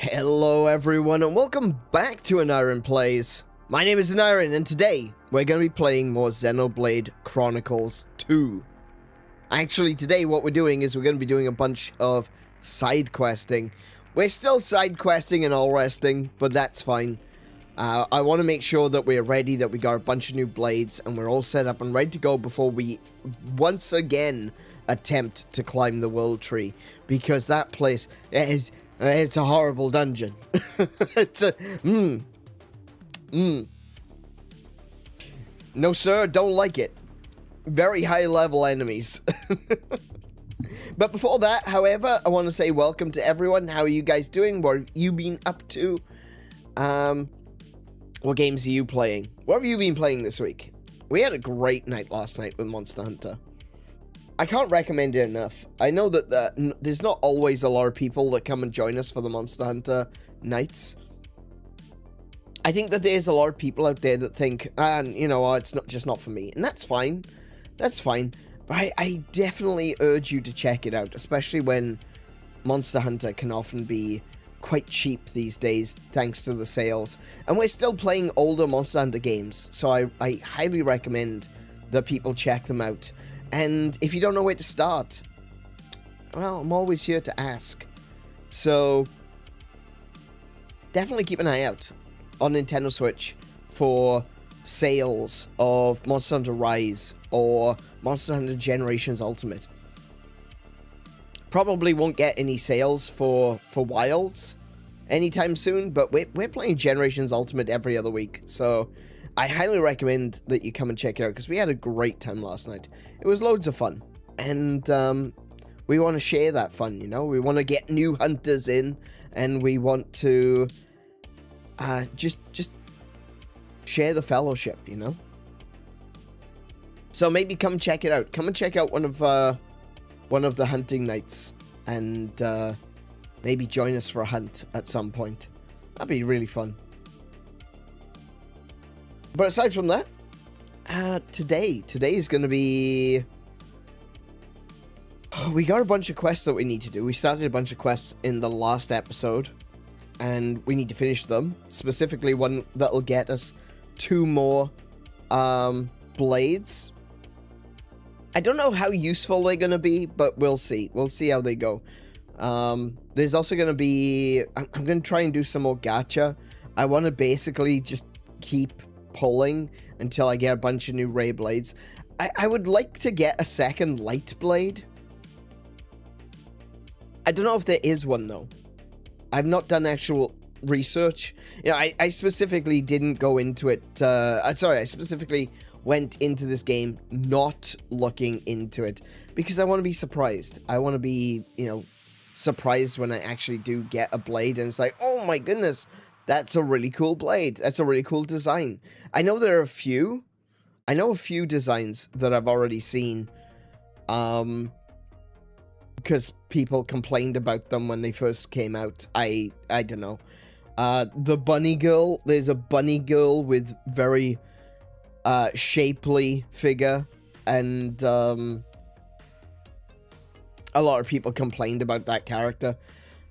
Hello everyone and welcome back to AneurynPlays. My name is Aneuryn and today we're going to be playing more Xenoblade Chronicles 2. Actually today what we're doing is we're going to be doing a bunch of side questing. We're still side questing and Alresting, but that's fine. I want to make sure that we're ready, that we got a bunch of new blades and we're all set up and ready to go before we once again attempt to climb the world tree, because that place is... it's a horrible dungeon. It's a... No, sir, don't like it. Very high-level enemies. But before that, however, I want to say welcome to everyone. How are you guys doing? What have you been up to? What games are you playing? What have you been playing this week? We had a great night last night with Monster Hunter. I can't recommend it enough. I know that there's not always a lot of people that come and join us for the Monster Hunter nights. I think that there's a lot of people out there that think, you know, it's not for me. And that's fine. That's fine. But I definitely urge you to check it out, especially when Monster Hunter can often be quite cheap these days, thanks to the sales. And we're still playing older Monster Hunter games, so I highly recommend that people check them out. And if you don't know where to start, well, I'm always here to ask. So, definitely keep an eye out on Nintendo Switch for sales of Monster Hunter Rise or Monster Hunter Generations Ultimate. Probably won't get any sales for Wilds anytime soon, but we're playing Generations Ultimate every other week, so I highly recommend that you come and check it out, because we had a great time last night. It was loads of fun, and we want to share that fun, you know? We want to get new hunters in, and we want to just share the fellowship, you know? So maybe come check it out. Come and check out one of the hunting nights, and maybe join us for a hunt at some point. That'd be really fun. But aside from that, today is going to be... we got a bunch of quests that we need to do. We started a bunch of quests in the last episode, and we need to finish them. Specifically, one that'll get us 2 more blades. I don't know how useful they're going to be, but we'll see. We'll see how they go. There's also going to be... I'm going to try and do some more gacha. I want to basically just keep pulling until I get a bunch of new ray blades. I would like to get a second light blade. I don't know if there is one, though. I've not done actual research. You know, I specifically didn't go into it. Sorry, I specifically went into this game not looking into it because I want to be surprised. I want to be, you know, surprised when I actually do get a blade and it's like, oh my goodness, that's a really cool blade. That's a really cool design. I know there are a few. I know a few designs that I've already seen. Because people complained about them when they first came out. I don't know. The bunny girl. There's a bunny girl with very shapely figure. And a lot of people complained about that character.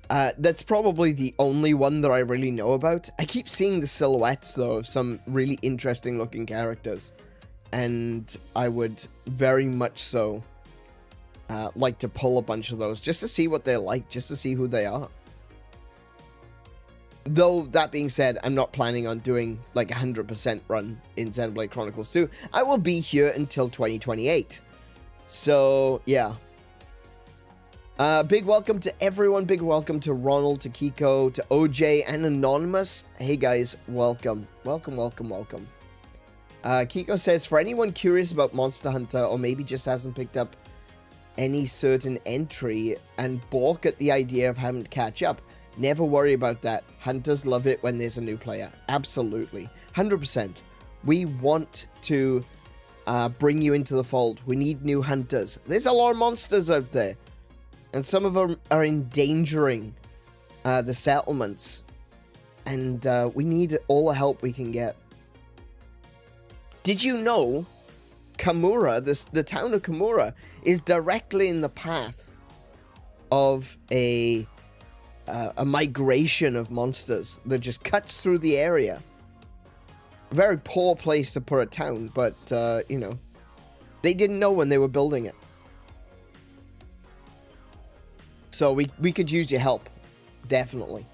That's probably the only one that I really know about. I keep seeing the silhouettes, though, of some really interesting looking characters. And I would very much so like to pull a bunch of those, just to see what they're like, just to see who they are. Though, that being said, I'm not planning on doing, like, 100% run in Xenoblade Chronicles 2. I will be here until 2028. So, yeah. Big welcome to everyone. Big welcome to Ronald, to Kiko, to OJ, and Anonymous. Hey guys, welcome. Welcome, welcome, welcome. Kiko says, for anyone curious about Monster Hunter, or maybe just hasn't picked up any certain entry and balk at the idea of having to catch up, never worry about that. Hunters love it when there's a new player. Absolutely. 100%. We want to bring you into the fold. We need new hunters. There's a lot of monsters out there. And some of them are endangering the settlements. And we need all the help we can get. Did you know Kamura, the town of Kamura, is directly in the path of a a migration of monsters that just cuts through the area. Very poor place to put a town, but, you know, they didn't know when they were building it. So we could use your help. Definitely.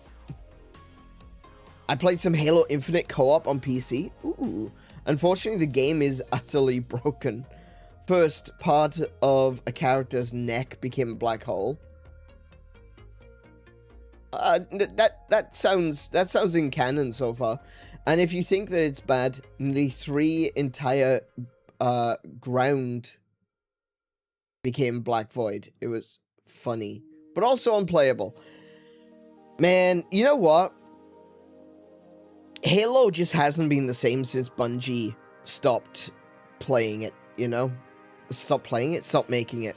I played some Halo Infinite co-op on PC. Ooh. Unfortunately, the game is utterly broken. First, part of a character's neck became a black hole. That sounds in canon so far. And if you think that it's bad, nearly 3 entire ground became black void. It was funny, but also unplayable. Man, you know what? Halo just hasn't been the same since Bungie stopped playing it, you know? Stopped playing it, stopped making it.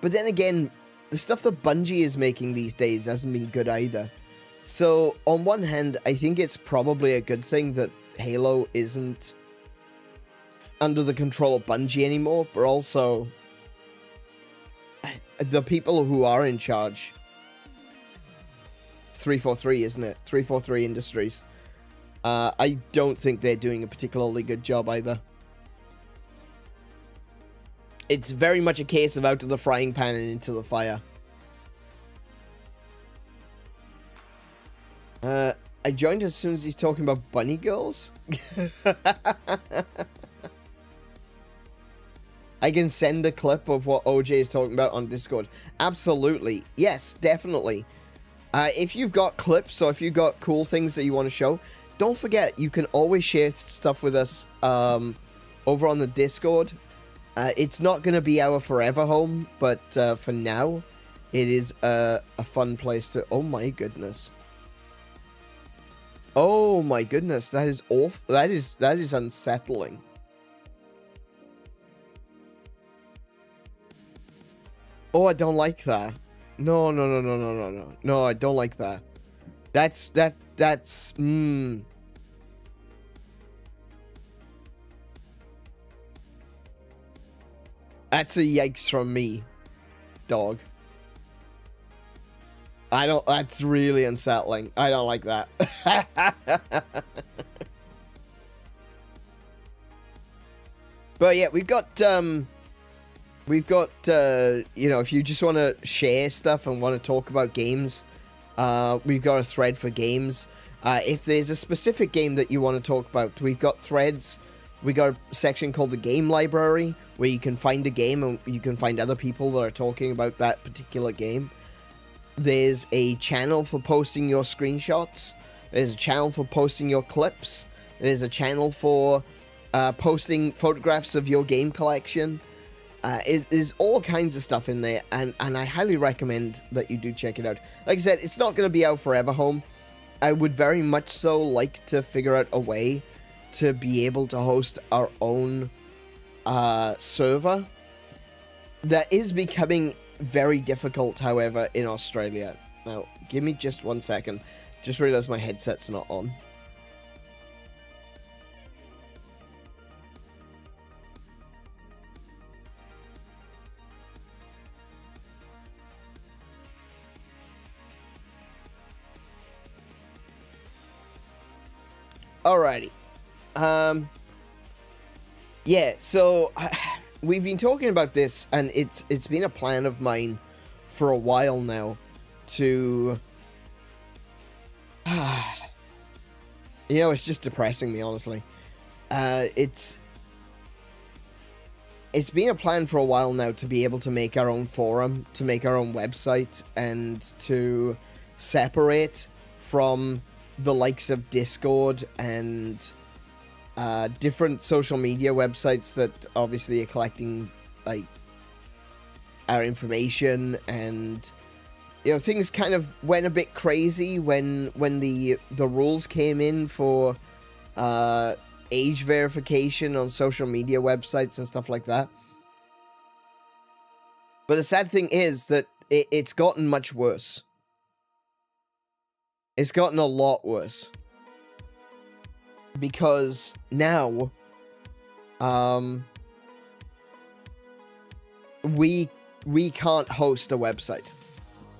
But then again, the stuff that Bungie is making these days hasn't been good either. So, on one hand, I think it's probably a good thing that Halo isn't under the control of Bungie anymore, but also the people who are in charge. 343, isn't it? 343 Industries. I don't think they're doing a particularly good job either. It's very much a case of out of the frying pan and into the fire. I joined as soon as he's talking about bunny girls. I can send a clip of what OJ is talking about on Discord. Absolutely. Yes, definitely. If you've got clips or if you've got cool things that you want to show, don't forget, you can always share stuff with us over on the Discord. It's not going to be our forever home, but for now, it is a fun place to... Oh my goodness. Oh my goodness, that is awful. That is unsettling. Oh, I don't like that. No. No, I don't like that. That's That's a yikes from me, dog. That's really unsettling. I don't like that. But yeah, we've got, you know, if you just want to share stuff and want to talk about games, we've got a thread for games. If there's a specific game that you want to talk about, we've got threads. We got a section called the Game Library, where you can find a game and you can find other people that are talking about that particular game. There's a channel for posting your screenshots. There's a channel for posting your clips. There's a channel for posting photographs of your game collection. There's all kinds of stuff in there, and I highly recommend that you do check it out. Like I said, it's not going to be our forever home. I would very much so like to figure out a way to be able to host our own server. That is becoming very difficult, however, in Australia. Now, give me just 1 second. Just realized my headset's not on. Alrighty. Yeah, so we've been talking about this, and it's been a plan of mine for a while now to... you know, it's just depressing me, honestly. It's been a plan for a while now to be able to make our own forum, to make our own website, and to separate from the likes of Discord and different social media websites that obviously are collecting like our information. And you know, things kind of went a bit crazy when the rules came in for age verification on social media websites and stuff like that. But the sad thing is that it's gotten much worse. It's gotten a lot worse. Because now, we can't host a website.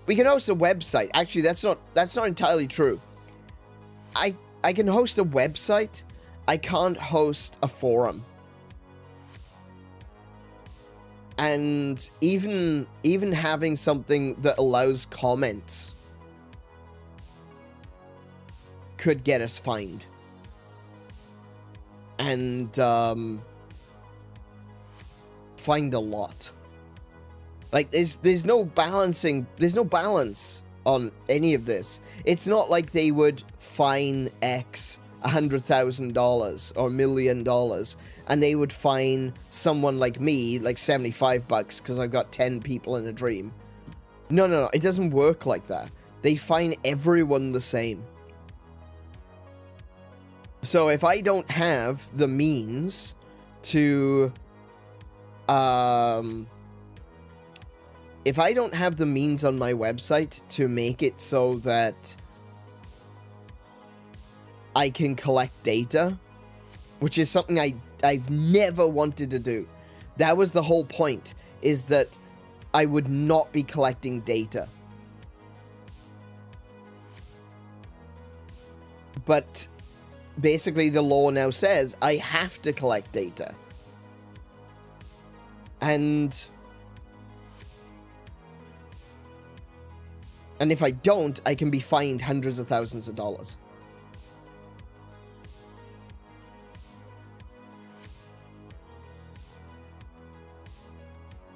We can host a website. Actually, that's not entirely true. I can host a website. I can't host a forum. And even having something that allows comments could get us fined. And fined a lot. Like there's no balancing, there's no balance on any of this. It's not like they would fine X $100,000 or $1 million, and they would fine someone like me like $75 because I've got 10 people in a dream. No, it doesn't work like that. They fine everyone the same. So if I don't have the means to if I don't have the means on my website to make it so that I can collect data, which is something I've never wanted to do. That was the whole point, is that I would not be collecting data. But basically the law now says I have to collect data. And if I don't, I can be fined hundreds of thousands of dollars.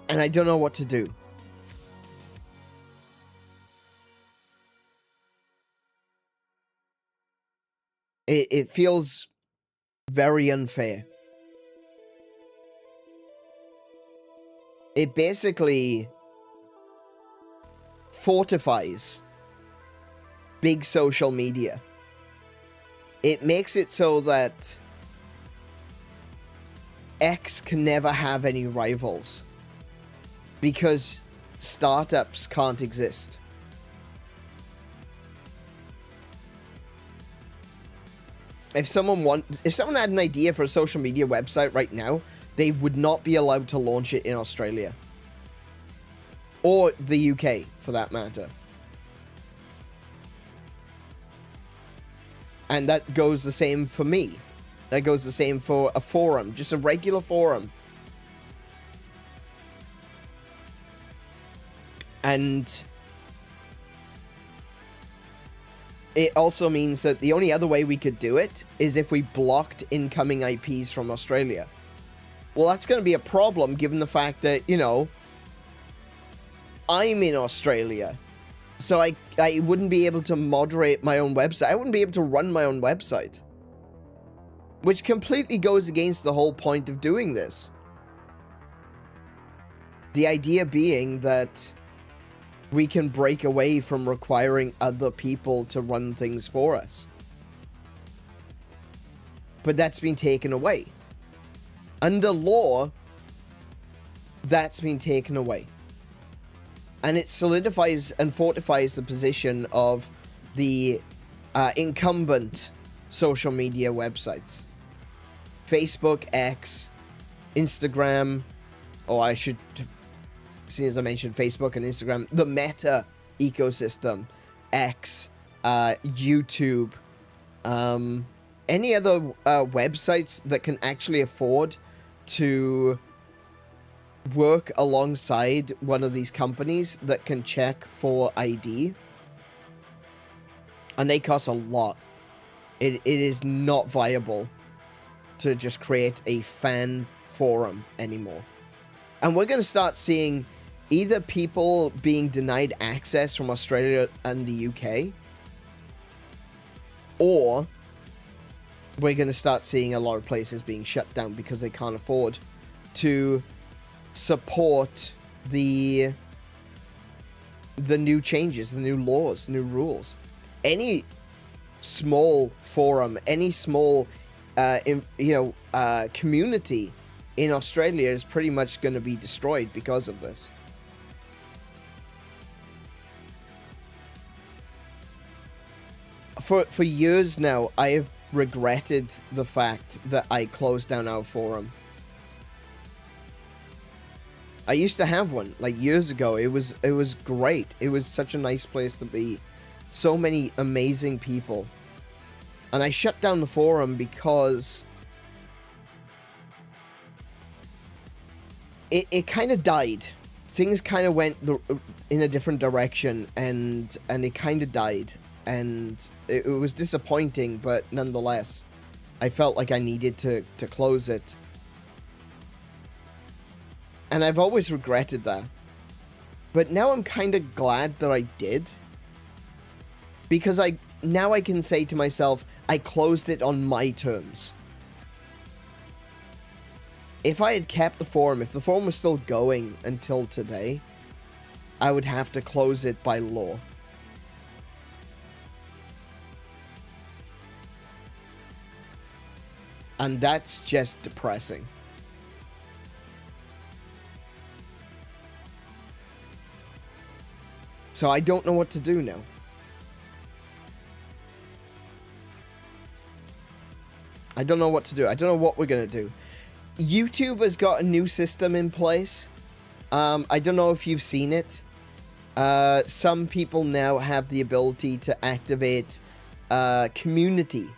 And I don't know what to do. It feels very unfair. It basically fortifies big social media. It makes it so that X can never have any rivals because startups can't exist. If someone had an idea for a social media website right now, they would not be allowed to launch it in Australia. Or the UK, for that matter. And that goes the same for me. That goes the same for a forum, just a regular forum. And it also means that the only other way we could do it is if we blocked incoming IPs from Australia. Well, that's going to be a problem given the fact that, you know, I'm in Australia. So I wouldn't be able to moderate my own website. I wouldn't be able to run my own website. Which completely goes against the whole point of doing this. The idea being that we can break away from requiring other people to run things for us. But that's been taken away. Under law, that's been taken away. And it solidifies and fortifies the position of the incumbent social media websites. Facebook, X, Instagram, seeing as I mentioned Facebook and Instagram, the Meta ecosystem, X, YouTube, any other websites that can actually afford to work alongside one of these companies that can check for ID. And they cost a lot. It is not viable to just create a fan forum anymore. And we're going to start seeing either people being denied access from Australia and the UK, or we're going to start seeing a lot of places being shut down because they can't afford to support the new changes, the new laws, new rules. Any small forum, any small community in Australia is pretty much going to be destroyed because of this. For years now, I have regretted the fact that I closed down our forum. I used to have one, like, years ago. It was great. It was such a nice place to be. So many amazing people. And I shut down the forum because it kind of died. Things kind of went in a different direction, and it kind of died. And it was disappointing, but nonetheless, I felt like I needed to close it. And I've always regretted that. But now I'm kind of glad that I did. Because now I can say to myself, I closed it on my terms. If I had kept the forum, if the forum was still going until today, I would have to close it by law. And that's just depressing. So I don't know what to do now. I don't know what to do. I don't know what we're going to do. YouTube has got a new system in place. I don't know if you've seen it. Some people now have the ability to activate community.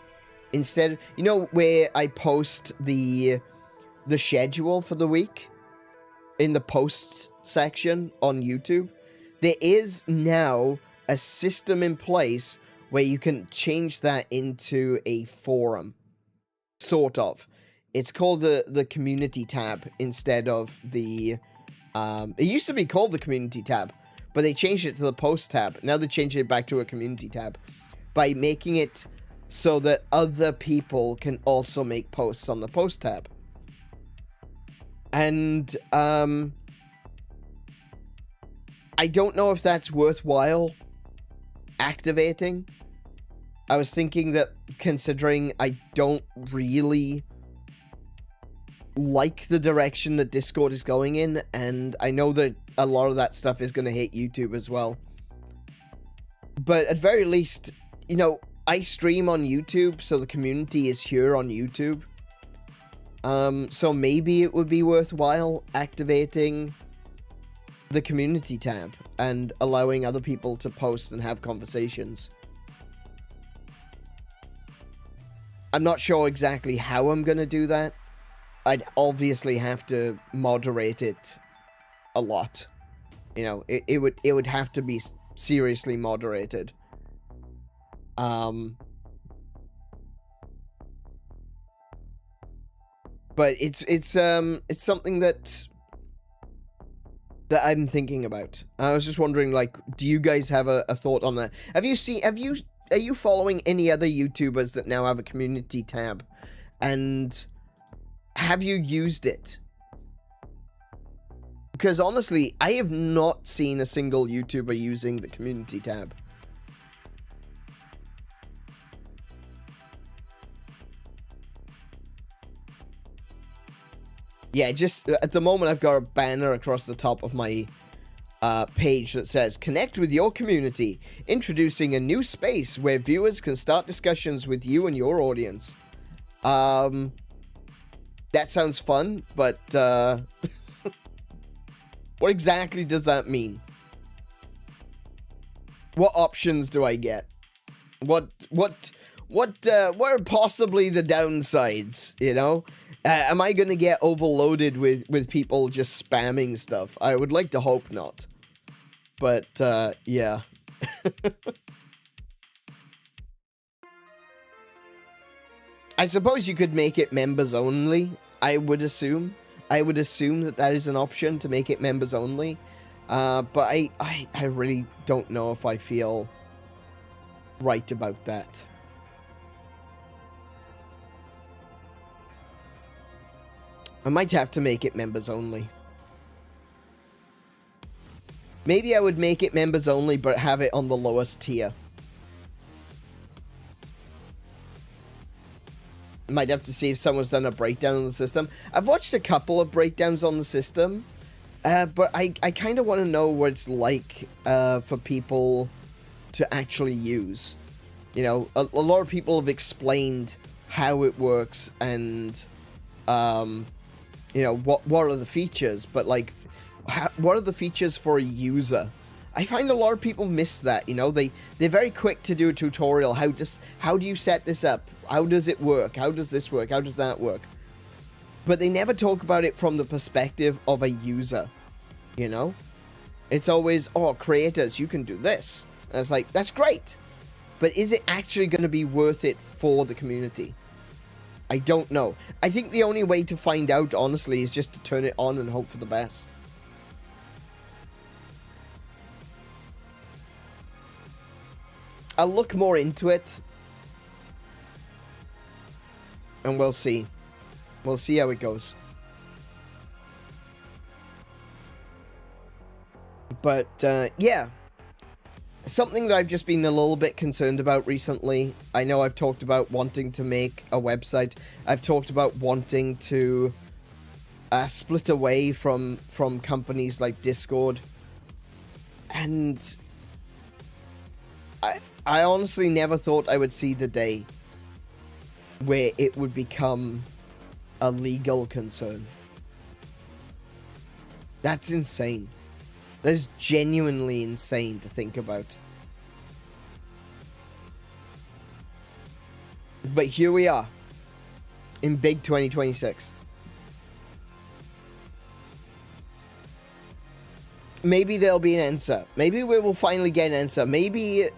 Instead, you know where I post the schedule for the week in the posts section on YouTube? There is now a system in place where you can change that into a forum. Sort of. It's called the community tab instead of the... it used to be called the community tab, but they changed it to the post tab. Now they changed it back to a community tab by making it so that other people can also make posts on the post tab. And, I don't know if that's worthwhile activating. I was thinking that, considering I don't really like the direction that Discord is going in, and I know that a lot of that stuff is going to hit YouTube as well. But at very least, you know, I stream on YouTube, so the community is here on YouTube. So maybe it would be worthwhile activating the community tab and allowing other people to post and have conversations. I'm not sure exactly how I'm gonna do that. I'd obviously have to moderate it a lot. You know, it would have to be seriously moderated. But it's something that I'm thinking about. I was just wondering, like, do you guys have a thought on that? Are you following any other YouTubers that now have a community tab? And have you used it? Because honestly, I have not seen a single YouTuber using the community tab. Yeah, just at the moment I've got a banner across the top of my page that says, "Connect with your community, introducing a new space where viewers can start discussions with you and your audience." That sounds fun, but what exactly does that mean? What options do I get? What are possibly the downsides, you know? Am I gonna get overloaded with people just spamming stuff? I would like to hope not. But, yeah. I suppose you could make it members only, I would assume. I would assume that that is an option, to make it members only. But I really don't know if I feel right about that. I might have to make it members only. Maybe I would make it members only, but have it on the lowest tier. Might have to see if someone's done a breakdown on the system. I've watched a couple of breakdowns on the system, but I kind of want to know what it's like for people to actually use. You know, a lot of people have explained how it works and, you know, what are the features, but, like, what are the features for a user? I find a lot of people miss that, you know, they're very quick to do a tutorial. How do you set this up? How does it work? How does this work? How does that work? But they never talk about it from the perspective of a user, you know? It's always, oh, creators, you can do this. And it's like, that's great. But is it actually going to be worth it for the community? I don't know. I think the only way to find out, honestly, is just to turn it on and hope for the best. I'll look more into it. And we'll see. We'll see how it goes. But, yeah. Something that I've just been a little bit concerned about recently. I know I've talked about wanting to make a website. I've talked about wanting to split away from companies like Discord. And I honestly never thought I would see the day where it would become a legal concern. That's insane. That's genuinely insane to think about. But here we are, in big 2026. Maybe there'll be an answer. Maybe we will finally get an answer. Maybe,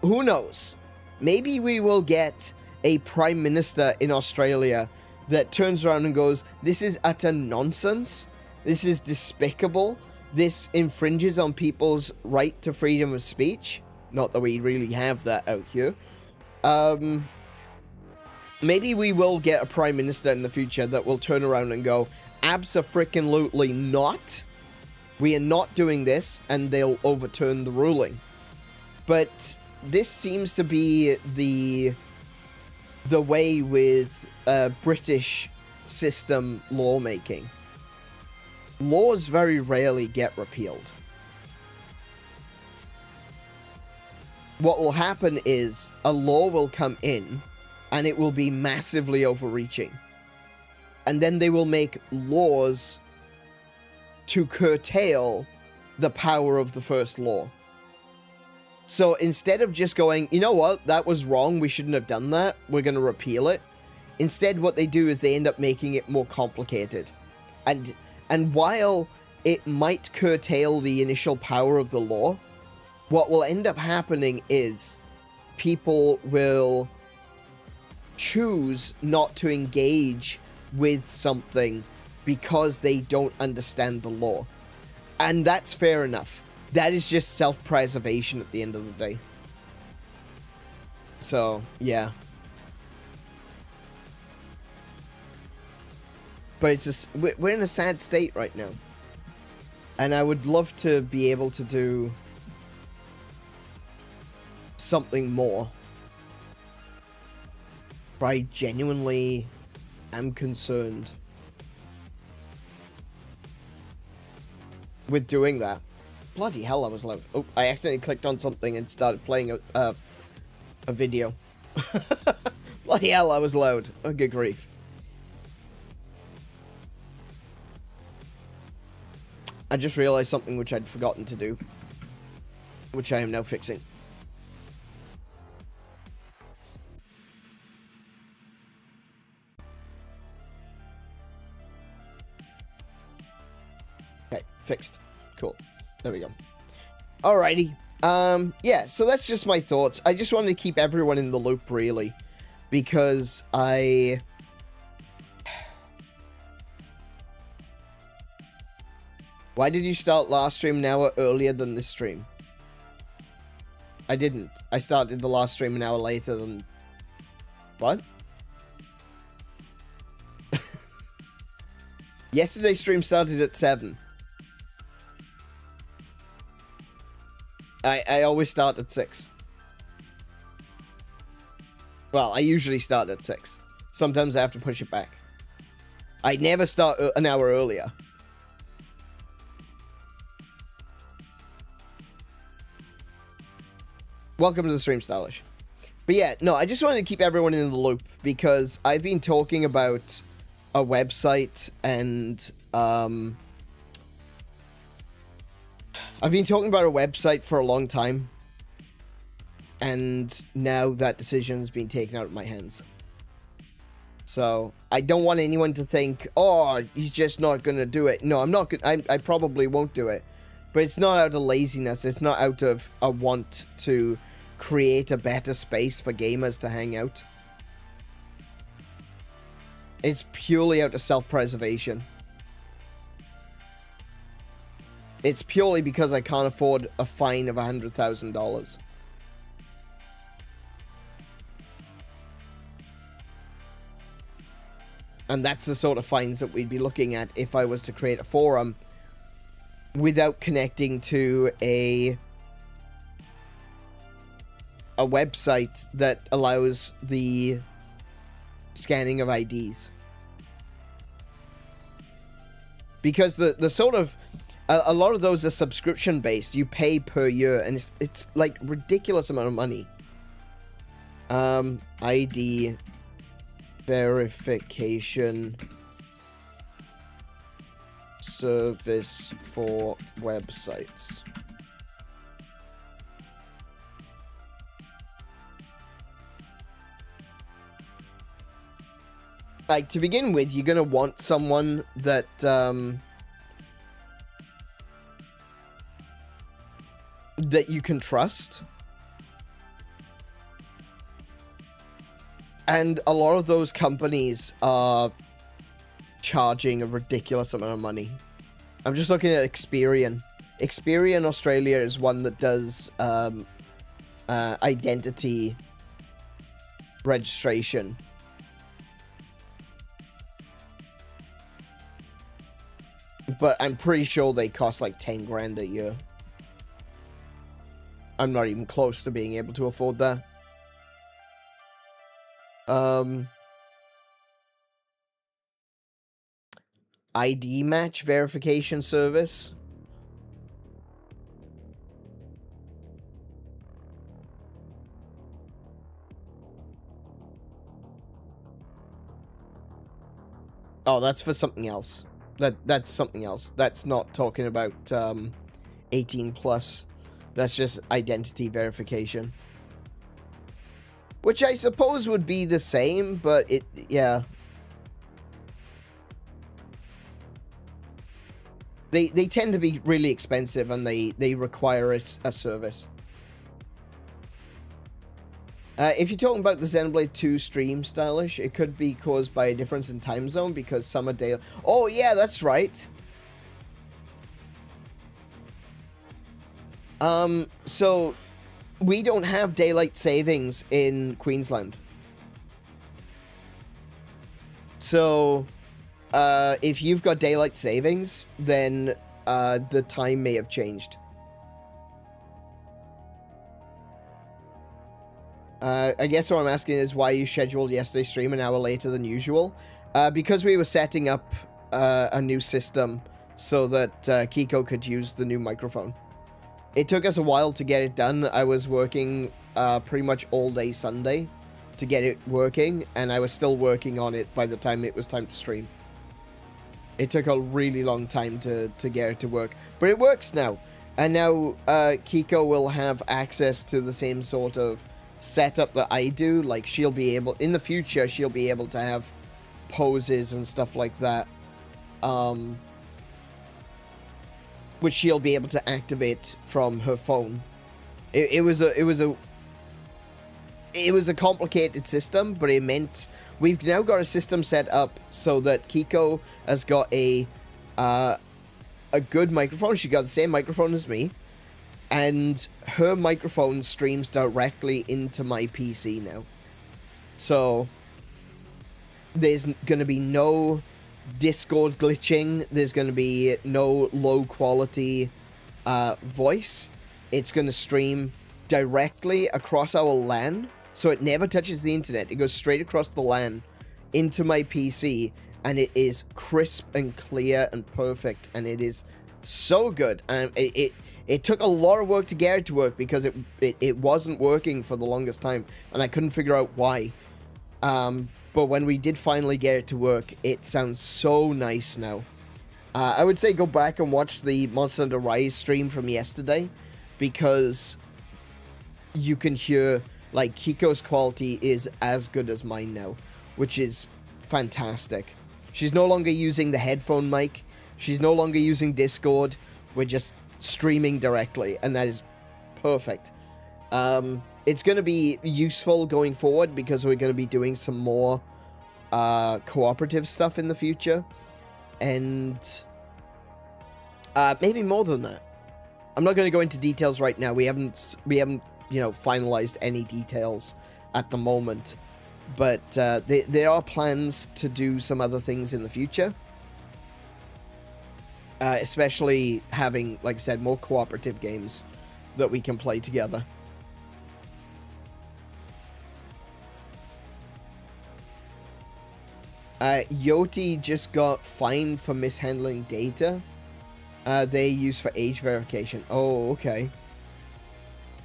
who knows? Maybe we will get a prime minister in Australia that turns around and goes, this is utter nonsense. This is despicable. This infringes on people's right to freedom of speech. Not that we really have that out here. Maybe we will get a prime minister in the future that will turn around and go, abso-freaking-lutely not. We are not doing this, and they'll overturn the ruling. But this seems to be the way with British system lawmaking. Laws very rarely get repealed. What will happen is a law will come in and it will be massively overreaching. And then they will make laws to curtail the power of the first law. So instead of just going, you know what, that was wrong, we shouldn't have done that, we're going to repeal it. Instead, what they do is they end up making it more complicated. And while it might curtail the initial power of the law, what will end up happening is people will choose not to engage with something because they don't understand the law. And that's fair enough. That is just self-preservation at the end of the day. So, yeah. But it's just, we're in a sad state right now. And I would love to be able to do something more. But I genuinely am concerned with doing that. Bloody hell, I was loud. Oh, I accidentally clicked on something and started playing a video. Bloody hell, I was loud. Oh, good grief. I just realized something which I'd forgotten to do, which I am now fixing. Okay, fixed. Cool. There we go. Alrighty. Yeah, so that's just my thoughts. I just wanted to keep everyone in the loop, really, because Why did you start last stream an hour earlier than this stream? I didn't. I started the last stream an hour later than... What? Yesterday's stream started at 7. I always start at 6. Well, I usually start at 6. Sometimes I have to push it back. I never start an hour earlier. Welcome to the stream, Stylish. But yeah, no, I just wanted to keep everyone in the loop because I've been talking about a website and I've been talking about a website for a long time, and now that decision's been taken out of my hands. So I don't want anyone to think, oh, he's just not gonna do it. No, I'm not. I probably won't do it, but it's not out of laziness. It's not out of a want to create a better space for gamers to hang out. It's purely out of self-preservation. It's purely because I can't afford a fine of $100,000. And that's the sort of fines that we'd be looking at if I was to create a forum without connecting to a website that allows the scanning of IDs. Because the sort of a lot of those are subscription based. You pay per year, and it's like ridiculous amount of money. ID verification service for websites. Like, to begin with, you're gonna want someone that that you can trust. And a lot of those companies are charging a ridiculous amount of money. I'm just looking at Experian. Experian Australia is one that does identity registration. But I'm pretty sure they cost like 10 grand a year. I'm not even close to being able to afford that. ID match verification service. Oh, that's for something else. That's something else. That's not talking about 18 plus. That's just identity verification. Which I suppose would be the same, but yeah. They tend to be really expensive, and they require a service. If you're talking about the Xenoblade 2 stream stylish, it could be caused by a difference in time zone, because some are day... Oh, yeah, that's right. So we don't have daylight savings in Queensland. So, if you've got daylight savings, then the time may have changed. I guess what I'm asking is why you scheduled yesterday's stream an hour later than usual. Because we were setting up a new system so that Kiko could use the new microphone. It took us a while to get it done. I was working pretty much all day Sunday to get it working, and I was still working on it by the time it was time to stream. It took a really long time to get it to work, but it works now. And now Kiko will have access to the same sort of setup that I do. Like, she'll be able, in the future, she'll be able to have poses and stuff like that. Which she'll be able to activate from her phone. It was a complicated system, but it meant we've now got a system set up so that Kiko has got a good microphone. She got the same microphone as me, and her microphone streams directly into my PC now. So there's going to be no Discord glitching. There's going to be no low quality voice. It's going to stream directly across our LAN, so it never touches the internet. It goes straight across the LAN into my PC, and it is crisp and clear and perfect, and it is so good. And it took a lot of work to get it to work, because it wasn't working for the longest time, and I couldn't figure out why. But when we did finally get it to work, it sounds so nice now. I would say go back and watch the Monster Hunter Rise stream from yesterday, because you can hear, like, Kiko's quality is as good as mine now, which is fantastic. She's no longer using the headphone mic. She's no longer using Discord. We're just streaming directly, and that is perfect. It's going to be useful going forward because we're going to be doing some more cooperative stuff in the future, and maybe more than that. I'm not going to go into details right now. We haven't you know, finalized any details at the moment, but there are plans to do some other things in the future, especially having, like I said, more cooperative games that we can play together. Yoti just got fined for mishandling data they use for age verification. Oh, okay.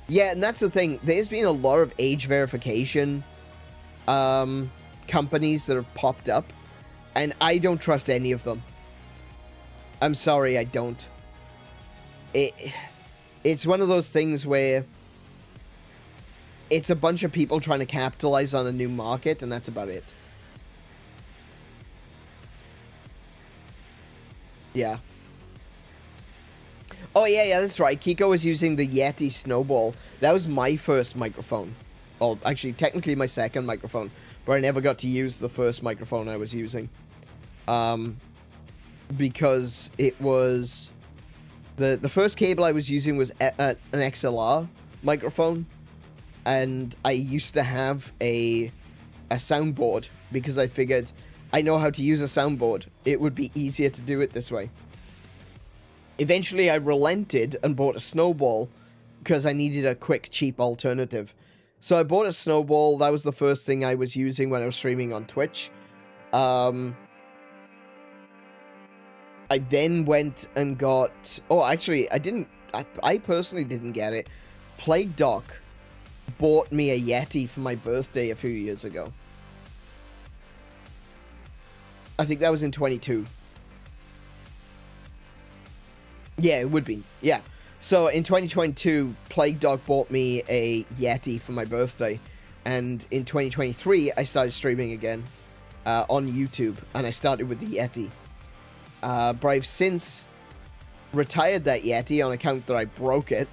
Yeah, and that's the thing. There's been a lot of age verification companies that have popped up, and I don't trust any of them. I'm sorry, I don't. It's one of those things where it's a bunch of people trying to capitalize on a new market, and that's about it. Yeah. Oh, yeah, that's right. Kiko was using the Yeti Snowball. That was my first microphone. Oh, actually, technically my second microphone. But I never got to use the first microphone I was using. Because it was... The first cable I was using was an XLR microphone. And I used to have a soundboard, because I figured I know how to use a soundboard. It would be easier to do it this way. Eventually, I relented and bought a Snowball because I needed a quick, cheap alternative. So I bought a Snowball. That was the first thing I was using when I was streaming on Twitch. I then went and got... Oh, actually, I didn't... I personally didn't get it. Plague Doc bought me a Yeti for my birthday a few years ago. I think that was in 22. Yeah, it would be. Yeah. So in 2022, Plague Dog bought me a Yeti for my birthday. And in 2023, I started streaming again on YouTube. And I started with the Yeti. But I've since retired that Yeti on account that I broke it.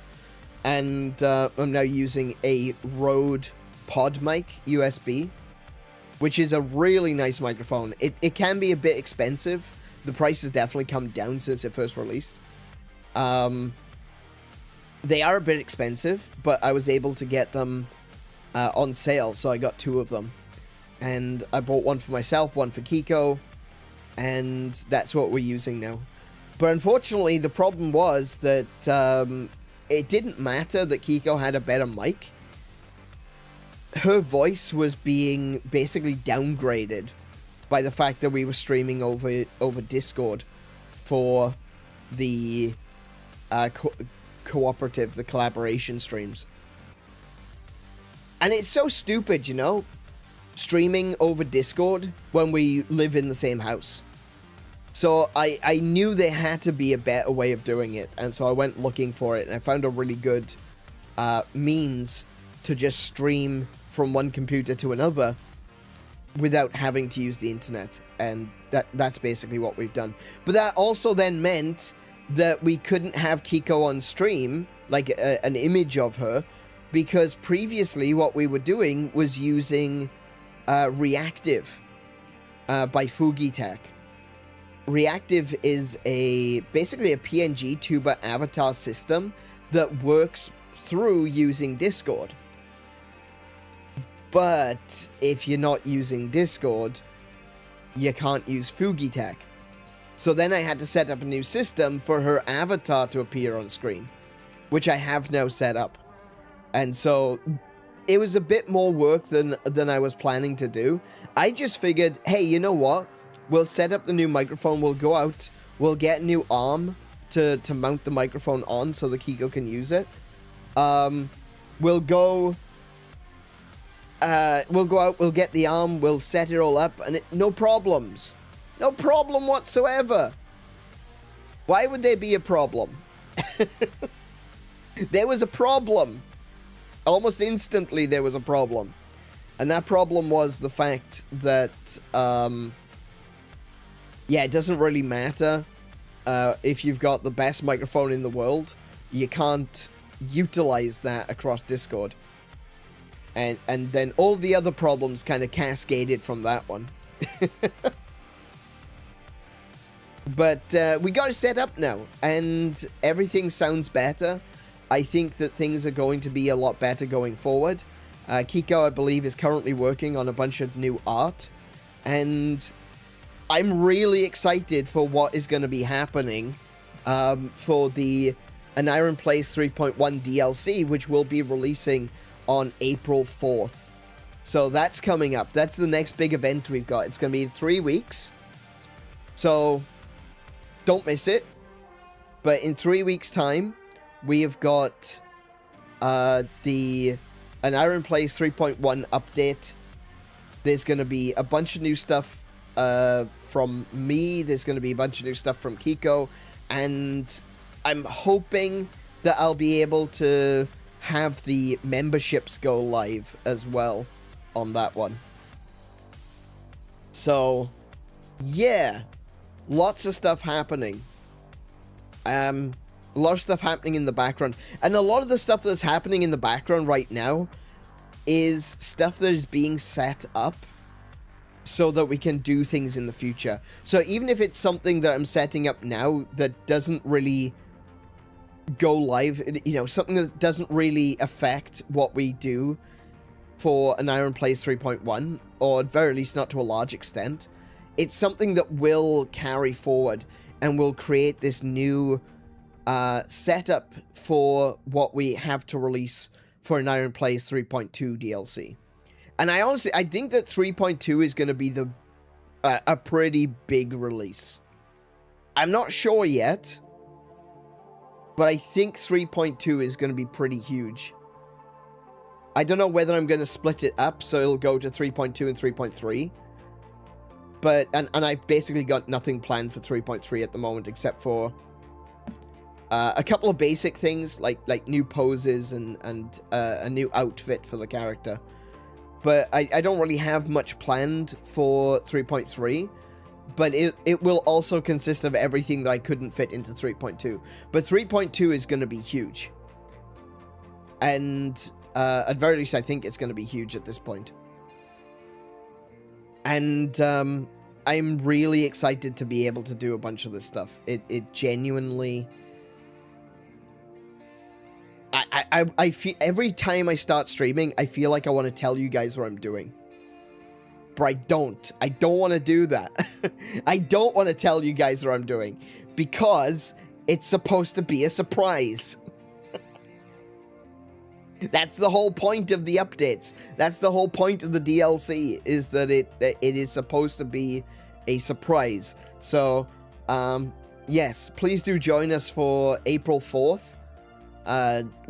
And I'm now using a Rode Pod Mic USB, which is a really nice microphone. It can be a bit expensive. The price has definitely come down since it first released. They are a bit expensive, but I was able to get them on sale, so I got 2 of them. And I bought one for myself, one for Kiko, and that's what we're using now. But unfortunately, the problem was that it didn't matter that Kiko had a better mic. Her voice was being basically downgraded by the fact that we were streaming over Discord for the cooperative, the collaboration streams. And it's so stupid, you know, streaming over Discord when we live in the same house. So I knew there had to be a better way of doing it, and so I went looking for it, and I found a really good means to just stream from one computer to another without having to use the internet, and that's basically what we've done. But that also then meant that we couldn't have Kiko on stream, like an image of her, because previously what we were doing was using Reactive by Fugitech. Reactive is basically a PNG tuber avatar system that works through using Discord. But if you're not using Discord, you can't use Fugitech. So then I had to set up a new system for her avatar to appear on screen, which I have now set up. And so it was a bit more work than I was planning to do. I just figured, hey, you know what? We'll set up the new microphone, we'll go out, we'll get a new arm to mount the microphone on so the Kiko can use it. We'll go out, we'll get the arm, we'll set it all up, and no problems. No problem whatsoever. Why would there be a problem? There was a problem. Almost instantly there was a problem. And that problem was the fact that, yeah, it doesn't really matter if you've got the best microphone in the world. You can't utilize that across Discord. And then all the other problems kind of cascaded from that one. But we got it set up now, and everything sounds better. I think that things are going to be a lot better going forward. Kiko, I believe, is currently working on a bunch of new art, and I'm really excited for what is going to be happening for the AneurynPlays 3.1 DLC, which will be releasing on April 4th. So that's coming up. That's the next big event we've got. It's going to be in 3 weeks. So don't miss it. But in 3 weeks' time, we have got the AneurynPlays 3.1 update. There's going to be a bunch of new stuff from me. There's going to be a bunch of new stuff from Kiko. And I'm hoping that I'll be able to have the memberships go live as well on that one. So, yeah. Lots of stuff happening. A lot of stuff happening in the background. And a lot of the stuff that's happening in the background right now is stuff that is being set up so that we can do things in the future. So even if it's something that I'm setting up now that doesn't really go live, you know, something that doesn't really affect what we do for AneurynPlays 3.1, or at very least not to a large extent, it's something that will carry forward and will create this new setup for what we have to release for AneurynPlays 3.2 DLC. And I think that 3.2 is going to be a pretty big release. I'm not sure yet, but I think 3.2 is going to be pretty huge. I don't know whether I'm going to split it up so it'll go to 3.2 and 3.3. But, and I've basically got nothing planned for 3.3 at the moment except for a couple of basic things like new poses and a new outfit for the character. But I don't really have much planned for 3.3. But it will also consist of everything that I couldn't fit into 3.2. But 3.2 is going to be huge. And at very least, I think it's going to be huge at this point. And I'm really excited to be able to do a bunch of this stuff. It genuinely... I feel every time I start streaming, I feel like I want to tell you guys what I'm doing. But I don't. I don't want to do that. I don't want to tell you guys what I'm doing. Because it's supposed to be a surprise. That's the whole point of the updates. That's the whole point of the DLC, is that it is supposed to be a surprise. So, yes, please do join us for April 4th,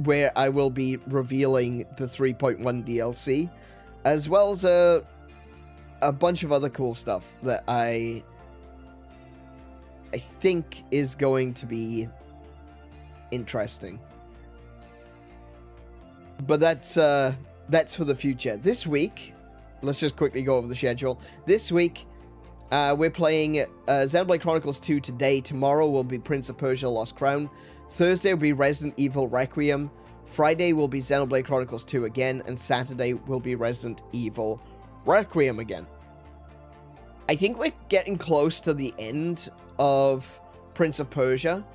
where I will be revealing the 3.1 DLC, as well as a bunch of other cool stuff that I think is going to be interesting. But that's for the future. This week, let's just quickly go over the schedule. This week, we're playing Xenoblade Chronicles 2 today. Tomorrow will be Prince of Persia: Lost Crown. Thursday will be Resident Evil Requiem. Friday will be Xenoblade Chronicles 2 again. And Saturday will be Resident Evil Requiem again. I think we're getting close to the end of Prince of Persia.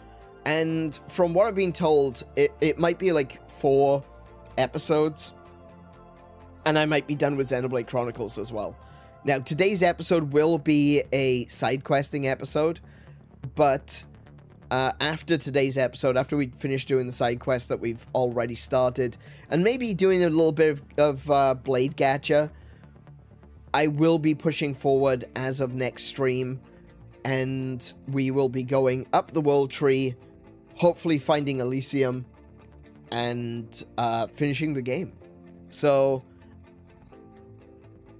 And from what I've been told, it might be like 4 episodes, and I might be done with Xenoblade Chronicles as well. Now, today's episode will be a side questing episode, but after today's episode, after we finish doing the side quest that we've already started, and maybe doing a little bit of Blade Gacha, I will be pushing forward as of next stream, and we will be going up the world tree, hopefully finding Elysium, and finishing the game. So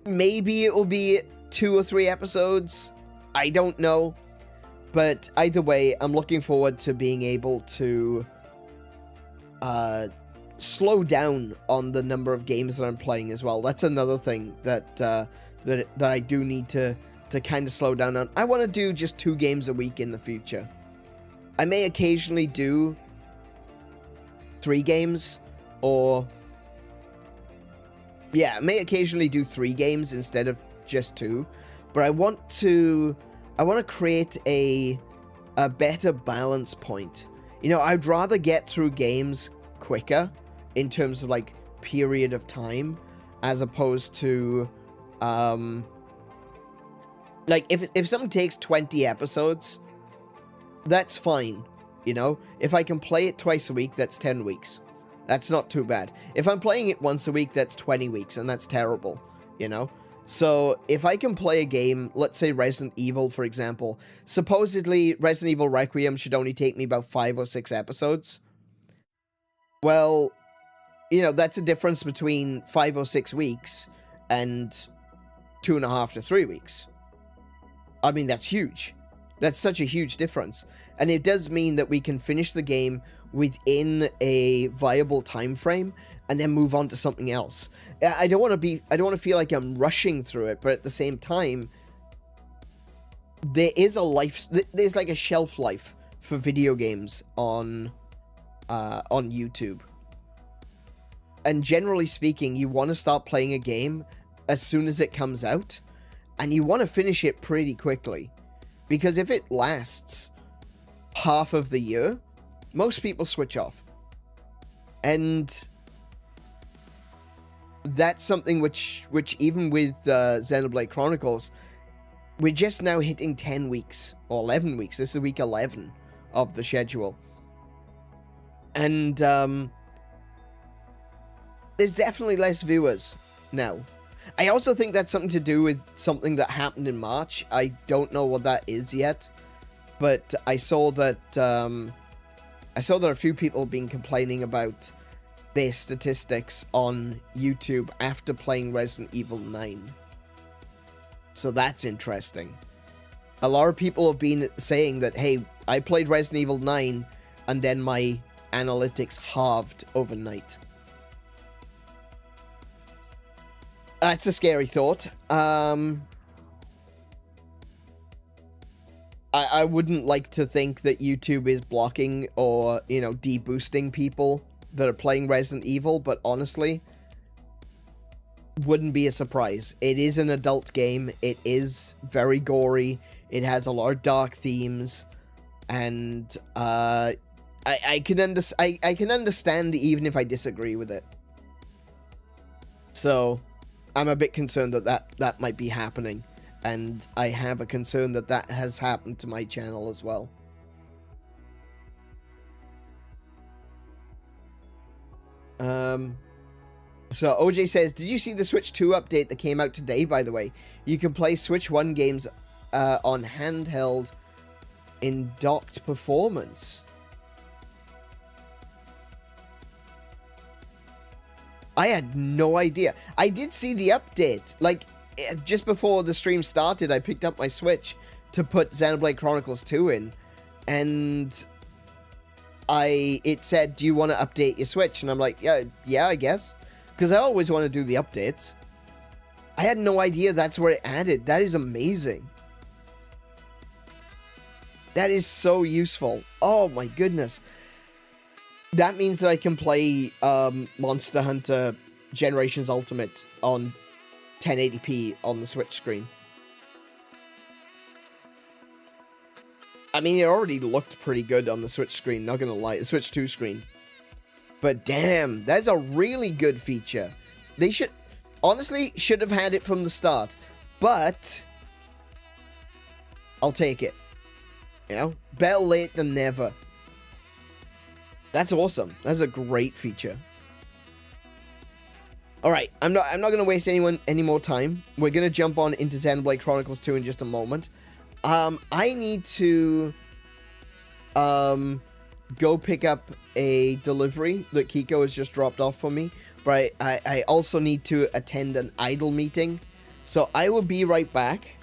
maybe it will be 2 or 3 episodes. I don't know. But either way, I'm looking forward to being able to slow down on the number of games that I'm playing as well. That's another thing that that I do need to kind of slow down on. I want to do just 2 games a week in the future. I may occasionally do 3 games, or yeah, I may occasionally do 3 games instead of just 2. But I want to create a better balance point. You know, I'd rather get through games quicker in terms of like period of time, as opposed to like if something takes 20 episodes, that's fine. You know, if I can play it twice a week, that's 10 weeks. That's not too bad. If I'm playing it once a week, that's 20 weeks, and that's terrible, you know? So if I can play a game, let's say Resident Evil, for example, supposedly Resident Evil Requiem should only take me about 5 or 6 episodes. Well, you know, that's a difference between 5 or 6 weeks and 2.5 to 3 weeks. I mean, that's huge. That's such a huge difference. And it does mean that we can finish the game within a viable time frame and then move on to something else. I don't want to feel like I'm rushing through it, but at the same time, there's like a shelf life for video games on YouTube. And generally speaking, you want to start playing a game as soon as it comes out, and you want to finish it pretty quickly. Because if it lasts half of the year, most people switch off. And that's something which even with Xenoblade Chronicles, we're just now hitting 10 weeks, or 11 weeks. This is week 11 of the schedule. And there's definitely less viewers now. I also think that's something to do with something that happened in March. I don't know what that is yet, but I saw that a few people have been complaining about their statistics on YouTube after playing Resident Evil 9. So that's interesting. A lot of people have been saying that, hey, I played Resident Evil 9 and then my analytics halved overnight. That's a scary thought. I wouldn't like to think that YouTube is blocking or, you know, deboosting people that are playing Resident Evil, but honestly, wouldn't be a surprise. It is an adult game. It is very gory. It has a lot of dark themes, and I can understand even if I disagree with it. So I'm a bit concerned that might be happening, and I have a concern that has happened to my channel as well. So OJ says, did you see the Switch 2 update that came out today, by the way? You can play Switch 1 games on handheld in docked performance. I had no idea. I did see the update. Like, just before the stream started, I picked up my Switch to put Xenoblade Chronicles 2 in, and it said, do you want to update your Switch? And I'm like, yeah, I guess. Because I always want to do the updates. I had no idea that's where it added. That is amazing. That is so useful. Oh my goodness. That means that I can play Monster Hunter Generations Ultimate on 1080p on the Switch screen. I mean, it already looked pretty good on the Switch screen, not gonna lie. The Switch 2 screen. But damn, that's a really good feature. They honestly should have had it from the start. But I'll take it. You know? Better late than never. That's awesome. That's a great feature. Alright, I'm not gonna waste any more time. We're gonna jump on into Xenoblade Chronicles 2 in just a moment. I need to go pick up a delivery that Kiko has just dropped off for me. But I also need to attend an idle meeting. So I will be right back.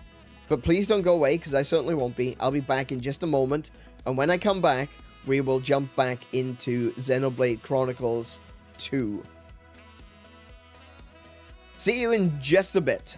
But please don't go away, because I certainly won't be. I'll be back in just a moment. And when I come back, we will jump back into Xenoblade Chronicles 2. See you in just a bit.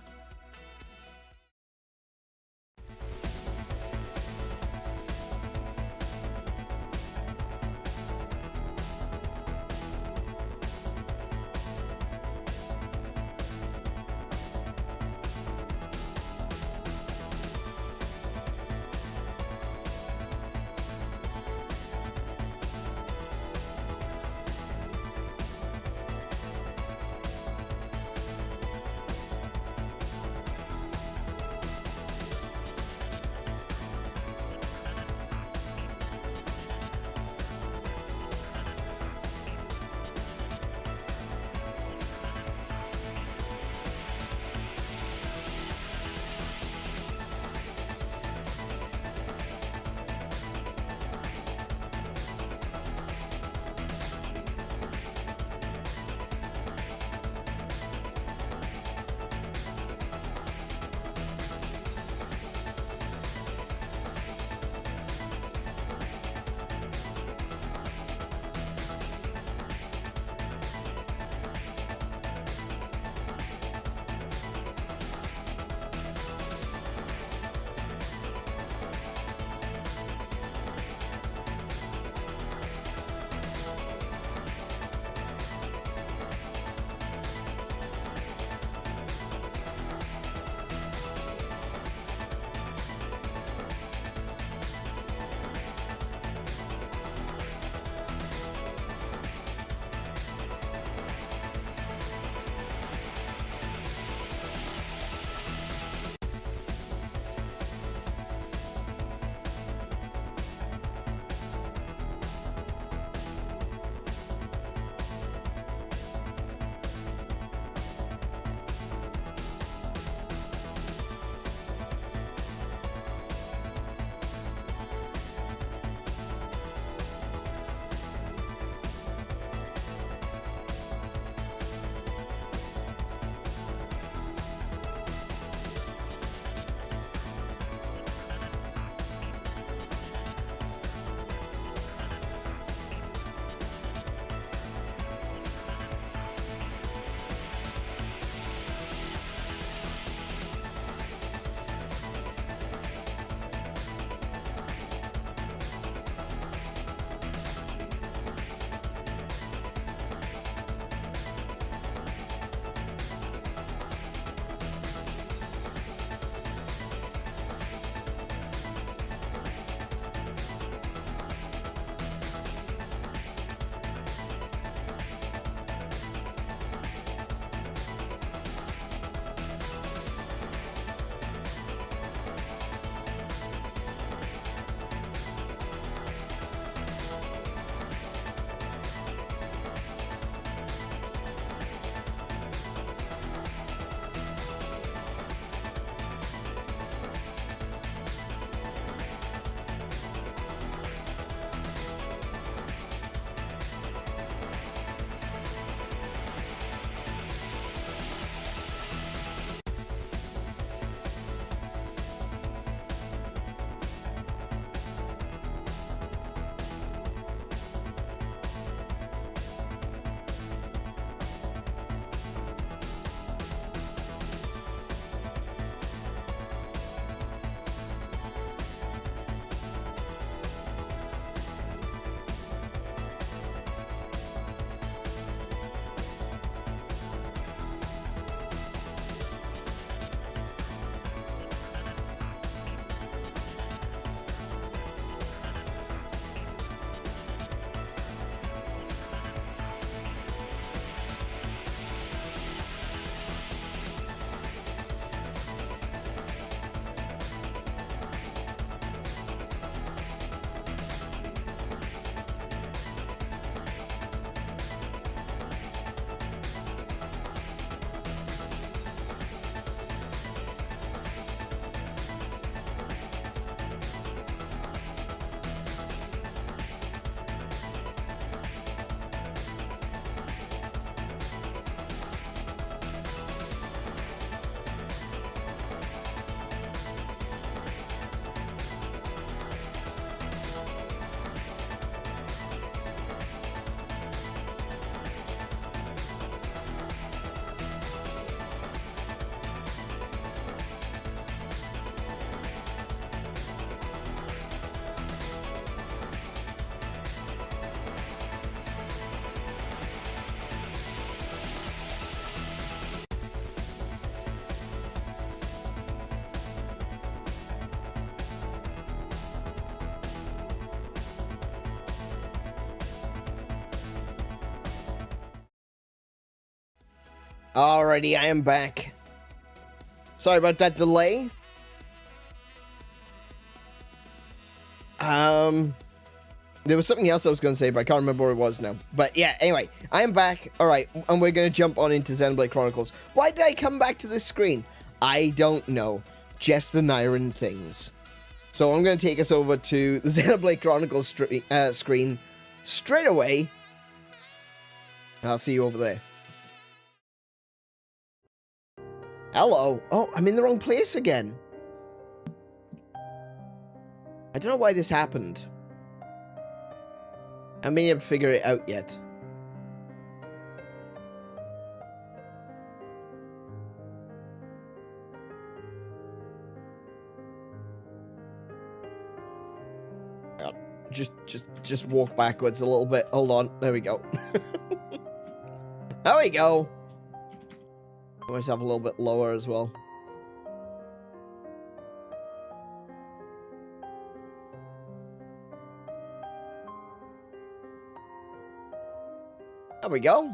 Alrighty, I am back. Sorry about that delay. There was something else I was going to say, but I can't remember what it was now. But yeah, anyway, I am back. Alright, and we're going to jump on into Xenoblade Chronicles. Why did I come back to this screen? I don't know. Just the Nyrun things. So I'm going to take us over to the Xenoblade Chronicles screen straight away. I'll see you over there. Hello. Oh, I'm in the wrong place again. I don't know why this happened. I haven't been able to figure it out yet. Just walk backwards a little bit. Hold on. There we go. There we go. I myself a little bit lower as well. There we go.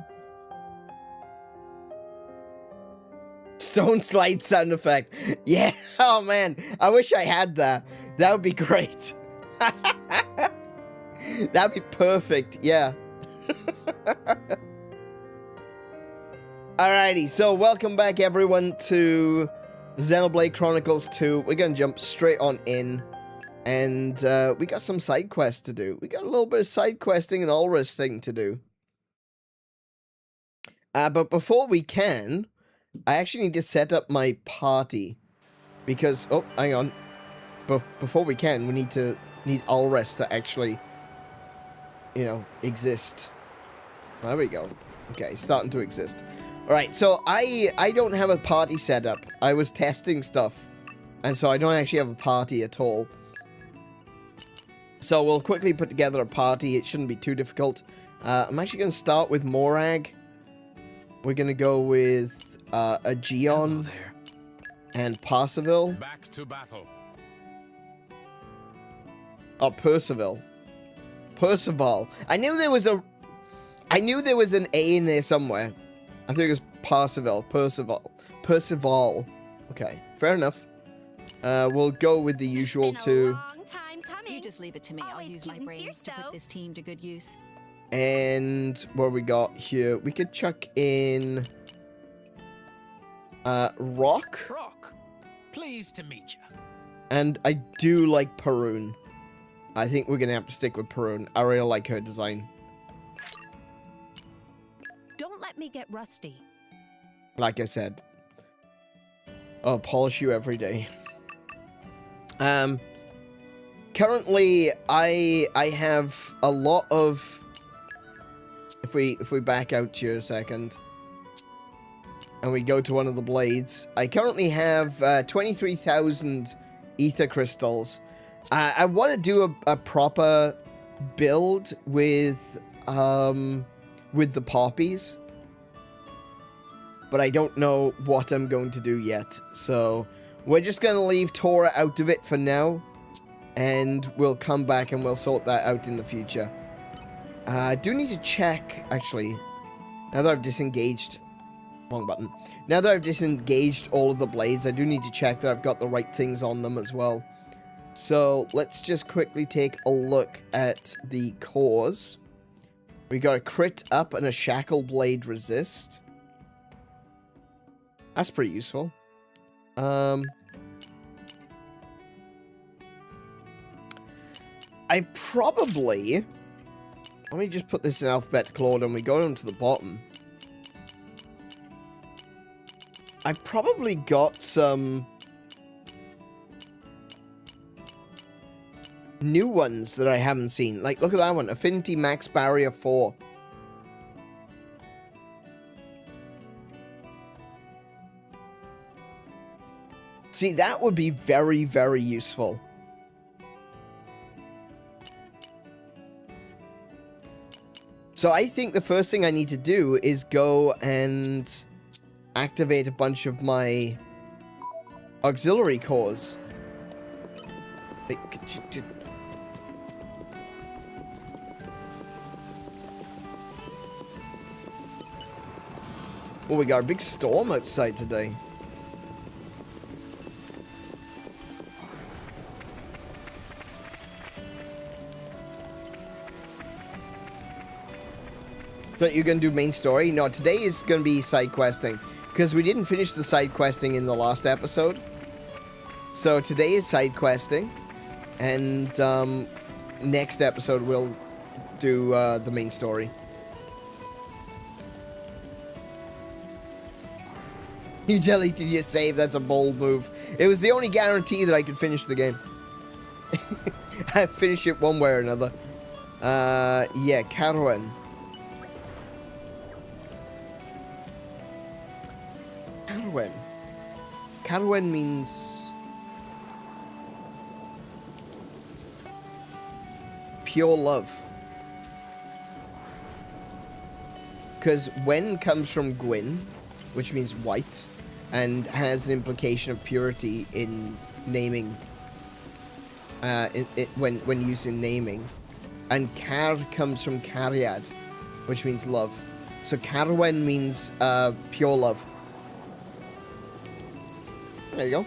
Stone slide sound effect. Yeah. Oh man. I wish I had that. That would be great. That'd be perfect. Yeah. Alrighty. So welcome back everyone to Xenoblade Chronicles 2. We're going to jump straight on in. And we got some side quests to do. We got a little bit of side questing and Alresting to do. But before we can, I actually need to set up my party. Because, oh, hang on. Before we can, we need Alrest to actually, you know, exist. There we go. Okay, starting to exist. Alright, so I don't have a party set up. I was testing stuff. And so I don't actually have a party at all. So we'll quickly put together a party. It shouldn't be too difficult. I'm actually going to start with Morag. We're going to go with a Gion and Parsiville. Back to battle. Oh, Percival. Percival. I knew there was an A in there somewhere. I think it was Parsiville. Percival. Okay, fair enough. We'll go with the usual two. You just leave it to me. I'll use my brains to put this team to good use. And what we got here? We could chuck in Rock. Rock, pleased to meet you. And I do like Parun. I think we're gonna have to stick with Parun. I really like her design. Don't let me get rusty. Like I said, I'll polish you every day. Currently, I have a lot of. If we back out here a second, and we go to one of the blades, I currently have 23,000 ether crystals. I want to do a proper build with the poppies, but I don't know what I'm going to do yet. So we're just gonna leave Tora out of it for now, and we'll come back and we'll sort that out in the future. I do need to check, actually, now that I've disengaged, wrong button. Now that I've disengaged all of the blades, I do need to check that I've got the right things on them as well. So let's just quickly take a look at the cores. We got a crit up and a shackle blade resist. That's pretty useful. I probably... Let me just put this in alphabetical order and we go down to the bottom. I probably got some new ones that I haven't seen. Like, look at that one. Affinity Max Barrier 4. See, that would be very, very useful. So I think the first thing I need to do is go and activate a bunch of my auxiliary cores. Oh, we got a big storm outside today. Thought you were going to do main story? No, today is going to be side questing. Because we didn't finish the side questing in the last episode. So today is side questing. And next episode we'll do the main story. You deleted your save, that's a bold move. It was the only guarantee that I could finish the game. I finish it one way or another. Yeah, Carwen. Carwen. Carwen means pure love. Because Wen comes from Gwyn, which means white, and has an implication of purity in naming. When using naming. And Kar comes from Cariad, which means love. So Carwen means pure love. There you go.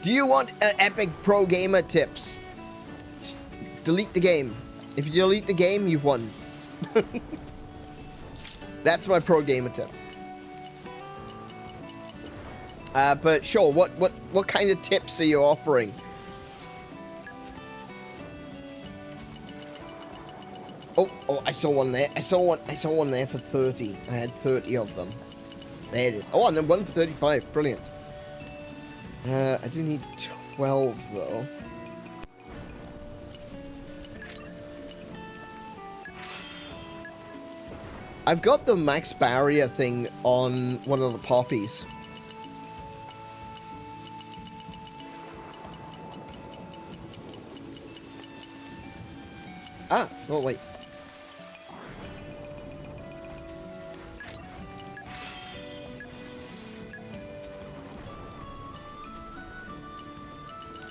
Do you want epic pro gamer tips? Delete the game. If you delete the game, you've won. That's my pro gamer tip. But sure, what kind of tips are you offering? Oh, I saw one there. I saw one there for 30. I had 30 of them. There it is. Oh, and then one for 35. Brilliant. I do need 12 though. I've got the max barrier thing on one of the poppies. Ah, oh wait.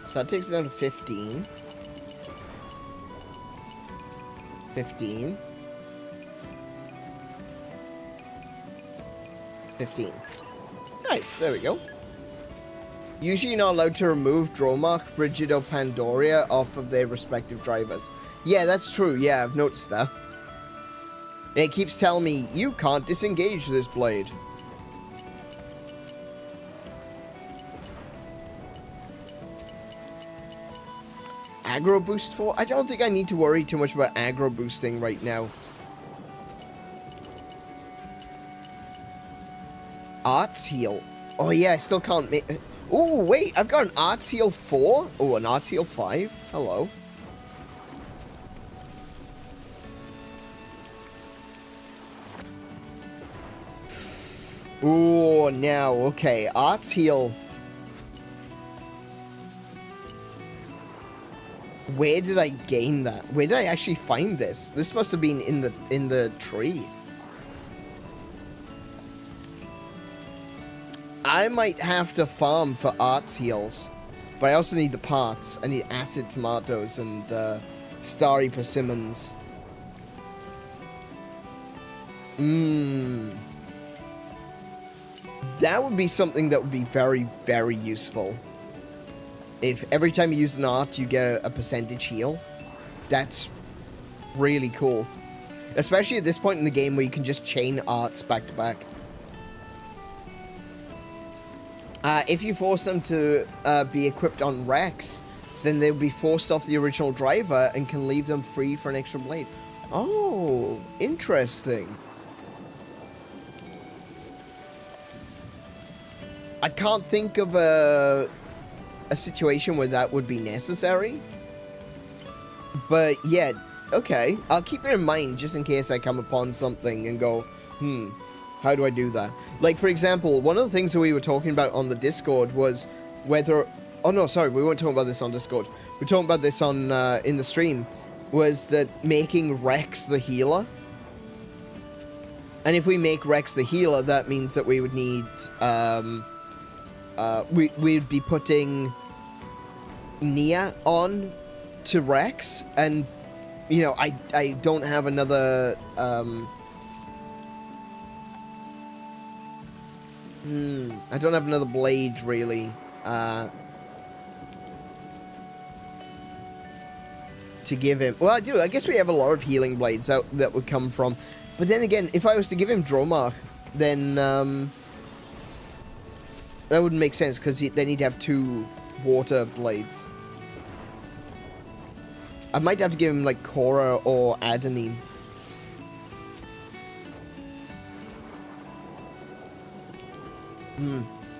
So that takes it down to 15. 15. 15. Nice, there we go. Usually you're not allowed to remove Dromach, Brigid, or Pandoria off of their respective drivers. Yeah, that's true. Yeah, I've noticed that. It keeps telling me, you can't disengage this blade. Aggro boost for? I don't think I need to worry too much about aggro boosting right now. Arts heal. Oh yeah, I still can't make... Oh wait, I've got an arts heal 4. Oh, an arts heal 5. Hello. Oh, now, okay. Arts heal. Where did I gain that? Where did I actually find this? This must have been in the tree. I might have to farm for arts heals, but I also need the parts. I need acid tomatoes and starry persimmons. That would be something that would be very, very useful. If every time you use an art, you get a percentage heal. That's really cool. Especially at this point in the game where you can just chain arts back to back. If you force them to be equipped on Rex, then they'll be forced off the original driver and can leave them free for an extra blade. Oh, interesting. I can't think of a situation where that would be necessary. But yeah, okay. I'll keep it in mind just in case I come upon something and go, how do I do that? Like, for example, one of the things that we were talking about on the Discord was whether... Oh, no, sorry, we weren't talking about this on Discord. We're talking about this on in the stream, was that making Rex the healer. And if we make Rex the healer, that means that we would need... we'd be putting Nia on to Rex, and, you know, I don't have another... I don't have another blade, really. To give him. Well, I do. I guess we have a lot of healing blades out that would come from. But then again, if I was to give him Dromar, then that wouldn't make sense because then he'd have 2 water blades. I might have to give him like Cora or Adenine.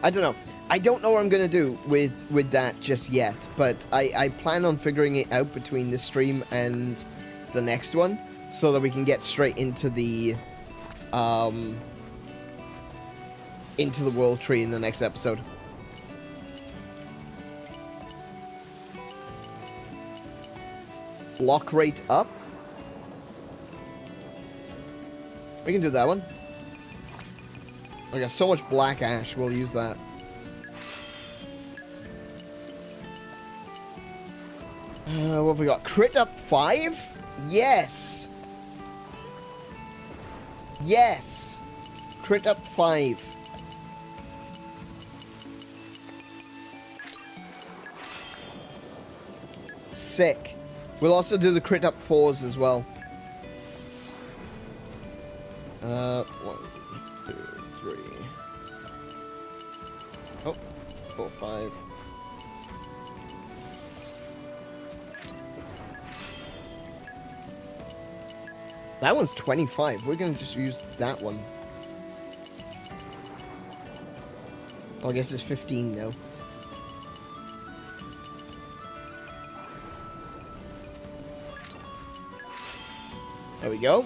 I don't know. I don't know what I'm going to do with that just yet, but I plan on figuring it out between this stream and the next one so that we can get straight into the world tree in the next episode. Block rate up. We can do that one. I got so much black ash, we'll use that. What have we got? Crit up 5? Yes! Yes! Crit up 5. Sick. We'll also do the crit up 4s as well. 1, 2, 3. Oh, 4, 5. That one's 25. We're gonna just use that one. Oh, I guess it's 15 now. There we go.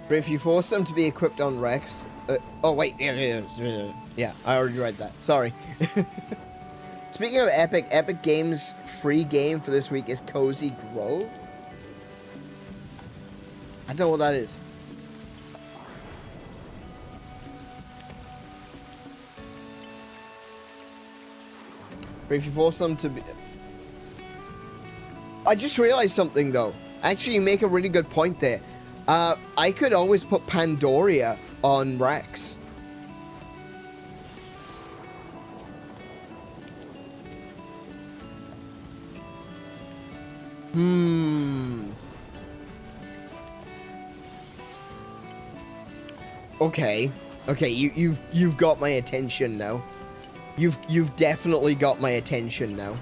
But if you force them to be equipped on Rex... oh, wait. Yeah, I already read that. Sorry. Speaking of Epic Games' free game for this week is Cozy Grove. I don't know what that is. But if you force them to be... I just realized something, though. Actually, you make a really good point there. I could always put Pandoria on Rex. Okay. Okay, you've got my attention now. You've definitely got my attention now.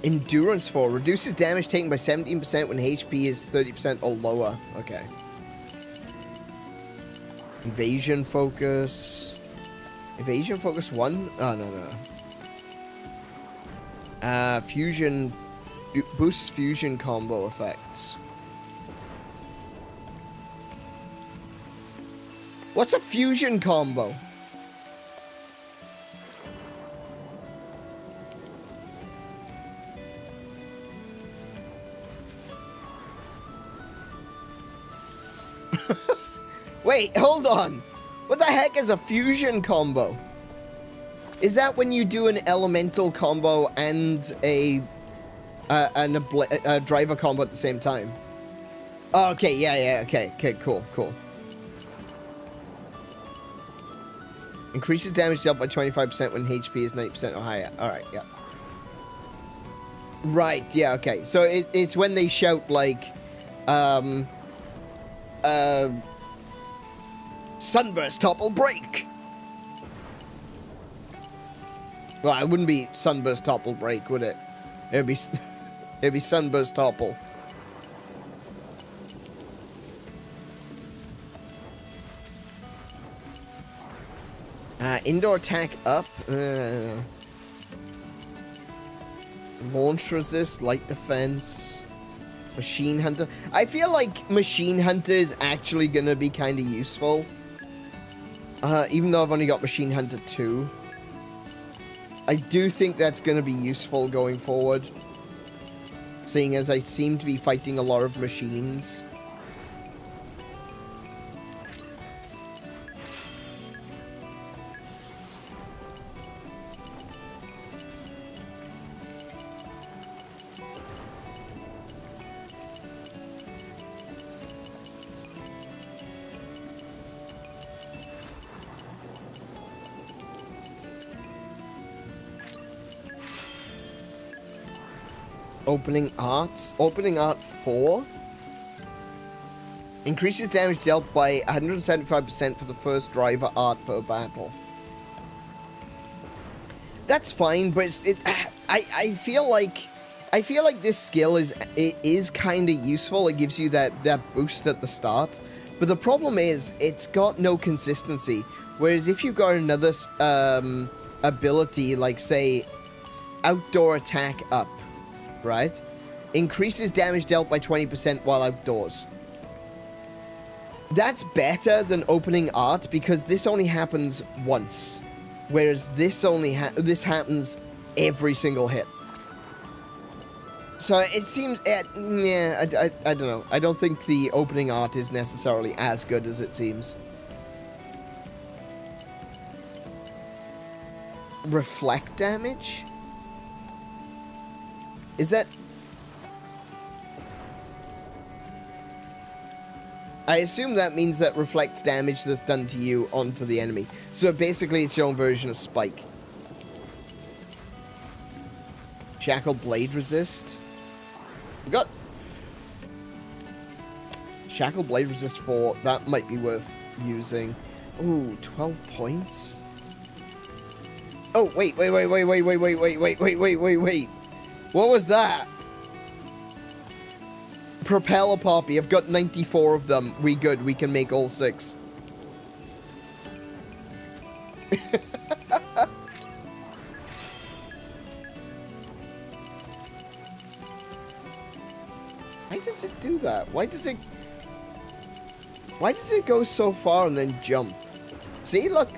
Endurance 4 reduces damage taken by 17% when HP is 30% or lower. Okay. Evasion focus. Evasion focus 1? Oh, no. Fusion. Boosts fusion combo effects. What's a fusion combo? Wait, hold on. What the heck is a fusion combo? Is that when you do an elemental combo and a driver combo at the same time? Oh, okay, yeah, okay, cool. Increases damage dealt by 25% when HP is 90% or higher. Alright, yeah. Right, yeah, okay. So it's when they shout, like, Sunburst topple break. Well, it wouldn't be Sunburst topple break, would it? It'd be Sunburst topple. Indoor attack up. Launch resist, light defense. Machine hunter. I feel like machine hunter is actually gonna be kind of useful. Even though I've only got Machine Hunter 2. I do think that's going to be useful going forward. Seeing as I seem to be fighting a lot of machines. opening art. Opening art 4. Increases damage dealt by 175% for the first driver art per battle. That's fine, but I feel like this skill is kind of useful. It gives you that boost at the start, but the problem is it's got no consistency. Whereas if you've got another ability, like say outdoor attack up, right, increases damage dealt by 20% while outdoors. That's better than opening art because this only happens once, whereas this happens every single hit. So it seems, yeah, I don't know. I don't think the opening art is necessarily as good as it seems. Reflect damage? Is that... I assume that means that reflects damage that's done to you onto the enemy. So basically it's your own version of Spike. Shackle Blade Resist. We got Shackle Blade Resist 4. That might be worth using. Ooh, 12 points. Oh, wait. What was that? Propeller Poppy. I've got 94 of them. We good. We can make all 6. Why does it do that? Why does it go so far and then jump? See, look.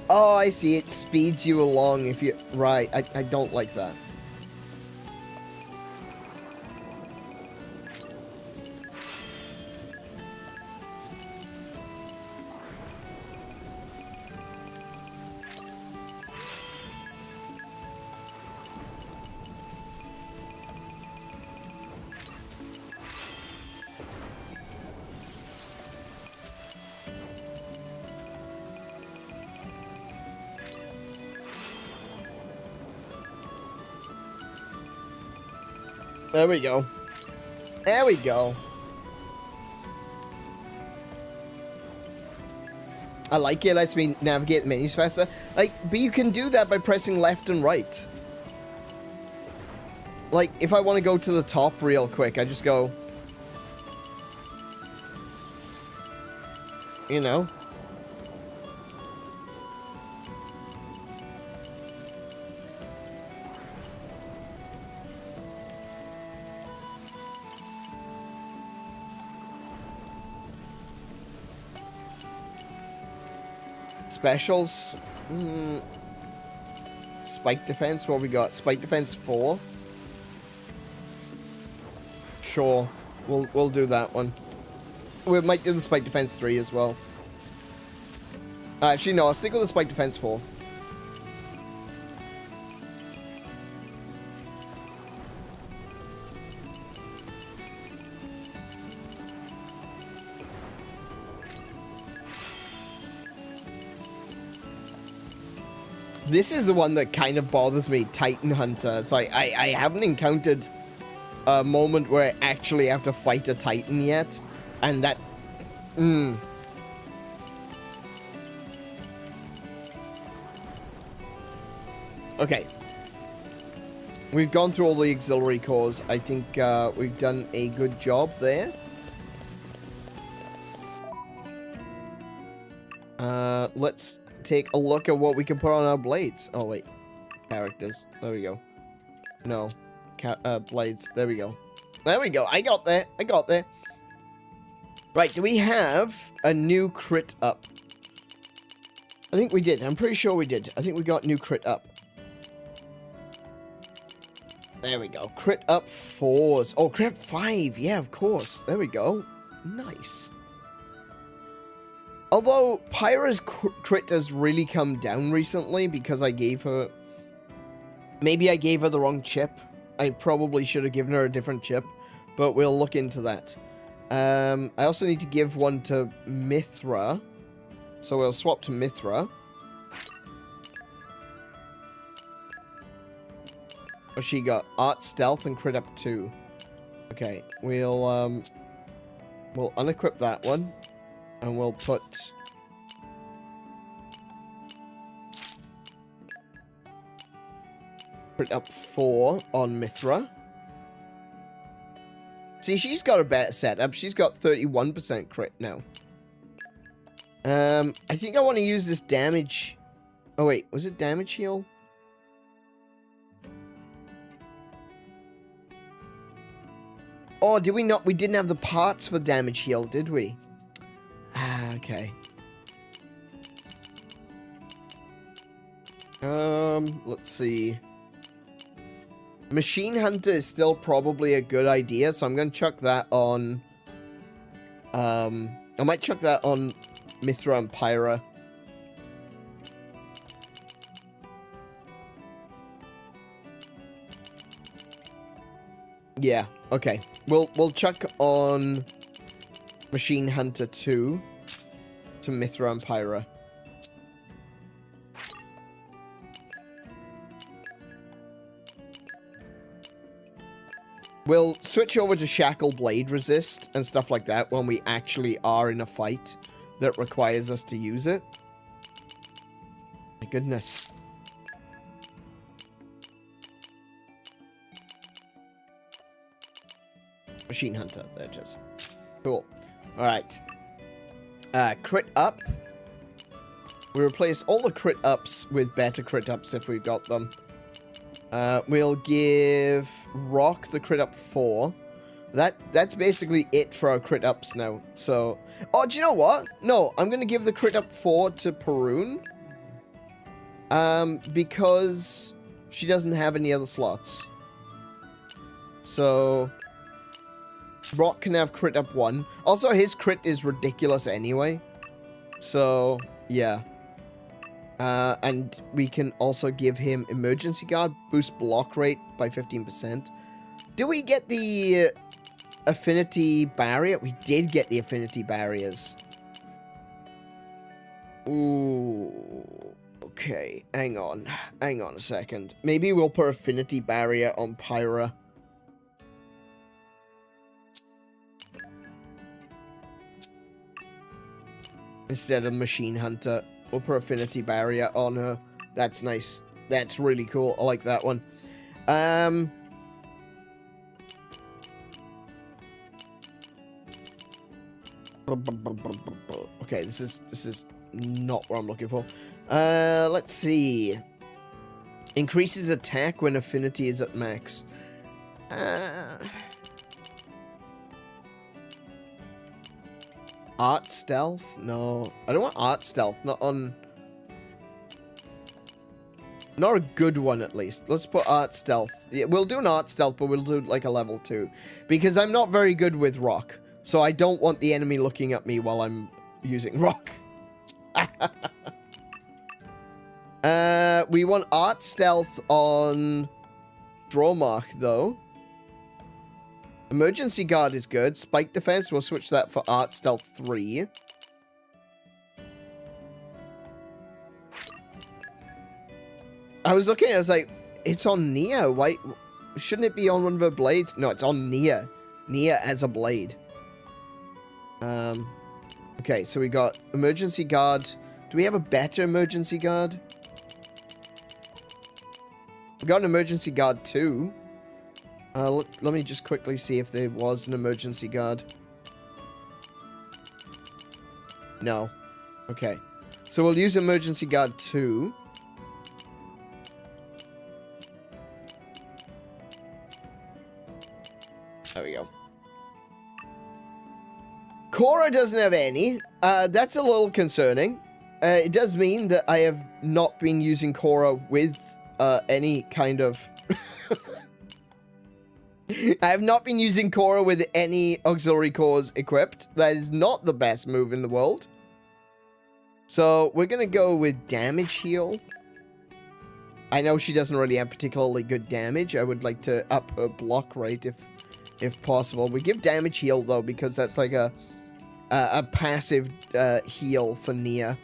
Oh, I see. It speeds you along if you... Right. I don't like that. There we go. There we go. I like it. Lets me navigate the menus faster. Like, but you can do that by pressing left and right. Like, if I want to go to the top real quick, I just go... You know? Specials. Spike defense. What we got? Spike defense 4. Sure, we'll do that one. We might do the spike defense 3 as well. Actually, no. I'll stick with the spike defense 4. This is the one that kind of bothers me, Titan Hunter. It's like, I haven't encountered a moment where I actually have to fight a Titan yet. And that's... Okay. We've gone through all the auxiliary cores. I think we've done a good job there. Let's take a look at what we can put on our blades. Oh, wait. Characters. There we go. No. Blades. There we go. There we go. I got there. I got there. Right. Do we have a new crit up? I think we did. I'm pretty sure we did. I think we got new crit up. There we go. Crit up 4s. Oh, crit up 5. Yeah, of course. There we go. Nice. Although, Pyra's crit has really come down recently because I gave her... Maybe I gave her the wrong chip. I probably should have given her a different chip, but we'll look into that. I also need to give one to Mithra. So we'll swap to Mithra. What she got? Art, stealth, and crit up 2. Okay, we'll unequip that one. And we'll put... crit up 4 on Mithra. See, she's got a better setup. She's got 31% crit now. I think I want to use this damage... Oh, wait. Was it damage heal? Oh, did we not? We didn't have the parts for damage heal, did we? Ah, okay. Let's see. Machine Hunter is still probably a good idea, so I'm going to chuck that on... I might chuck that on Mithra and Pyra. Yeah, okay. We'll chuck on Machine Hunter 2 to Mithra and Pyra. We'll switch over to Shackle Blade Resist and stuff like that when we actually are in a fight that requires us to use it. My goodness. Machine Hunter, there it is. Cool. Alright. Crit up. We replace all the crit ups with better crit ups if we've got them. We'll give Rock the crit up 4. That's basically it for our crit ups now. So, oh, do you know what? No, I'm gonna give the crit up 4 to 𝗵𝗁. Because she doesn't have any other slots. So, Rock can have crit up 1. Also, his crit is ridiculous anyway. So, yeah. And we can also give him Emergency Guard, boost block rate by 15%. Do we get the affinity barrier? We did get the affinity barriers. Ooh. Okay, hang on. Hang on a second. Maybe we'll put affinity barrier on Pyra. Instead of Machine Hunter. We'll put affinity barrier on her. That's nice. That's really cool. I like that one. Okay, this is not what I'm looking for. Let's see. Increases attack when affinity is at max. Art stealth? No. I don't want art stealth. Not on... Not a good one, at least. Let's put art stealth. Yeah, we'll do an art stealth, but we'll do, like, a level 2. Because I'm not very good with rock. So I don't want the enemy looking at me while I'm using rock. We want art stealth on Dromark, though. Emergency Guard is good. Spike Defense, we'll switch that for Art Stealth 3. I was looking, I was like, it's on Nia. Why shouldn't it be on one of her blades? No, it's on Nia. Nia as a blade. Okay, so we got Emergency Guard. Do we have a better Emergency Guard? We got an Emergency Guard 2. Let me just quickly see if there was an Emergency Guard. No. Okay. So we'll use Emergency Guard 2. There we go. Korra doesn't have any. That's a little concerning. It does mean that I have not been using Korra with any kind of... I have not been using Korra with any auxiliary cores equipped. That is not the best move in the world. So, we're going to go with damage heal. I know she doesn't really have particularly good damage. I would like to up her block rate if possible. We give damage heal, though, because that's like a passive heal for Nia.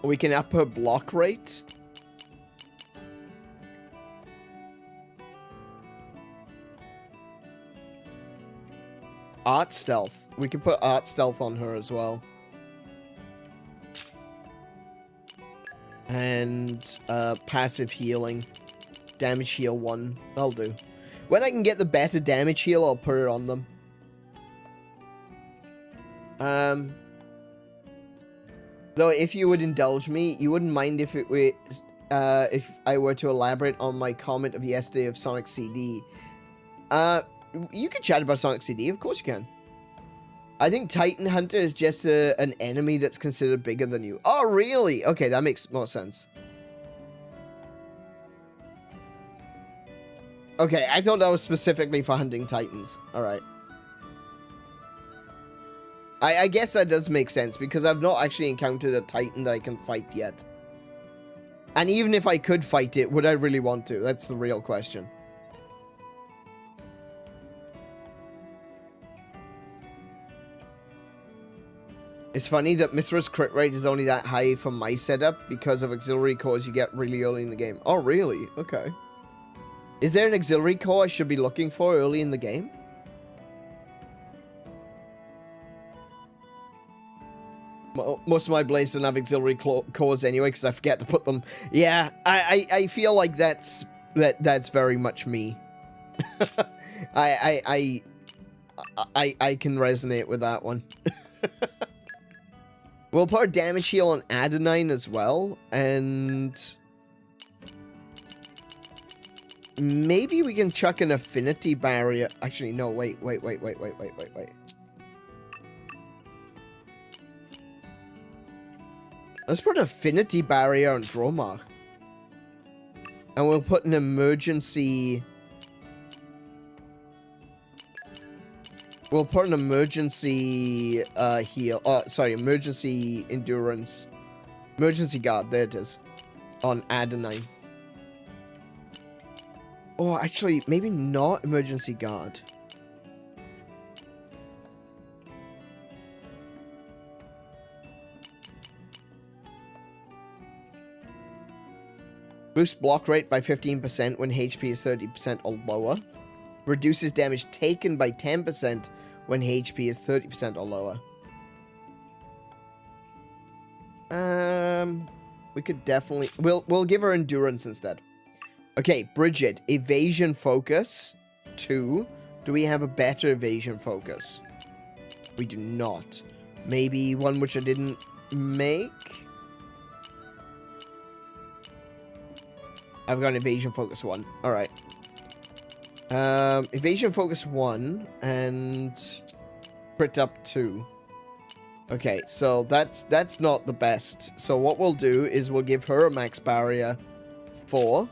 We can up her block rate. art stealth. We can put art stealth on her as well. And passive healing. Damage heal 1. That'll do. When I can get the better damage heal, I'll put it on them. Though, if you would indulge me, you wouldn't mind if it were, if I were to elaborate on my comment of yesterday of Sonic CD. You can chat about Sonic CD, of course you can. I think Titan Hunter is just an enemy that's considered bigger than you. Oh, really? Okay, that makes more sense. Okay, I thought that was specifically for hunting Titans. Alright. I guess that does make sense, because I've not actually encountered a Titan that I can fight yet. And even if I could fight it, would I really want to? That's the real question. It's funny that Mithra's crit rate is only that high for my setup because of auxiliary cores you get really early in the game. Oh, really? Okay. Is there an auxiliary core I should be looking for early in the game? Most of my blades don't have auxiliary cores anyway because I forget to put them. Yeah, I feel like that's very much me. I can resonate with that one. We'll put a damage heal on Adenine as well, and maybe we can chuck an affinity barrier. Actually, no, wait. Let's put an affinity barrier on Dromar. And we'll put an emergency... We'll put an emergency heal. Oh, sorry, emergency endurance. Emergency guard, there it is. On Adenine. Oh, actually, maybe not emergency guard. Boost block rate by 15% when HP is 30% or lower. Reduces damage taken by 10% when HP is 30% or lower. We could definitely... We'll give her endurance instead. Okay, Bridget. Evasion focus 2. Do we have a better evasion focus? We do not. Maybe one which I didn't make? I've got an evasion focus 1. Alright. Evasion focus 1 and crit up 2. Okay, so that's not the best. So what we'll do is we'll give her a max barrier 4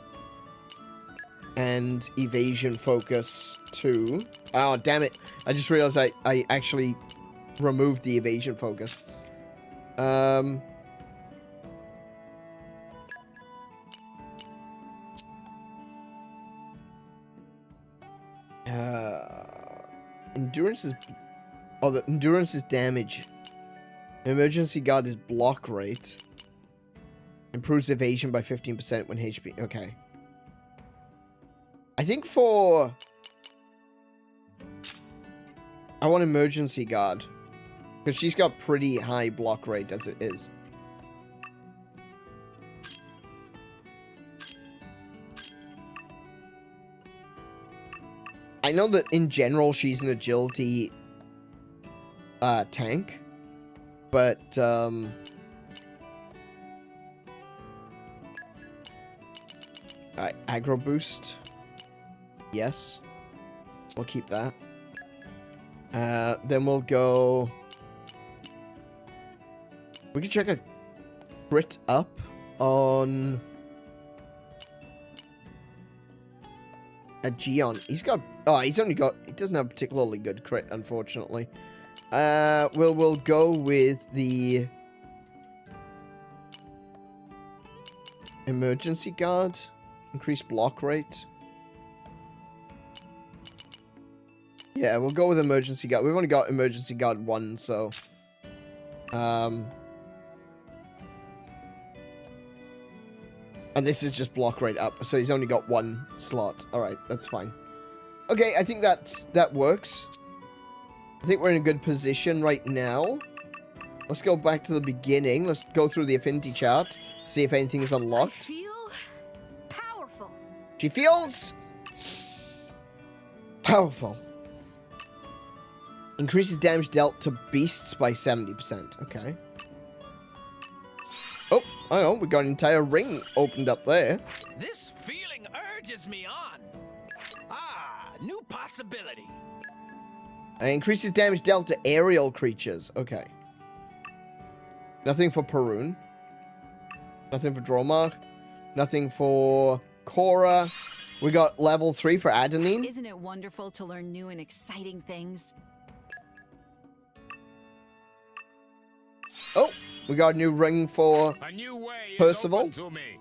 and evasion focus 2. Oh, damn it. I just realized I actually removed the evasion focus. Endurance is... Oh, the endurance is damage. Emergency guard is block rate. Improves evasion by 15% when HP... Okay. I think for... I want emergency guard. Because she's got pretty high block rate as it is. I know that in general she's an agility tank, but alright, aggro boost. Yes. We'll keep that. Then we'll go... We can check a crit up on... a Gion. He's got... Oh, he's only got... He doesn't have a particularly good crit, unfortunately. We'll go with the... emergency guard. Increased block rate. Yeah, we'll go with emergency guard. We've only got emergency guard 1, so... And this is just block rate up, so he's only got 1 slot. Alright, that's fine. Okay, I think that works. I think we're in a good position right now. Let's go back to the beginning. Let's go through the affinity chart. See if anything is unlocked. I feel powerful. She feels powerful. Increases damage dealt to beasts by 70%. Okay. Oh, I know. We got an entire ring opened up there. This feeling urges me on. Ah, new possibility. Increases damage dealt to aerial creatures. Okay. Nothing for Perun. Nothing for Dromar. Nothing for Cora. We got level 3 for Adenine. Isn't it wonderful to learn new and exciting things? Oh, we got a new ring for A new way Percival. is open to me.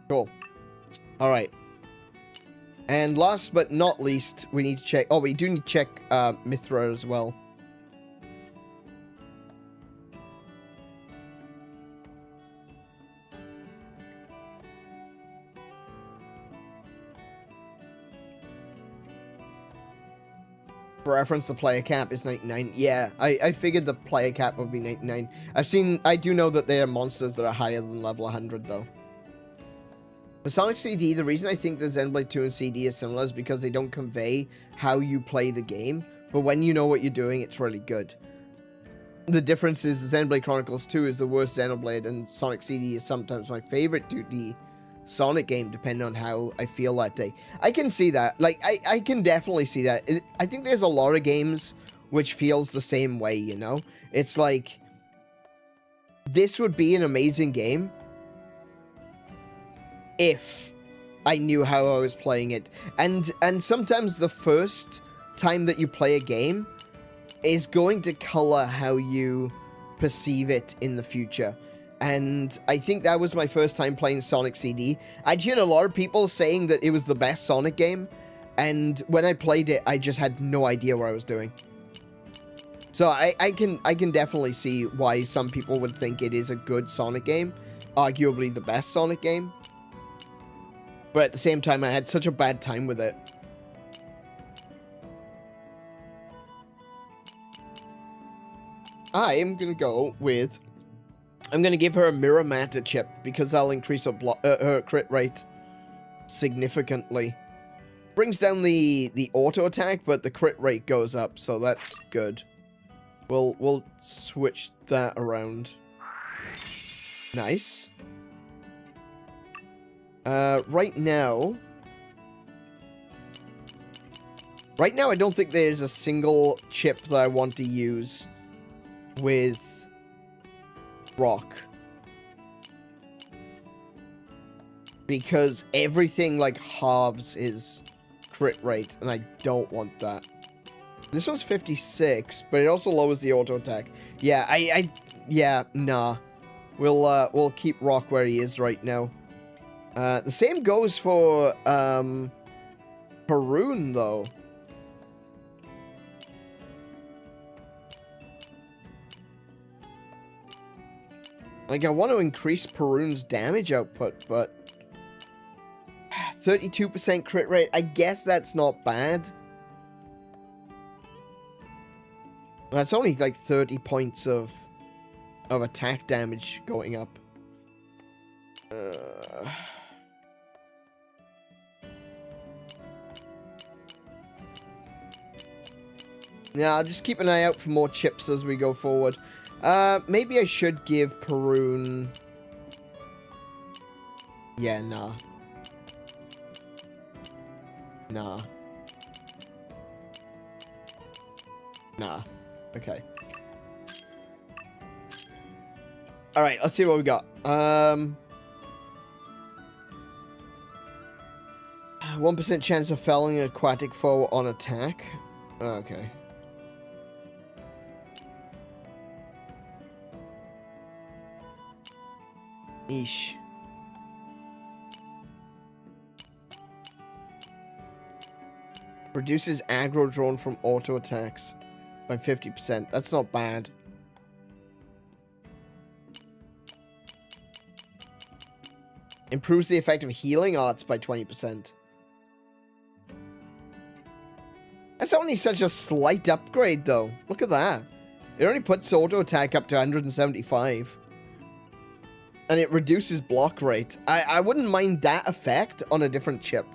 Cool. All right. And last but not least, we need to check... Oh, we do need to check Mithra as well. For reference, the player cap is 99. Yeah, I figured the player cap would be 99. I do know that there are monsters that are higher than level 100, though. For Sonic CD, the reason I think the Xenoblade 2 and CD is similar is because they don't convey how you play the game, but when you know what you're doing, it's really good. The difference is Xenoblade Chronicles 2 is the worst Xenoblade, and Sonic CD is sometimes my favorite 2D Sonic game, depending on how I feel that day. I can see that. Like, I can definitely see that. I think there's a lot of games which feels the same way, you know? It's like, this would be an amazing game if I knew how I was playing it. And sometimes the first time that you play a game is going to color how you perceive it in the future. And I think that was my first time playing Sonic CD. I'd heard a lot of people saying that it was the best Sonic game, and when I played it, I just had no idea what I was doing. So I can definitely see why some people would think it is a good Sonic game, arguably the best Sonic game. But at the same time, I had such a bad time with it. I am going to go with... I'm going to give her a Mirror Matter chip, because that'll increase her crit rate significantly. Brings down the auto attack, but the crit rate goes up, so that's good. We'll switch that around. Nice. Right now, I don't think there's a single chip that I want to use with Rock. Because everything, like, halves his crit rate, and I don't want that. This one's 56, but it also lowers the auto attack. Yeah, yeah, nah. We'll keep Rock where he is right now. The same goes for, Perun, though. Like, I want to increase Perun's damage output, but... 32% crit rate, I guess that's not bad. That's only, like, 30 points of attack damage going up. Yeah, I'll just keep an eye out for more chips as we go forward. Maybe I should give Perun... Yeah, nah. Nah. Nah. Okay. Alright, let's see what we got. 1% chance of felling an aquatic foe on attack. Okay. Eesh. Reduces aggro drawn from auto attacks by 50%. That's not bad. Improves the effect of healing arts by 20%. That's only such a slight upgrade, though. Look at that. It only puts auto attack up to 175. And it reduces block rate. I wouldn't mind that effect on a different chip.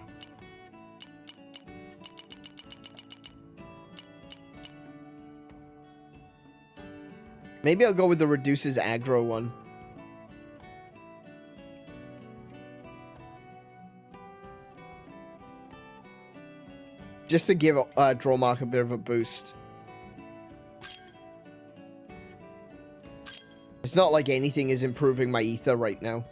Maybe I'll go with the reduces aggro one. Just to give Drawmark a bit of a boost. It's not like anything is improving my ether right now.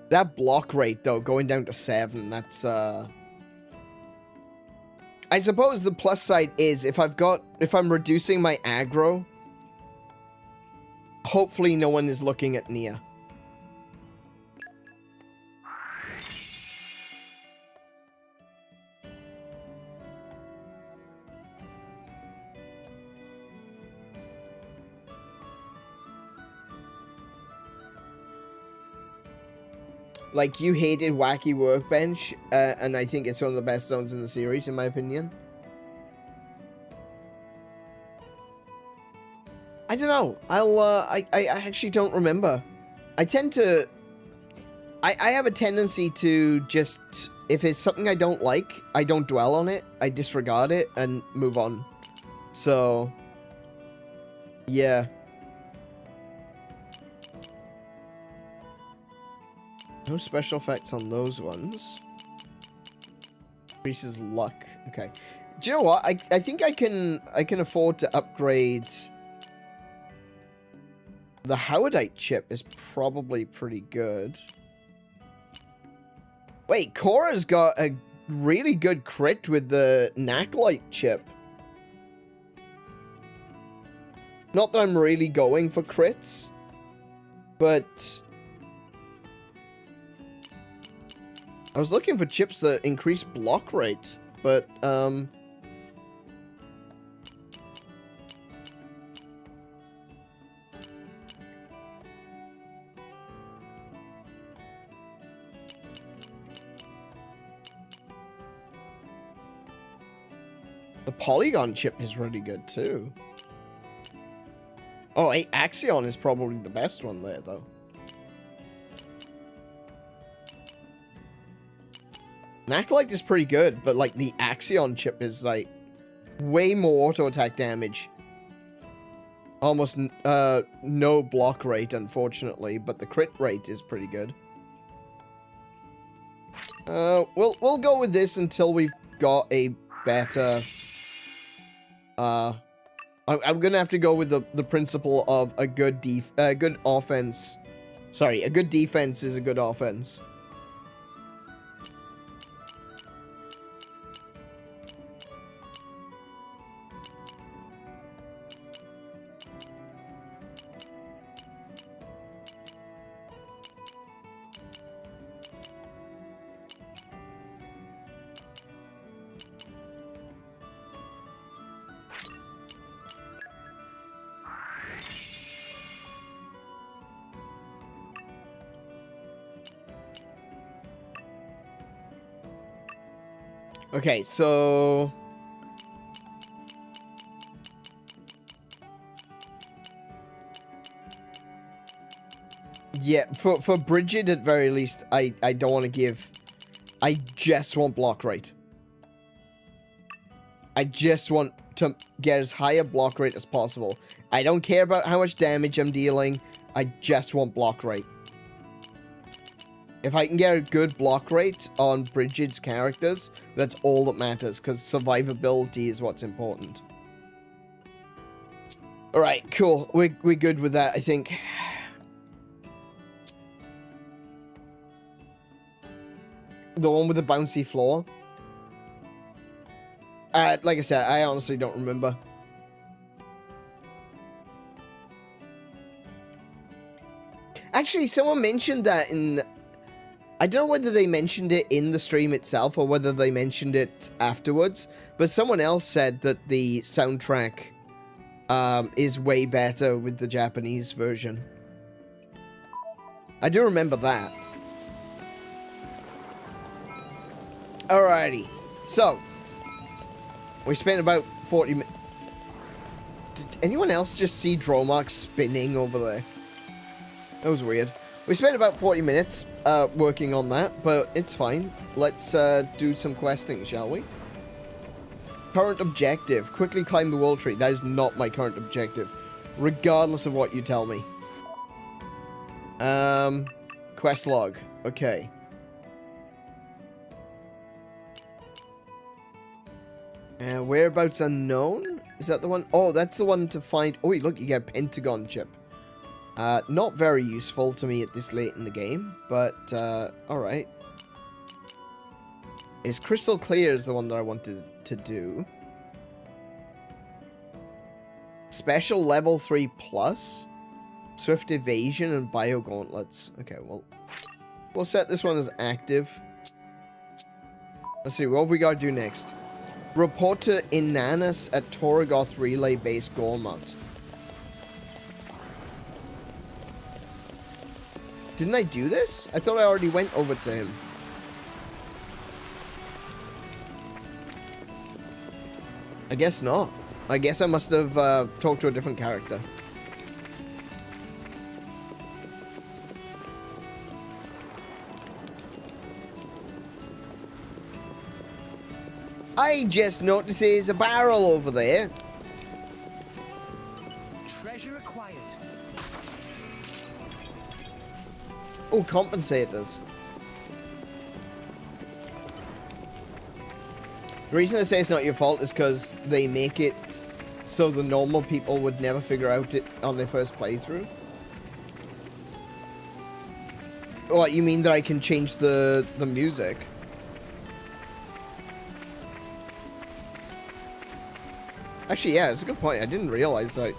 That block rate, though, going down to 7, that's, I suppose the plus side is, if I'm reducing my aggro, hopefully no one is looking at Nia. Like, you hated Wacky Workbench, and I think it's one of the best zones in the series, in my opinion. I don't know. I actually don't remember. I tend to... I have a tendency to just... If it's something I don't like, I don't dwell on it. I disregard it and move on. So... Yeah. No special effects on those ones. Increases luck. Okay. Do you know what? I think I can afford to upgrade. The 𝗦𝘗𝗶𝘁𝗰𝗵 chip is probably pretty good. Wait, Cora's got a really good crit with the 𝗏𝗏𝗏𝗏 chip. Not that I'm really going for crits, but I was looking for chips that increase block rate, but, the polygon chip is really good, too. Oh, Axion is probably the best one there, though. 𝗏𝗏𝗏𝗏𝗏 is pretty good, but, like, the Axion chip is, like, way more auto-attack damage. Almost, no block rate, unfortunately, but the crit rate is pretty good. We'll go with this until we've got a better... I'm gonna have to go with the principle of a good offense. Sorry, a good defense is a good offense. Okay, so... Yeah, for Bridget at very least, I don't want to give... I just want block rate. I just want to get as high a block rate as possible. I don't care about how much damage I'm dealing. I just want block rate. If I can get a good block rate on Bridget's characters, that's all that matters, because survivability is what's important. Alright, cool. We're good with that, I think. The one with the bouncy floor? Like I said, I honestly don't remember. Actually, someone mentioned that in... I don't know whether they mentioned it in the stream itself or whether they mentioned it afterwards, but someone else said that the soundtrack is way better with the Japanese version. I do remember that. Alrighty. So, we spent about 40 minutes. Did anyone else just see Dromark spinning over there? That was weird. We spent about 40 minutes working on that, but it's fine. Let's do some questing, shall we? Current objective. Quickly climb the world tree. That is not my current objective, regardless of what you tell me. Quest log. Okay. Whereabouts unknown? Is that the one? Oh, that's the one to find. Oh, look, you get a Pentagon chip. Not very useful to me at this late in the game, but, alright. Is Crystal Clear is the one that I wanted to do. Special level 3 plus. Swift evasion and bio gauntlets. Okay, well, we'll set this one as active. Let's see, what have we got to do next? Report to Inanus at Torgoth Relay Base Gormont. Didn't I do this? I thought I already went over to him. I guess not. I guess I must have talked to a different character. I just noticed there's a barrel over there. Treasure acquired. Oh, compensators. The reason I say it's not your fault is because they make it so the normal people would never figure out it on their first playthrough. What, you mean that I can change the music? Actually, yeah, it's a good point. I didn't realize that.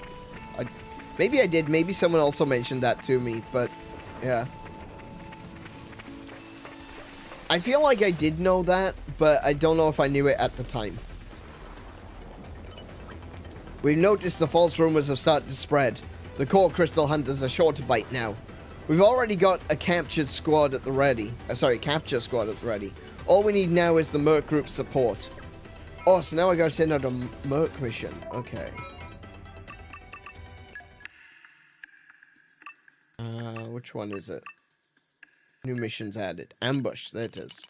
Maybe I did. Maybe someone also mentioned that to me, but yeah. I feel like I did know that, but I don't know if I knew it at the time. We've noticed the false rumors have started to spread. The core crystal hunters are sure to bite now. We've already got a captured squad at the ready. Capture squad at the ready. All we need now is the Merc Group's support. Oh, so now I gotta send out a Merc mission. Okay. Which one is it? New missions added. Ambush, there it is.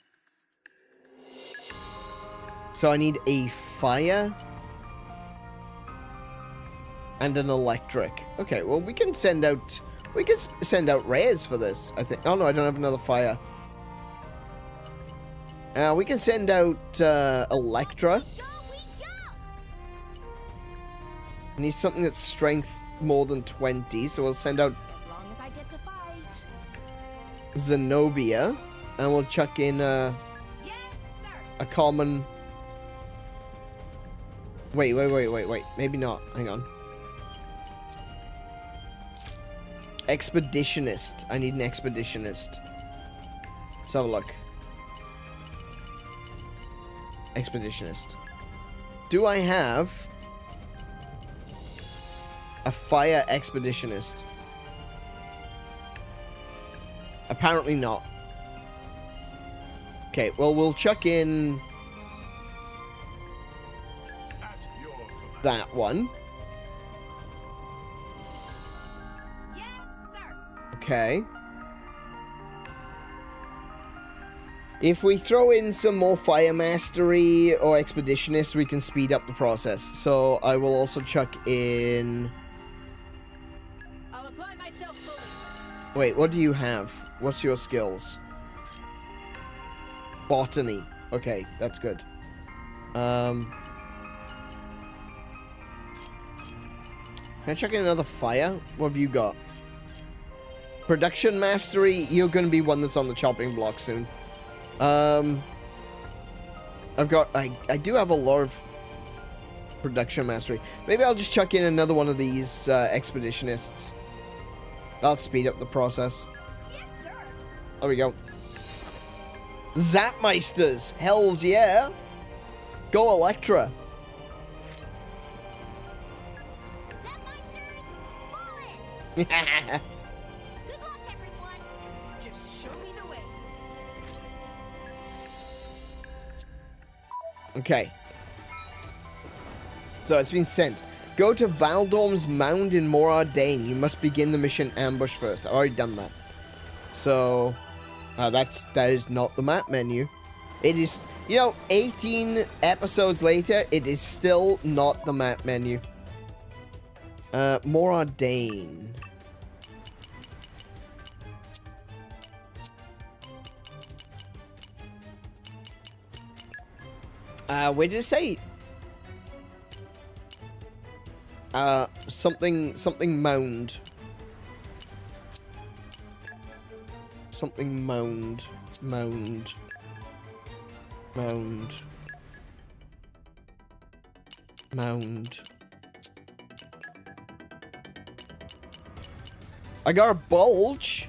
So I need a fire and an electric. Okay, well we can send out rares for this, I think. Oh no, I don't have another fire. We can send out Electra. I need something that's strength more than 20, so we'll send out Zenobia, and we'll chuck in a common. Wait. Maybe not. Hang on. Expeditionist. I need an expeditionist. Let's have a look. Expeditionist. Do I have a fire expeditionist? Apparently not. Okay, well, we'll chuck in that one. Yes, sir. Okay. If we throw in some more fire mastery or expeditionist, we can speed up the process. So I will also chuck in. I'll apply myself fully. Wait, what do you have? What's your skills? Botany. Okay, that's good. Can I chuck in another fire? What have you got? Production mastery. You're going to be one that's on the chopping block soon. I do have a lot of production mastery. Maybe I'll just chuck in another one of these expeditionists. That'll speed up the process. Yes, sir. There we go. Zapmeisters! Hells yeah! Go Electra! Zapmeisters, fall in. Good luck, everyone. Just show me the way. Okay. So it's been sent. Go to Valdorm's Mound in Morardain. You must begin the mission ambush first. I've already done that. So, that is not the map menu. It is, you know, 18 episodes later, it is still not the map menu. Morardain. Where did it say? Something mound. Something mound. Mound. Mound. Mound. I got a bulge.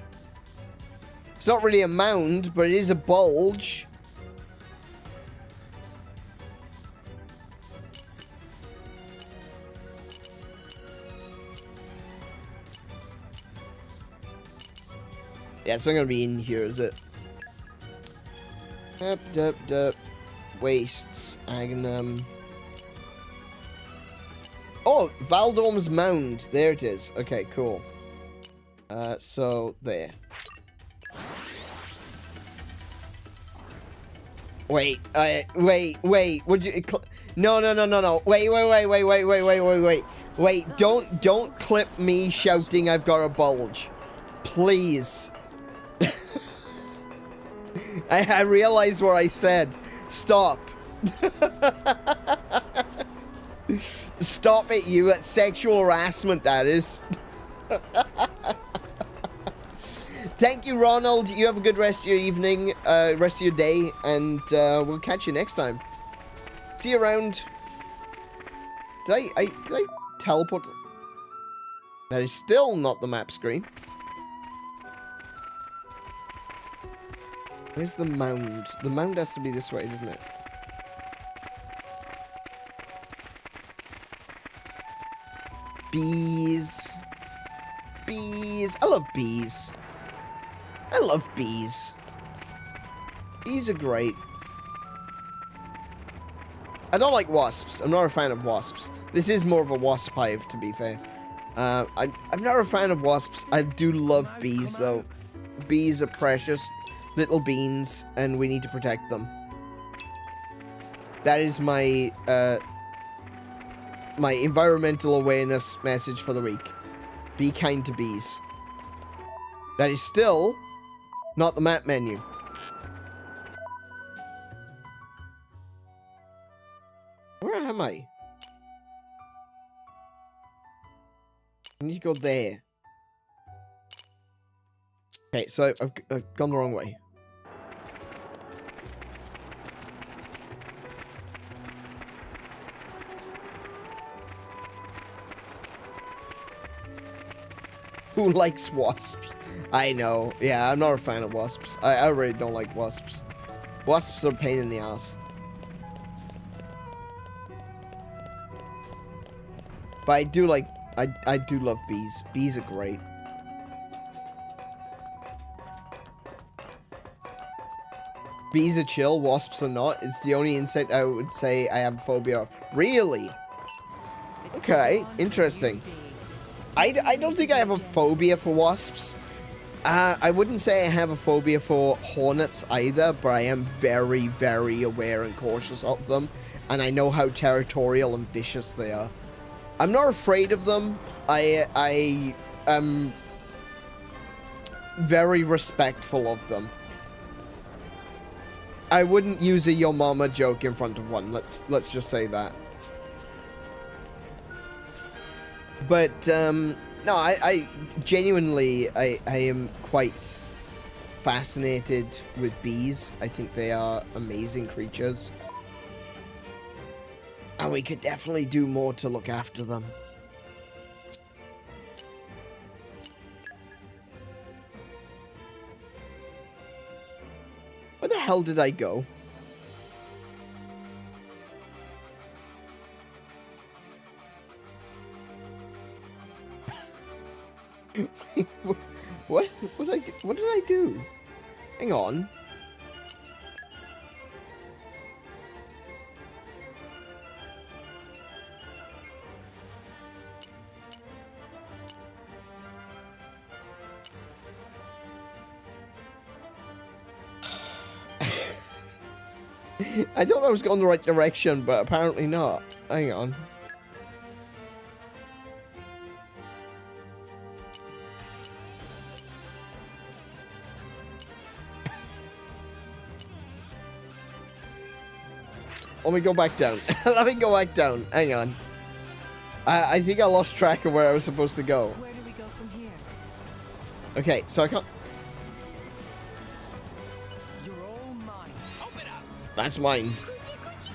It's not really a mound, but it is a bulge. Yeah, it's not gonna be in here, is it? Wastes. Agnum. Oh, Valdorm's Mound. There it is. Okay, cool. So, there. Wait, would you... No. Wait, don't clip me shouting I've got a bulge. Please. I realized what I said. Stop. Stop it, you. That's sexual harassment, that is. Thank you, Ronald. You have a good rest of your evening, rest of your day, and we'll catch you next time. See you around. Did I teleport? That is still not the map screen. Where's the mound? The mound has to be this way, doesn't it? Bees. Bees. I love bees. I love bees. Bees are great. I don't like wasps. I'm not a fan of wasps. This is more of a wasp hive, to be fair. I'm not a fan of wasps. I do love bees, though. Bees are precious little beans, and we need to protect them. That is my my environmental awareness message for the week. Be kind to bees. That is still not the map menu. Where am I? I need to go there. Okay, so I've gone the wrong way. Who likes wasps? I know. Yeah, I'm not a fan of wasps. I really don't like wasps. Wasps are a pain in the ass. But I do like... I do love bees. Bees are great. Bees are chill, wasps are not. It's the only insect I would say I have a phobia of. Really? Okay, interesting. I don't think I have a phobia for wasps. I wouldn't say I have a phobia for hornets either, but I am very, very aware and cautious of them. And I know how territorial and vicious they are. I'm not afraid of them. I am very respectful of them. I wouldn't use a your mama joke in front of one. Let's just say that. But no, I genuinely I am quite fascinated with bees. I think they are amazing creatures. And we could definitely do more to look after them. Where the hell did I go? What did I do? Hang on. I thought I was going the right direction, but apparently not. Hang on. Let me go back down. Let me go back down. Hang on. I think I lost track of where I was supposed to go. Where do we go from here? Okay, so I can't... You're all mine. Open up. That's mine. Coochie coochie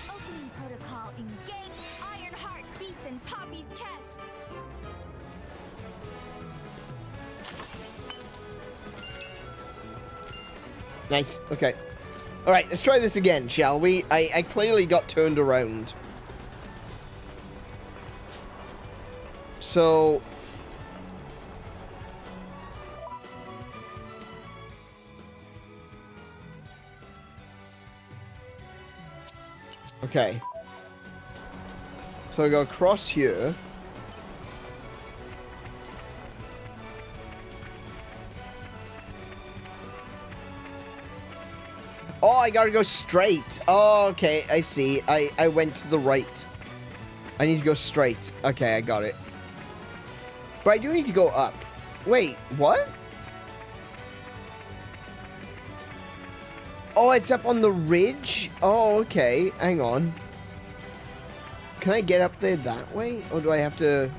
go! Opening protocol engage. Iron heart beats in Poppy's chest. Nice. Okay. Alright, let's try this again, shall we? I clearly got turned around. So... Okay. So I go across here. Oh, I gotta go straight. Oh, okay, I see. I went to the right. I need to go straight. Okay, I got it. But I do need to go up. Wait, what? Oh, it's up on the ridge? Oh, okay. Hang on. Can I get up there that way? Or do I have to...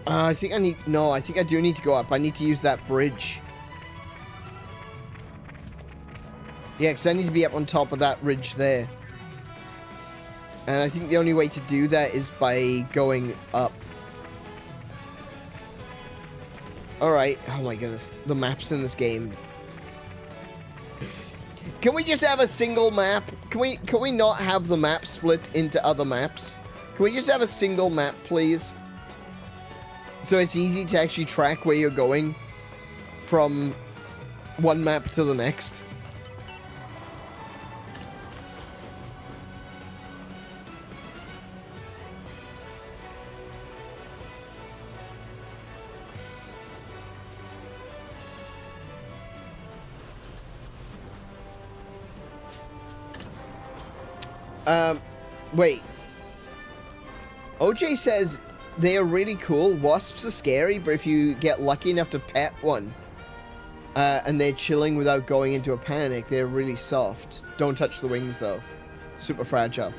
I think I need... No, I think I do need to go up. I need to use that bridge. Yeah, because I need to be up on top of that ridge there. And I think the only way to do that is by going up. Alright. Oh my goodness. The maps in this game. Can we just have a single map? Can we not have the map split into other maps? Can we just have a single map, please? So it's easy to actually track where you're going from one map to the next. Wait. OJ says they are really cool. Wasps are scary, but if you get lucky enough to pet one, and they're chilling without going into a panic, they're really soft. Don't touch the wings, though. Super fragile.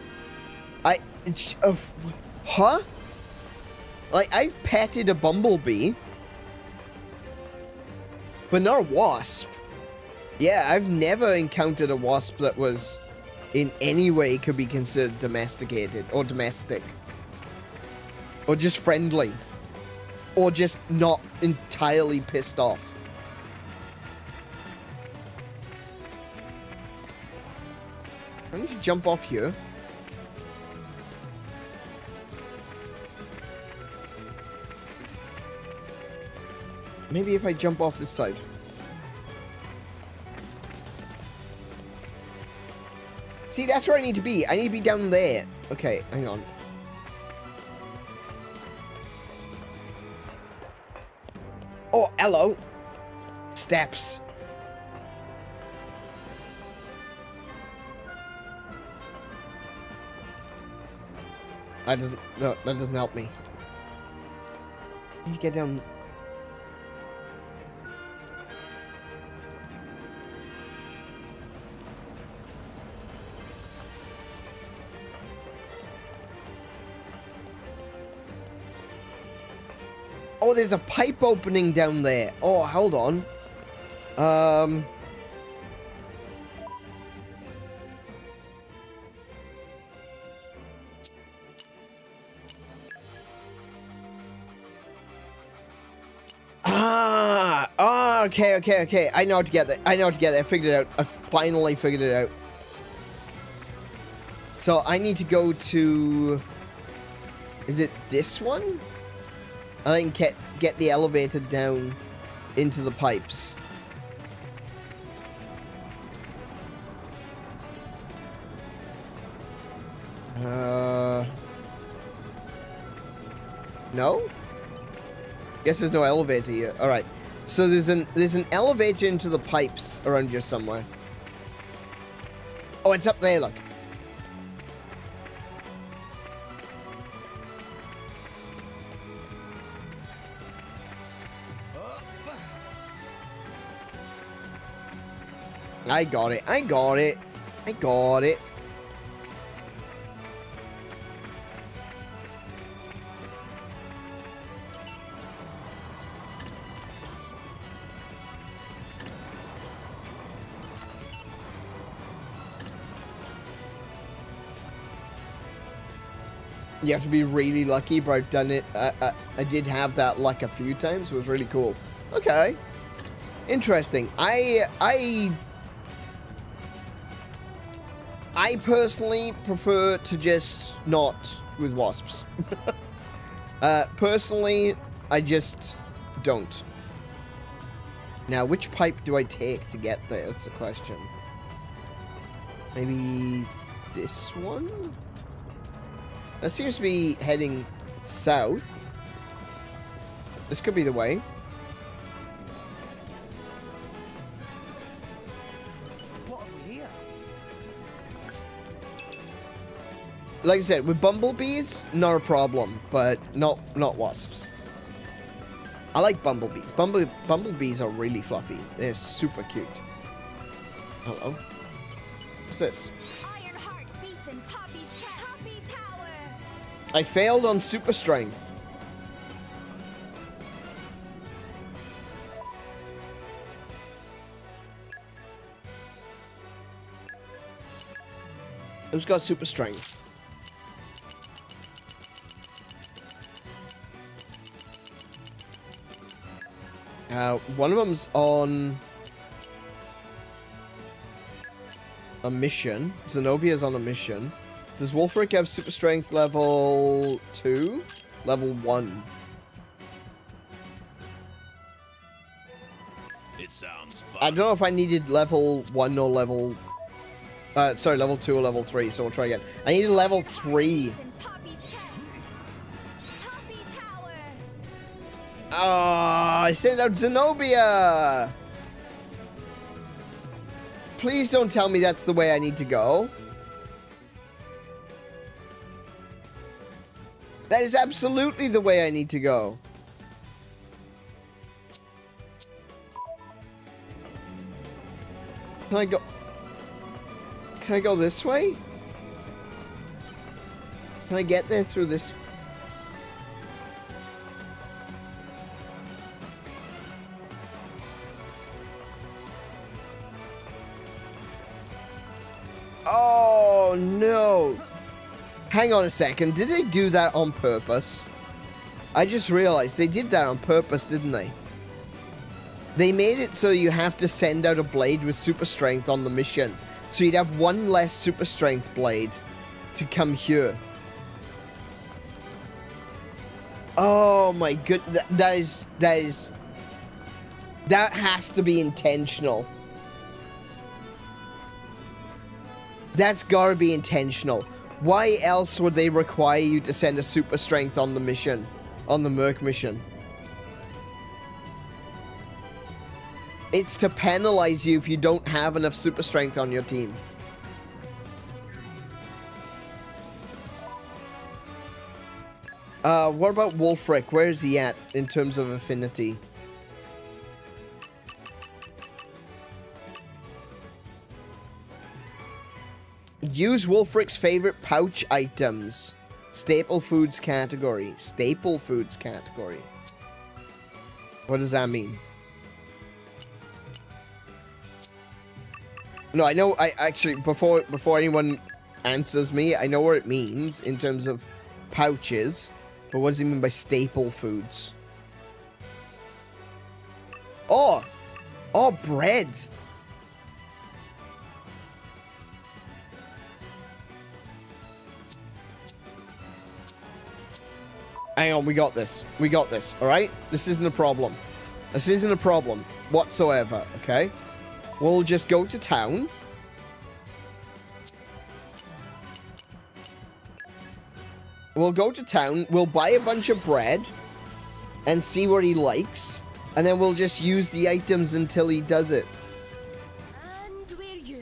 Huh? Like, I've petted a bumblebee, but not a wasp. Yeah, I've never encountered a wasp that was in any way could be considered domesticated or domestic. Or just friendly. Or just not entirely pissed off. I need to jump off here. Maybe if I jump off this side. See, that's where I need to be. I need to be down there. Okay, hang on. Oh, hello. Steps. That doesn't... No, that doesn't help me. I need to get down... Oh, there's a pipe opening down there. Oh, hold on. Okay. I know how to get there. I figured it out. I finally figured it out. So I need to go to... Is it this one? I can get the elevator down into the pipes. No? Guess there's no elevator here. Alright. So there's an elevator into the pipes around here somewhere. Oh, it's up there, look. I got it. I got it. I got it. You have to be really lucky, but I've done it. I did have that luck a few times. It was really cool. Okay. Interesting. I personally prefer to just not with wasps. Personally, I just don't. Now, which pipe do I take to get there? That's the question. Maybe this one? That seems to be heading south. This could be the way. What have we here? Like I said, with bumblebees, not a problem, but not wasps. I like bumblebees. Bumblebees are really fluffy. They're super cute. Hello? What's this? I failed on super strength. Who's got super strength? One of them's on a mission. Zenobia's on a mission. Does Wulfric have super strength level 2? Level 1. It sounds fun. I don't know if I needed level 1 or level... sorry, level 2 or level 3, so we'll try again. I needed level 3. Ah, I sent out Zenobia! Please don't tell me that's the way I need to go. That is absolutely the way I need to go. Can I go... Can I go this way? Can I get there through this... Oh, no. Hang on a second. Did they do that on purpose? I just realized they did that on purpose, didn't they? They made it so you have to send out a blade with super strength on the mission. So you'd have one less super strength blade to come here. Oh my goodness. That has to be intentional. That's gotta be intentional. Why else would they require you to send a super strength on the mission? On the Merc mission? It's to penalize you if you don't have enough super strength on your team. What about Wulfric? Where is he at in terms of affinity? Use Wulfric's favorite pouch items. Staple foods category. Staple foods category. What does that mean? No, I know. I actually, before anyone answers me, I know what it means in terms of pouches. But what does he mean by staple foods? Oh! Oh, bread! Hang on, we got this. We got this, alright? This isn't a problem. This isn't a problem whatsoever, okay? We'll just go to town. We'll go to town. We'll buy a bunch of bread and see what he likes. And then we'll just use the items until he does it.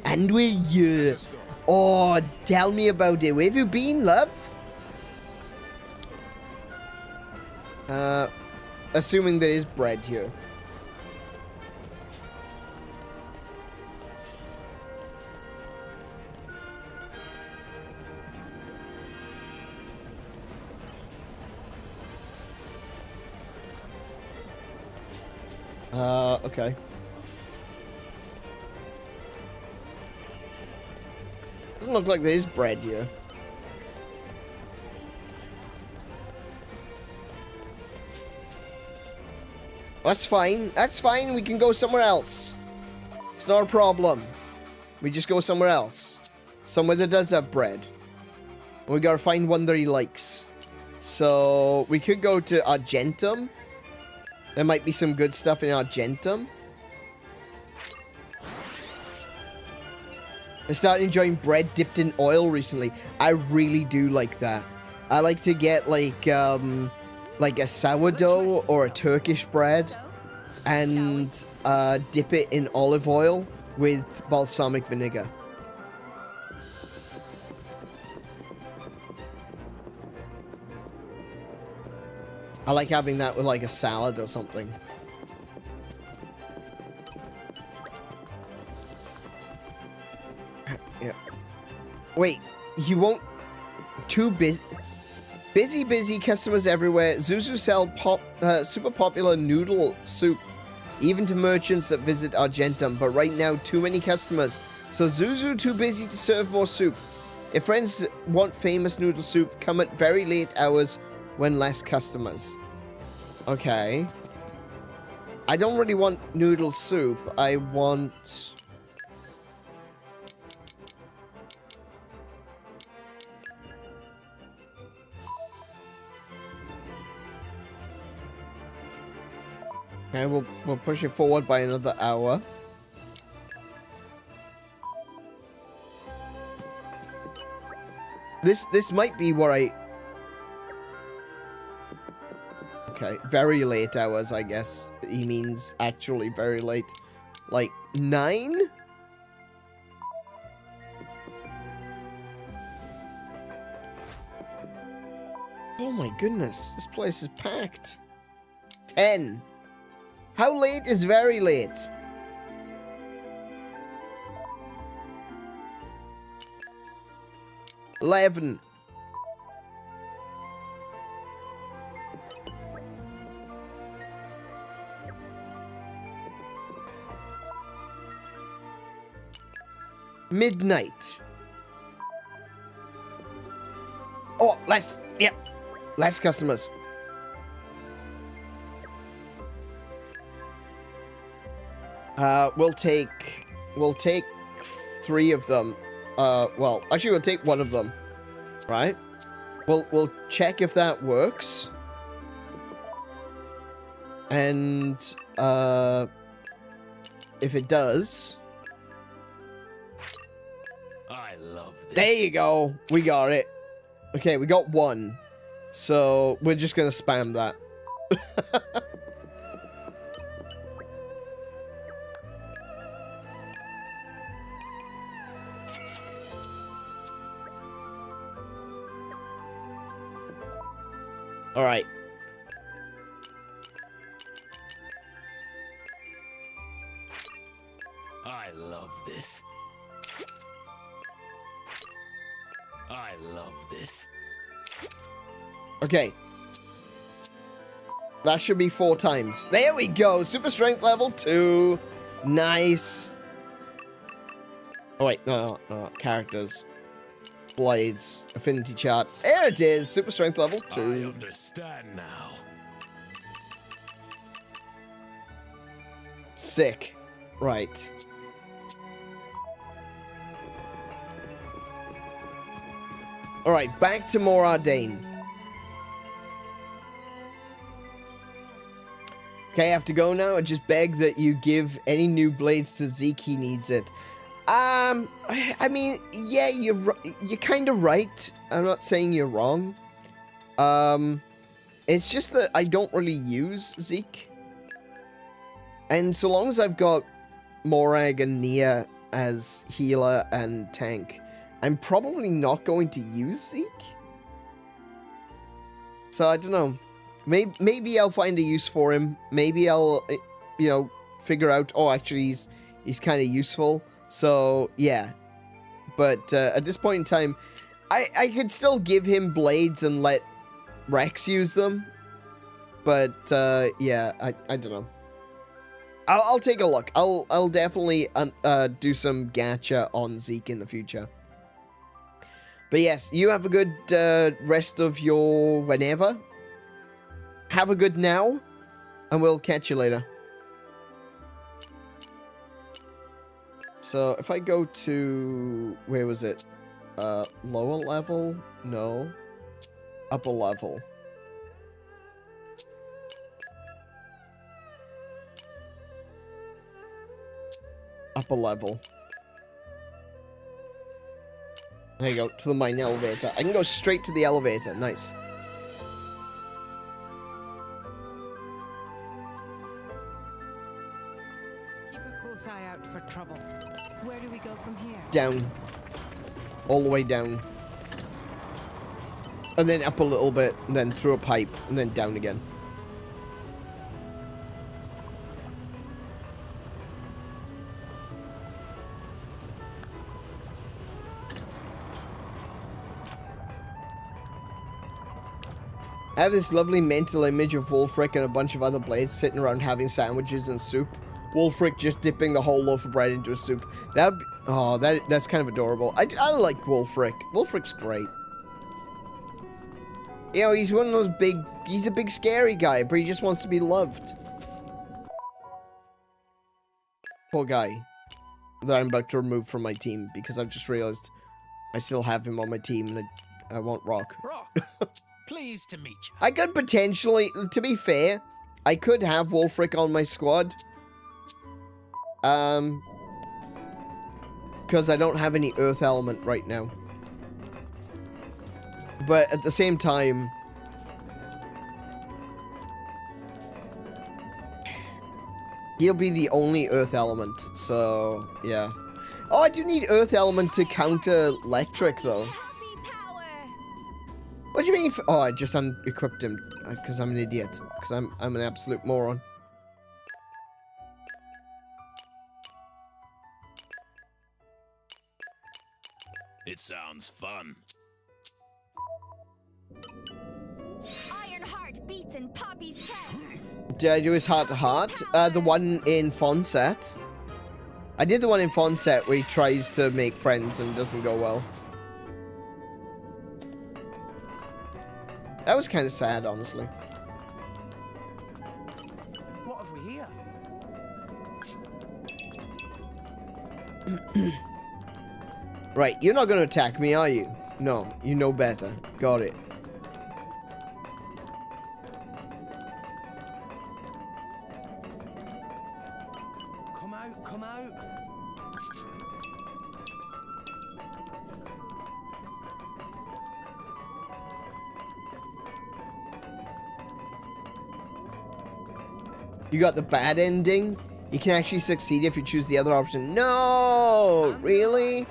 And we're here. Oh, tell me about it. Where have you been, love? Assuming there is bread here. Okay. Doesn't look like there is bread here. That's fine. That's fine. We can go somewhere else. It's not a problem. We just go somewhere else. Somewhere that does have bread. We gotta find one that he likes. So, we could go to Argentum. There might be some good stuff in Argentum. I started enjoying bread dipped in oil recently. I really do like that. I like to get like a sourdough or a Turkish bread and dip it in olive oil with balsamic vinegar. I like having that with like a salad or something. Yeah. Wait, you won't... Too busy... Busy customers everywhere. Zuzu sell super popular noodle soup, even to merchants that visit Argentum. But right now, too many customers. So Zuzu too busy to serve more soup. If friends want famous noodle soup, come at very late hours when less customers. Okay. I don't really want noodle soup. I want... Okay, we'll push it forward by another hour. This might be where I... Okay, very late hours, I guess. He means actually very late. Like, 9? Oh my goodness, this place is packed. 10. How late is very late? $11. Midnight. Oh, less. Yep. Less customers. We'll take 3 of them. Well, actually we'll take 1 of them. Right? We'll check if that works. And, if it does... I love this. There you go. We got it. Okay, we got 1. So, we're just gonna spam that. Alright. I love this. I love this. Okay. That should be 4 times. There we go. Super strength level 2. Nice. Oh, wait. No. Characters. Blades. Affinity chart. There it is. Super strength level 2. I understand now. Sick. Right. Alright, back to Moradane. Okay, I have to go now. I just beg that you give any new blades to Zeke. He needs it. I mean, yeah, you're kind of right. I'm not saying you're wrong. It's just that I don't really use Zeke. And so long as I've got Morag and Nia as healer and tank, I'm probably not going to use Zeke. So I don't know. Maybe I'll find a use for him. Maybe I'll, you know, figure out, oh, actually he's kind of useful. So yeah. But at this point in time, I could still give him blades and let Rex use them. But yeah, I don't know. I'll take a look. I'll definitely do some gacha on Zeke in the future. But yes, you have a good rest of your whenever. Have a good now, and we'll catch you later. So if I go to, where was it? Lower level? No. Upper level. Upper level. There you go, to the mine elevator. I can go straight to the elevator. Nice. Keep a close eye out for trouble. Where do we go from here? Down. All the way down. And then up a little bit, and then through a pipe, and then down again. I have this lovely mental image of Wulfric and a bunch of other blades sitting around having sandwiches and soup. Wulfric just dipping the whole loaf of bread into a soup. That'd be, oh, that's kind of adorable. I like Wulfric. Wulfric's great. You know, he's one of those big, he's a big scary guy, but he just wants to be loved. Poor guy that I'm about to remove from my team because I've just realized I still have him on my team and I want Rock. Rock, pleased to meet you. I could potentially, to be fair, I could have Wulfric on my squad. Because I don't have any Earth Element right now. But at the same time, he'll be the only Earth Element, so yeah. Oh, I do need Earth Element to counter Electric, though. What do you mean? Oh, I just unequipped him because I'm an idiot. Because I'm an absolute moron. It sounds fun. Iron heart beats in Poppy's chest. Did I do his heart-to-heart? The one in Fonset. I did the one in Fonset where he tries to make friends and it doesn't go well. That was kind of sad, honestly. What have we here? Right, you're not going to attack me, are you? No, you know better. Got it. Come out, come out. You got the bad ending? You can actually succeed if you choose the other option. No! Really?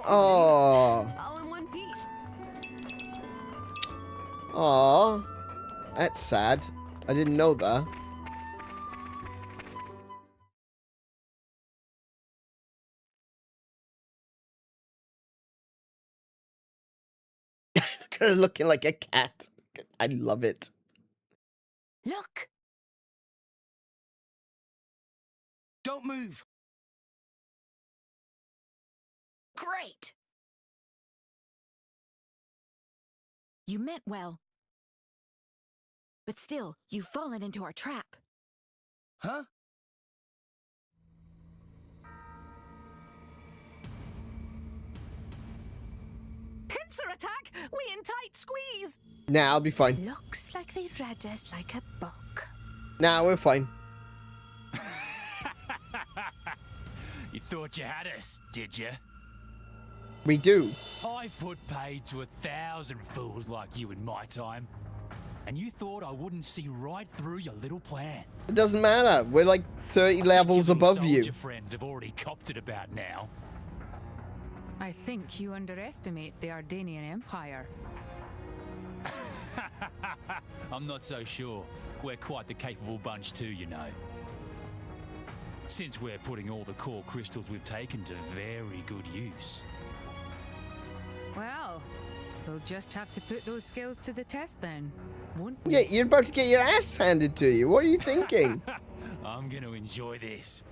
Oh. All in one piece. Aw. That's sad. I didn't know that. Look at her looking like a cat. I love it. Look. Don't move. Great. You meant well. But still, you've fallen into our trap. Huh? Pincer attack! We in tight squeeze! Nah, I'll be fine. Looks like they read us like a book. Nah, we're fine. You thought you had us, did you? We do. I've put paid to 1,000 fools like you in my time. And you thought I wouldn't see right through your little plan. It doesn't matter. We're like 30 levels above you. Your friends have already copped it about now. I think you underestimate the Ardanian Empire. I'm not so sure. We're quite the capable bunch too, you know. Since we're putting all the core crystals we've taken to very good use. Well, we'll just have to put those skills to the test then, won't we? Yeah, you're about to get your ass handed to you. What are you thinking? I'm gonna enjoy this.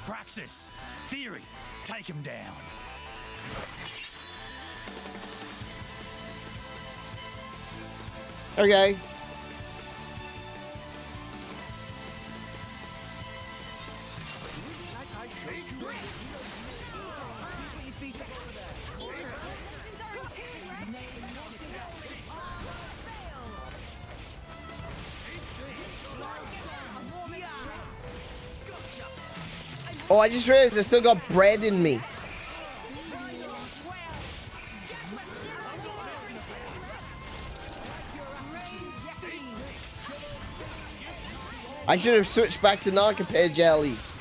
Praxis, Theory, take him down. Okay. Oh, I just realized I still got bread in me. I should have switched back to non-compared jellies.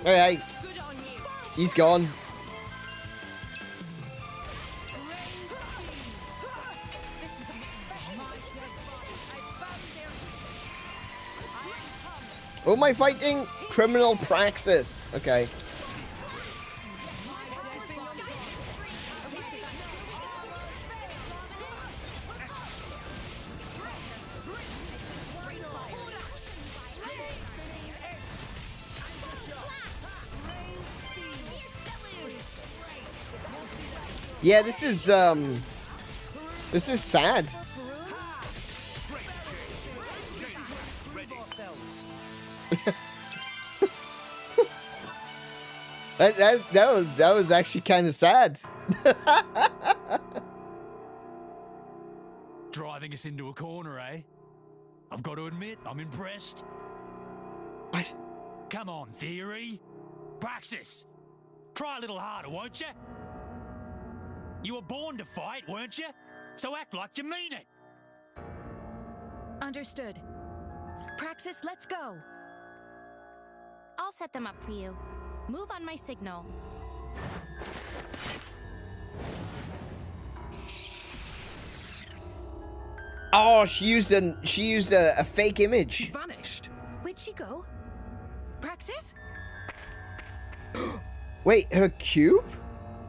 Okay, he's gone. Who am I fighting? Criminal Praxis. Okay. Yeah, this is sad. that was actually kind of sad. Driving us into a corner, eh? I've got to admit, I'm impressed. What? Come on, Theory. Praxis. Try a little harder, won't you? You were born to fight, weren't you? So act like you mean it. Understood. Praxis, let's go. I'll set them up for you. Move on my signal. Oh, she used a fake image. Vanished. Where'd she go? Praxis? Wait, her cube?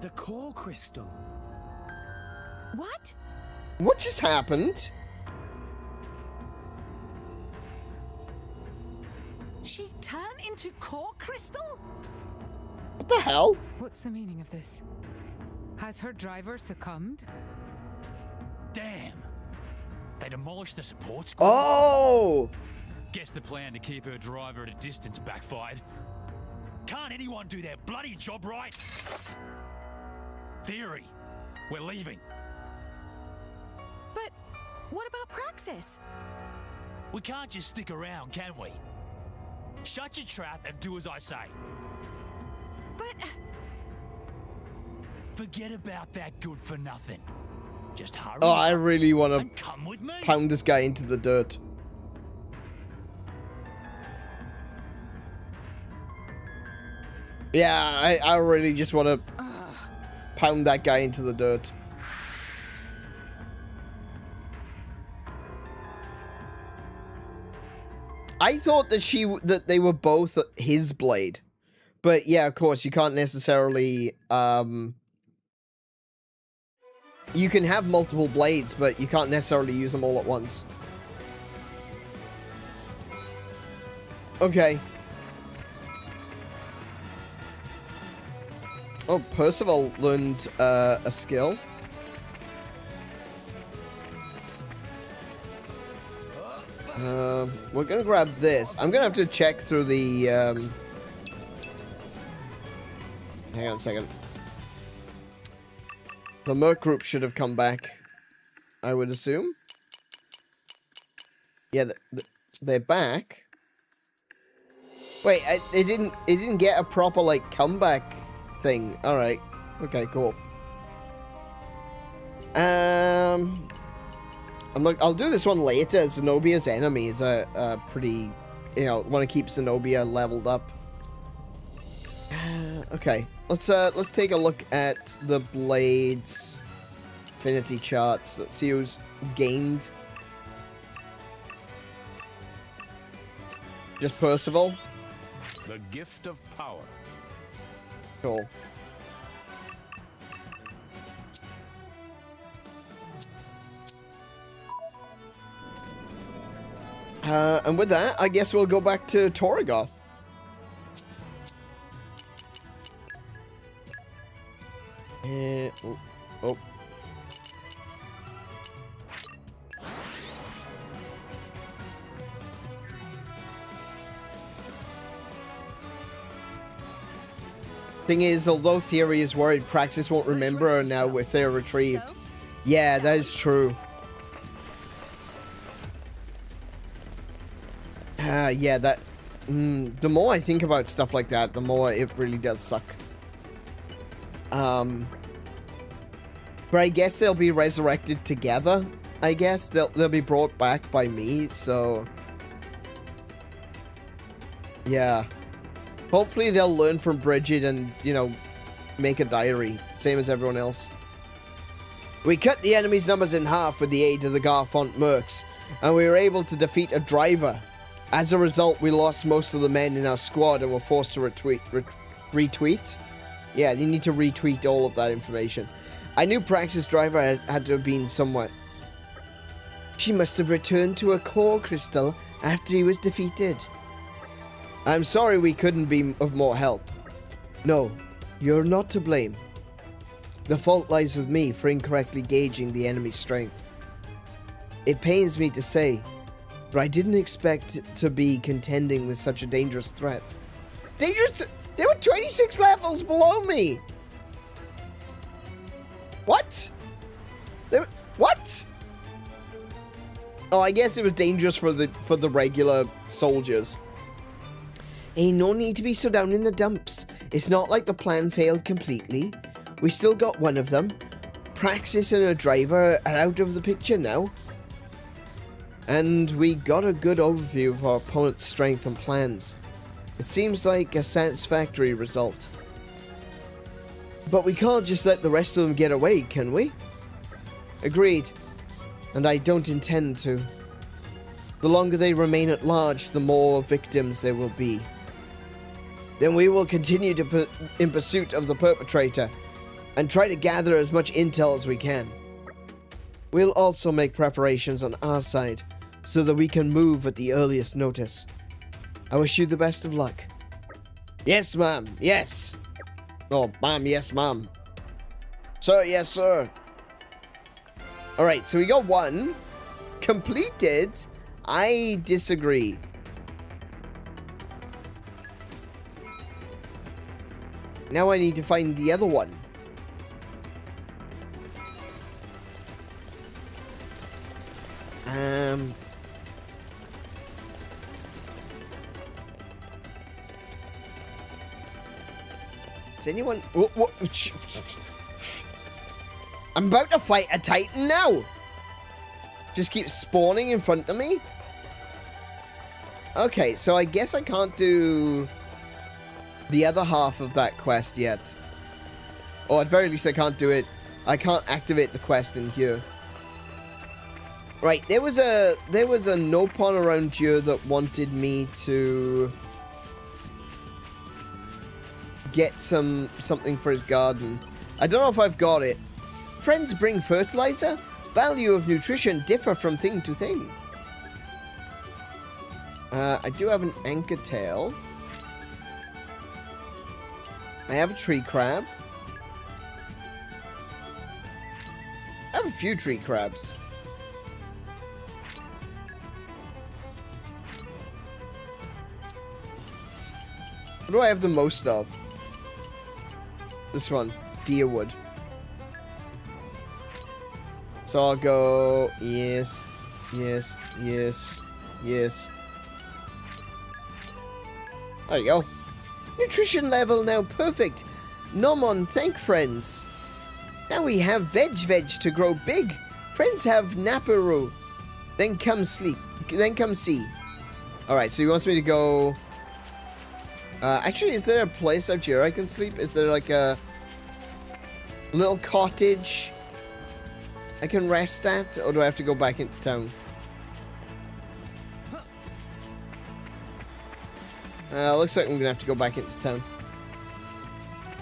The core crystal. What? What just happened? She turned into core crystal? What the hell? What's the meaning of this? Has her driver succumbed? Damn. They demolished the support squad. Oh! Guess the plan to keep her driver at a distance backfired. Can't anyone do their bloody job right? Theory, we're leaving. But what about Praxis? We can't just stick around, can we? Shut your trap and do as I say. But... Forget about that good for nothing. Just hurry Oh, I really want and to come with me. pound this guy into the dirt. Yeah, I really just want to pound that guy into the dirt. I thought that they were both his blade. But yeah, of course, you can't necessarily you can have multiple blades, but you can't necessarily use them all at once. Okay. Oh, Percival learned a skill. We're gonna grab this. I'm gonna have to check through the, hang on a second. The Merc group should have come back, I would assume. Yeah, they're back. Wait, it didn't get a proper, like, comeback thing. Alright. Okay, cool. I'll do this one later. Zenobia's enemy is a pretty, you know, want to keep Zenobia leveled up. Okay, let's take a look at the Blades affinity charts. Let's see who's gained. Just Percival. The gift of power. Cool. And with that, I guess we'll go back to Torrigoth. Oh. Thing is, although Theory is worried, Praxis won't remember her now if they're retrieved. Yeah, that is true. Yeah, that... the more I think about stuff like that, the more it really does suck. But I guess they'll be resurrected together, I guess. They'll be brought back by me, so... Yeah. Hopefully they'll learn from Bridget and, you know, make a diary. Same as everyone else. We cut the enemy's numbers in half with the aid of the Garfont Mercs, and we were able to defeat a driver. As a result, we lost most of the men in our squad and were forced to retweet? Yeah, you need to retweet all of that information. I knew Praxis driver had to have been somewhere. She must have returned to a core crystal after he was defeated. I'm sorry we couldn't be of more help. No, you're not to blame. The fault lies with me for incorrectly gauging the enemy's strength. It pains me to say, but I didn't expect to be contending with such a dangerous threat. Dangerous? They were 26 levels below me! What? What? Oh, I guess it was dangerous for the regular soldiers. Ain't no need to be so down in the dumps. It's not like the plan failed completely. We still got one of them. Praxis and her driver are out of the picture now. And we got a good overview of our opponent's strength and plans. It seems like a satisfactory result. But we can't just let the rest of them get away, can we? Agreed. And I don't intend to. The longer they remain at large, the more victims there will be. Then we will continue in pursuit of the perpetrator and try to gather as much intel as we can. We'll also make preparations on our side so that we can move at the earliest notice. I wish you the best of luck. Yes, ma'am. Yes. Oh, ma'am. Yes, ma'am. Sir, yes, sir. Alright, so we got one. Completed? I disagree. Now I need to find the other one. Is anyone... What? I'm about to fight a Titan now. Just keeps spawning in front of me. Okay, so I guess I can't do the other half of that quest yet. Or at very least I can't do it. I can't activate the quest in here. Right, there was a Nopon around here that wanted me to get something for his garden. I don't know if I've got it. Friends bring fertilizer? Value of nutrition differ from thing to thing. I do have an anchor tail. I have a tree crab. I have a few tree crabs. What do I have the most of? This one, deerwood. So I'll go, yes, yes, yes, yes. There you go. Nutrition level now perfect. Nomon, thank friends. Now we have veg to grow big. Friends have Naparu. Then come sleep. Then come see. Alright, so he wants me to go... actually, is there a place out here I can sleep? Is there like a little cottage I can rest at? Or do I have to go back into town? Looks like I'm gonna have to go back into town.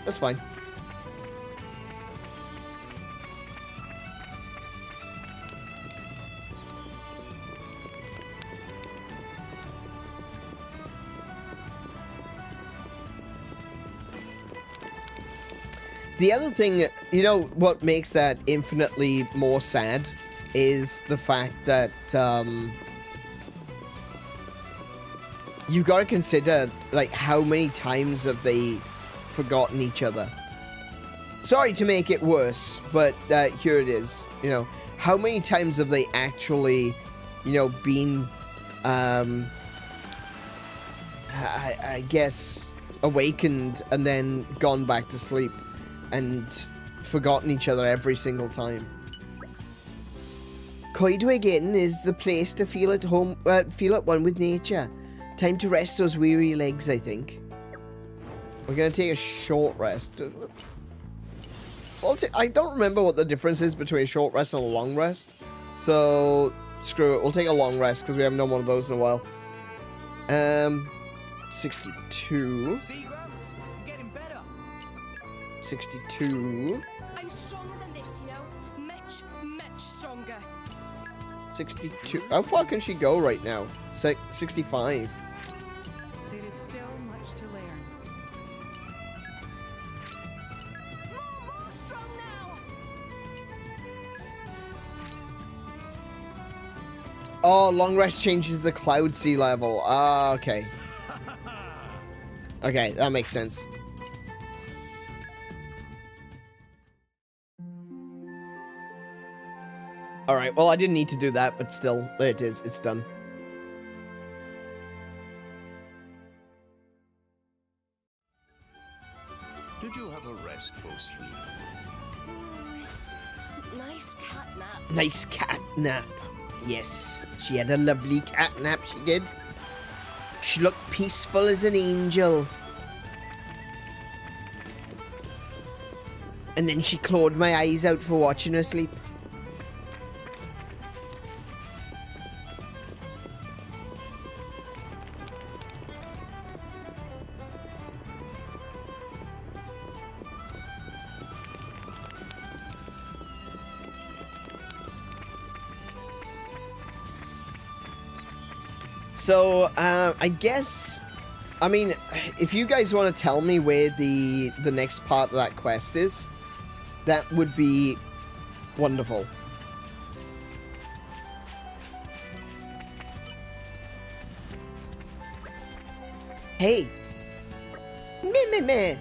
That's fine. The other thing, you know, what makes that infinitely more sad is the fact that, you've got to consider, like, how many times have they forgotten each other. Sorry to make it worse, but here it is. You know, how many times have they actually, you know, been, I guess, awakened and then gone back to sleep and forgotten each other every single time. 𝗦𝘄𝗶𝘁𝗰𝗵 is the place to feel at home, feel at one with nature. Time to rest those weary legs, I think. We're gonna take a short rest. I don't remember what the difference is between a short rest and a long rest. So, screw it. We'll take a long rest because we haven't done one of those in a while. 62. 62. I'm stronger than this, you know? Much stronger. 62. How far can she go right now? 65. There is still much to learn. More strong now. Oh, long rest changes the cloud sea level. Ah, okay. Okay, that makes sense. Alright, well, I didn't need to do that, but still, there it is. It's done. Did you have a restful sleep? Nice cat nap. Nice cat nap. Yes, she had a lovely cat nap, she did. She looked peaceful as an angel. And then she clawed my eyes out for watching her sleep. So, I guess, I mean, if you guys want to tell me where the next part of that quest is, that would be wonderful. Hey! Meh.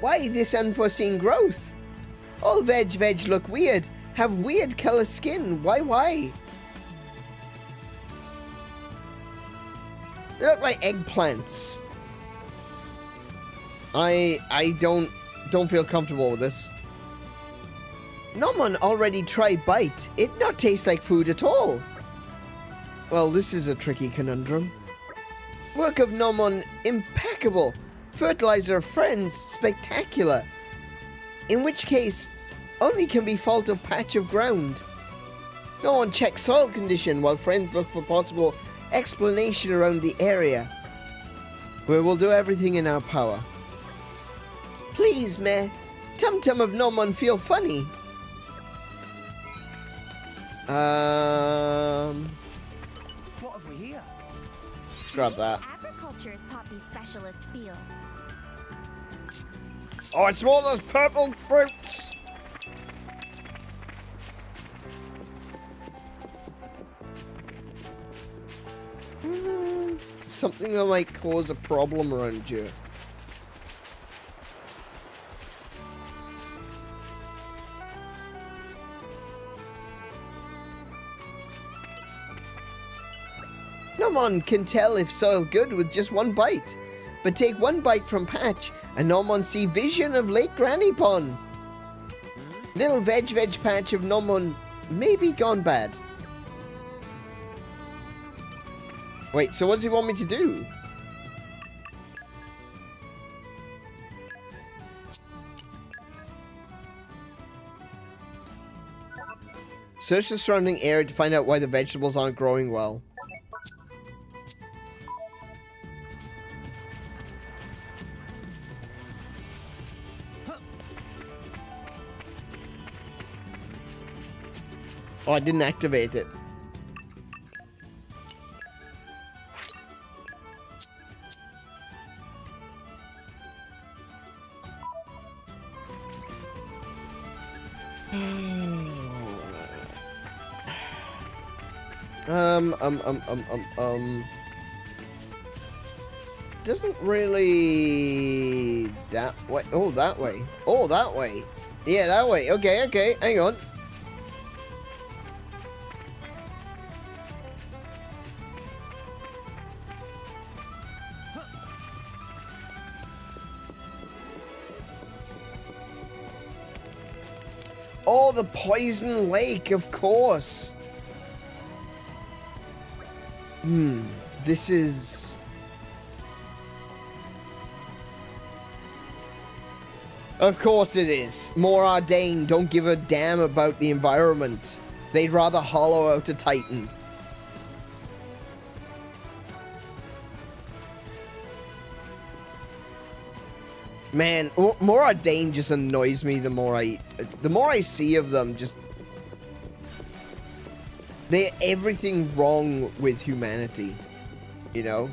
Why this unforeseen growth? All veg look weird, have weird color skin. Why? They look like eggplants. I don't feel comfortable with this. Nomon already tried bite. It not taste like food at all. Well, this is a tricky conundrum. Work of Nomon impeccable. Fertilizer of friends spectacular. In which case, only can be fault of patch of ground. No one checks soil condition while friends look for possible explanation around the area. We will do everything in our power. Please, meh. Tum-tum of Nomon feel funny. What have we here? Let's grab that. Agriculture's Poppy's specialist field. Oh, it's more those purple fruits. Something that might cause a problem around here. No one can tell if soil good with just one bite. But take one bite from Patch, and no one see vision of Lake Granny Pond. Little veg patch of Nomon may be gone bad. Wait, so what does he want me to do? Search the surrounding area to find out why the vegetables aren't growing well. Oh, I didn't activate it. Doesn't really... That way. Oh, that way. Oh, that way. Yeah, that way. Okay, okay. Hang on. Oh, the poison lake, of course. This is... Of course it is. More Ardain don't give a damn about the environment. They'd rather hollow out a Titan. Man, more Ardain just annoys me the more I see of them. Just... They're everything wrong with humanity, you know?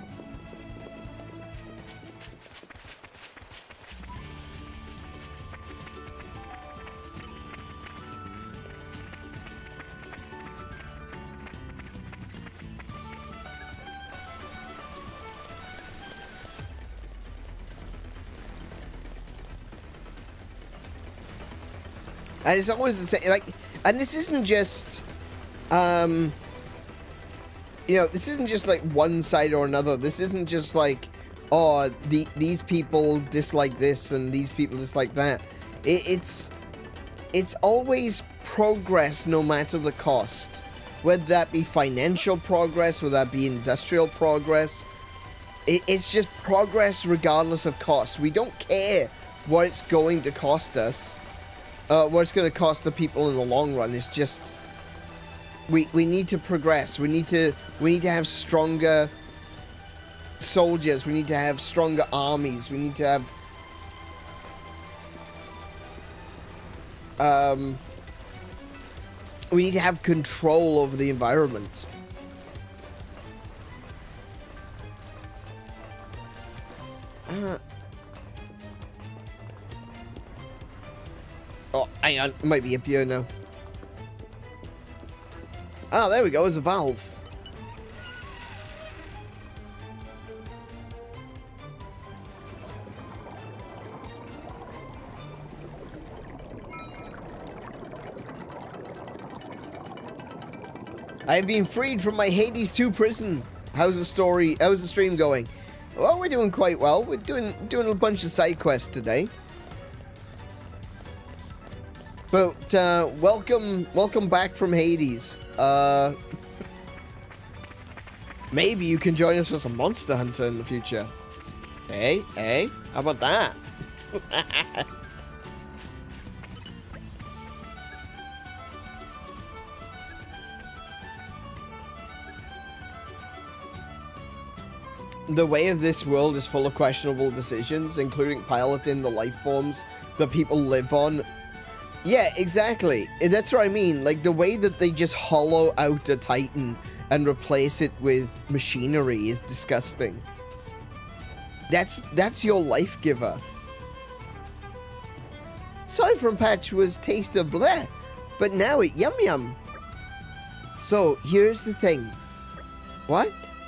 And it's always the same, like, and this isn't just, you know, this isn't just like one side or another. This isn't just like, oh, these people dislike this and these people dislike that. It's always progress no matter the cost. Whether that be financial progress, whether that be industrial progress. It's just progress regardless of cost. We don't care what it's going to cost us. What it's going to cost the people in the long run. It's just we need to progress. We need to have stronger soldiers. We need to have stronger armies. We need to have we need to have control over the environment. Oh, hang on. It might be up here now. Ah, there we go. It's a valve. I've been freed from my Hades 2 prison. How's the story? How's the stream going? Well, we're doing quite well. We're doing a bunch of side quests today. But welcome back from Hades. Maybe you can join us for some Monster Hunter in the future. Hey, how about that? The way of this world is full of questionable decisions, including piloting the life forms that people live on. Yeah, exactly. That's what I mean. Like, the way that they just hollow out a Titan and replace it with machinery is disgusting. That's your life giver. Aside from Patch was taste of bleh, but now it yum yum. So, here's the thing. What?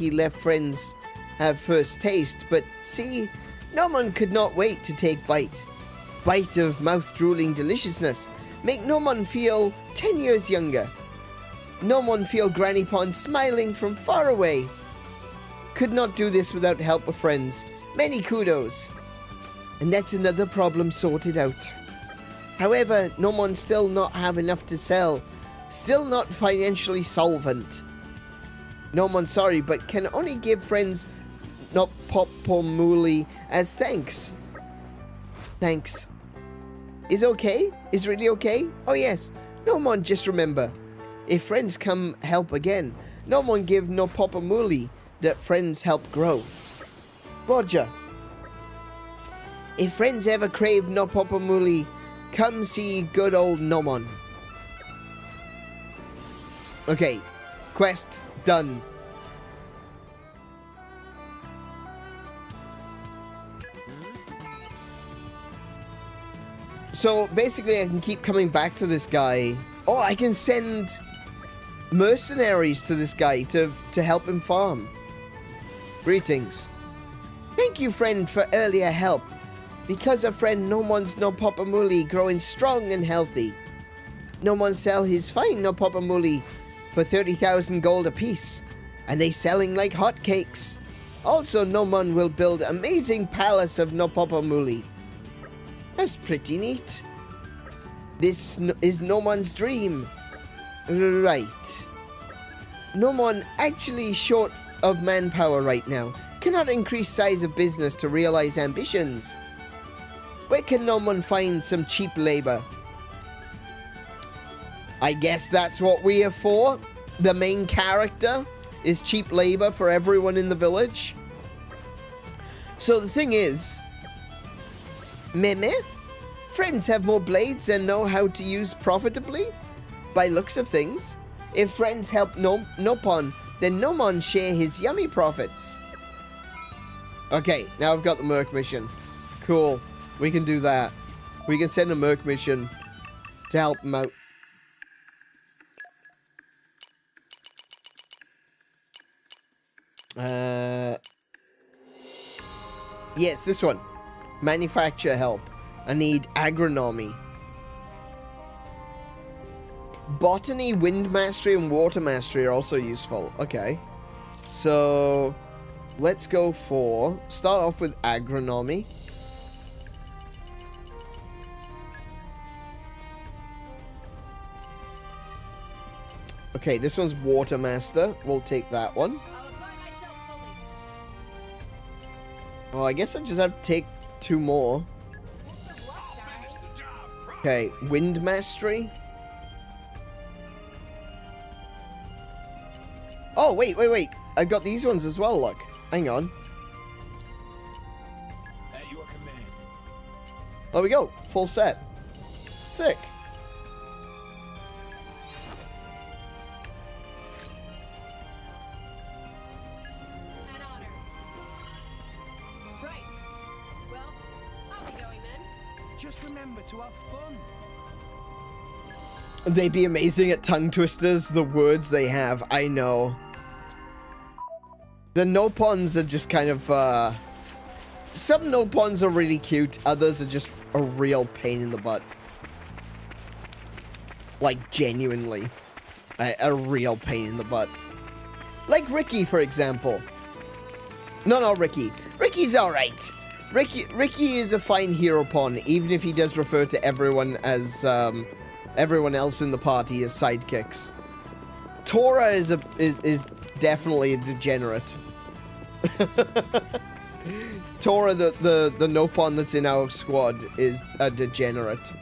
he left friends have first taste, but see, Nomon could not wait to take bite. Bite of mouth-drooling deliciousness. Make Nomon feel 10 years younger. Nomon feel Granny Pond smiling from far away. Could not do this without help of friends. Many kudos. And that's another problem sorted out. However, Nomon still not have enough to sell. Still not financially solvent. Nomon sorry, but can only give friends 𝗦𝘄𝗶𝘁𝗰𝗵 as thanks. Thanks. Is okay? Is really okay? Oh yes. Nomon just remember. If friends come help again, Nomon give 𝗦𝘄𝗶𝘁𝗰𝗵 that friends help grow. Roger. If friends ever crave 𝗦𝘄𝗶𝘁𝗰𝗵, come see good old Nomon. Okay, quest done. So basically I can keep coming back to this guy. Oh, I can send mercenaries to this guy to help him farm. Greetings. Thank you, friend, for earlier help. Because a friend, no one's no 𝗶𝗁𝗰𝗵 growing strong and healthy. No one sell his fine no 𝗶𝗁𝗰𝗵 for 30,000 gold apiece, and they selling like hotcakes. Also, no one will build amazing palace of no 𝗶𝗁𝗰𝗵. That's pretty neat. This is no one's dream. Right. No one actually short of manpower right now. Cannot increase size of business to realize ambitions. Where can no one find some cheap labor? I guess that's what we are for. The main character is cheap labor for everyone in the village. So the thing is, Meme? Friends have more blades and know how to use profitably? By looks of things, if friends help Nopon, then Nomon share his yummy profits. Okay, now I've got the Merc mission. Cool. We can do that. We can send a Merc mission to help him out. Yes, this one. Manufacture help. I need agronomy. Botany, wind mastery, and water mastery are also useful. Okay. So, let's go for... Start off with agronomy. Okay, this one's water master. We'll take that one. I'll apply myself fully. Oh, I guess I just have to take 2 more. Okay, wind mastery. Oh, wait. I've got these ones as well, look. Hang on. At your command. There we go. Full set. Sick. An honor. Right. Well, I'll be going then. Just remember to have fun. They'd be amazing at tongue twisters, the words they have. I know. The Nopons are just kind of, some Nopons are really cute. Others are just a real pain in the butt. Like, genuinely. A real pain in the butt. Like Ricky, for example. No, not Ricky. Ricky's alright. Ricky is a fine hero pawn, even if he does refer to everyone as, everyone else in the party as sidekicks. Tora is definitely a degenerate. Tora, the Nopon that's in our squad, is a degenerate.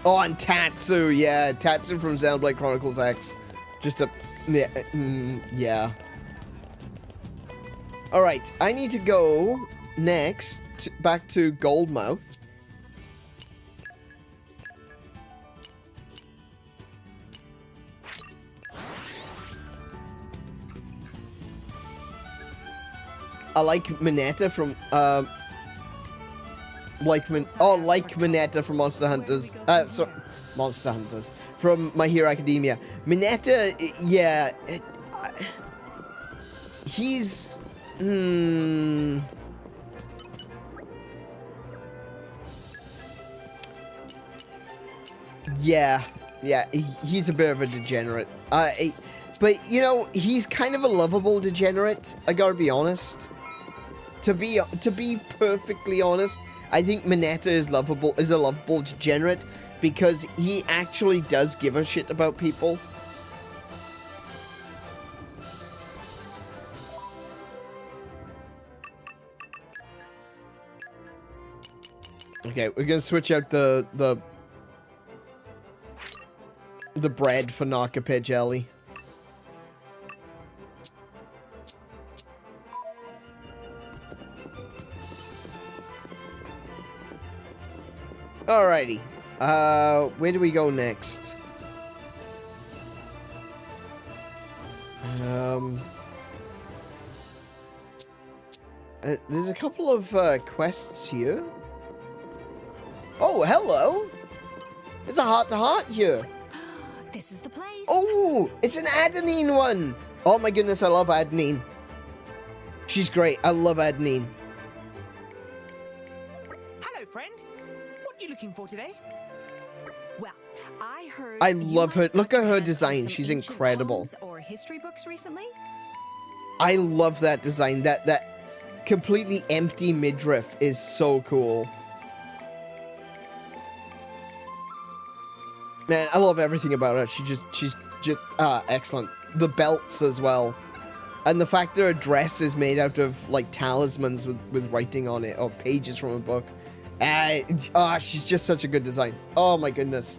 Oh, and Tatsu, yeah. Tatsu from Xenoblade Chronicles X. Just a... yeah. Alright, I need to go next back to Goldmouth. I like Mineta from, like Mineta from Monster Hunters. Sorry, Monster Hunters. From My Hero Academia. Mineta, yeah. He's... Yeah, he's a bit of a degenerate. But, you know, he's kind of a lovable degenerate, I gotta be honest. To be perfectly honest, I think Mineta is a lovable degenerate because he actually does give a shit about people. Okay, we're gonna switch out the bread for 𝗦𝘄𝗶𝘁𝗰𝗵. Alrighty. Where do we go next? There's a couple of quests here. Oh, hello. There's a heart-to-heart here. This is the place. Oh, it's an Adenine one. Oh my goodness, I love Adenine. She's great. I love Adenine. Hello, friend. What are you looking for today? Well, I heard. I you love her. might Look at her have design. some She's ancient incredible. tomes or history books recently? I love that design. That completely empty midriff is so cool. Man, I love everything about her. She's just excellent. The belts as well. And the fact that her dress is made out of, like, talismans with writing on it, or pages from a book. She's just such a good design. Oh my goodness.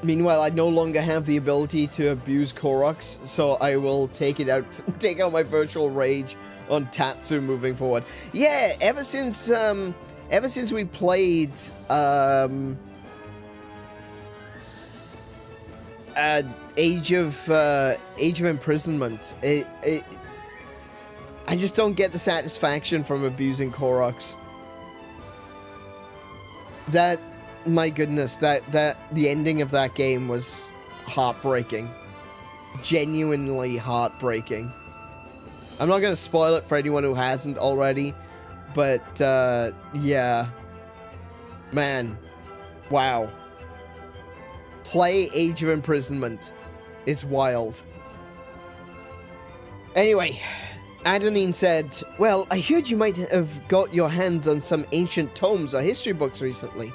Meanwhile, I no longer have the ability to abuse Koroks, so I will take out my virtual rage on Tatsu moving forward. Yeah, ever since we played Age of Imprisonment, I just don't get the satisfaction from abusing Koroks. My goodness, the ending of that game was heartbreaking. Genuinely heartbreaking. I'm not gonna spoil it for anyone who hasn't already, but yeah. Man. Wow. Play Age of Imprisonment. It's wild. Anyway, Adenine said, well, I heard you might have got your hands on some ancient tomes or history books recently.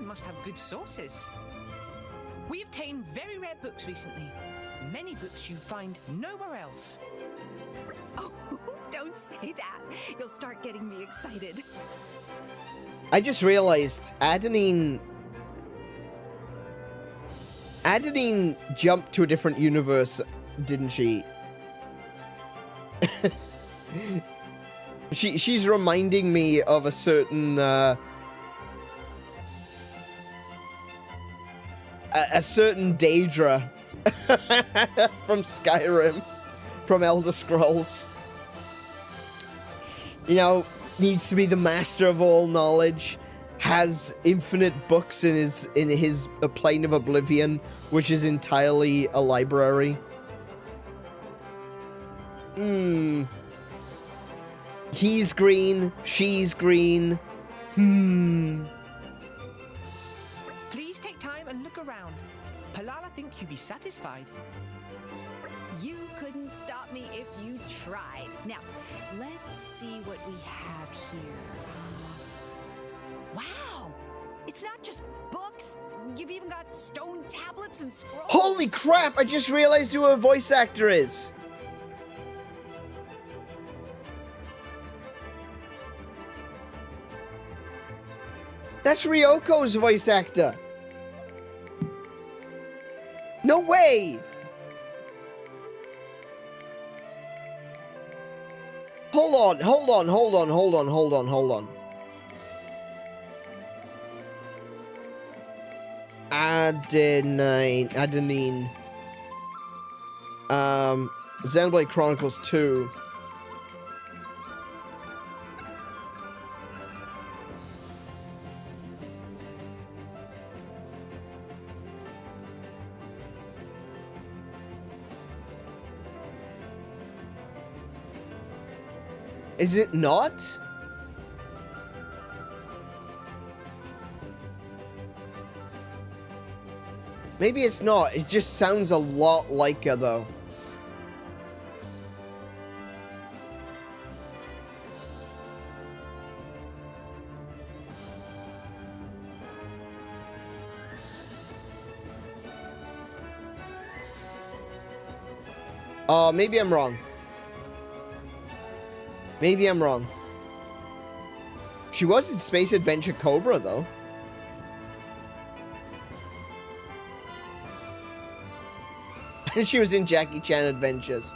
Must have good sources. We obtained very rare books recently. Many books you find nowhere else. Oh, don't say that. You'll start getting me excited. I just realized Adenine jumped to a different universe, didn't she? She's reminding me of a certain a certain Daedra from Skyrim, from Elder Scrolls. You know, needs to be the master of all knowledge, has infinite books in his plane of oblivion, which is entirely a library. He's green, she's green. Please take time and look around. Palala think you'd be satisfied. You couldn't stop me if you tried. Now, let's see what we have here. Wow! It's not just books. You've even got stone tablets and scrolls. Holy crap! I just realized who her voice actor is. That's Ryoko's voice actor. No way! Hold on. Adenine. Xenoblade Chronicles 2. Is it not? Maybe it's not. It just sounds a lot like her, though. Maybe I'm wrong. Maybe I'm wrong. She was in Space Adventure Cobra, though. She was in Jackie Chan Adventures.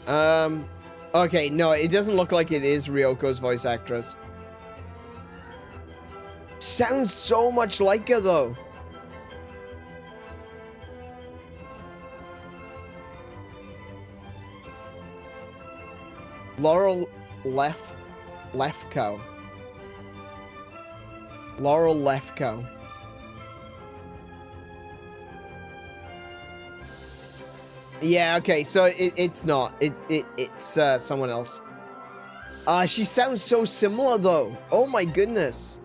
Okay, no, it doesn't look like it is Ryoko's voice actress. Sounds so much like her, though. Laurel Lefkow. Laurel Lefkow. Yeah, okay, so it's not. It's someone else. She sounds so similar, though. Oh my goodness.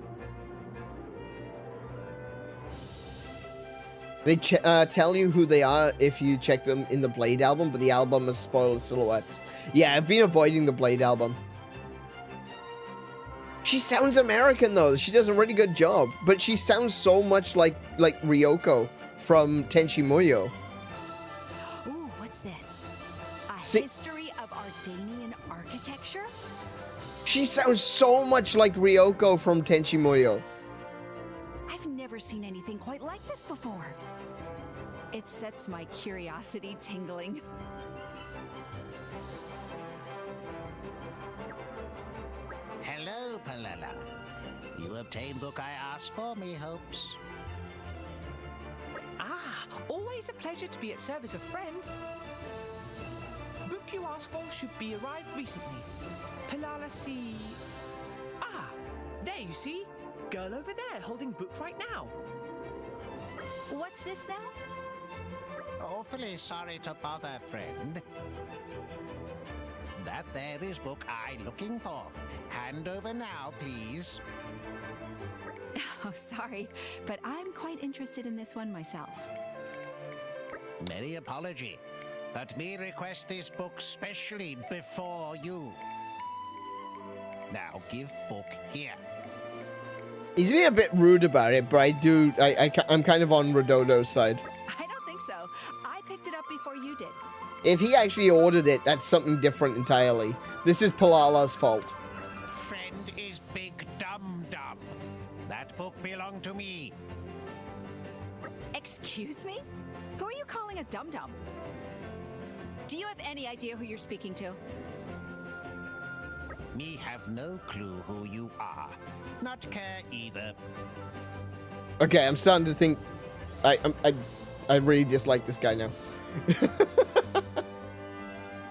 They tell you who they are if you check them in the Blade album, but the album has spoiled silhouettes. Yeah, I've been avoiding the Blade album. She sounds American, though. She does a really good job. But she sounds so much like Ryoko from Tenchi Muyo. Ooh, what's this? A history of Ardanian architecture? She sounds so much like Ryoko from Tenchi Muyo. I've never seen anything quite like this before. It sets my curiosity tingling. Hello, Palala. You obtained book I asked for, me hopes. Ah, always a pleasure to be at service of friend. Book you asked for should be arrived recently. Palala see... Ah, there you see. Girl over there holding book right now. What's this now? Awfully sorry to bother, friend. That there is book I looking for. Hand over now, please. Oh, sorry, but I'm quite interested in this one myself. Many apology, but me request this book specially before you. Now give book here. He's being a bit rude about it, but I'm kind of on Redodo's side. I don't think so. I picked it up before you did. If he actually ordered it, that's something different entirely. This is Palala's fault. Friend is big dum-dum. That book belonged to me. Excuse me? Who are you calling a dum-dum? Do you have any idea who you're speaking to? Me have no clue who you are. Not care either. Okay, I'm starting to think I really dislike this guy now.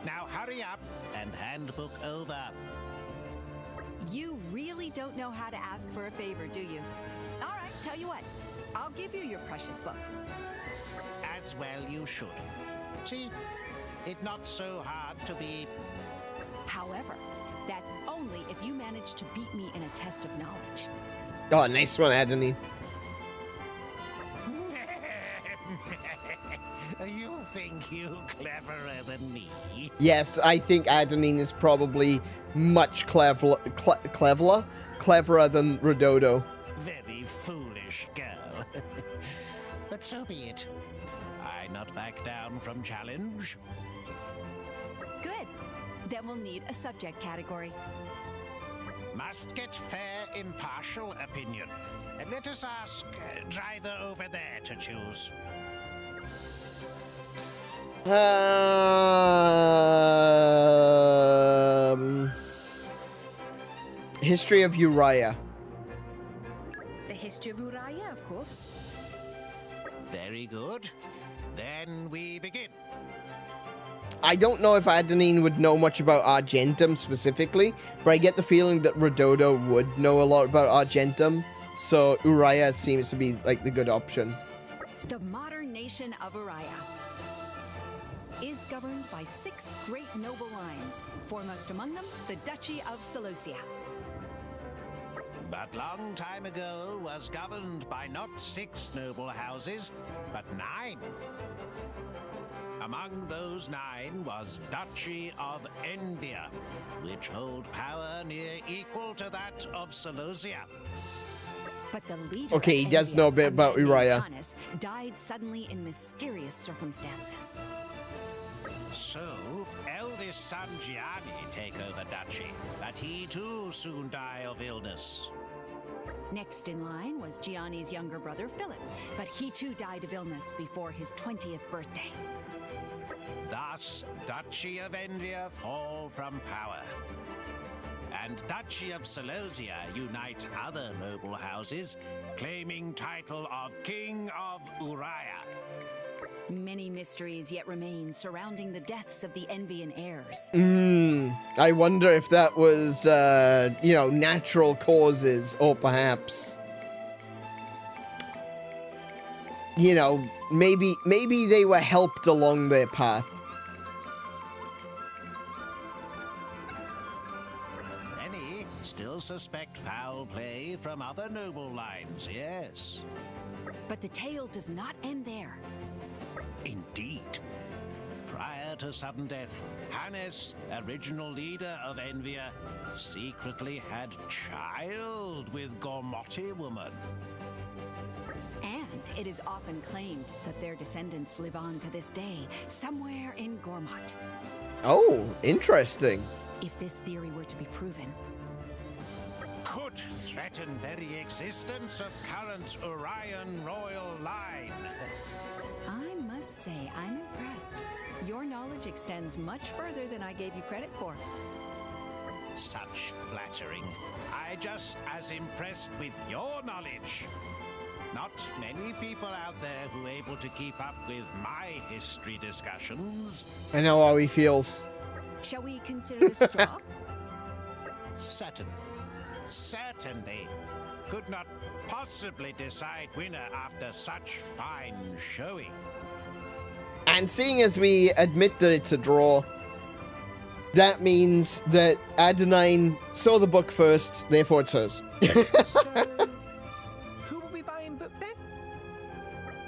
Now hurry up and hand book over. You really don't know how to ask for a favor, do you? All right, tell you what. I'll give you your precious book. As well you should. See, it not so hard to be... However, that's only if you manage to beat me in a test of knowledge. Oh, nice one, Adenine. You think you cleverer than me? Yes, I think Adenine is probably much cleverer than Redodo. Very foolish girl. But so be it. I not back down from challenge. Good. Then we'll need a subject category. Must get fair, impartial opinion. Let us ask Driver over there to choose. History of Uriah. The history of Uriah, of course. Very good. Then we begin. I don't know if Adenine would know much about Argentum specifically, but I get the feeling that Redodo would know a lot about Argentum, so Uriah seems to be like the good option. The modern nation of Uriah is governed by 6 great noble lines, foremost among them the Duchy of Salocia. But long time ago was governed by not 6 noble houses, but 9. Among those 9 was Duchy of Envia, which hold power near equal to that of Salocia. But the leader Okay, he of does Envia, know a bit about named Uriah. Giannis, died suddenly in mysterious circumstances. So, eldest son Gianni take over Duchy, but he too soon die of illness. Next in line was Gianni's younger brother, Philip, but he too died of illness before his 20th birthday. Thus, Duchy of Envia fall from power. And Duchy of Salosia unite other noble houses, claiming title of King of Uriah. Many mysteries yet remain surrounding the deaths of the Envian heirs. I wonder if that was, you know, natural causes, or perhaps, you know, maybe they were helped along their path. Many still suspect foul play from other noble lines, yes. But the tale does not end there. Indeed. Prior to sudden death, Hannes, original leader of Envia, secretly had child with 𝗦𝘄𝗶𝘁𝗵. And it is often claimed that their descendants live on to this day, somewhere in 𝗦𝘗. Oh, interesting. If this theory were to be proven, could threaten very existence of current Orion royal line. I must say I'm impressed. Your knowledge extends much further than I gave you credit for. Such flattering. I just as impressed with your knowledge. Not many people out there who are able to keep up with my history discussions. I know how he feels. Shall we consider this a draw? Certainly. Could not possibly decide winner after such fine showing. And seeing as we admit that it's a draw, that means that Adenine saw the book first, therefore it's hers. So, who will be buying book then?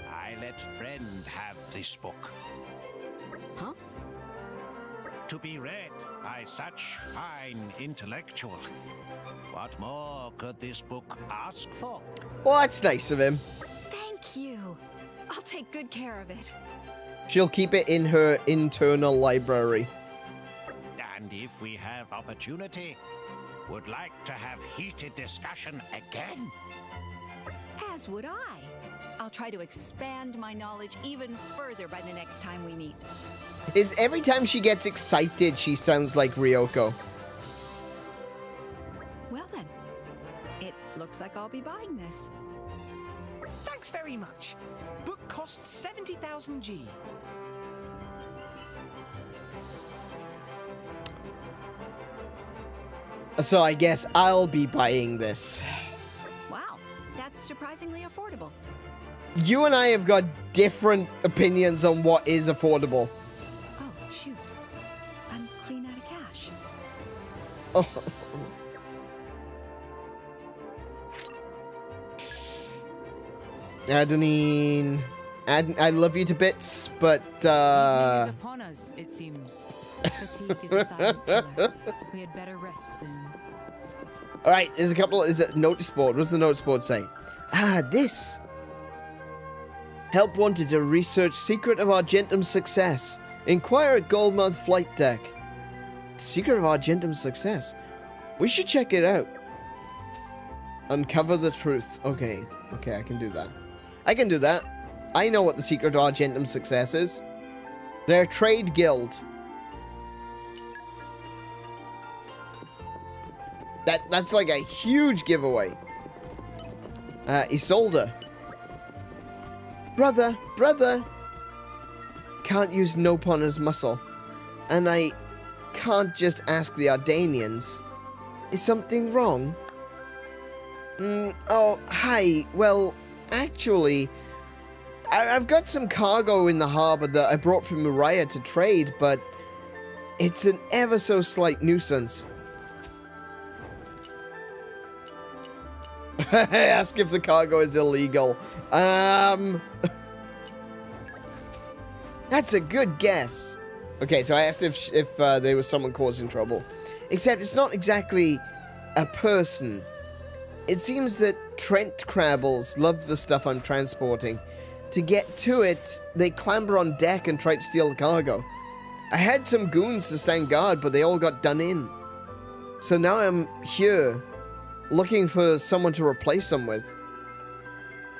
I let friend have this book. Huh? To be read by such fine intellectual. What more could this book ask for? Well, that's nice of him. Thank you. I'll take good care of it. She'll keep it in her internal library. And if we have opportunity, would like to have heated discussion again. As would I. I'll try to expand my knowledge even further by the next time we meet. Is every time she gets excited, she sounds like Ryoko. Well then, it looks like I'll be buying this. Thanks very much. Book costs 70,000 G. So I guess I'll be buying this. Wow, that's surprisingly affordable. You and I have got different opinions on what is affordable. Oh, shoot. I'm clean out of cash. Oh. Adenine, I love you to bits, but Evening is upon us, it seems. Fatigue is a silent killer. We had better rest soon. all right. There's a couple. Is it notice board? What's the notice board say? Ah, this. Help wanted to research secret of Argentum's success. Inquire at Goldmouth flight deck. Secret of Argentum's success. We should check it out. Uncover the truth. Okay, I can do that. I can do that. I know what the secret of Argentum's success is. Their trade guild. That's like a huge giveaway. Isolde. Brother. Can't use Nopon as muscle. And I can't just ask the Ardanians. Is something wrong? Oh, hi. Well, actually, I've got some cargo in the harbor that I brought from Uriah to trade, but it's an ever so slight nuisance. Ask if the cargo is illegal. That's a good guess. Okay, so I asked if there was someone causing trouble. Except it's not exactly a person. It seems that Trent Crabbles love the stuff I'm transporting. To get to it, they clamber on deck and try to steal the cargo. I had some goons to stand guard, but they all got done in. So now I'm here, looking for someone to replace them with.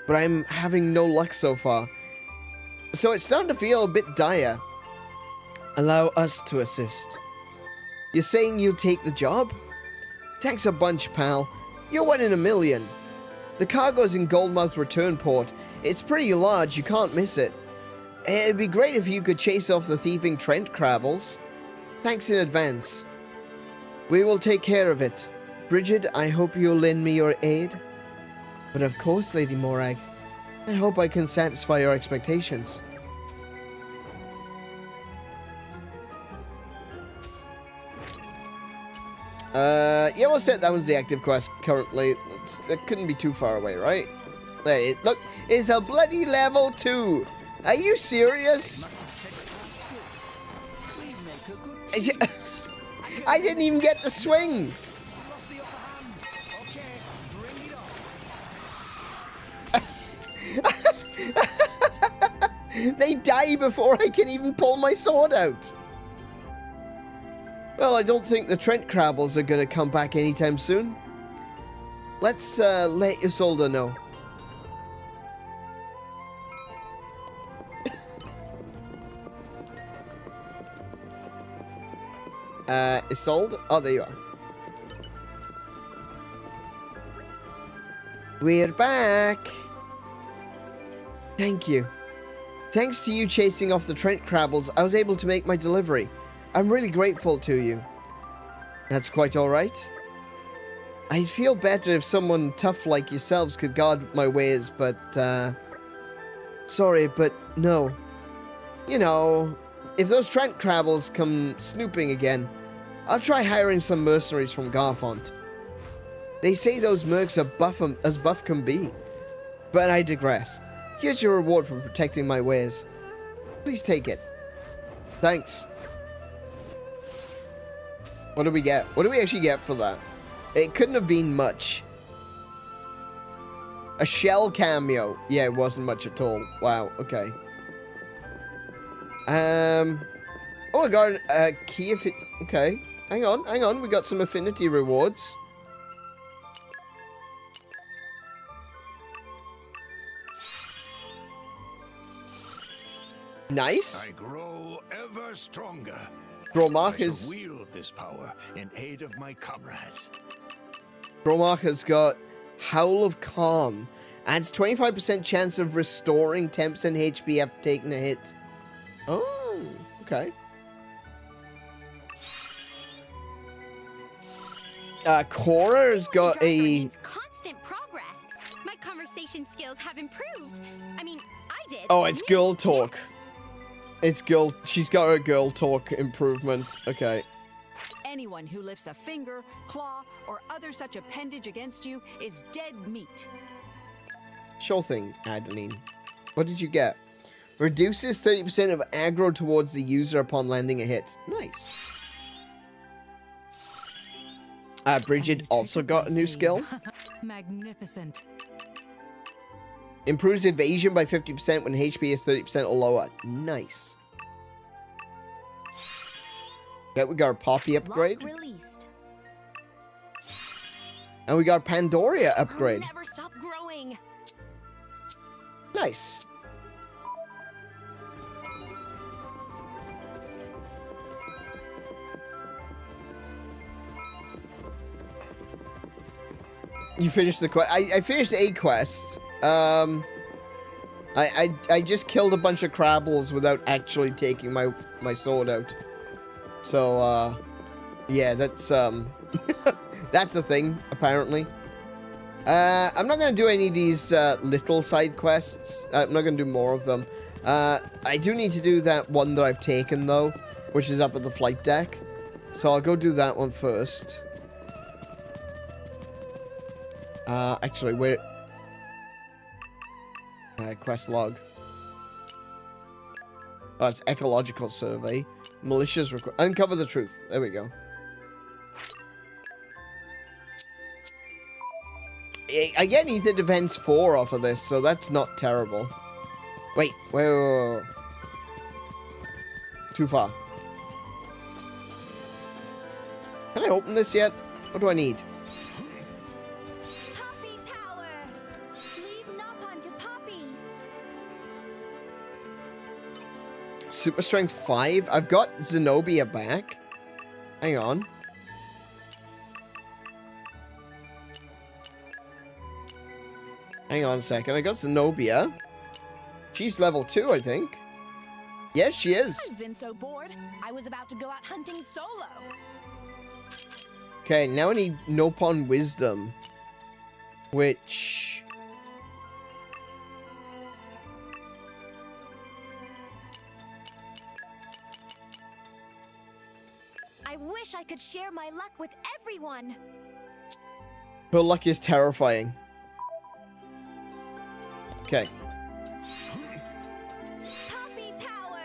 But I'm having no luck so far. So it's starting to feel a bit dire. Allow us to assist. You're saying you'll take the job? Thanks a bunch, pal. You're one in a million. The cargo's in Goldmouth return port. It's pretty large, you can't miss it. It'd be great if you could chase off the thieving Trent Crabbles. Thanks in advance. We will take care of it. Bridget, I hope you'll lend me your aid. But of course, Lady Morag. I hope I can satisfy your expectations. Yeah, we'll set that one's the active quest currently. It couldn't be too far away, right? There it is. Look, it's a bloody level 2. Are you serious? I didn't even get to swing. They die before I can even pull my sword out. Well, I don't think the Trent Crabbles are going to come back anytime soon. Let's let Isolde know. Isolde? Oh, there you are. We're back. Thank you. Thanks to you chasing off the Trent Crabbles, I was able to make my delivery. I'm really grateful to you. That's quite alright. I'd feel better if someone tough like yourselves could guard my ways, but, sorry, but no. You know, if those Trent Crabbles come snooping again, I'll try hiring some mercenaries from Garfont. They say those mercs are as buff can be. But I digress. Here's your reward for protecting my wares. Please take it. Thanks. What do we get? What do we actually get for that? It couldn't have been much. A shell cameo. Yeah, it wasn't much at all. Wow, okay. Oh my god, key of it. Okay. Hang on. We got some affinity rewards. Nice. I grow ever stronger. Gromach is... wield this power in aid of my comrades. Gromach has got Howl of Calm. Adds 25% chance of restoring 10% HP after taking a hit. Oh, okay. Cora has got a... constant progress. My conversation skills have improved. I mean, I did. Oh, it's girl talk. It's girl. She's got her girl talk improvement. Okay. Anyone who lifts a finger, claw, or other such appendage against you is dead meat. Sure thing, Adeline. What did you get? Reduces 30% of aggro towards the user upon landing a hit. Nice. Bridget also got a new skill. Magnificent. Improves evasion by 50% when HP is 30% or lower. Nice. Okay, we got our Poppy upgrade. Lock released. And we got Pandoria upgrade. I'll never stop growing. Nice. You finished the quest. I finished a quest. I just killed a bunch of Crabbles without actually taking my sword out. So, yeah, that's, that's a thing, apparently. I'm not gonna do any of these, little side quests. I'm not gonna do more of them. I do need to do that one that I've taken, though, which is up at the flight deck. So I'll go do that one first. Actually, wait. Quest log. Oh, it's ecological survey. Malicious request. Uncover the truth. There we go. I get Ether Defense 4 off of this, so that's not terrible. Wait. Too far. Can I open this yet? What do I need? Super strength 5. I've got Zenobia back. Hang on. Hang on a second. I got Zenobia. She's level 2, I think. Yes, she is. I've been so bored. I was about to go out hunting solo. Okay, now I need Nopon Wisdom. Which... I wish I could share my luck with everyone. her luck is terrifying. Okay. Puppy power.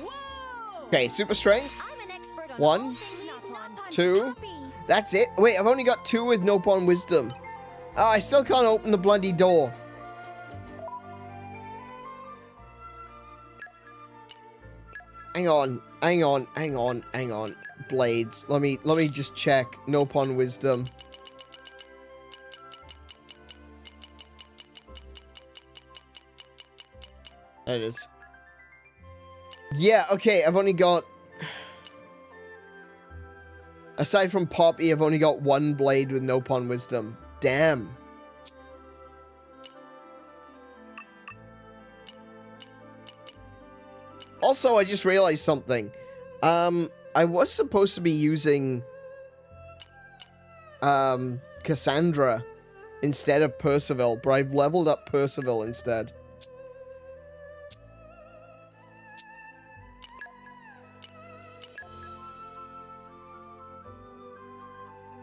Whoa! Okay, super strength. I'm an expert on 1, all things Nopon. 2. Puppy. That's it. Wait, I've only got 2 with Nopon Wisdom. Oh, I still can't open the bloody door. Hang on. Blades. Let me just check. Nopon Wisdom. There it is. Yeah, okay, I've only got... Aside from Poppy, I've only got 1 blade with Nopon Wisdom. Damn. Also, I just realized something. I was supposed to be using Cassandra instead of Percival, but I've leveled up Percival instead.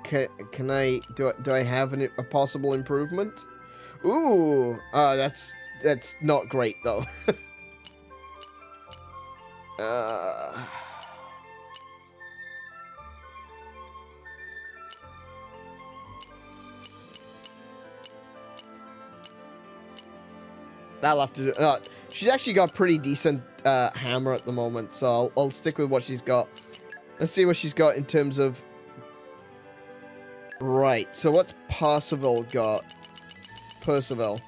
Can I do I have a possible improvement? Ooh, that's not great though. That'll have to do. She's actually got pretty decent hammer at the moment, so I'll stick with what she's got. Let's see what she's got in terms of. Right, so what's Percival got? Percival.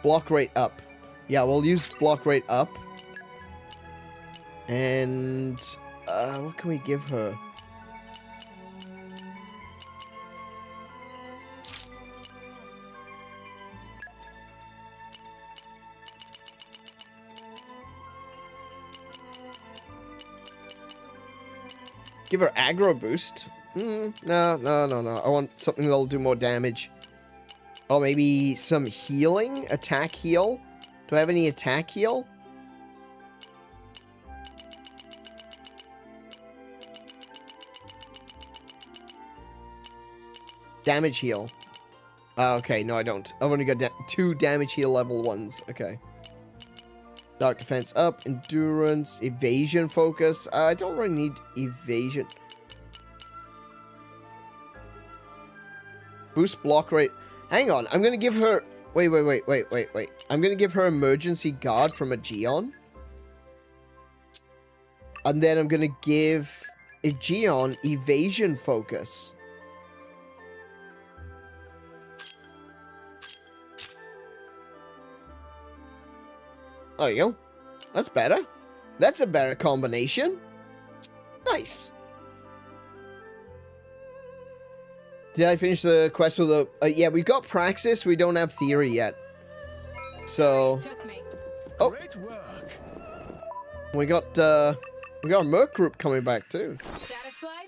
Block rate up. Yeah, we'll use block rate up. And, what can we give her? Give her aggro boost. No. I want something that'll do more damage. Oh, maybe some healing? Attack heal? Do I have any attack heal? Damage heal. Okay, no I don't. I've only got 2 damage heal level 1s. Okay. Dark defense up. Endurance. Evasion focus. I don't really need evasion. Boost block rate. Hang on, I'm gonna give her... Wait. I'm gonna give her emergency guard from Aegeon. And then I'm gonna give Aegeon evasion focus. There you go. That's better. That's a better combination. Nice. Did I finish the quest with a... yeah, we've got Praxis. We don't have Theory yet. So... Oh. Great work. We got a Merc group coming back, too. Satisfied?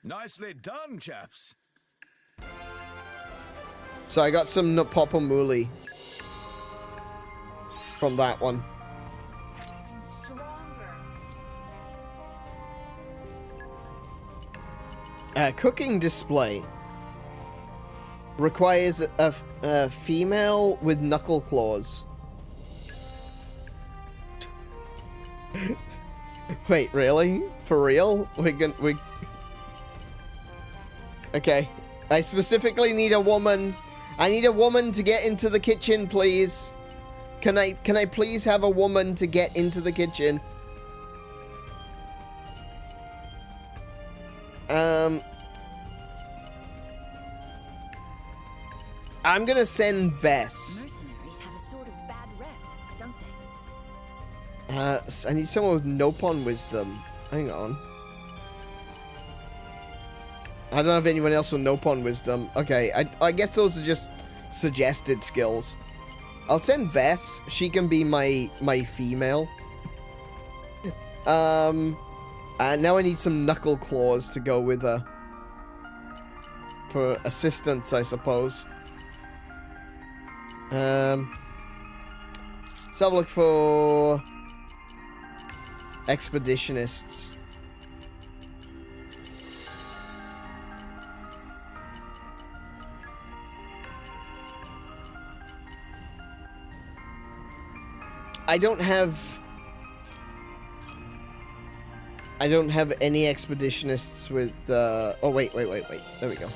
Nicely done, chaps. So I got some 𝗏𝗶𝗰𝗵 from that one. Cooking display. Requires a female with knuckle claws. Wait, really? For real? Okay. I specifically need a woman. I need a woman to get into the kitchen, please. Can I please have a woman to get into the kitchen? I'm gonna send Vess. Mercenaries have a sort of bad rep, don't I need someone with Nopon wisdom. Hang on. I don't have anyone else with Nopon wisdom. Okay, I guess those are just suggested skills. I'll send Vess. She can be my female. And now I need some knuckle claws to go with her. For assistance, I suppose. Let's have a look for expeditionists. I don't have any expeditionists with oh wait. There we go.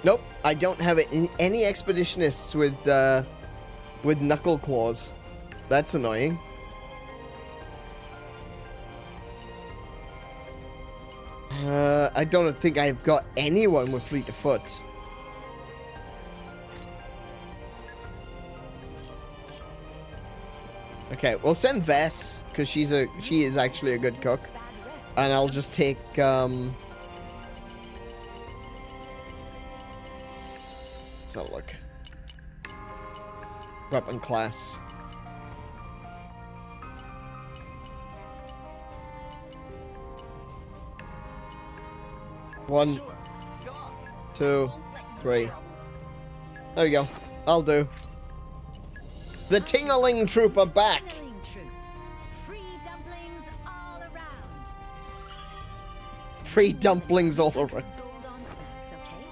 Nope, I don't have any expeditionists with knuckle claws. That's annoying. I don't think I've got anyone with fleet of foot. Okay, we'll send Vess because she is actually a good cook, and I'll just take let's have a look. Weapon class. One, 2, 3. There we go. I'll do. The Tingling Troop are back. Free dumplings all around. Free dumplings all around. Hold on snacks, okay?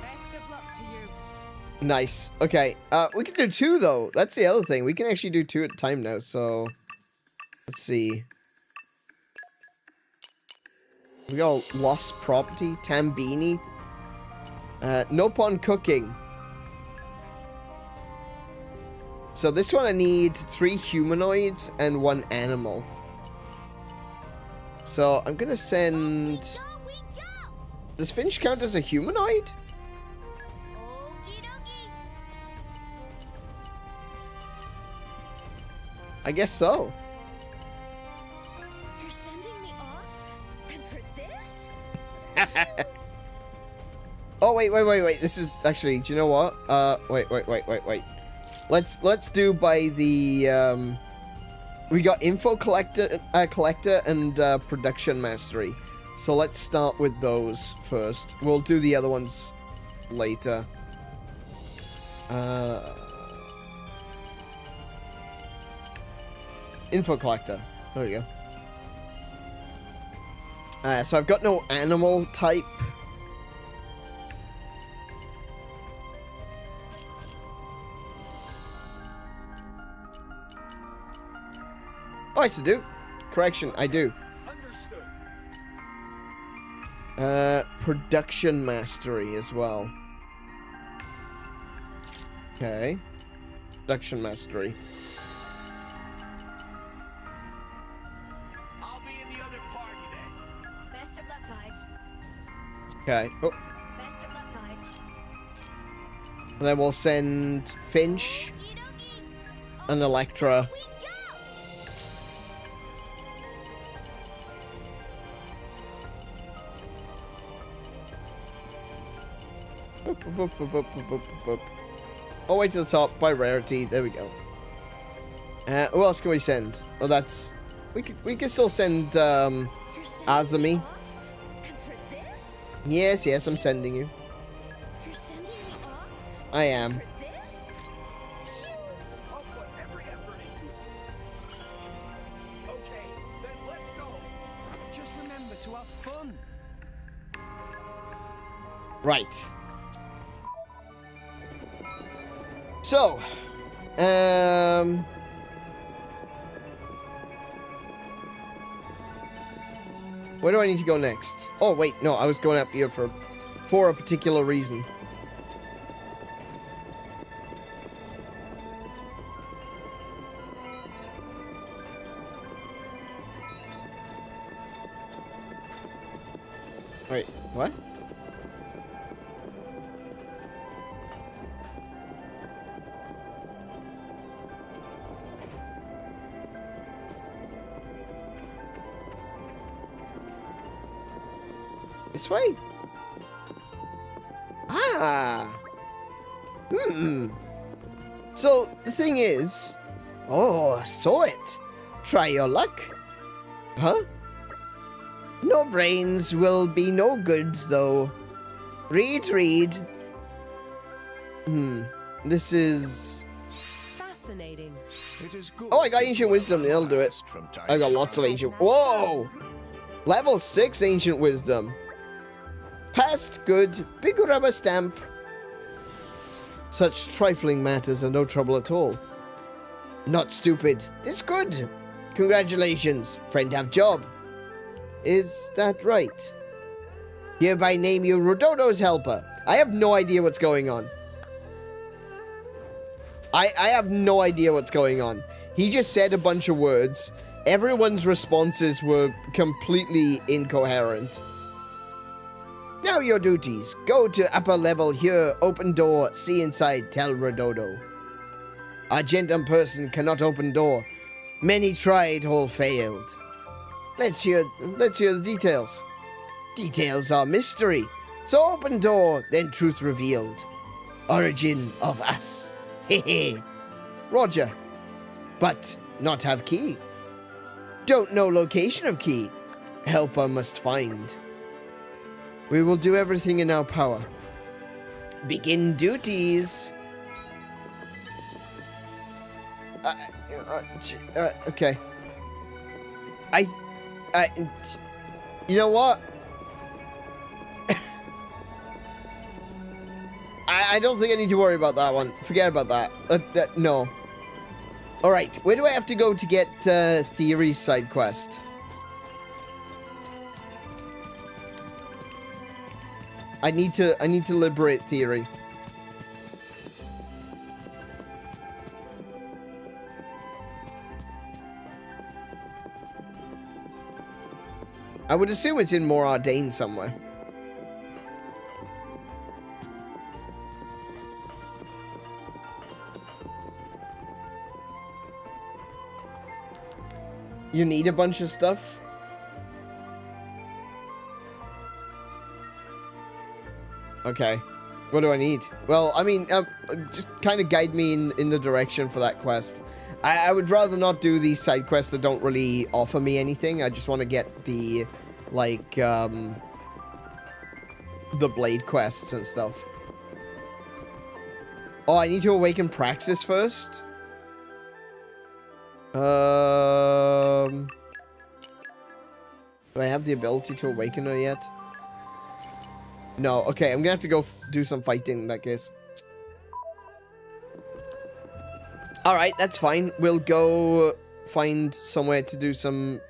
Best of luck to you. Nice. Okay. We can do 2 though. That's the other thing. We can actually do 2 at a time now. So let's see. We got lost property, Tambini. Nopon cooking. So this one I need 3 humanoids and 1 animal. So I'm gonna send... Does Finch count as a humanoid? I guess so. You're sending me off? And for this? Oh, wait. This is actually, do you know what? Wait. Let's do by the, we got info collector and production mastery. So let's start with those first. We'll do the other ones later. Info collector. There we go. So I've got no animal type. Oh, I do. Correction, I do. Production mastery as well. Okay. Production mastery. I'll be in the other party then. Best of luck, guys. Okay. Oh. Best of luck, guys. And then we'll send Finch and Electra. All the way to the top by rarity. There we go. Who else can we send? Oh, that's we can still send Azumi. Yes, I'm sending you. You're sending me off? I am. For this? I'll put every effort into it. Okay, then let's go. Just remember to have fun. Right. So, where do I need to go next? Oh, wait, no, I was going up here for a particular reason. Wait, what? This way? Ah. So, the thing is... Oh, saw it. Try your luck. Huh? No brains will be no good, though. Read. This is... Fascinating. It is good. Oh, I got Ancient Wisdom. They'll do it. I got lots of Ancient... Whoa! Level 6 Ancient Wisdom. Passed, good. Big rubber stamp. Such trifling matters are no trouble at all. Not stupid. This good. Congratulations. Friend have job. Is that right? Hereby name you Rododo's helper. I have no idea what's going on. I have no idea what's going on. He just said a bunch of words. Everyone's responses were completely incoherent. Now your duties. Go to upper level here, open door, see inside, tell Rododo. Argentum person cannot open door. Many tried, all failed. Let's hear the details. Details are mystery. So open door, then truth revealed. Origin of us. Hehe. Roger. But not have key. Don't know location of key. Helper must find. We will do everything in our power. Begin duties. Okay. You know what? I don't think I need to worry about that one. Forget about that. No. Alright, where do I have to go to get Theory's side quest? I need to liberate Theory. I would assume it's in More Ardain somewhere. You need a bunch of stuff? Okay. What do I need? Well, I mean, just kind of guide me in the direction for that quest. I would rather not do these side quests that don't really offer me anything. I just want to get the, like, the blade quests and stuff. Oh, I need to awaken Praxis first? Do I have the ability to awaken her yet? No. Okay, I'm gonna have to go do some fighting in that case. Alright, that's fine. We'll go find somewhere to do some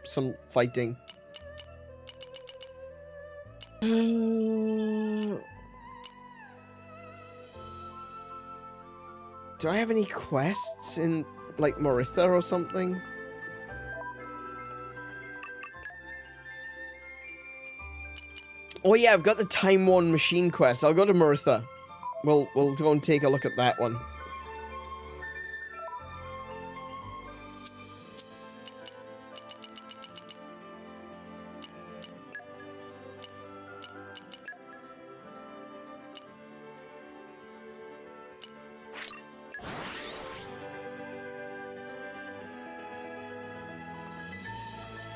fighting. Do I have any quests in, like, Maritha or something? Oh yeah, I've got the Time Worn Machine quest. I'll go to Maritha. We'll go and take a look at that one.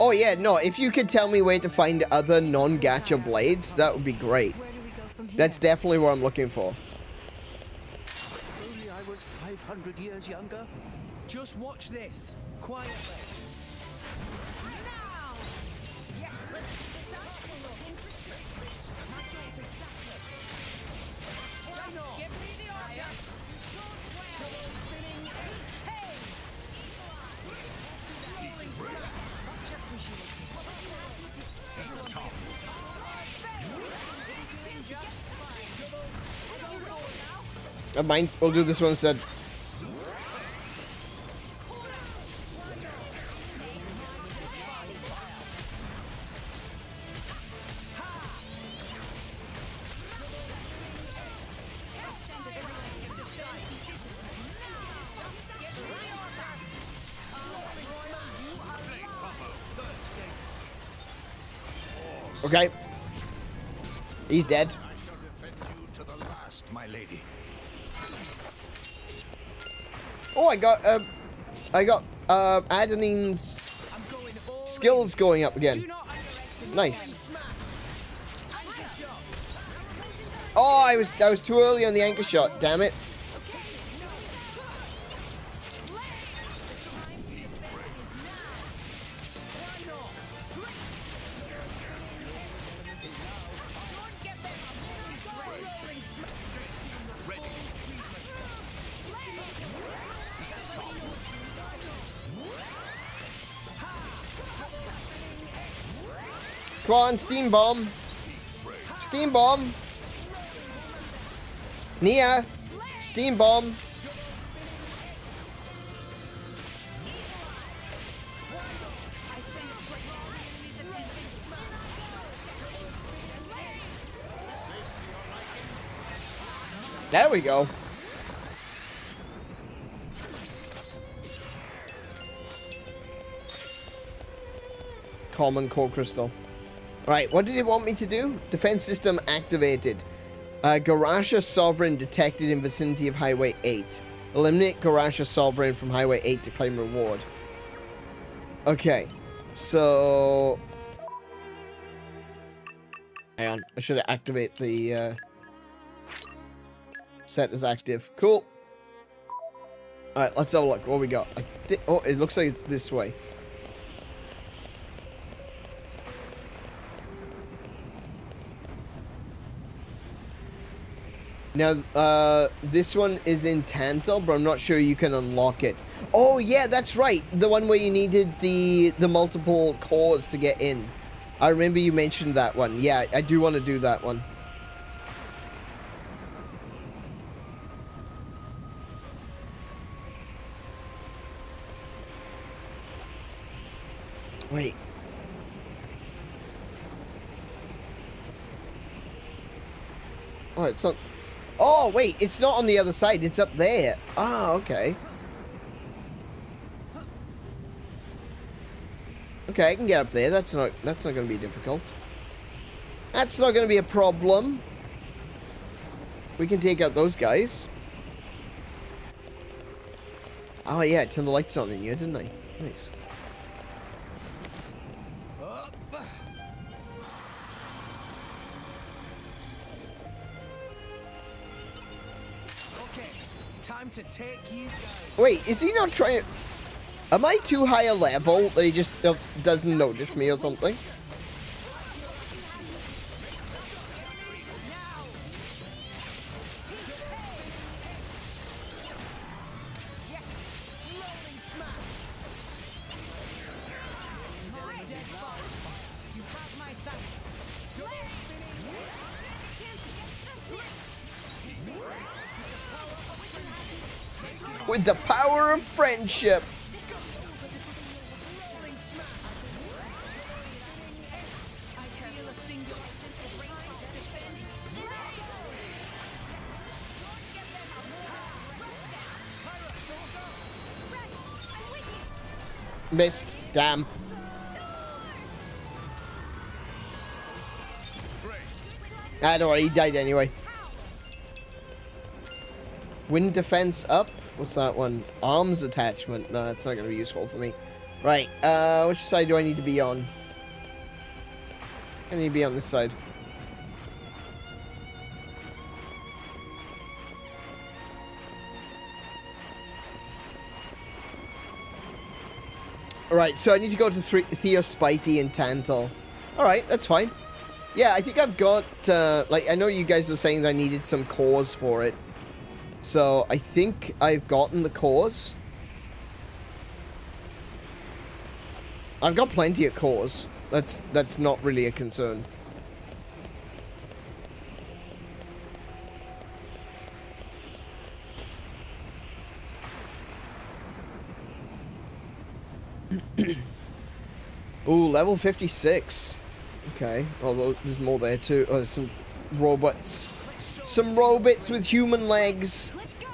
Oh yeah, no, if you could tell me where to find other non-gacha blades, that would be great. That's definitely what I'm looking for. Only I was 500 years younger. Just watch this, quietly. Mine, we'll do this one instead. Okay. He's dead. I shall defend you to the last, my lady. Oh, I got Adenines skills going up again. Nice. Oh, I was too early on the anchor shot. Damn it. Come on, steam bomb. Steam bomb. Nia, steam bomb. There we go. Common core crystal. Right, what did it want me to do? Defense system activated. Garasha Sovereign detected in vicinity of Highway 8. Eliminate Garasha Sovereign from Highway 8 to claim reward. Okay, so... Hang on, I should activate the... Set as active. Cool. Alright, let's have a look. What we got? Oh, it looks like it's this way. Now, this one is in Tantal, but I'm not sure you can unlock it. Oh, yeah, that's right. The one where you needed the multiple cores to get in. I remember you mentioned that one. Yeah, I do want to do that one. Wait. Oh, it's not... Oh, wait, it's not on the other side. It's up there. Ah, okay. Okay, I can get up there. That's not going to be difficult. That's not going to be a problem. We can take out those guys. Oh, yeah, I turned the lights on in here, didn't I? Nice. Time to take you guys. Wait, is he not trying? Am I too high a level that he just doesn't notice me or something? With the power of friendship. Missed. Damn. I don't worry, he died anyway. Wind defense up. What's that one? Arms attachment. No, that's not going to be useful for me. Right. Which side do I need to be on? I need to be on this side. Alright, so I need to go to 𝗬𝗏𝗏 and Tantal. Alright, that's fine. Yeah, I think I've got, like, I know you guys were saying that I needed some cores for it. So, I think I've gotten the cores. I've got plenty of cores. That's not really a concern. Ooh, level 56. Okay, although there's more there too. Oh, there's some robots. Some robots with human legs. Let's go.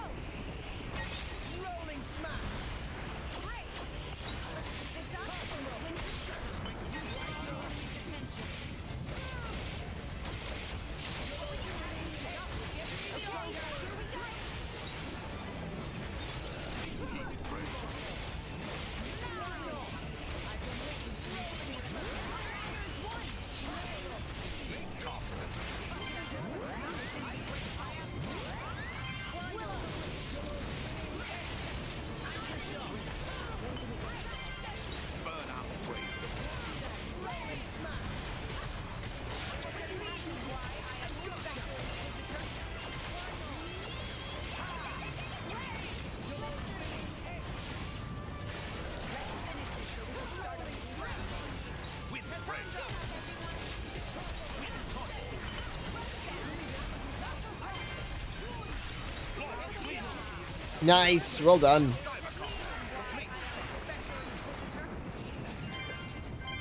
Nice. Well done.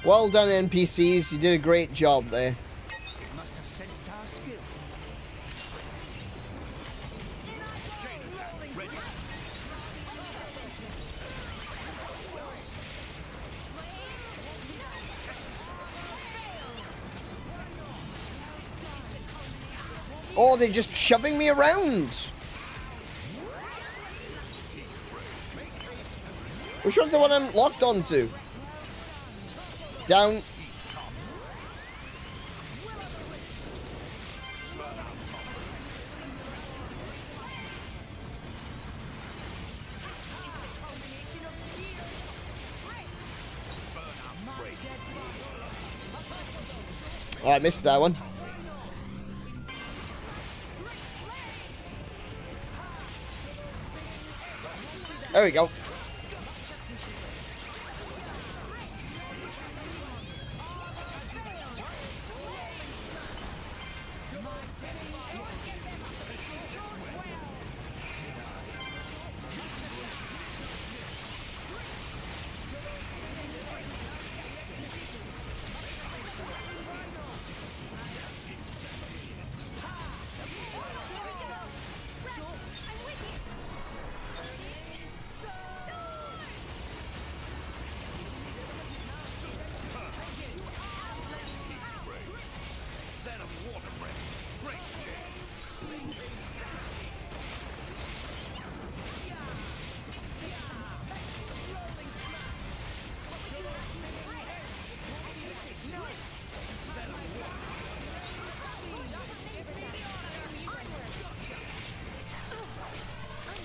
Well done, NPCs. You did a great job there. Must have sensed our skill. Oh, they're just shoving me around. Which one's the one I'm locked onto? Down. Oh, I missed that one. There we go.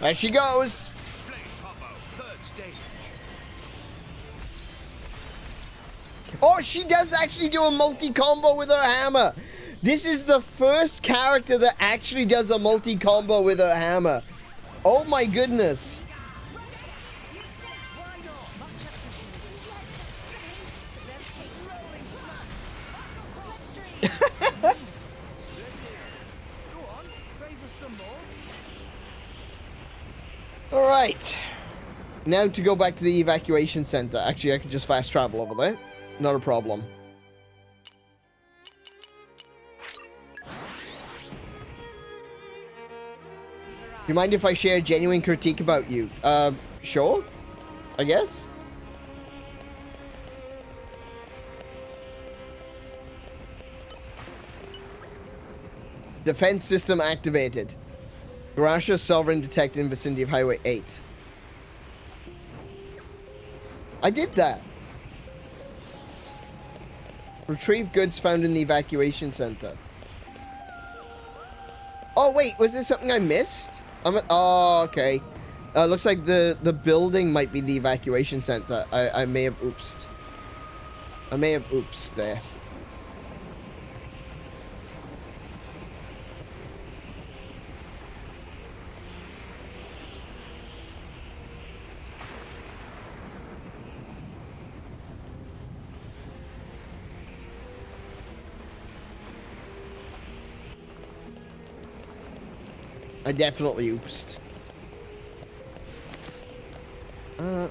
There she goes. Oh, she does actually do a multi-combo with her hammer. This is the first character that actually does a multi-combo with her hammer. Oh my goodness. Alright. Now to go back to the evacuation center. Actually, I can just fast travel over there. Not a problem. Do you mind if I share a genuine critique about you? Sure? I guess? Defense system activated. Garasha Sovereign detected in vicinity of Highway 8. I did that. Retrieve goods found in the evacuation center. Oh, wait. Was there something I missed? Oh, okay. Looks like the building might be the evacuation center. I may have oopsed. I may have oopsed there. I definitely oopsed.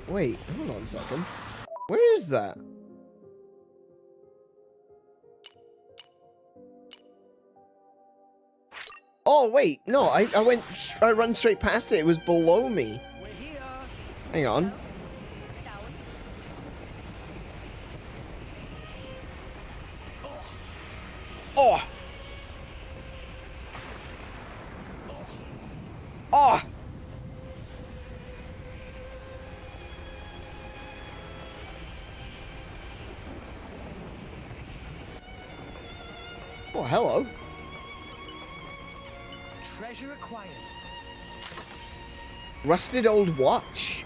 Wait, hold on a second. Where is that? Oh, wait, no, I run straight past it. It was below me. Hang on. Oh! Oh! Oh, hello. Treasure acquired. Rusted old watch.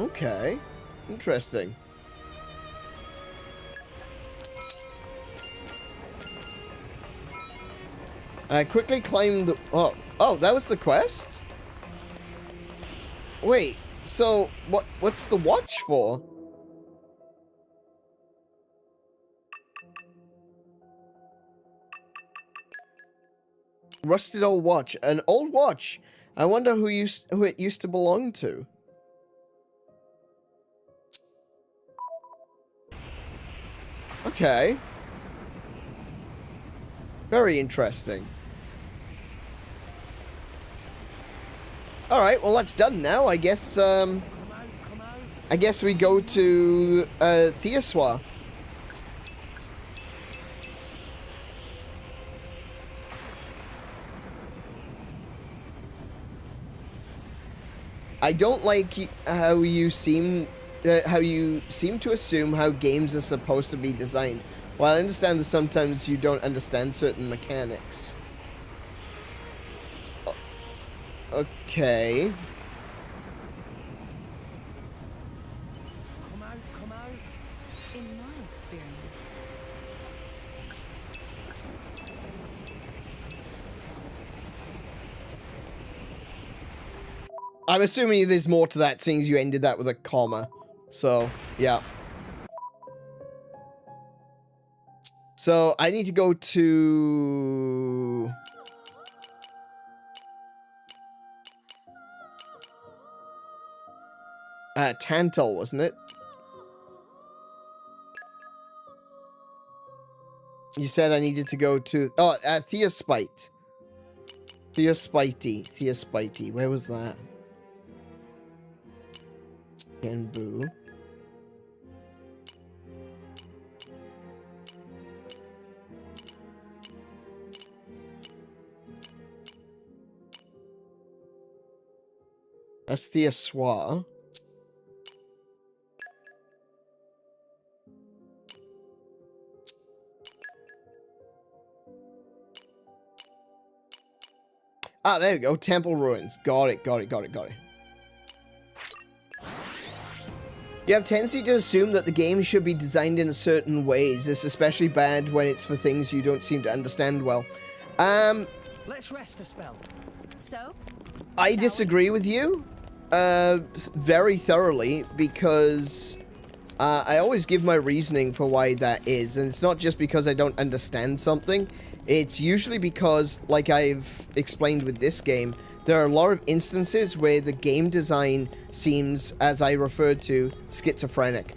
Okay. Interesting. I quickly climbed the... Oh, that was the quest? Wait, so what's the watch for? Rusted old watch. An old watch. I wonder who it used to belong to. Okay. Very interesting. Alright, well that's done now. I guess, I guess we go to, 𝗬𝗬. I don't like how you seem to assume how games are supposed to be designed. While I understand that sometimes you don't understand certain mechanics. Okay. Come out. In my experience, I'm assuming there's more to that, seeing as you ended that with a comma. So, yeah. So, I need to go to... Tantal, wasn't it? You said I needed to go to... Oh, 𝗬𝗗. 𝗬𝗗. Where was that? Genbu. That's 𝗬𝗗. Ah, there we go. Temple ruins. Got it. You have tendency to assume that the game should be designed in certain ways. It's especially bad when it's for things you don't seem to understand well. Let's rest a spell. So? I disagree with you very thoroughly, because I always give my reasoning for why that is, and it's not just because I don't understand something. It's usually because, like I've explained with this game, there are a lot of instances where the game design seems, as I referred to, schizophrenic.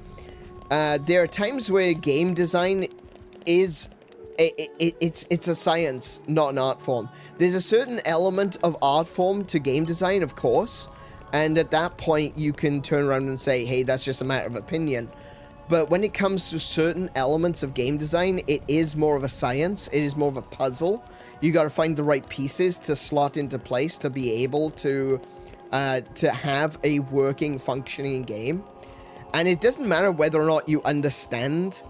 There are times where game design is... It's a science, not an art form. There's a certain element of art form to game design, of course, and at that point you can turn around and say, hey, that's just a matter of opinion. But when it comes to certain elements of game design, it is more of a science. It is more of a puzzle. You got to find the right pieces to slot into place to be able to have a working, functioning game. And it doesn't matter whether or not you understand.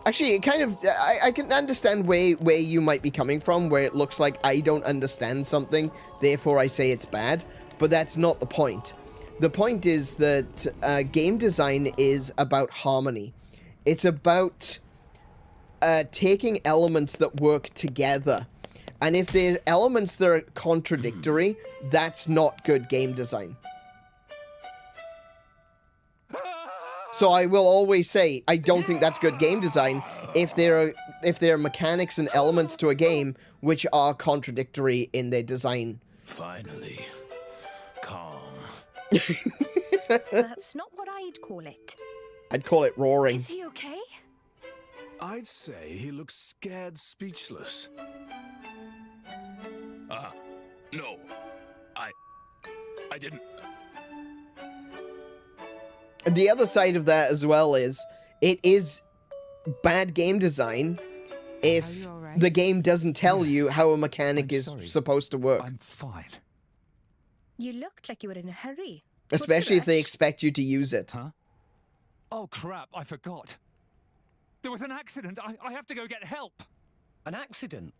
Actually, it kind of, I can understand where you might be coming from, where it looks like I don't understand something, therefore I say it's bad. But that's not the point. The point is that game design is about harmony. It's about taking elements that work together. And if there are elements that are contradictory, that's not good game design. So I will always say, I don't think that's good game design if there are mechanics and elements to a game which are contradictory in their design. Finally. Calm. That's not what I'd call it. I'd call it roaring. Is he okay? I'd say he looks scared speechless. No. I didn't... The other side of that as well is, it is bad game design if the game doesn't tell you how a mechanic is supposed to work. I'm fine. You looked like you were in a hurry. Especially if they expect you to use it. Huh? Oh crap, I forgot. There was an accident. I have to go get help. An accident?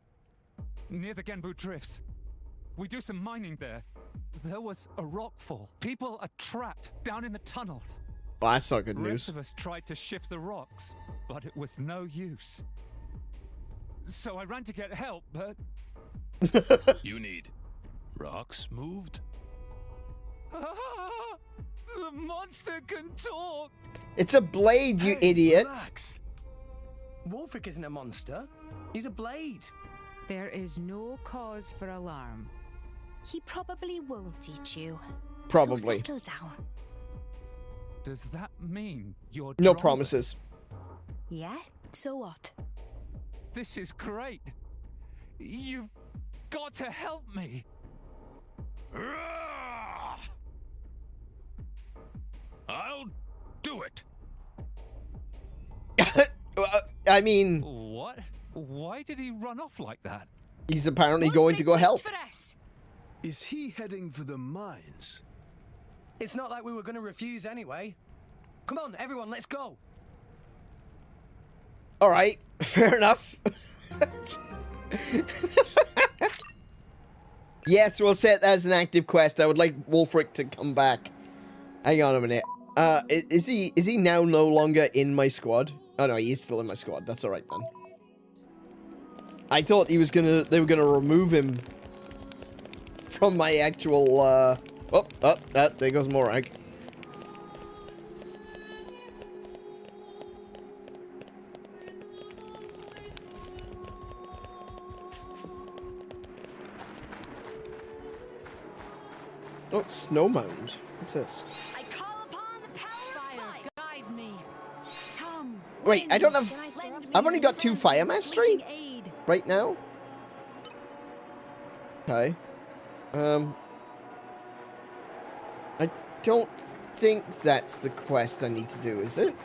Near the Genbu drifts. We do some mining there. There was a rockfall. People are trapped down in the tunnels. Well, that's not good The news. rest of us tried to shift the rocks, but it was no use. So I ran to get help, but... You need rocks moved? The monster can talk! It's a blade, you idiot! Relax. Wolfric isn't a monster. He's a blade. There is no cause for alarm. He probably won't eat you. Probably. So settle down. Does that mean you're No drunk? promises. Yeah? So what? This is great. You've got to help me. I'll do it. I mean, What? Why did he run off like that? he's apparently going to go help. Is he heading for the mines? It's not like we were going to refuse anyway. Come on, everyone, let's go. All right, fair enough. Yes, we'll set that as an active quest. I would like Wulfric to come back. Hang on a minute. Is he now no longer in my squad? Oh no, he is still in my squad. That's all right then. I thought they were gonna remove him from my actual. There goes Morag. Oh, Snowmound. What's this? I call upon the power of fire. Guide me. Come. Wait, I don't have. Can I stir up I've only got 2 some fire mastery aid? right now. Okay. I don't think that's the quest I need to do, is it?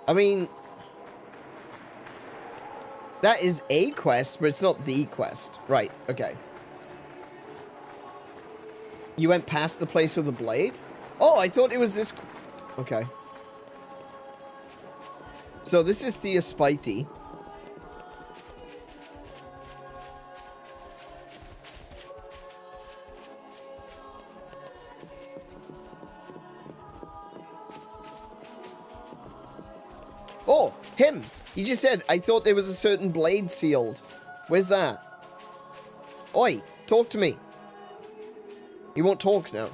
I mean, that is a quest, but it's not the quest. Right, okay. You went past the place with the blade? Oh, I thought it was this... Okay. So this is 𝗬𝗗𝗁𝗐𝗕. Oh, him! You just said, I thought there was a certain blade sealed. Where's that? Oi, talk to me. He won't talk now.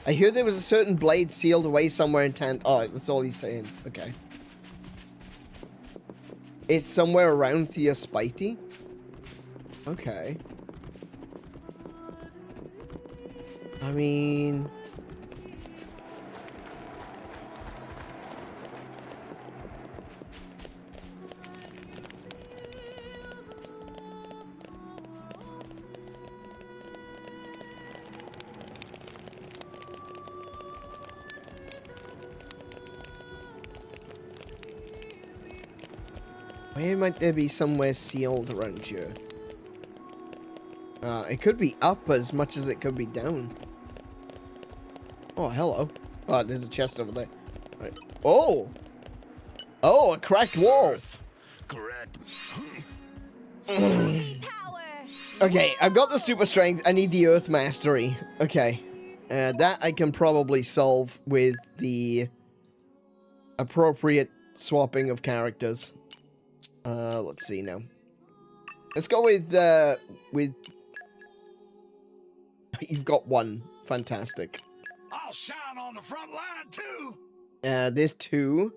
I hear there was a certain blade sealed away somewhere in Oh, that's all he's saying. Okay. It's somewhere around 𝗬𝗗𝗁𝗐𝗕? Okay. I mean... Where might there be somewhere sealed around here? It could be up as much as it could be down. Oh, hello. Oh, there's a chest over there. Right. Oh! Oh, a cracked wall! Correct. Okay, I've got the super strength. I need the earth mastery. Okay. That I can probably solve with the appropriate swapping of characters. Let's see now. Let's go with... You've got 1. Fantastic. I'll shine on the front line too. There's 2.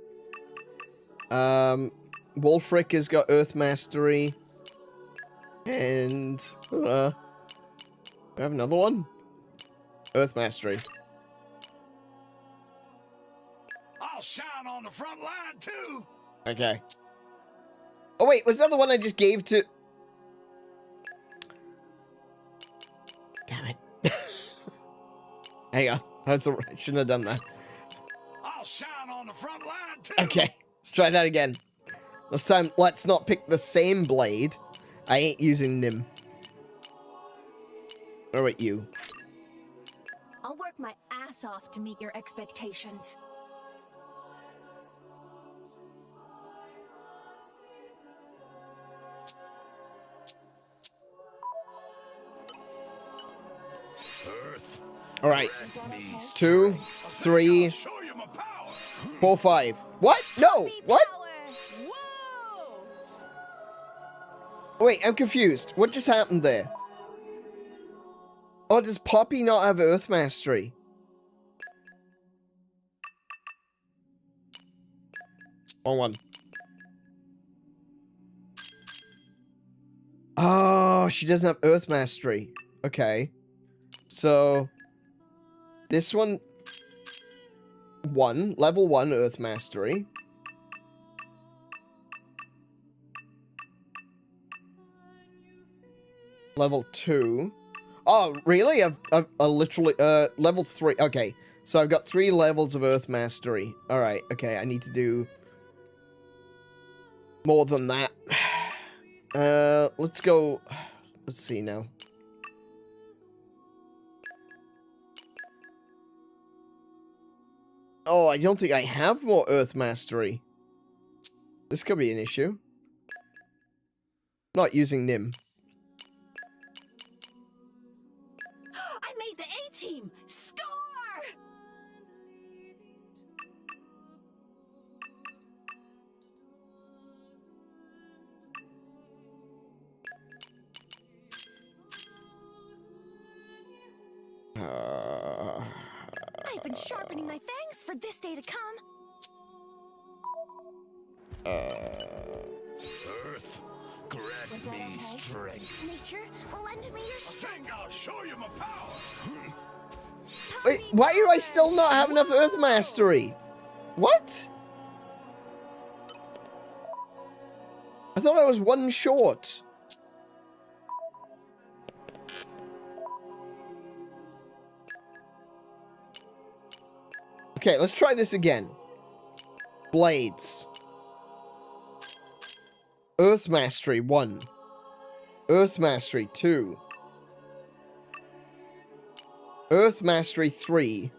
Wulfric has got Earth Mastery. And... I have another one? Earth Mastery. I'll shine on the front line too. Okay. Oh wait, was that the one I just gave to... Damn it. Hang on. That's alright. I shouldn't have done that. I'll shine on the front line too. Okay. Let's try that again. This time, let's not pick the same blade. I ain't using Nym. Or wait, you. I'll work my ass off to meet your expectations. Earth. All right. 2, 3, 4, 5. What? No. What? Wait, I'm confused. What just happened there? Oh, does Poppy not have Earth Mastery? Wrong one. Oh, she doesn't have Earth Mastery. Okay. So, this one... Level 1 Earth Mastery. Level 2. Oh, really? I've literally... level 3. Okay. So I've got 3 levels of Earth Mastery. Alright, okay. I need to do... more than that. Let's go... Let's see now. Oh, I don't think I have more Earth Mastery. This could be an issue. Not using Nym. I made the A-team! Score! I've been sharpening my fangs for this day to come. Earth, grant me strength. Nature, lend me your strength. I'll show you my power. Wait, why do I still not have enough Earth Mastery? What? I thought I was 1 short. Okay, let's try this again. Blades. Earth Mastery 1. Earth Mastery 2. Earth Mastery 3.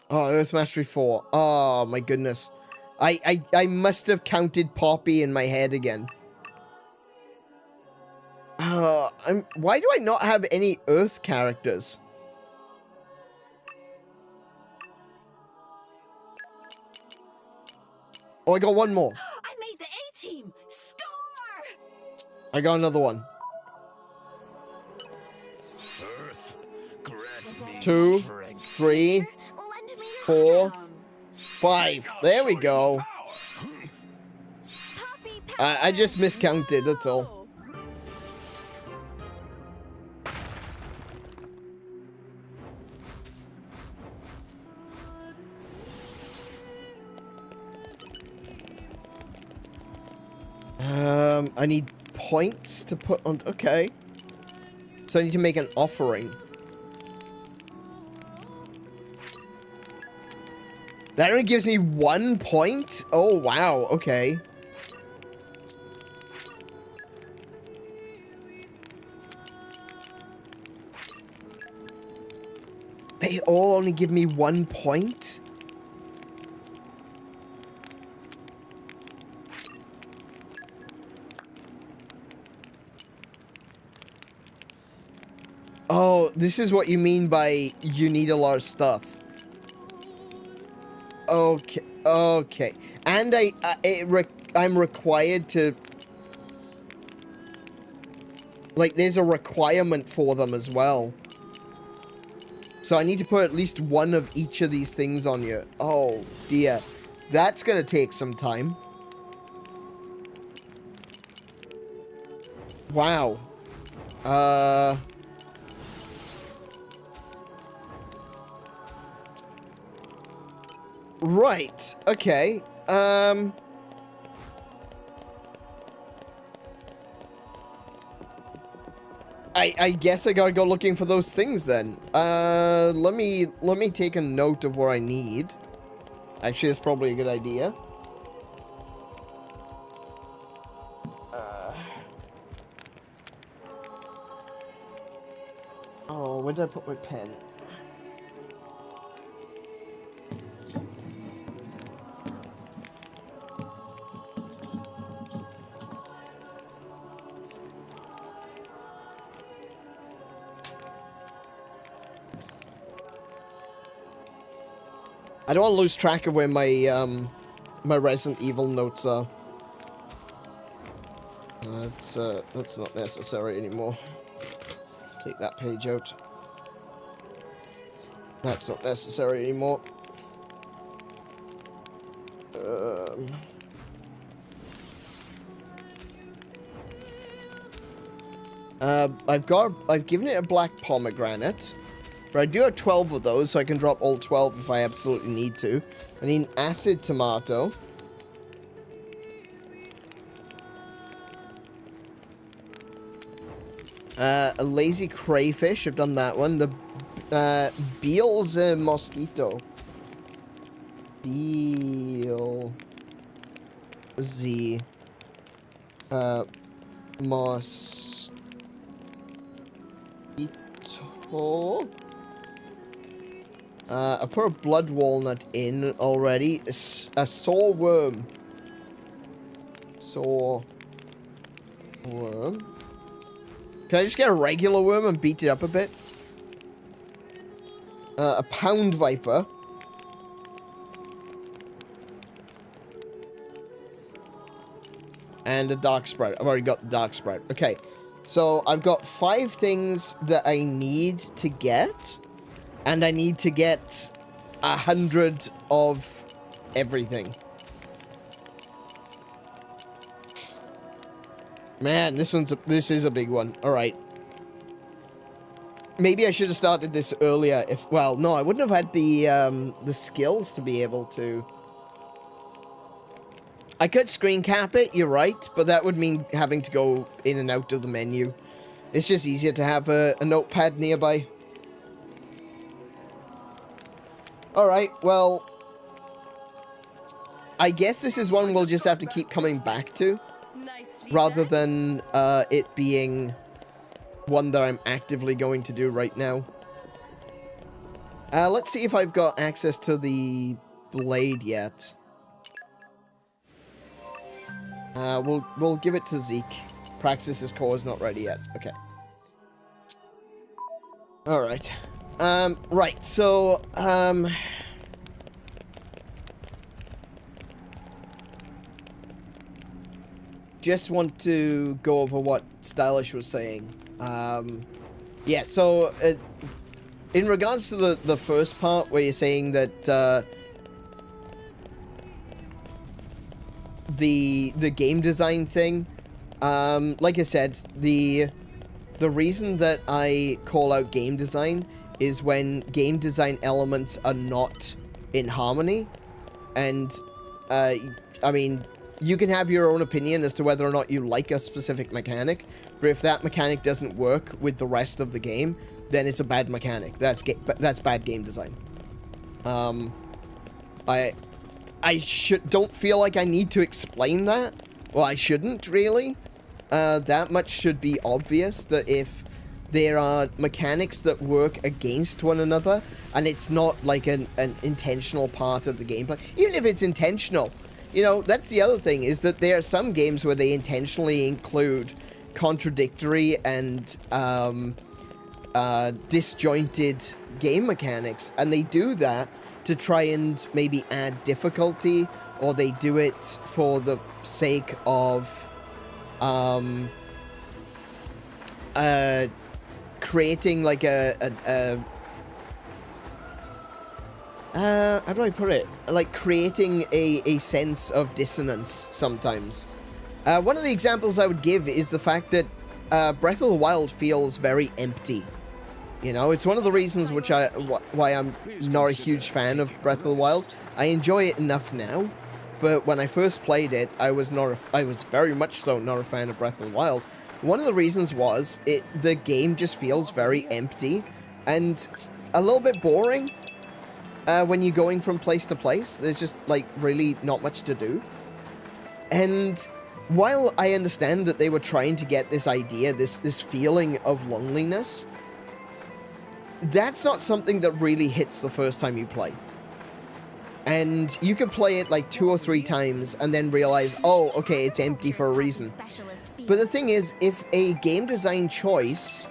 Oh, Earth Mastery 4. Oh, my goodness. I must have counted Poppy in my head again. Why do I not have any Earth characters? Oh, I got 1 more. I made the A-team! Score! I got another one. Earth, grant me 2, strength. 3, Lend me your 4, 5. There we go. Poppy I just miscounted, that's all. I need points to put on... Okay. So I need to make an offering. That only gives me 1 point? Oh, wow. Okay. They all only give me 1 point? Oh, this is what you mean by you need a lot of stuff. Okay, okay. And I'm required to... Like, there's a requirement for them as well. So I need to put at least 1 of each of these things on you. Oh, dear. That's gonna take some time. Wow. Right. Okay. I guess I gotta go looking for those things then. Let me take a note of what I need. Actually, that's probably a good idea. Oh, where did I put my pen? I don't want to lose track of where my my Resident Evil notes are. That's not necessary anymore. Take that page out. That's not necessary anymore. I've given it a black pomegranate, but I do have 12 of those, so I can drop all 12 if I absolutely need to. I need an acid tomato. A lazy crayfish, I've done that one. The Beel's mosquito. Beel Z mosquito. I put a blood walnut in already. A saw worm. Saw worm. Can I just get a regular worm and beat it up a bit? A pound viper. And a dark sprout. I've already got the dark sprout. Okay. So I've got 5 things that I need to get. And I need to get 100 of everything. Man, this is a big one. All right. Maybe I should have started this earlier. Well, no, I wouldn't have had the skills to be able to. I could screen cap it. You're right, but that would mean having to go in and out of the menu. It's just easier to have a notepad nearby. All right. Well, I guess this is one we'll just have to keep coming back to. Rather than it being one that I'm actively going to do right now. Let's see if I've got access to the blade yet. We'll give it to Zeke. Praxis's core is not ready yet. Okay. Alright. Right, so, just want to go over what Stylish was saying. Yeah, so, in regards to the first part where you're saying that, the game design thing, like I said, the reason that I call out game design is when game design elements are not in harmony, and, I mean, you can have your own opinion as to whether or not you like a specific mechanic, but if that mechanic doesn't work with the rest of the game, then it's a bad mechanic. That's bad game design. I don't feel like I need to explain that. Well, I shouldn't, really. That much should be obvious, that if there are mechanics that work against one another, and it's not like an intentional part of the gameplay, even if it's intentional, you know, that's the other thing, is that there are some games where they intentionally include contradictory and disjointed game mechanics, and they do that to try and maybe add difficulty, or they do it for the sake of creating like how do I put it? Like creating a sense of dissonance sometimes. One of the examples I would give is the fact that Breath of the Wild feels very empty. You know, it's one of the reasons why I'm not a huge fan of Breath of the Wild. I enjoy it enough now, but when I first played it, I was very much so not a fan of Breath of the Wild. One of the reasons was the game just feels very empty and a little bit boring when you're going from place to place. There's just like really not much to do. And while I understand that they were trying to get this idea, this feeling of loneliness, that's not something that really hits the first time you play. And you could play it like 2 or 3 times and then realize, oh, okay, it's empty for a reason. But the thing is, if a game design choice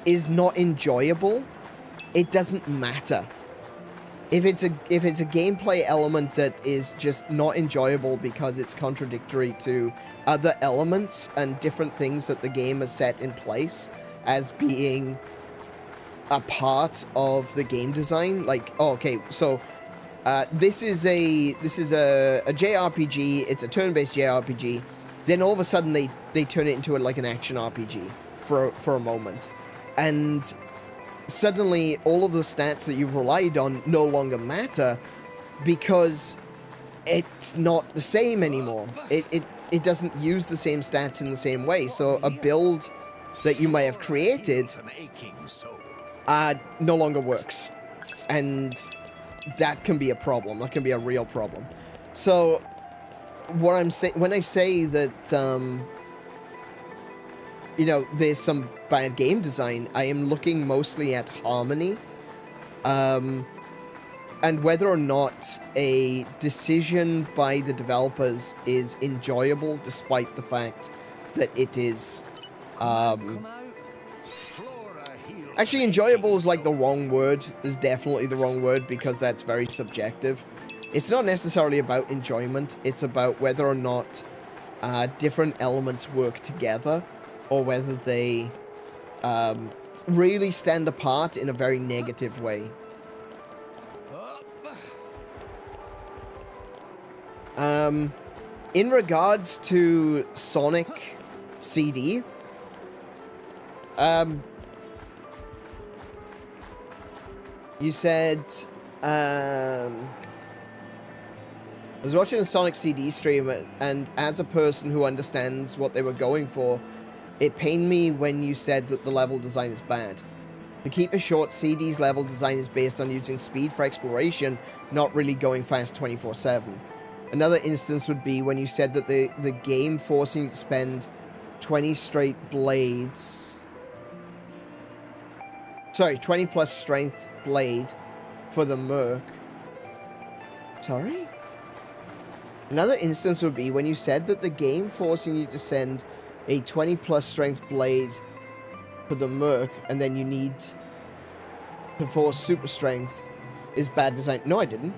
is not enjoyable, it doesn't matter. If it's a gameplay element that is just not enjoyable because it's contradictory to other elements and different things that the game has set in place, as being a part of the game design. Like, oh, okay, so this is a JRPG. It's a turn-based JRPG. Then all of a sudden they turn it into like an action RPG for a moment, and suddenly all of the stats that you've relied on no longer matter because it's not the same anymore. It doesn't use the same stats in the same way. So a build that you might have created no longer works, and that can be a problem. That can be a real problem. So what I'm saying when I say that you know, there's some bad game design, I am looking mostly at harmony, and whether or not a decision by the developers is enjoyable, despite the fact that it is, actually, enjoyable is like the wrong word, is definitely the wrong word, because that's very subjective. It's not necessarily about enjoyment, it's about whether or not different elements work together, or whether they really stand apart in a very negative way. In regards to Sonic CD, you said, I was watching a Sonic CD stream, and as a person who understands what they were going for, it pained me when you said that the level design is bad. To keep it short, CD's level design is based on using speed for exploration, not really going fast 24/7. Another instance would be when you said that the game forcing you to spend 20 straight blades... Sorry, 20 plus strength blade for the Merc. Sorry? Another instance would be when you said that the game forcing you to send a 20 plus strength blade for the Merc, and then you need to force super strength, is bad design. No, I didn't.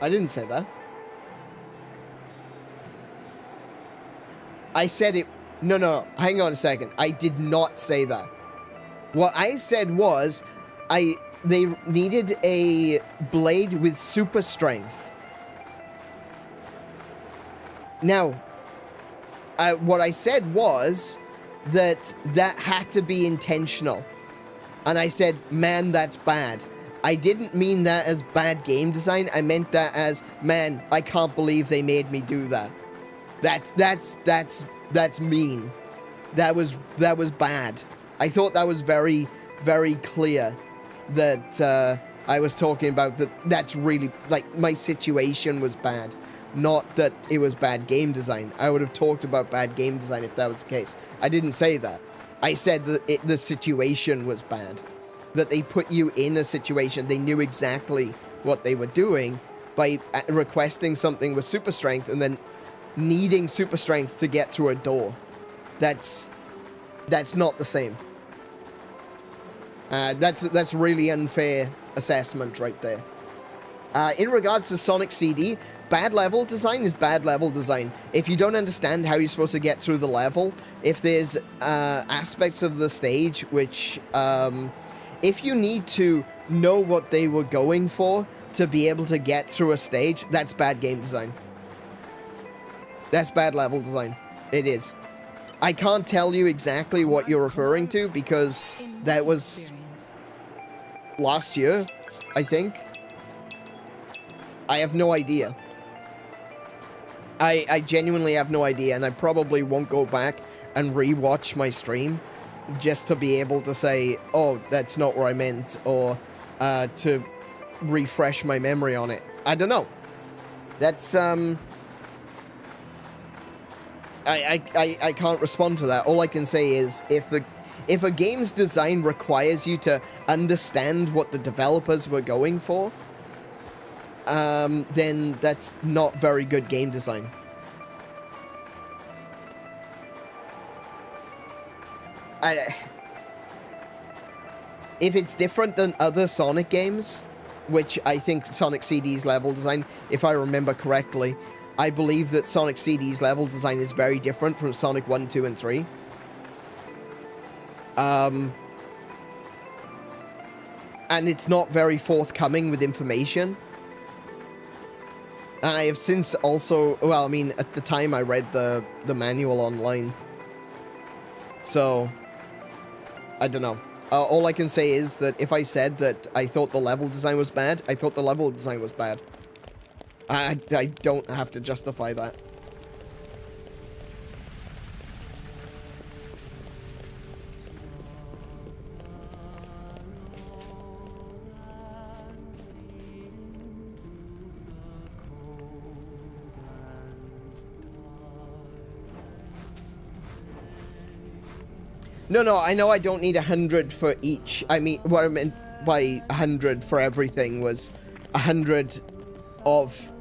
I didn't say that. I said it... No, hang on a second. I did not say that. What I said was, they needed a blade with super strength. Now, what I said was that had to be intentional. And I said, man, that's bad. I didn't mean that as bad game design. I meant that as, man, I can't believe they made me do that. That's mean. That was bad. I thought that was very, very clear that I was talking about that's really, like, my situation was bad. Not that it was bad game design. I would have talked about bad game design if that was the case. I didn't say that. I said that the situation was bad. That they put you in a situation, they knew exactly what they were doing by requesting something with super strength and then needing super strength to get through a door. That's not the same. That's really unfair assessment right there. In regards to Sonic CD, bad level design is bad level design. If you don't understand how you're supposed to get through the level, if there's aspects of the stage which, if you need to know what they were going for to be able to get through a stage, that's bad game design. That's bad level design. It is. I can't tell you exactly what you're referring to because that was last year, I think. I have no idea. I genuinely have no idea, and I probably won't go back and rewatch my stream just to be able to say, oh, that's not what I meant, or to refresh my memory on it. I don't know. That's, I can't respond to that. All I can say is, if a game's design requires you to understand what the developers were going for, then that's not very good game design. If it's different than other Sonic games, which I think Sonic CD's level design, if I remember correctly, I believe that Sonic CD's level design is very different from Sonic 1, 2, and 3. And it's not very forthcoming with information. And I have since also, well, I mean, at the time I read the manual online. So, I don't know. All I can say is that if I said that I thought the level design was bad, I thought the level design was bad. I don't have to justify that. No, I know I don't need 100 for each. I mean, what I meant by 100 for everything was 100 of...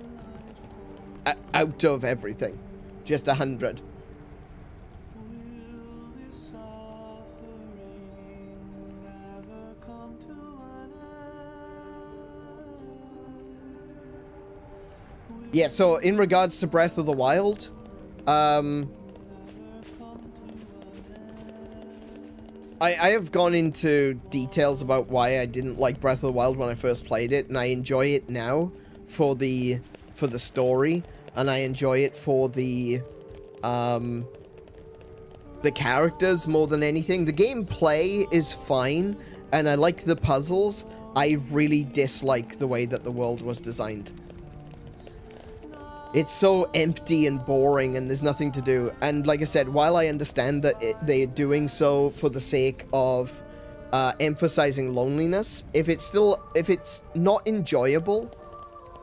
out of everything. Just 100. Yeah, so in regards to Breath of the Wild, I have gone into details about why I didn't like Breath of the Wild when I first played it, and I enjoy it now for the story, and I enjoy it for the characters more than anything. The gameplay is fine, and I like the puzzles. I really dislike the way that the world was designed. It's so empty and boring, and there's nothing to do. And like I said, while I understand that they're doing so for the sake of emphasizing loneliness, if it's not enjoyable,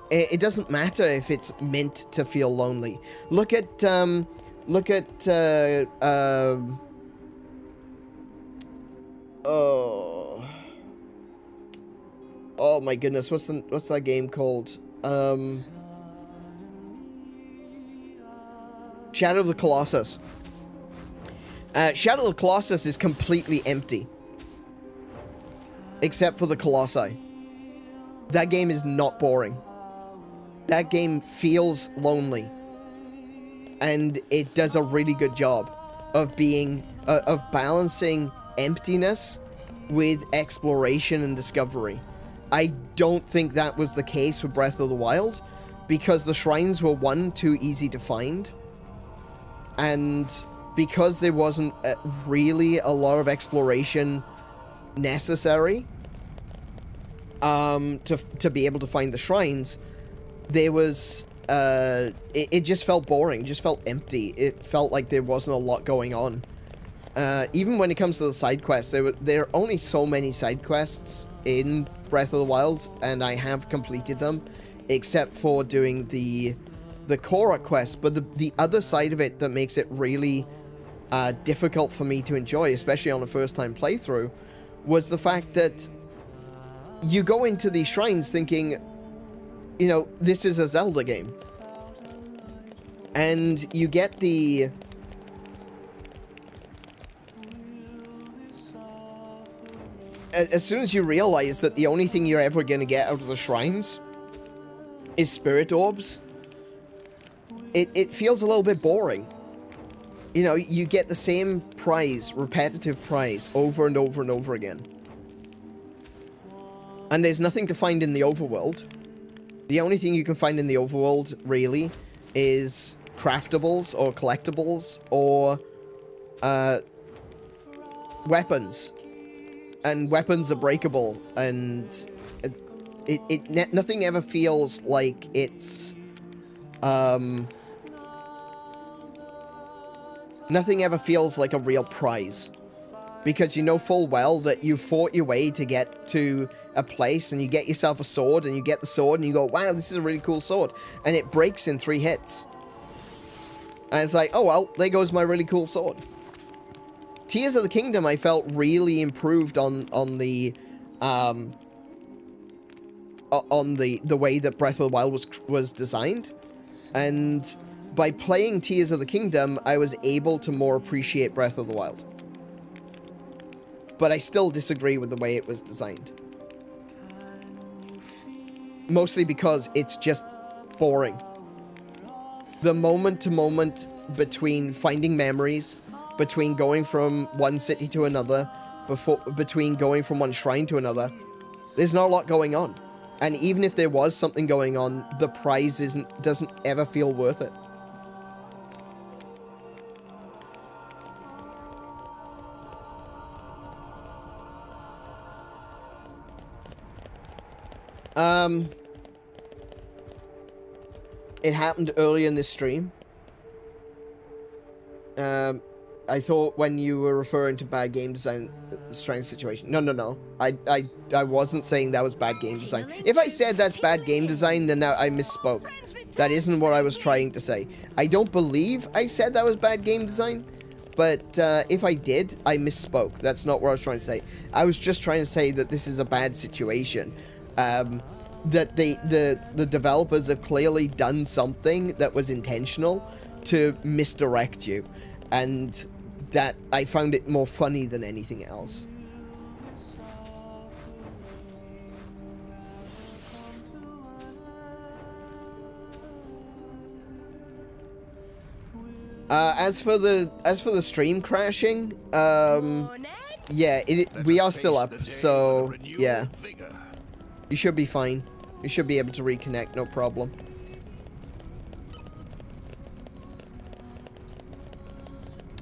it doesn't matter if it's meant to feel lonely. Look at oh my goodness, what's that game called? Shadow of the Colossus. Shadow of the Colossus is completely empty. Except for the Colossi. That game is not boring. That game feels lonely. And it does a really good job of being, of balancing emptiness with exploration and discovery. I don't think that was the case with Breath of the Wild, because the shrines were, one, too easy to find, and because there wasn't really a lot of exploration necessary to be able to find the shrines, there was it just felt boring, just felt empty. It felt like there wasn't a lot going on. Even when it comes to the side quests, there are only so many side quests in Breath of the Wild, and I have completed them, except for doing the Korra quest. But the other side of it that makes it really difficult for me to enjoy, especially on a first-time playthrough, was the fact that you go into these shrines thinking, you know, this is a Zelda game. And you get the... As soon as you realize that the only thing you're ever going to get out of the shrines is spirit orbs, it feels a little bit boring. You know, you get the same prize, repetitive prize, over and over and over again. And there's nothing to find in the overworld. The only thing you can find in the overworld, really, is craftables or collectibles or weapons. And weapons are breakable, and nothing ever feels like it's nothing ever feels like a real prize, because you know full well that you fought your way to get to a place, and you get yourself a sword, and you get the sword, and you go, wow, this is a really cool sword, and it breaks in 3 hits. And it's like, oh well, there goes my really cool sword. Tears of the Kingdom, I felt, really improved on the way that Breath of the Wild was designed, and by playing Tears of the Kingdom, I was able to more appreciate Breath of the Wild. But I still disagree with the way it was designed. Mostly because it's just boring. The moment-to-moment between finding memories, between going from one city to another, between going from one shrine to another, there's not a lot going on. And even if there was something going on, the prize doesn't ever feel worth it. It happened earlier in this stream. I thought when you were referring to bad game design, strange situation. No. I wasn't saying that was bad game design. If I said that's bad game design, then I misspoke. That isn't what I was trying to say. I don't believe I said that was bad game design, but if I did, I misspoke. That's not what I was trying to say. I was just trying to say that this is a bad situation. That the developers have clearly done something that was intentional to misdirect you, and that I found it more funny than anything else. As for the stream crashing, yeah, we are still up, so yeah, you should be fine. You should be able to reconnect, no problem.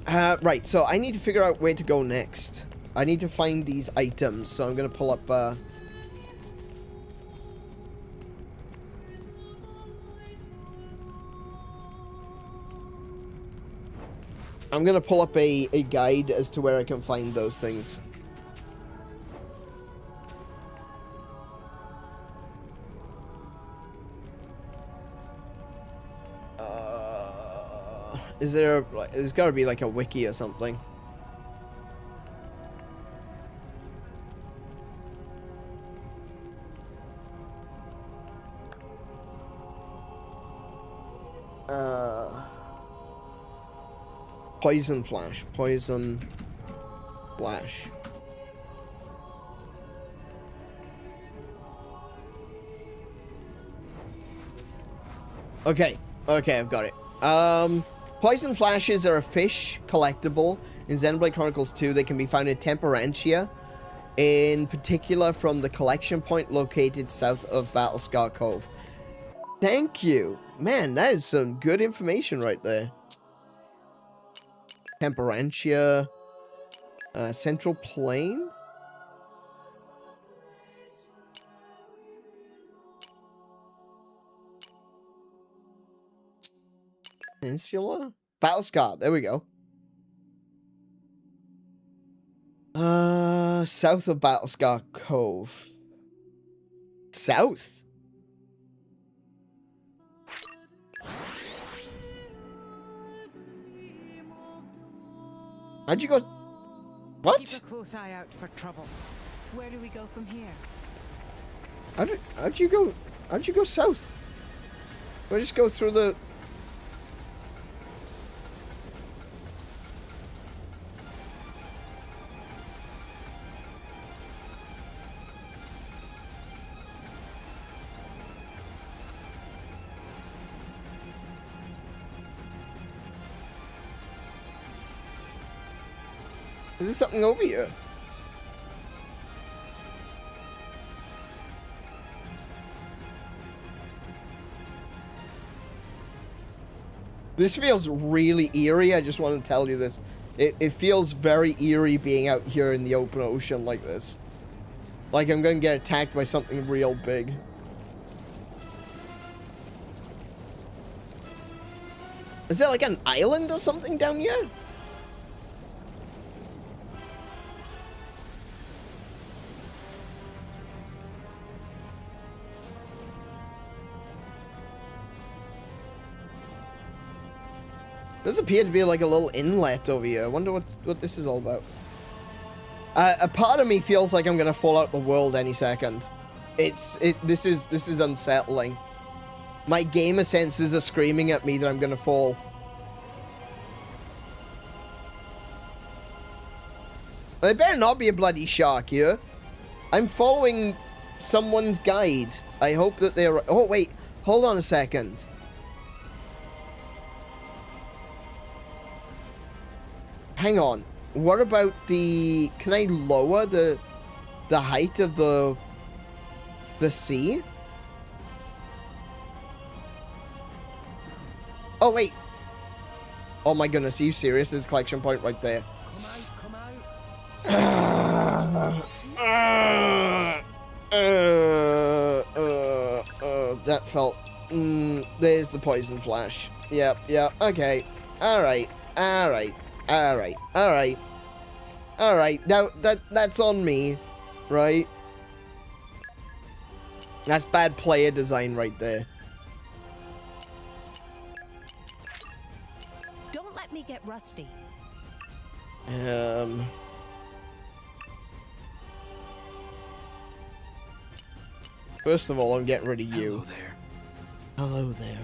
Right, so I need to figure out where to go next. I need to find these items, so I'm gonna pull up, I'm gonna pull up a guide as to where I can find those things. There's gotta be like a wiki or something. Poison flash. Okay, I've got it. Poison flashes are a fish collectible in Xenoblade Chronicles 2. They can be found in Temperantia, in particular from the collection point located south of Battlescar Cove. Thank you. Man, that is some good information right there. Temperantia, Central Plain? Peninsula? Battlescar, there we go. South of Battlescar Cove. South? How'd you go? What? Keep a close eye out for trouble. Where do we go from here? How'd you go south? Do I just go through the... Is there something over here? This feels really eerie, I just want to tell you this. It feels very eerie being out here in the open ocean like this. Like I'm going to get attacked by something real big. Is there like an island or something down here? Does appear to be like a little inlet over here. I wonder what this is all about. A part of me feels like I'm gonna fall out the world any second. This is unsettling. My gamer senses are screaming at me that I'm gonna fall. There better not be a bloody shark here. I'm following someone's guide I hope that they're... Oh, wait. Hold on a second. Hang on. What about the... Can I lower the height of the sea? Oh, wait. Oh my goodness, are you serious? There's a collection point right there. Come out, that felt... there's the poison flash. Yep, okay. Alright. Now, that's on me, right? That's bad player design right there. Don't let me get rusty. First of all, I'm getting rid of you. Hello there. Hello there.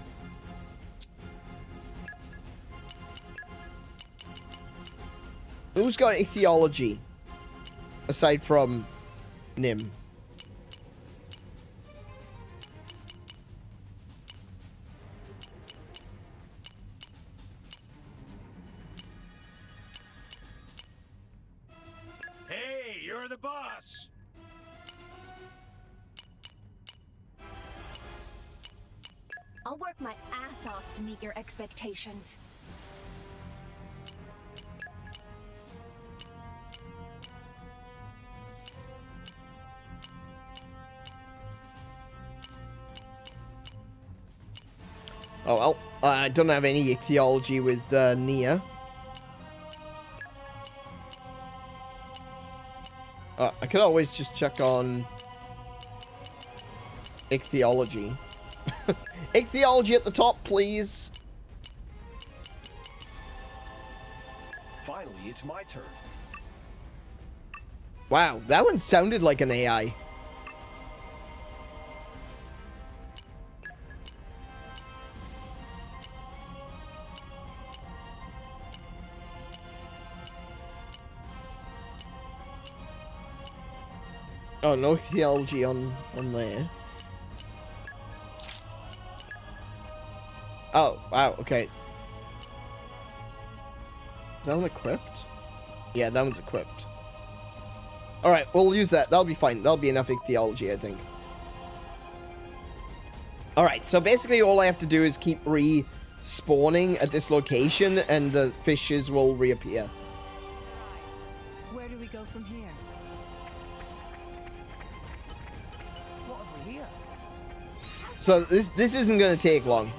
Who's got ichthyology? Aside from Nym. Hey, you're the boss. I'll work my ass off to meet your expectations. Oh well, I don't have any ichthyology with Nia. I could always just check on ichthyology. Ichthyology at the top, please. Finally, it's my turn. Wow, that one sounded like an AI. Oh, no theology on there. Oh, wow, okay. Is that one equipped? Yeah, that one's equipped. Alright, we'll use that. That'll be fine. That'll be enough theology, I think. Alright, so basically all I have to do is keep respawning at this location and the fishes will reappear. Where do we go from here? What have we here? So this isn't going to take long.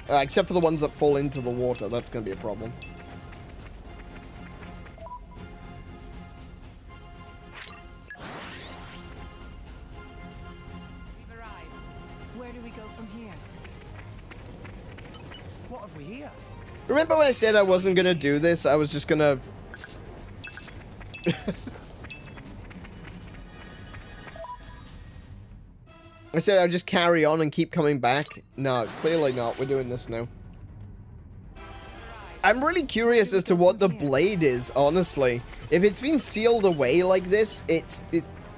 Except for the ones that fall into the water. That's going to be a problem. We've arrived. Where do we go from here? What have we here? Remember when I said I wasn't going to do this? I was just going to... I said I'd just carry on and keep coming back. No, clearly not. We're doing this now. I'm really curious as to what the blade is, honestly. If it's been sealed away like this,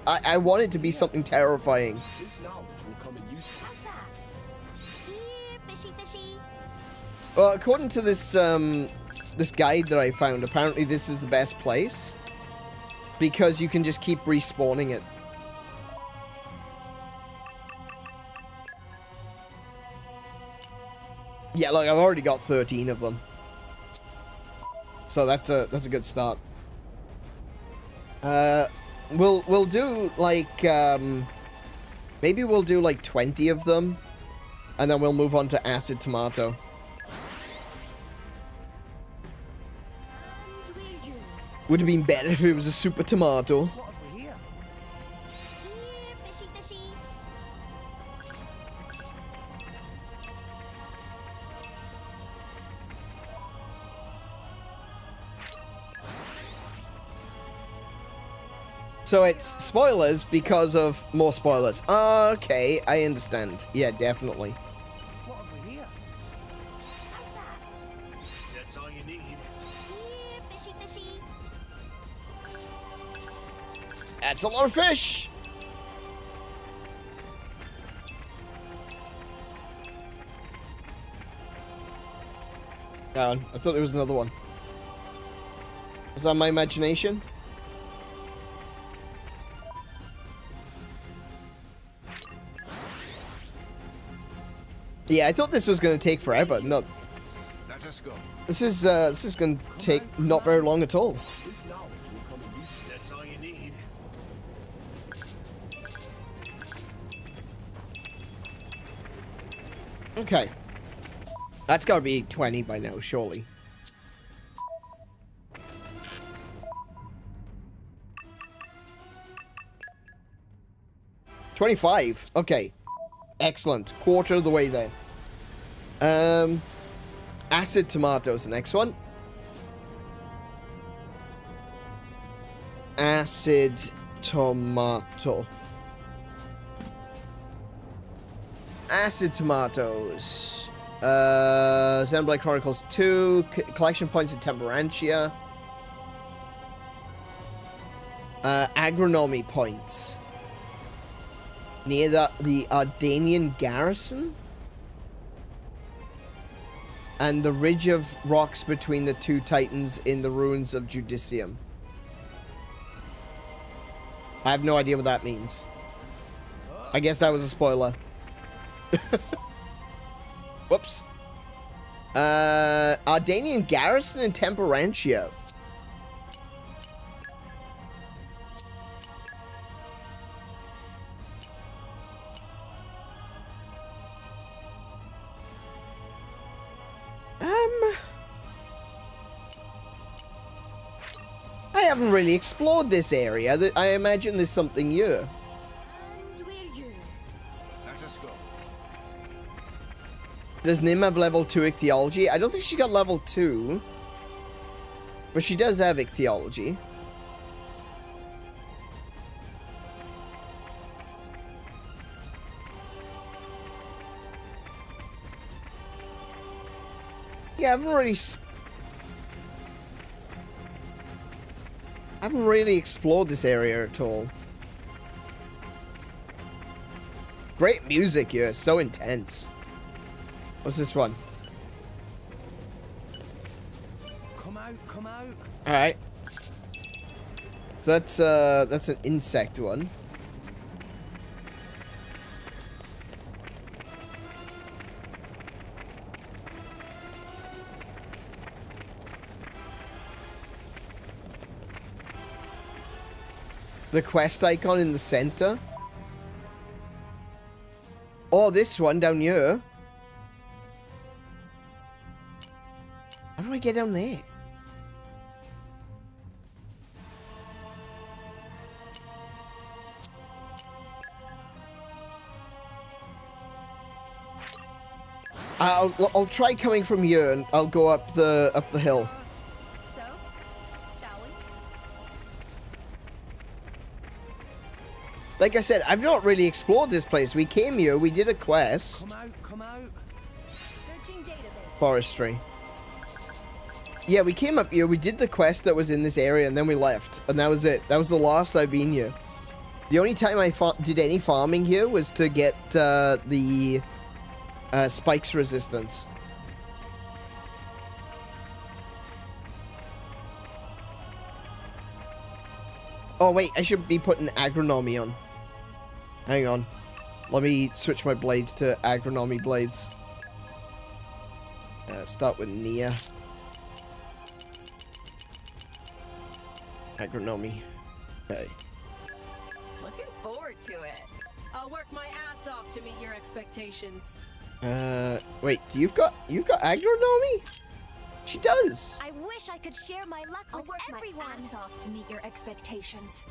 I want it to be something terrifying. This knowledge will come in useful. How's that? Here, fishy, fishy. Well, according to this this guide that I found, apparently this is the best place because you can just keep respawning it. Yeah, look, I've already got 13 of them. So that's a good start. We'll do like maybe we'll do like 20 of them and then we'll move on to acid tomato. Would have been better if it was a super tomato. What have we here? Here, fishy, fishy. So it's spoilers because of more spoilers. Okay, I understand. Yeah, definitely. What have we here? How's that? That's all you need. Here, fishy, fishy. That's a lot of fish! Hang on, I thought there was another one. Was that my imagination? Yeah, I thought this was going to take forever. No. Let us go. This is going to take not very long at all. This knowledge will come in useful. That's all you need. Okay. That's got to be 20 by now, surely. $25. Okay. Excellent. Quarter of the way there. Acid tomatoes, the next one. Acid tomato. Acid tomatoes. Xenoblade Chronicles 2. Collection points in Temperantia. Agronomy points. Near the Ardanian garrison? And the ridge of rocks between the two titans in the ruins of Judicium. I have no idea what that means. I guess that was a spoiler. Whoops. Ardanian garrison in Temperantia. I haven't really explored this area. I imagine there's something here. Let us go. Does Nym have level 2 ichthyology? I don't think she got level 2. But she does have ichthyology. Yeah, I haven't really explored this area at all. Great music here, so intense. What's this one? Come out, come out. Alright. So that's an insect one. The quest icon in the center. Oh, this one down here. How do I get down there? I'll try coming from here and I'll go up the hill. So, shall we? Like I said, I've not really explored this place. We came here, we did a quest. Come out, come out. Searching database. Forestry. Yeah, we came up here, we did the quest that was in this area, and then we left. And that was it. That was the last I've been here. The only time I did any farming here was to get the spikes resistance. Oh wait, I should be putting agronomy on. Hang on. Let me switch my blades to agronomy blades. Start with Nia. Agronomy. Okay. Looking forward to it. I'll work my ass off to meet your expectations. Wait, you've got agronomy? She does. I wish I could share my luck I'll with work everyone. my ass off to meet your expectations.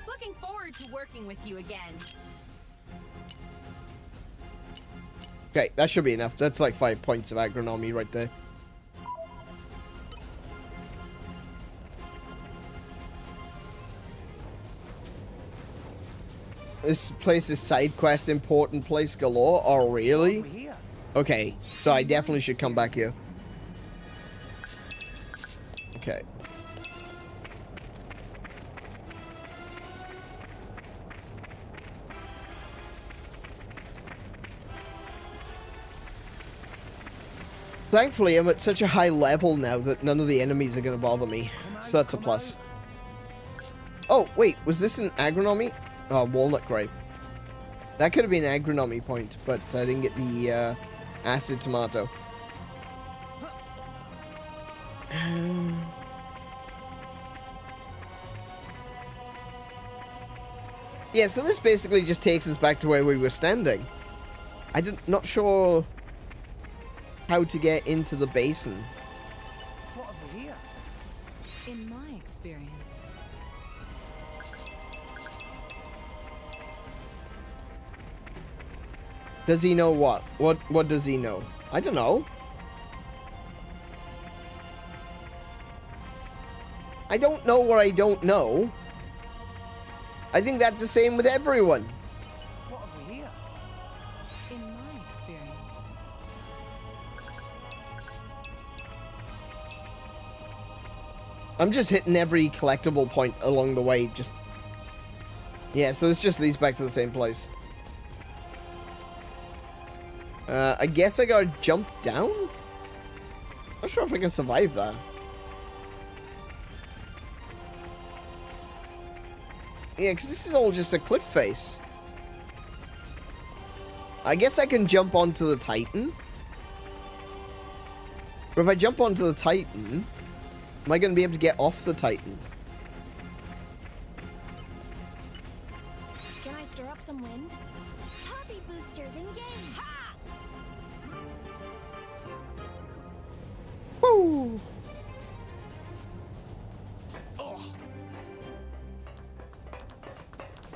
Looking forward to working with you again. Okay, that should be enough. That's like 5 points of agronomy right there. This place is side quest important place galore. Oh, really? Okay, so I definitely should come back here. Okay. Thankfully, I'm at such a high level now that none of the enemies are going to bother me. So that's a plus. Oh, wait. Was this an agronomy? Oh, walnut grape. That could have been an agronomy point, but I didn't get the acid tomato. Yeah, so this basically just takes us back to where we were standing. Not sure how to get into the basin. What have we here? In my experience, Does he know what? What does he know? I don't know. I don't know what I don't know. I think that's the same with everyone. What have we here? in my experience, I'm just hitting every collectible point along the way. Just yeah, so this just leads back to the same place. I guess I gotta jump down? Not sure if I can survive that. Yeah, because this is all just a cliff face. I guess I can jump onto the Titan. But if I jump onto the Titan, am I going to be able to get off the Titan? Can I stir up some wind? Hobby boosters engaged. Woo!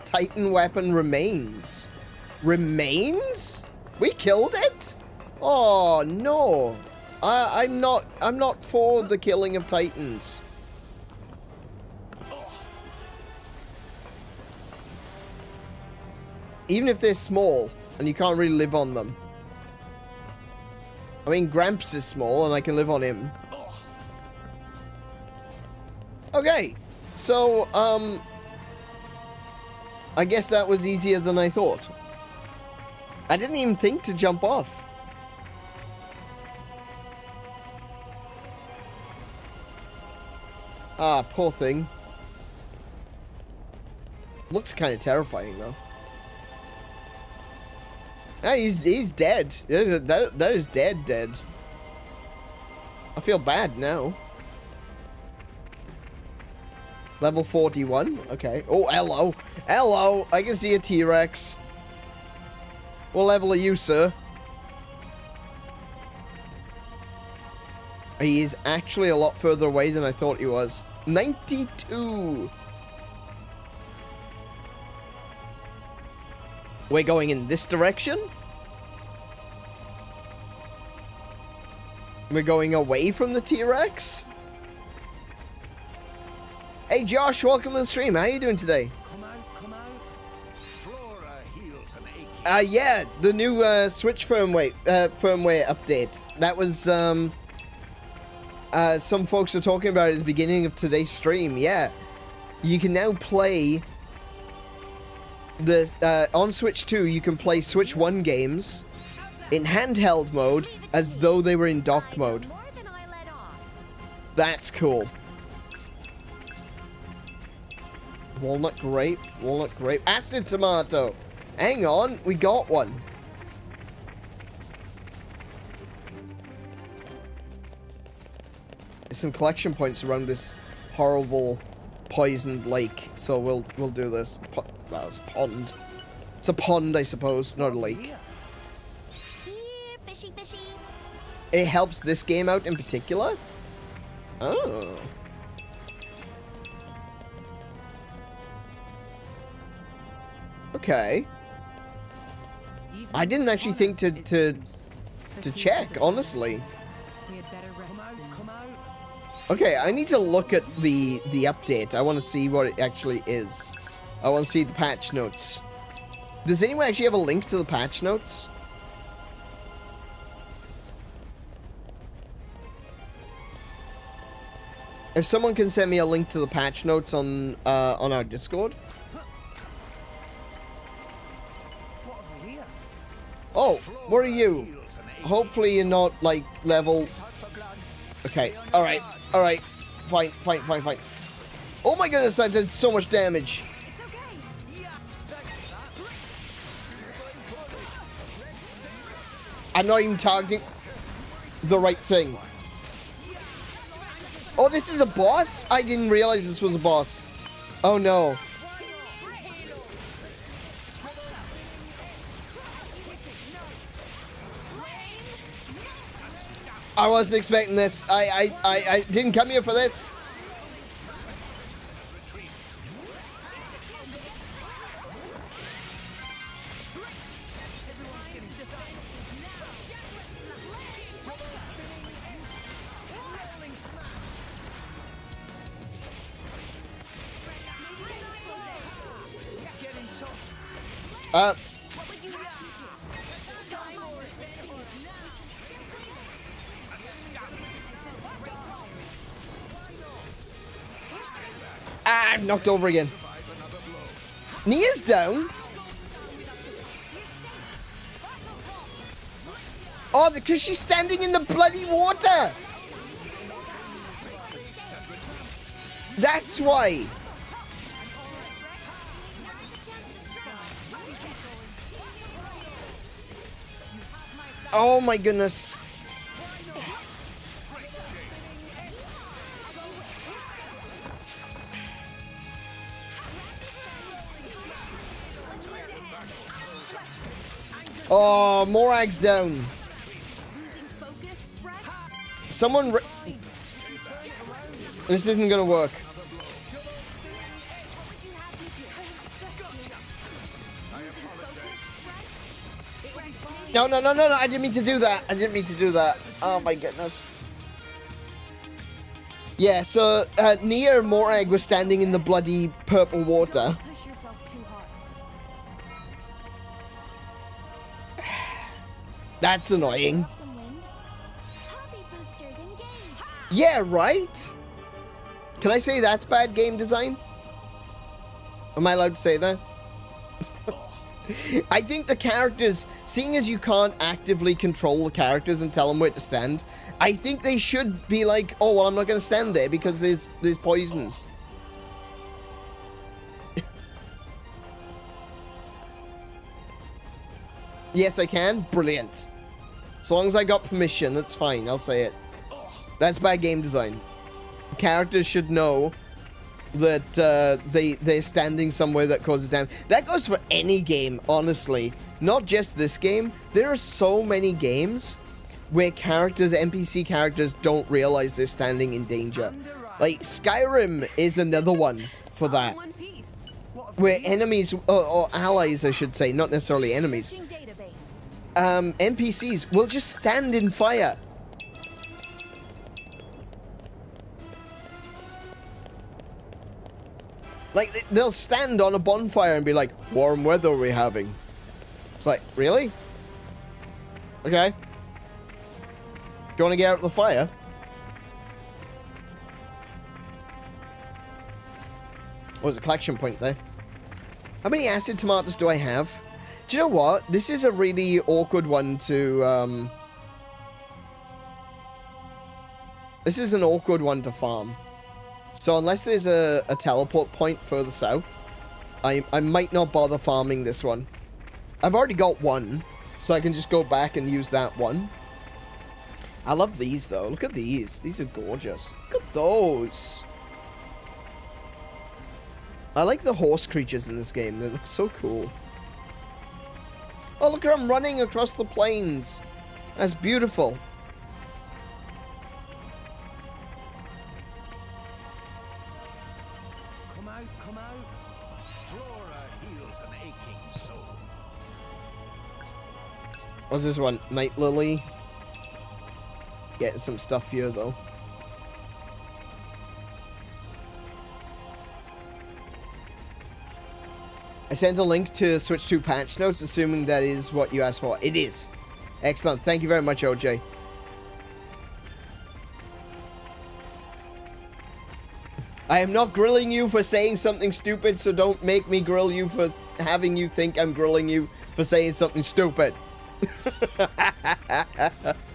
Titan weapon remains. Remains? We killed it? Oh no. I'm not for the killing of Titans. Even if they're small and you can't really live on them. I mean, Gramps is small and I can live on him. Okay. So, I guess that was easier than I thought. I didn't even think to jump off. Ah, poor thing. Looks kind of terrifying, though. Ah, he's dead. That is dead. I feel bad now. Level 41. Okay. Oh, hello. Hello. I can see a T-Rex. What level are you, sir? He is actually a lot further away than I thought he was. 92. We're going in this direction? We're going away from the T-Rex? Hey Josh, welcome to the stream. How are you doing today? Come out. Flora heals an ache. Yeah, the new Switch firmware update. That was some folks were talking about it at the beginning of today's stream. Yeah, you can now play the on Switch 2. You can play Switch 1 games in handheld mode as though they were in docked mode. That's cool. Walnut grape, acid tomato. Hang on, we got one. There's some collection points around this horrible poisoned lake, so we'll do this. Well, it's a pond. It's a pond, I suppose, not a lake. Here, fishy. It helps this game out in particular? Oh. Okay. I didn't actually think to check, honestly. we had better rest soon. Come out. Okay, I need to look at the update. I want to see what it actually is. I want to see the patch notes. Does anyone actually have a link to the patch notes? If someone can send me a link to the patch notes on our Discord. What have we here? Oh, what are you? Heals an Hopefully you're not, like, level... Okay, alright, alright. Fine, fine, fine, fine. Oh my goodness, that did so much damage. I'm not even targeting the right thing. Oh, this is a boss? I didn't realize this was a boss. Oh no. I wasn't expecting this. I didn't come here for this. I'm knocked over again. Nia's down. Oh, because she's standing in the bloody water. That's why. Oh my goodness. Oh, Morag's down. Someone... This isn't gonna work. No, no, no, no, no, I didn't mean to do that. I didn't mean to do that. Oh my goodness. Yeah, so Nia and Morag were standing in the bloody purple water. That's annoying. Yeah, right? Can I say that's bad game design? Am I allowed to say that? I think the characters, seeing as you can't actively control the characters and tell them where to stand, I think they should be like, oh, well, I'm not going to stand there because there's poison. Yes, I can. Brilliant. As long as I got permission, that's fine. I'll say it. That's bad game design. Characters should know that they're standing somewhere that causes damage. That goes for any game, honestly. Not just this game. There are so many games where characters, NPC characters, don't realize they're standing in danger. Like, Skyrim is another one for that. Where enemies, or allies, I should say, not necessarily enemies. NPCs will just stand in fire. Like, they'll stand on a bonfire and be like, warm weather we're having. It's like, really? Okay. Do you want to get out of the fire? Oh, there's a collection point there. How many acid tomatoes do I have? Do you know what? This is a really awkward one to, This is an awkward one to farm. So unless there's a teleport point further south, I might not bother farming this one. I've already got one, so I can just go back and use that one. I love these, though. Look at these. These are gorgeous. Look at those. I like the horse creatures in this game. They look so cool. Oh, look at them running across the plains. That's beautiful. Come out, come out. Flora heals an aching soul. What's this one? Night Lily. Getting some stuff here, though. I sent a link to Switch 2 patch notes, assuming that is what you asked for. It is. Excellent. Thank you very much, OJ. I am not grilling you for saying something stupid, so don't make me grill you for having you think I'm grilling you for saying something stupid.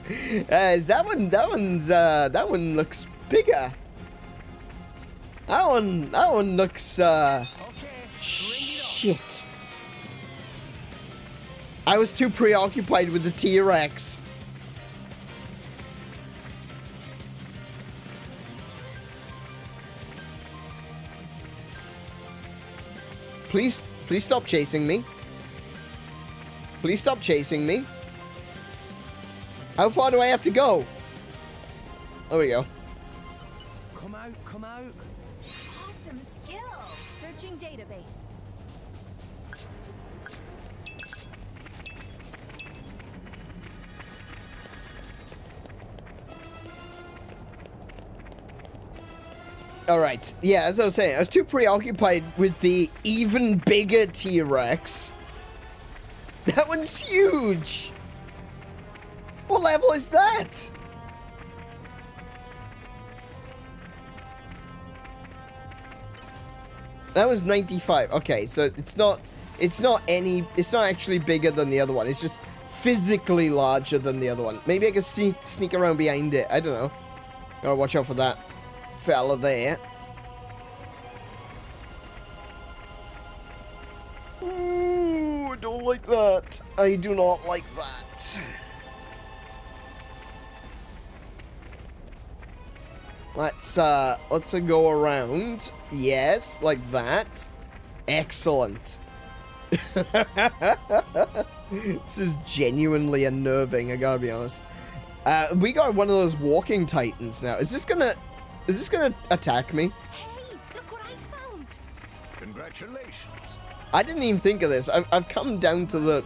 Is that one? That one looks bigger. That one looks. Shit. I was too preoccupied with the T-Rex. Please stop chasing me. Please stop chasing me. How far do I have to go? There we go. Come out, come out. Awesome skill. Searching database. Alright, yeah, as I was saying, I was too preoccupied with the even bigger T-Rex. That one's huge! What level is that? That was 95. Okay, so it's not actually bigger than the other one. It's just physically larger than the other one. Maybe I could sneak around behind it. I don't know. Gotta watch out for that fella there. Ooh, I don't like that. I do not like that. Let's go around. Yes, like that. Excellent. This is genuinely unnerving, I gotta be honest. We got one of those walking titans now. Is this gonna attack me? Hey, look what I found. Congratulations. I didn't even think of this. I've come down to the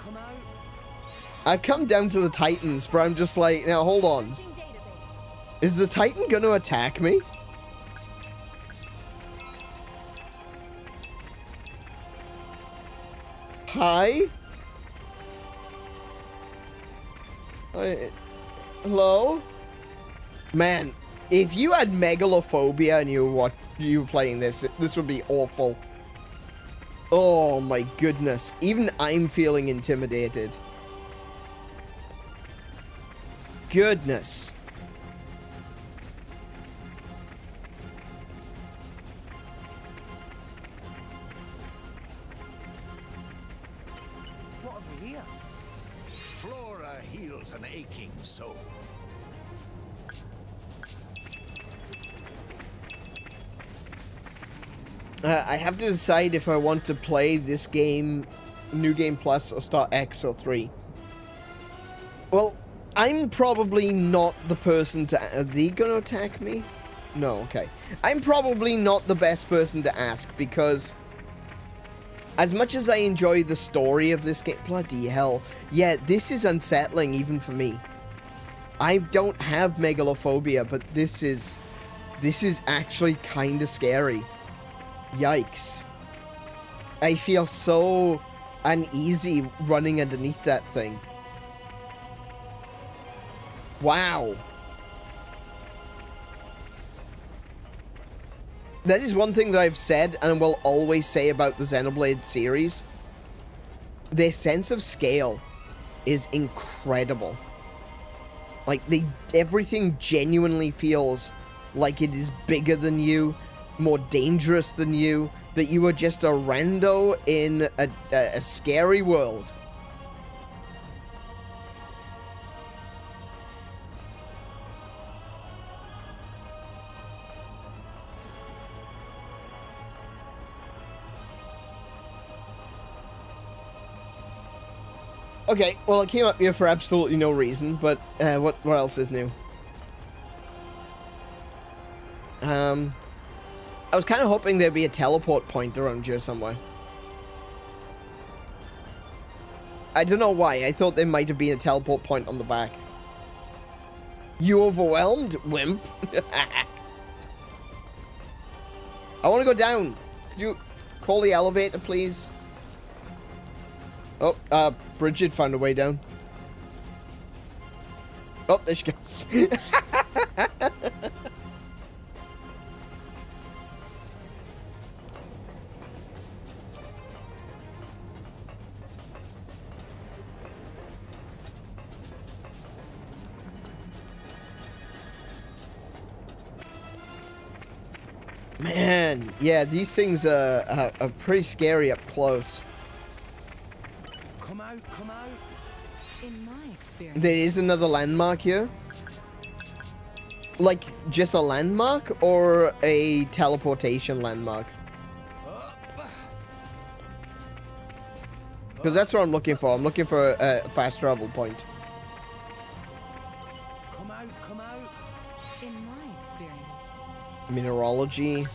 titans, but I'm just like, now hold on. Is the titan gonna attack me? Hi? Hello? Man, if you had megalophobia and you were playing this, this would be awful. Oh my goodness. Even I'm feeling intimidated. Goodness. What have we here? Flora heals an aching soul. I have to decide if I want to play this game, New Game Plus, or start X or 3. Well, I'm probably not the person to... Are they gonna attack me? No, okay. I'm probably not the best person to ask, because... as much as I enjoy the story of this game... Bloody hell. Yeah, this is unsettling even for me. I don't have megalophobia, but this is actually kind of scary. Yikes. I feel so uneasy running underneath that thing. Wow. That is one thing that I've said and will always say about the Xenoblade series. Their sense of scale is incredible. Like, everything genuinely feels like it is bigger than you, more dangerous than you, that you are just a rando in a scary world. Okay, well, I came up here for absolutely no reason, but what else is new? I was kind of hoping there'd be a teleport point around here somewhere. I don't know why. I thought there might have been a teleport point on the back. You overwhelmed, wimp? I want to go down. Could you call the elevator, please? Oh, Bridget found a way down. Oh, there she goes. Man, yeah, these things are pretty scary up close. Come out, come out. In my experience, There is another landmark here. Like, just a landmark or a teleportation landmark? Because that's what I'm looking for. I'm looking for a fast travel point. Come out, come out. in my experience, Mineralogy.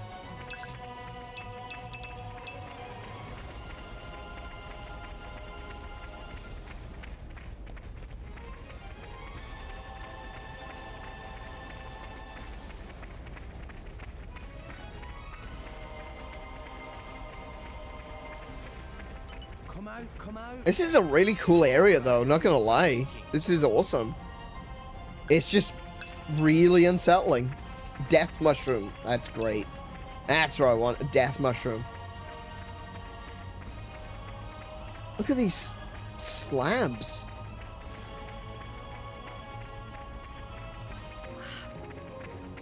Come out, come out. This is a really cool area, though. Not gonna lie. This is awesome. It's just really unsettling. Death mushroom. That's great. That's what I want. A death mushroom. Look at these slabs.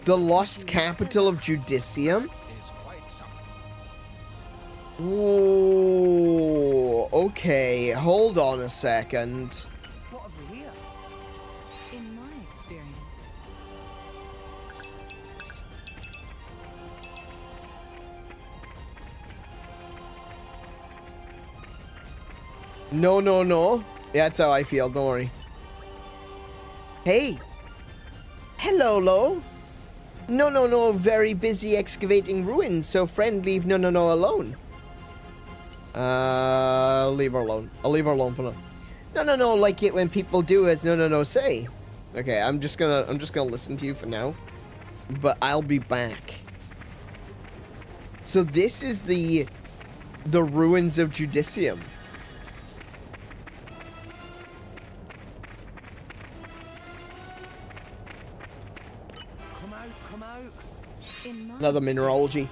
The lost capital of Elysium. Ooh, okay, hold on a second. What have we here? in my experience, No, no, no. Yeah, that's how I feel, don't worry. Hey. Hello, Lo. No, no, no, very busy excavating ruins, so friend, leave no, no, no alone. Leave her alone. I'll leave her alone for now. No, no, no, like it when people do as no, no, no say. Okay, I'm just gonna listen to you for now. But I'll be back. So this is the ruins of Elysium. Come out, come out. in my Another experience, mineralogy.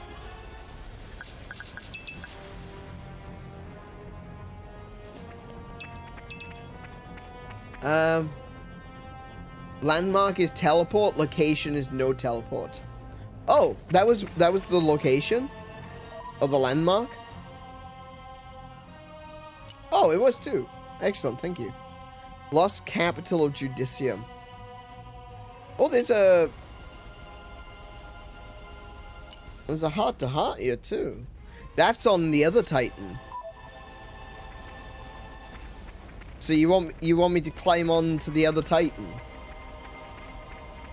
Landmark is teleport, location is no teleport. Oh, that was the location of the landmark? Oh, it was too. Excellent, thank you. Lost capital of Elysium. Oh, there's a heart-to-heart here too. That's on the other Titan. So you want me to climb on to the other Titan?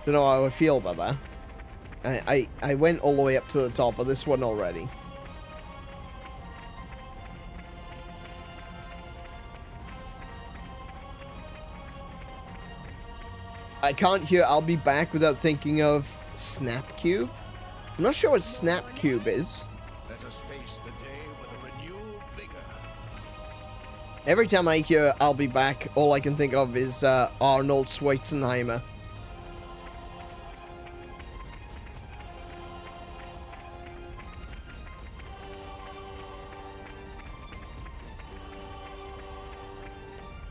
Don't know how I feel about that. I went all the way up to the top of this one already. I can't hear I'll be back without thinking of Snap Cube. I'm not sure what Snap Cube is. Let us face the day with a renewed vigor. Every time I hear I'll be back, all I can think of is Arnold Schwarzenegger.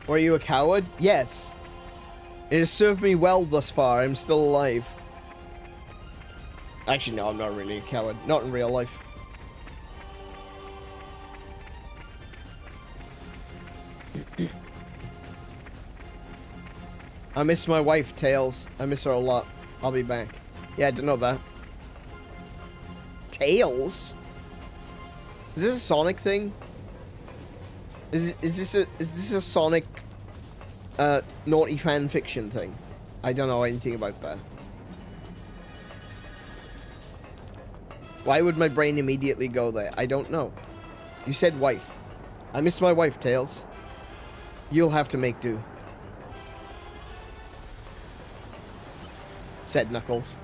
Were you a coward? Yes. It has served me well thus far. I'm still alive. Actually, no, I'm not really a coward. Not in real life. I miss my wife, Tails. I miss her a lot. I'll be back. Yeah, I didn't know that. Tails? Is this a Sonic thing? Is this a Sonic naughty fan fiction thing? I don't know anything about that. Why would my brain immediately go there? I don't know. You said wife. I miss my wife, Tails. You'll have to make do. Said Knuckles.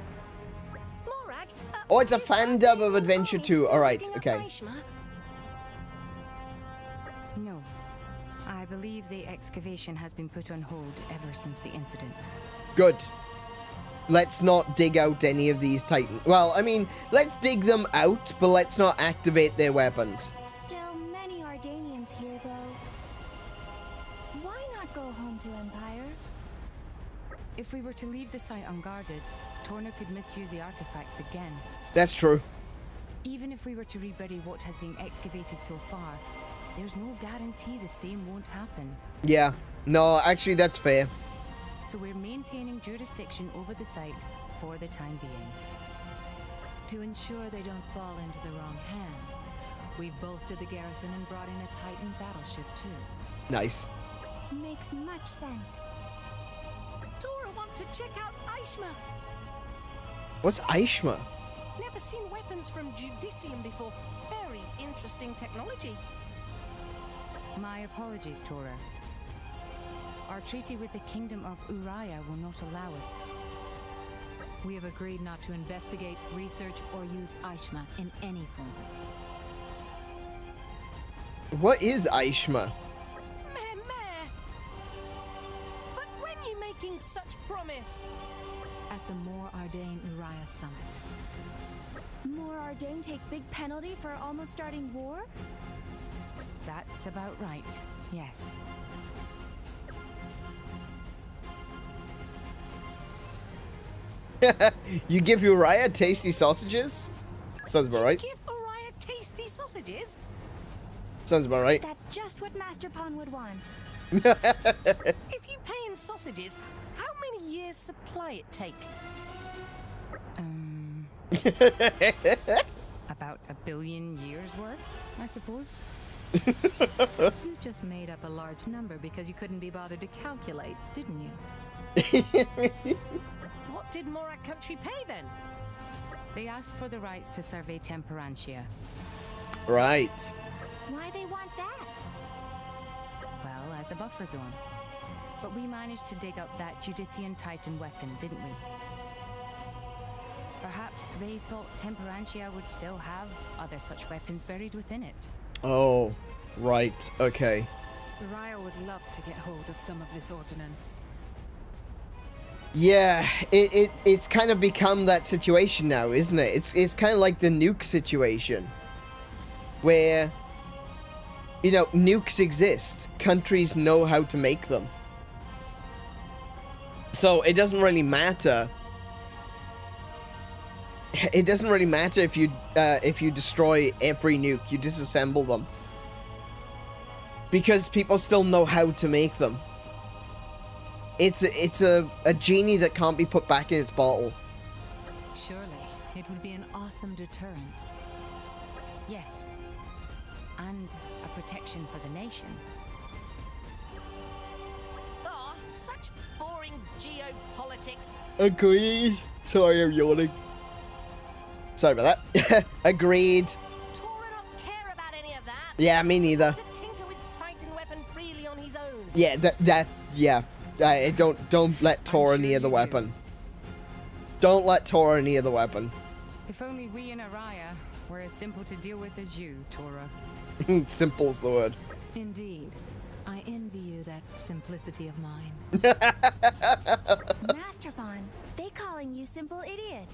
Oh, it's a fan dub of Adventure 2. Alright, okay. No. I believe the excavation has been put on hold ever since the incident. Good. Let's not dig out any of these Titans. Well, I mean, let's dig them out, but let's not activate their weapons. Still many Ardanians here, though. Why not go home to Empire? If we were to leave the site unguarded, Torna could misuse the artifacts again. That's true. Even if we were to rebury what has been excavated so far, there's no guarantee the same won't happen. Yeah. No, actually, that's fair. So we're maintaining jurisdiction over the site for the time being. To ensure they don't fall into the wrong hands, we've bolstered the garrison and brought in a Titan battleship too. Nice. Makes much sense. Tora want to check out Aishma. What's Aishma? Never seen weapons from Elysium before. Very interesting technology. My apologies, Tora. Our treaty with the Kingdom of Uriah will not allow it. We have agreed not to investigate, research, or use Aishma in any form. What is Aishma? Meh. But when you making such promise? At the More Ardain Uriah Summit. More Ardain take big penalty for almost starting war? That's about right, yes. You give Uriah tasty sausages? Sounds about right. Give Uriah tasty sausages? Sounds about right. That's just what Master Pawn would want. If you pay in sausages, how many years supply it take? About 1 billion years worth, I suppose. You just made up a large number because you couldn't be bothered to calculate, didn't you? What did Morak country pay then? They asked for the rights to survey Temperantia. Right. Why they want that? Well, as a buffer zone. But we managed to dig up that Judician Titan weapon, didn't we? Perhaps they thought Temperantia would still have other such weapons buried within it. Oh, right. Okay. Uriah would love to get hold of some of this ordnance. Yeah, it's kind of become that situation now, isn't it? It's kind of like the nuke situation. Where, you know, nukes exist. Countries know how to make them. So it doesn't really matter. It doesn't really matter if you destroy every nuke, you disassemble them. Because people still know how to make them. It's a genie that can't be put back in its bottle. Surely, it would be an awesome deterrent. Yes. And a protection for the nation. Oh, such boring geopolitics. Agreed. Sorry, I'm yawning. Sorry about that. Agreed. Tora don't care about any of that. Yeah, me neither. To tinker with Titan weapon freely on his own. Yeah, yeah. Don't let Tora near the weapon. Don't let Tora near the weapon. If only we in Uriah were as simple to deal with as you, Tora. Simple's the word. Indeed. I envy you that simplicity of mine. Master Pawn, they calling you simple idiot.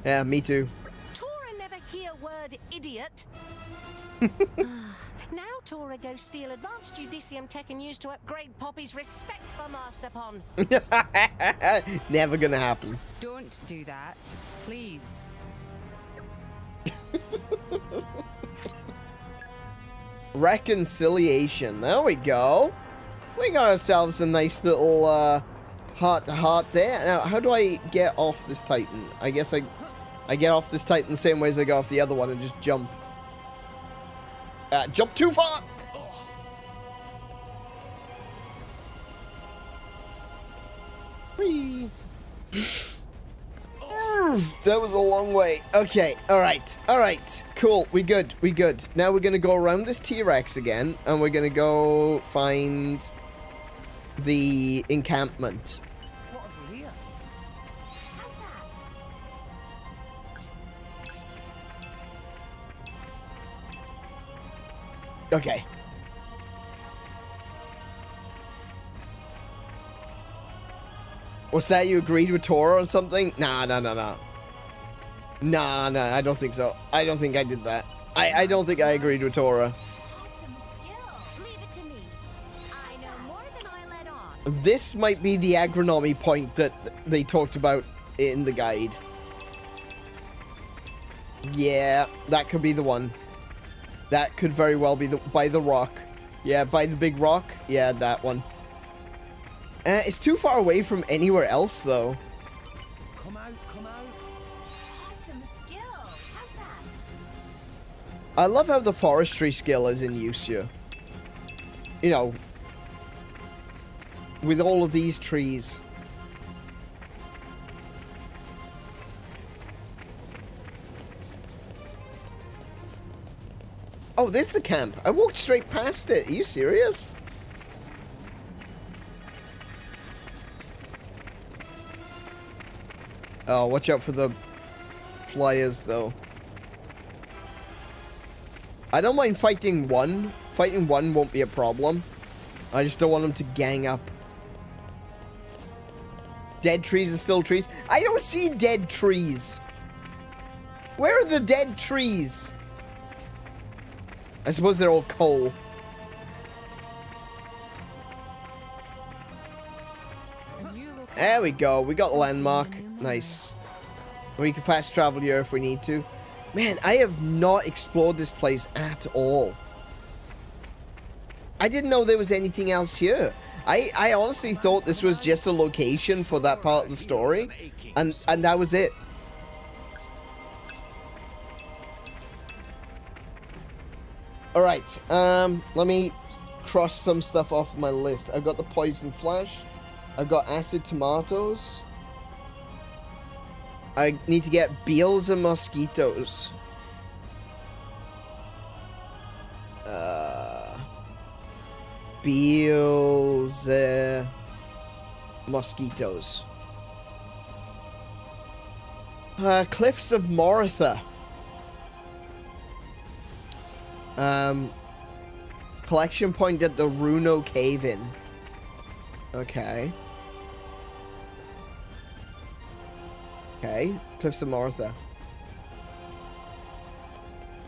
Yeah, me too. Tora never hear word idiot. Now Tora go steal advanced Judicium tech and use to upgrade Poppy's respect for Master Pawn. Never gonna happen. Don't do that, please. Reconciliation. There we go. We got ourselves a nice little heart-to-heart there. Now, how do I get off this Titan? I guess I get off this Titan the same way as I got off the other one and just jump. Jump too far! Whee! That was a long way. Okay, alright. Cool, we good. Now we're gonna go around this T-Rex again, and we're gonna go find the encampment. What over here? How's that? Okay. What's that? You agreed with Tora or something? Nah, I don't think so. I don't think I did that. I don't think I agreed with Tora. Awesome skill. Leave it to me. I know more than I let on. This might be the agronomy point that they talked about in the guide. Yeah, that could be the one. That could very well be by the rock. Yeah, by the big rock. Yeah, that one. It's too far away from anywhere else, though. Come out, come out. Awesome skill. How's that? I love how the forestry skill is in use here. You know, with all of these trees. Oh, there's the camp. I walked straight past it. Are you serious? Oh, watch out for the flyers, though. I don't mind fighting one. Fighting one won't be a problem. I just don't want them to gang up. Dead trees are still trees. I don't see dead trees. Where are the dead trees? I suppose they're all coal. There we go. We got the landmark. Nice. We can fast travel here if we need to. Man, I have not explored this place at all. I didn't know there was anything else here. I honestly thought this was just a location for that part of the story. And that was it. Alright, let me cross some stuff off my list. I've got the poison flash. I've got acid tomatoes. I need to get beetles and mosquitoes. Beetles, mosquitoes. Cliffs of 𝗦𝘄𝗶𝘁𝗰𝗵. Collection point at the Runo Cave Inn. Okay. Okay, Cliffs of 𝗦𝘶𝗶.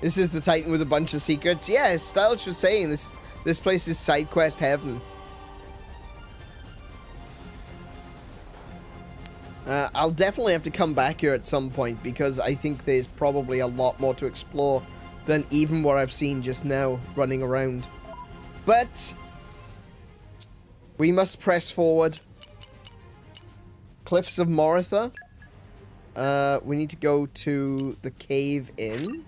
This is the Titan with a bunch of secrets. Yeah, Stylish was saying this place is side quest heaven. I'll definitely have to come back here at some point because I think there's probably a lot more to explore than even what I've seen just now running around. But we must press forward. Cliffs of 𝗦𝘶𝗶. We need to go to the Cave Inn.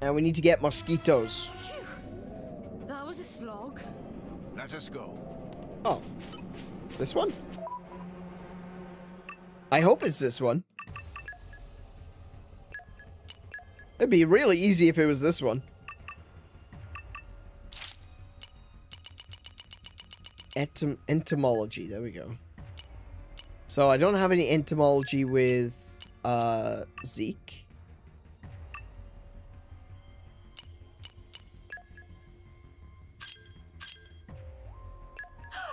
And we need to get mosquitoes. Phew. That was a slog. Let us go. Oh. This one? I hope it's this one. It'd be really easy if it was this one. Entomology. There we go. So I don't have any entomology with Zeke.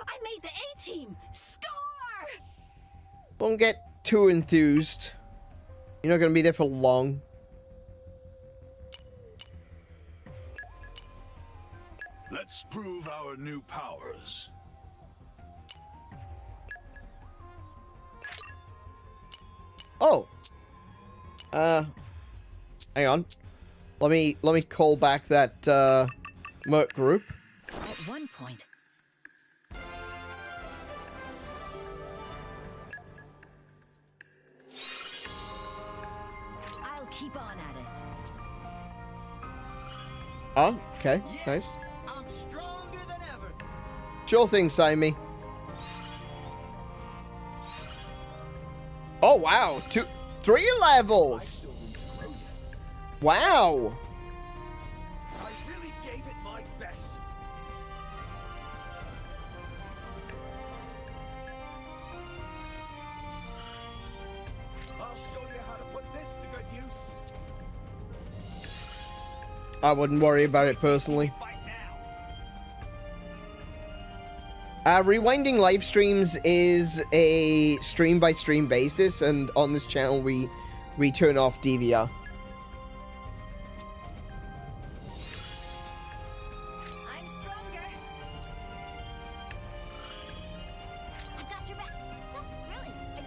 I made the A-team! Score! Don't get too enthused. You're not going to be there for long. Let's prove our new powers. Oh. Hang on. Let me call back that Merc group. At one point, I'll keep on at it. Oh, okay. Nice. I'm stronger than ever. Sure thing, Simey. Oh, wow. 3 levels. Wow. I really gave it my best. I'll show you how to put this to good use. I wouldn't worry about it personally. Rewinding live streams is a stream-by-stream basis, and on this channel we turn off DVR. I'm stronger. I got your back. No, really, I did.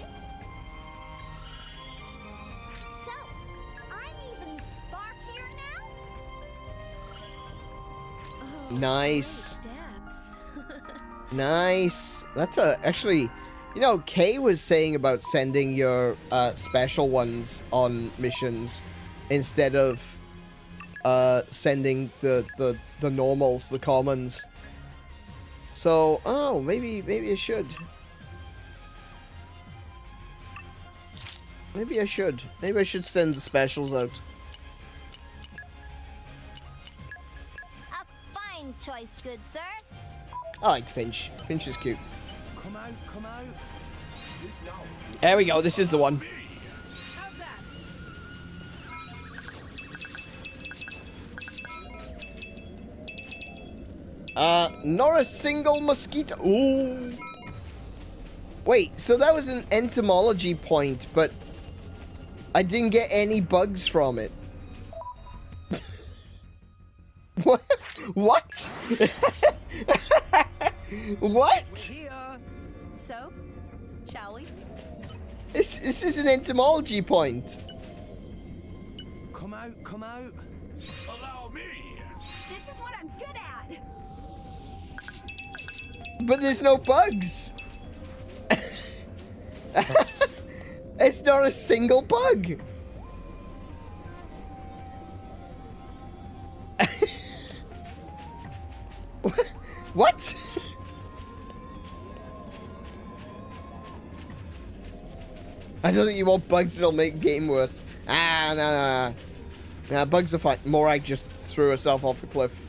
Nice. Nice. That's actually, you know, Kay was saying about sending your special ones on missions instead of sending the normals, the commons. So, oh, maybe I should. Maybe I should. Maybe I should send the specials out. A fine choice, good sir. I like Finch. Finch is cute. Come out, come out. There we go. This is the one. How's that? Not a single mosquito. Ooh. Wait, so that was an entomology point, but I didn't get any bugs from it. What? What? What? So, shall we? This is an entomology point. Come out, come out. Allow me. This is what I'm good at. But there's no bugs. It's not a single bug. What? I don't think you want bugs that'll make the game worse. Ah, no. Nah, bugs are fine. Morag just threw herself off the cliff.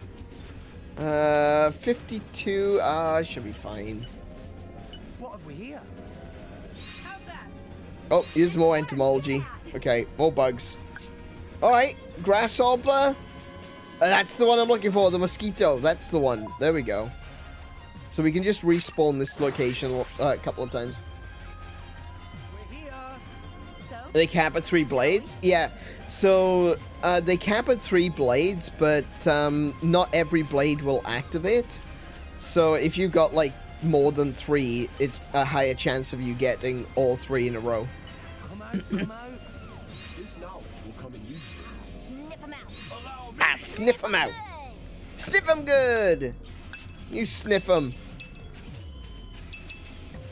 52. Should be fine. What have we here? How's that? Oh, here's more entomology. Okay, more bugs. Alright, grasshopper. That's the one I'm looking for, the mosquito. That's the one. There we go. So we can just respawn this location a couple of times. We're here. So, They cap at 3 blades? Yeah. So, they cap at 3 blades, but not every blade will activate. So if you've got, like, more than 3, it's a higher chance of you getting all 3 in a row. Come out, come out. This knowledge will come in useful. Snip 'em out. Allow me. Ah, sniff them out. Sniff them good. You sniff them.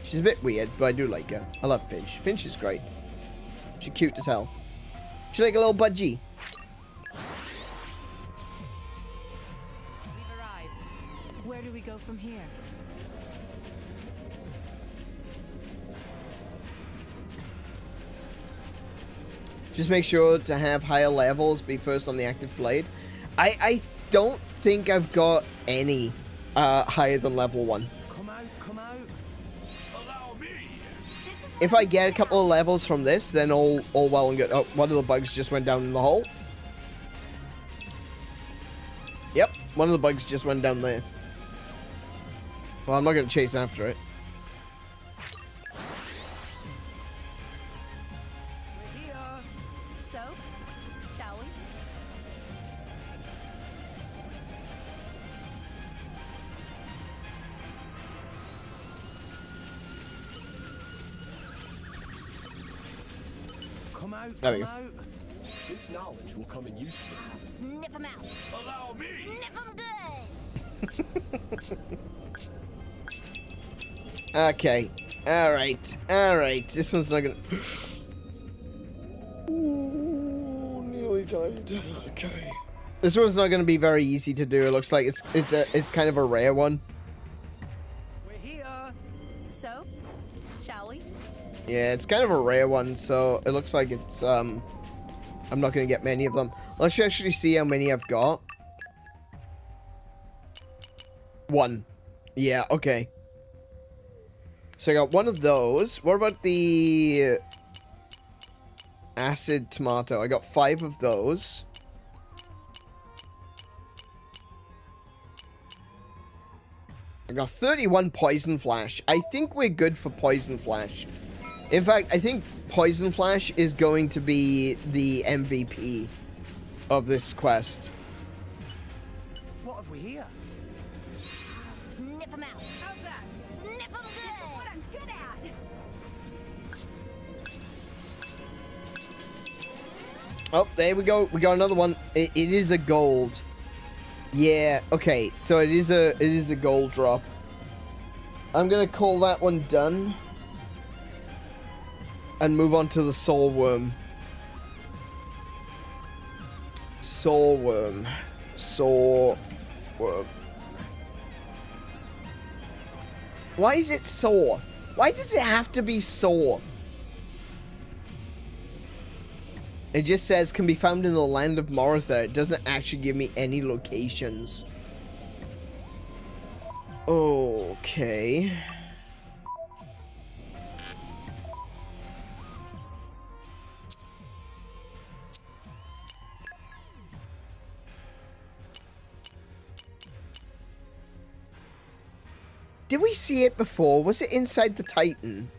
She's a bit weird, but I do like her. I love Finch. Finch is great. She's cute as hell. She's like a little budgie. We've arrived. Where do we go from here? Just make sure to have higher levels, be first on the active blade. I don't think I've got any higher than level 1. Come out, come out. Allow me. If I get a couple of levels from this, then all well and good. Oh, one of the bugs just went down in the hole. Yep, one of the bugs just went down there. Well, I'm not going to chase after it. We're here. so, shall we? Come out, There we come go. out. This knowledge will come in useful. Snip 'em out. Allow me. Snip 'em good. Okay. Alright. This one's not gonna... Ooh, nearly died. Okay. This one's not gonna be very easy to do. It looks like it's kind of a rare one. We're here. So, shall we? Yeah, it's kind of a rare one, so it looks like it's, I'm not gonna get many of them. Let's actually see how many I've got. 1. Yeah, okay. So I got 1 of those. What about the acid tomato? I got 5 of those. I got 31 poison flash. I think we're good for poison flash. In fact, I think poison flash is going to be the MVP of this quest. What have we here? Snip 'em out. How's that? Snip 'em good. This is what I'm good at. Oh, there we go. We got another one. It is a gold. Yeah, okay, so it is a gold drop. I'm gonna call that one done. And move on to the soul worm. Soul worm. Soul worm. Why is it sore? Why does it have to be sore? It just says can be found in the land of Moritha. It doesn't actually give me any locations. Okay. Did we see it before? Was it inside the Titan?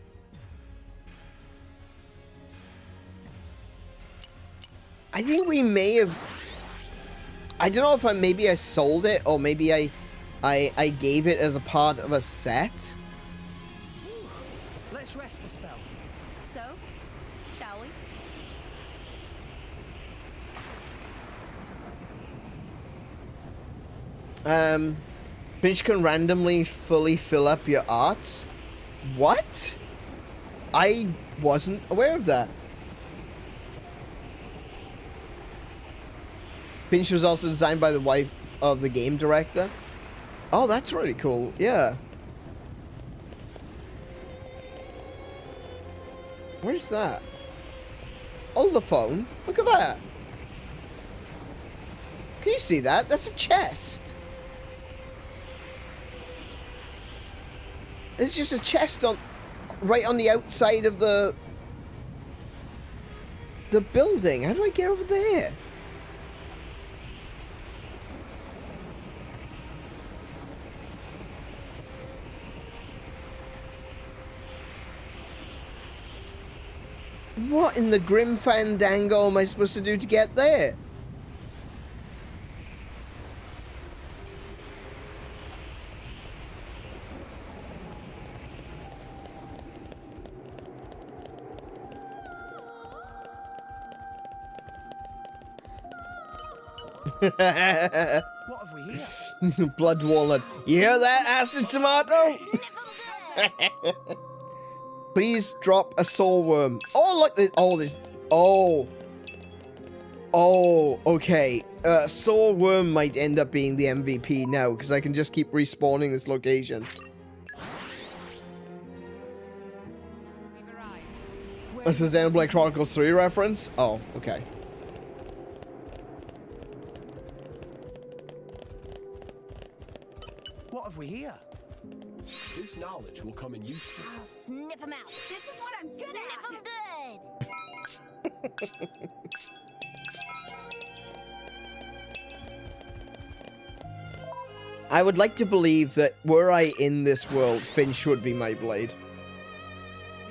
I think we may have... I don't know if maybe I sold it or maybe I gave it as a part of a set. Let's rest the spell. So, shall we? Finch can randomly fully fill up your arts. What? I wasn't aware of that. Finch was also designed by the wife of the game director. Oh, that's really cool. Yeah. Where's that? Oh, the phone. Look at that. Can you see that? That's a chest. It's just a chest on, right on the outside of the building. How do I get over there? What in the grim fandango am I supposed to do to get there? What have we here? Blood walnut. You hear that, acid tomato? Please drop a soul worm. Oh, look, this. Oh, this. Oh. Oh, okay. Soul worm might end up being the MVP now because I can just keep respawning this location. This is Xenoblade Chronicles 3 reference? Oh, okay. What have we here? This knowledge will come in useful. I'll sniff him out. This is what I'm good at. Sniff him good. I would like to believe that were I in this world, Finch would be my blade.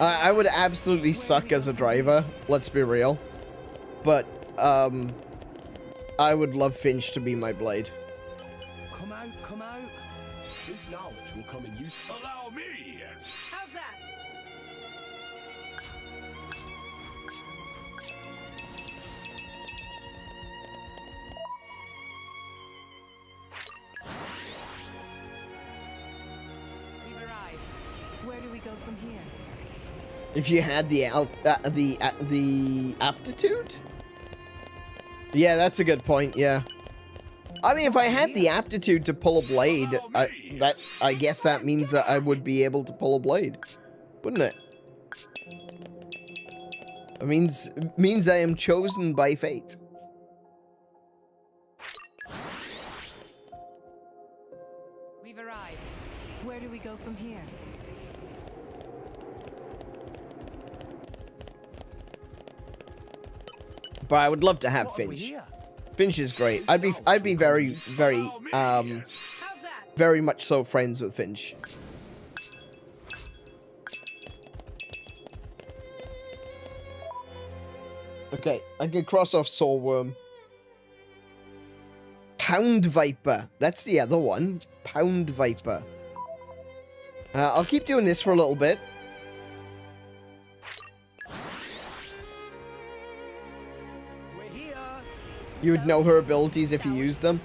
I would absolutely suck as a driver, let's be real. But, I would love Finch to be my blade. Come out, come out. This knowledge will come in useful. Allow me! How's that? We've arrived. Where do we go from here? If you had the aptitude? Yeah, that's a good point, yeah. I mean, if I had the aptitude to pull a blade, I guess that means that I would be able to pull a blade. Wouldn't it? It means I am chosen by fate. We've arrived. Where do we go from here? But I would love to have Finch. Finch is great. I'd be very, very, very much so friends with Finch. Okay, I can cross off Soulworm. Pound Viper. That's the other one. Pound Viper. I'll keep doing this for a little bit. You would know her abilities if you used them.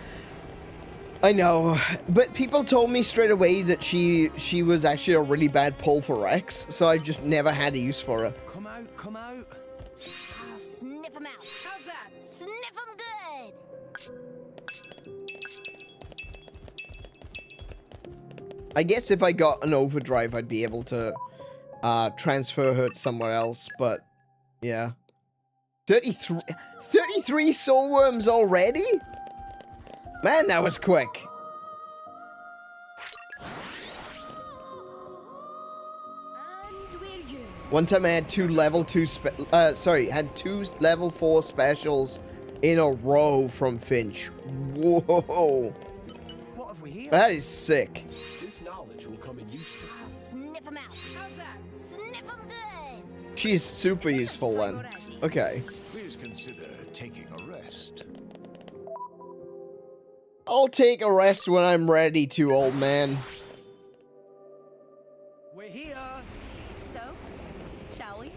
I know, but people told me straight away that she was actually a really bad pull for Rex, so I've just never had a use for her. Come out, come out. I'll sniff him out. How's that? Sniff him good. I guess if I got an overdrive, I'd be able to transfer her to somewhere else, but yeah. 33 soul worms already? Man, that was quick. One time I had two level 4 specials in a row from Finch. Whoa. What have we here? That is sick. This knowledge will come in useful. I'll sniff him out. How's that? Sniff him good. She's super useful then. Okay. Please consider taking a rest. I'll take a rest when I'm ready to, old man. We're here. So, shall we?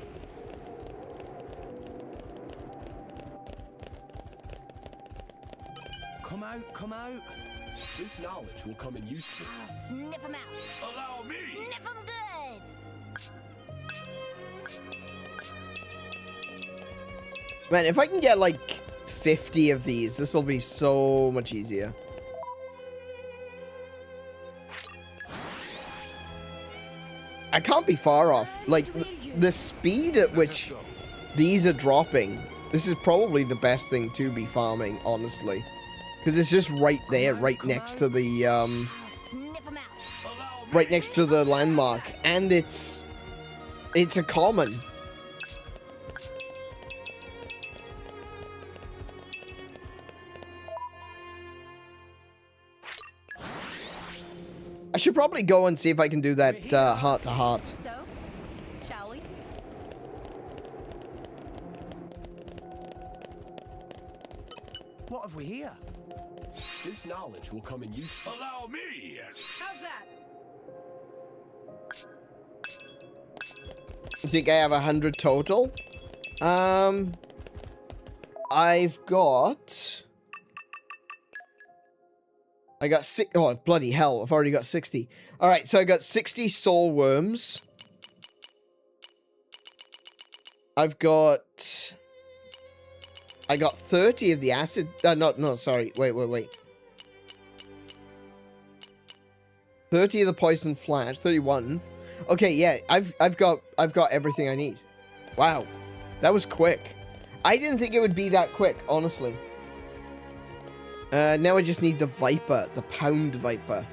Come out, come out. This knowledge will come in useful. I'll sniff him out. Allow me! Sniff him good. Man, if I can get like 50 of these, this will be so much easier. I can't be far off. Like, the speed at which these are dropping, this is probably the best thing to be farming, honestly. Because it's just right there, right next to the, right next to the landmark. And it's a common. I should probably go and see if I can do that heart to heart. So, shall we? What have we here? This knowledge will come in useful. Allow me! How's that? I think I have 100 total. I've got... I got six. Oh, bloody hell. I've already got 60. Alright, so I got 60 soul worms. I got 30 of the acid. No, sorry. Wait. 30 of the poison flash. 31. Okay, yeah. I've got everything I need. Wow. That was quick. I didn't think it would be that quick, honestly. Now I just need the Viper, the Pound Viper.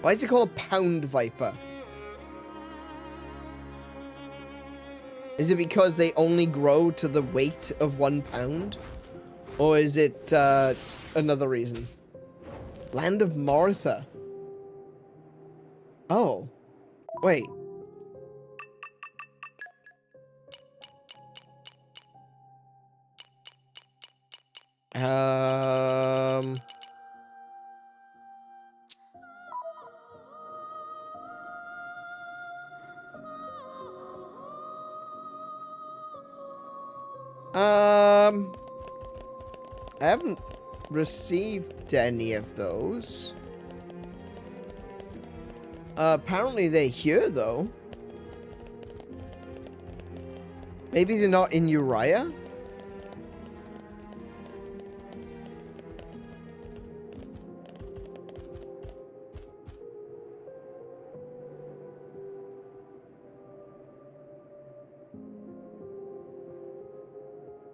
Why is it called a Pound Viper? Is it because they only grow to the weight of 1 pound? Or is it another reason? Land of Martha. Oh. Wait. I haven't received any of those. Apparently they're here, though. Maybe they're not in Uriah?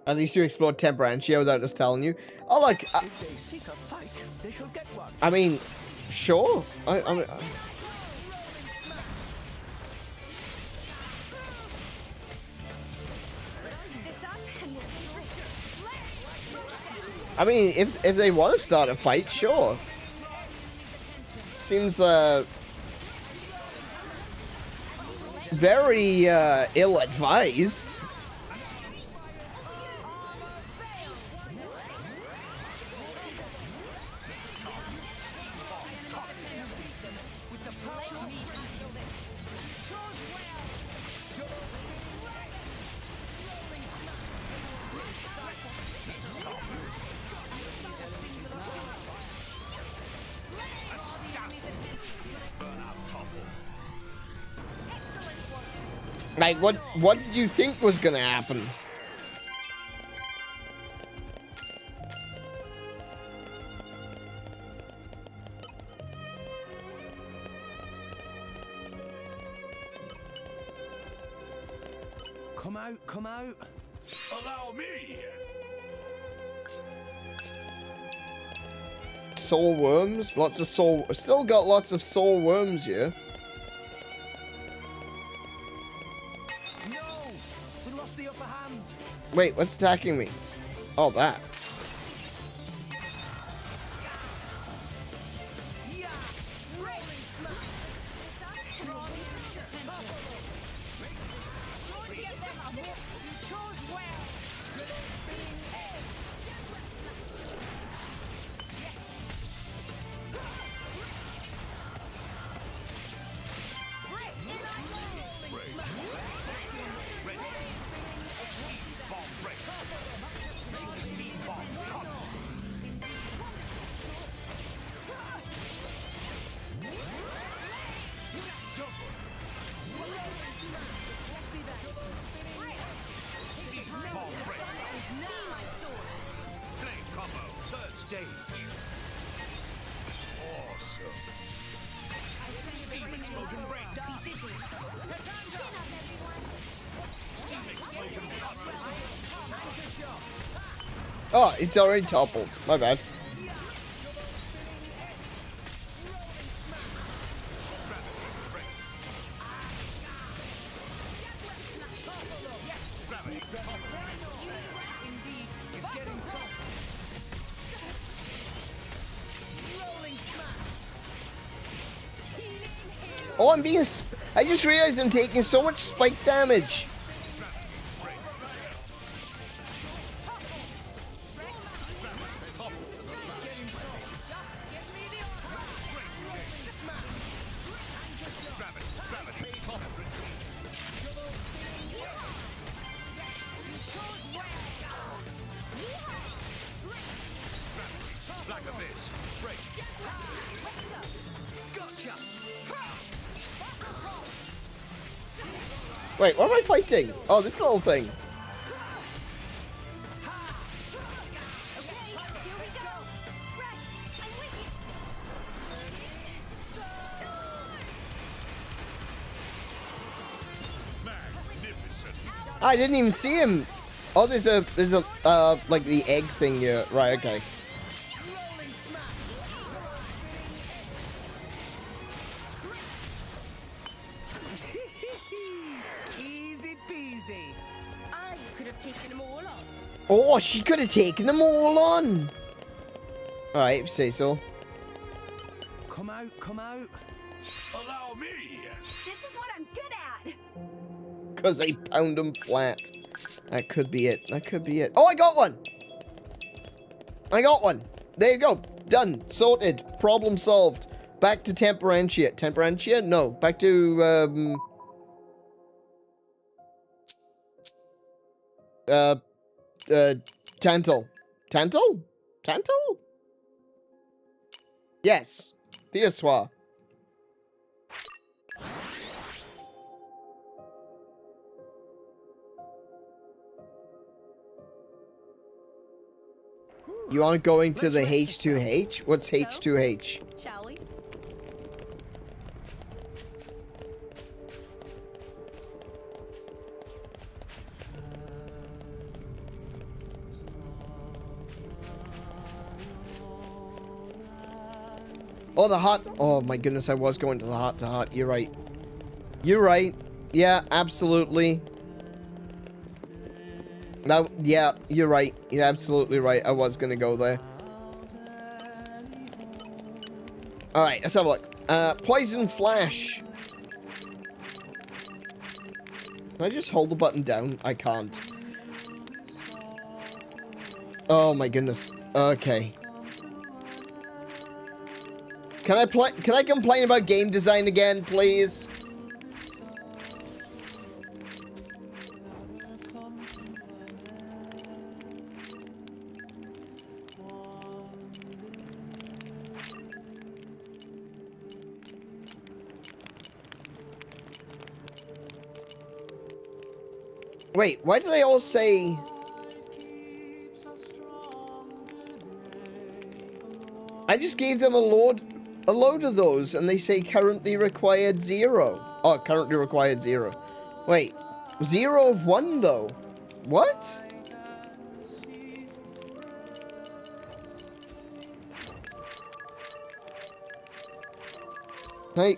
At least you explored Temperantia without us telling you. Oh, like, If they seek a fight, they shall get one. I mean, sure. I mean, if they want to start a fight, sure. Seems very ill-advised. Like, what did you think was gonna happen? Come out, come out. Allow me. Soul worms? Lots of soul... Still got lots of soul worms here. No! We lost the upper hand. Wait, what's attacking me? Oh, that. Oh, it's already toppled. My bad. Oh, I'm being... I just realized I'm taking so much spike damage. Wait, what am I fighting? Oh, this little thing. I didn't even see him. Oh, there's a like the egg thing here. Right, okay. Easy peasy. I could have taken them all on. Oh, she could have taken them all on. All right, if you say so. Come out, come out. Allow me. This is what I'm good at. Because they pound them flat. That could be it. That could be it. Oh, I got one. I got one. There you go. Done. Sorted. Problem solved. Back to Temperantia. Temperantia? No. Back to, Tantal. Tantal? Tantal? Yes. Theoswa. You aren't going to the H2H? What's H2H? Shall we? Oh, the hot. Oh my goodness, I was going to the hot to hot. You're right. You're right. Yeah, absolutely. No, yeah, you're right. You're absolutely right. I was gonna go there. Alright, let's have a look. Poison Flash. Can I just hold the button down? I can't. Oh my goodness. Okay. Can I complain about game design again, please? Wait, why do they all say... I just gave them a load of those, and they say currently required 0. Oh, currently required 0. Wait, 0 of 1 though. What?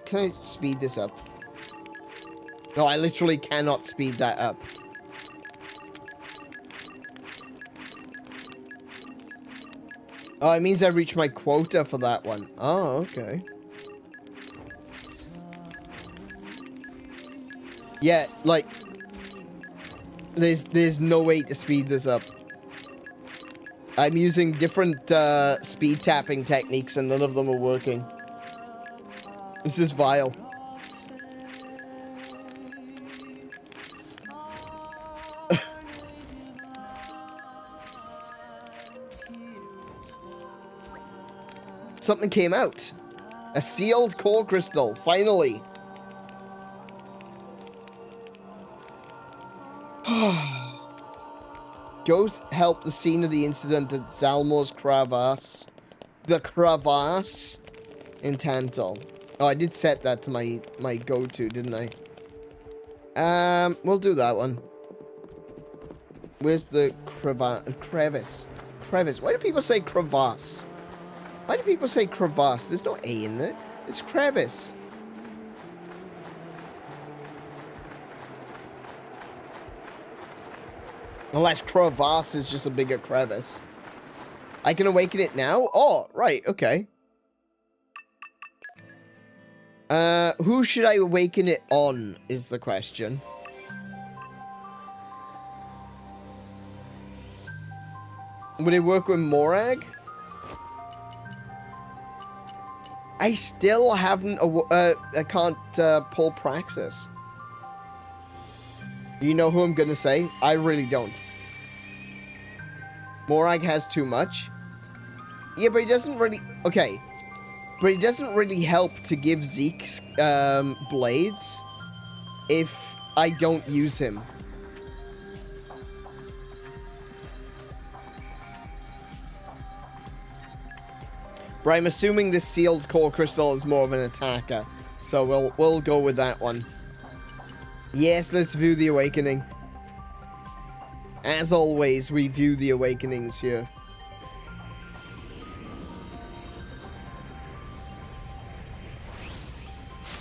Can I speed this up? No, I literally cannot speed that up. Oh, it means I reached my quota for that one. Oh, okay. Yeah, like... There's no way to speed this up. I'm using different speed tapping techniques and none of them are working. This is vile. Something came out. A sealed core crystal, finally. Go help the scene of the incident at Zalmor's crevasse. The crevasse in Tantal. Oh, I did set that to my go-to, didn't I? We'll do that one. Where's the crevice? Crevice. Why do people say crevasse? Why do people say crevasse? There's no A in there. It's crevice. Unless crevasse is just a bigger crevice. I can awaken it now? Oh, right, okay. Who should I awaken it on, is the question. Would it work with Morag? I still haven't, I can't pull Praxis. You know who I'm gonna say? I really don't. Morag has too much. Yeah, but he doesn't really... Okay. But he doesn't really help to give Zeke blades if I don't use him. But I'm assuming this sealed core crystal is more of an attacker. So we'll go with that one. Yes, let's view the awakening. As always, we view the awakenings here.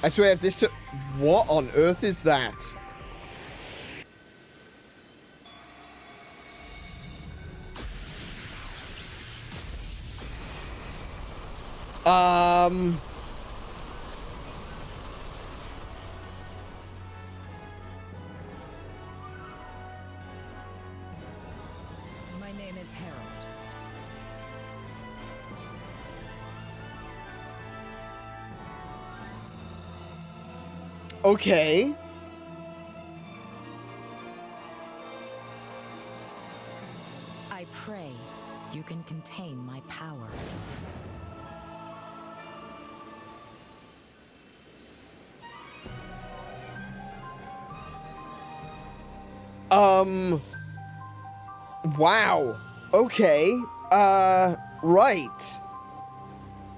I swear if this took... What on earth is that? My name is Harold. Okay. I pray you can contain my power. Wow. Okay. Right.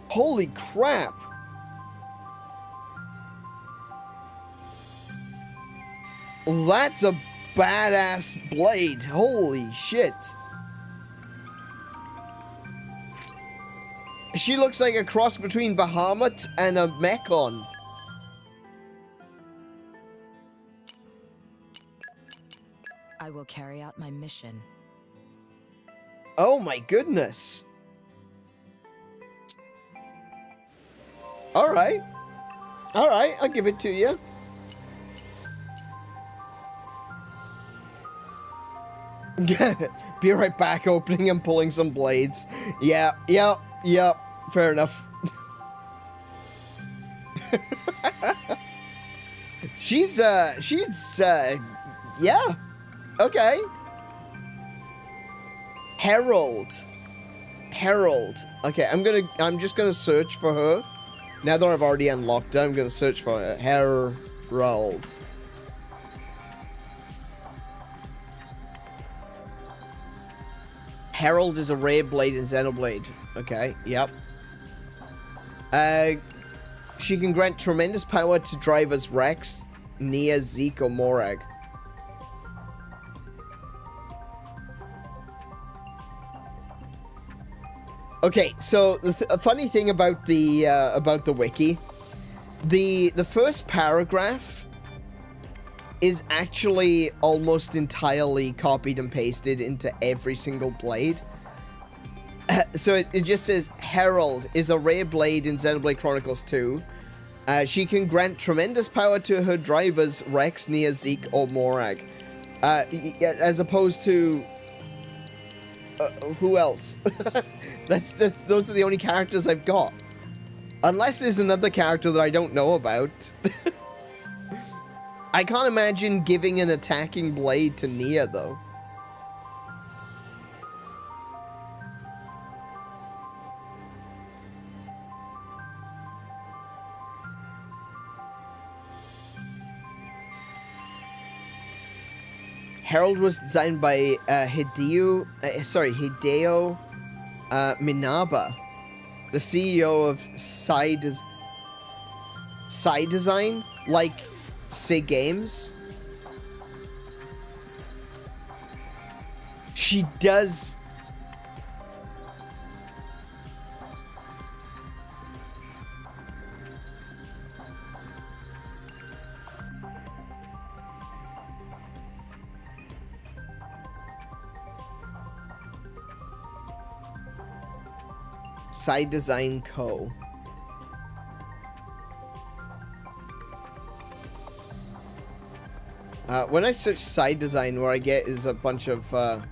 Holy crap. That's a badass blade. Holy shit. She looks like a cross between Bahamut and a Mechon. I will carry out my mission. Oh my goodness. Alright. Alright, I'll give it to you. Be right back, opening and pulling some blades. Yeah, fair enough. she's, yeah. Okay. Herald. Okay, I'm just gonna search for her. Now that I've already unlocked her, I'm gonna search for her. Herald. Herald is a rare blade in Xenoblade. Okay, yep. She can grant tremendous power to drivers Rex, Nia, Zeke, or Morag. Okay, so the funny thing about the wiki, the first paragraph is actually almost entirely copied and pasted into every single blade. So it just says, Herald is a rare blade in Xenoblade Chronicles 2. She can grant tremendous power to her drivers, Rex, Nia, Zeke, or Morag. As opposed to... who else? Those are the only characters I've got. Unless there's another character that I don't know about. I can't imagine giving an attacking blade to Nia, though. Herald was designed by Hideo Minabe, the CEO of Psy Design, like SIG Games. She does... Psy Design Co. When I search Psy Design, what I get is a bunch of, am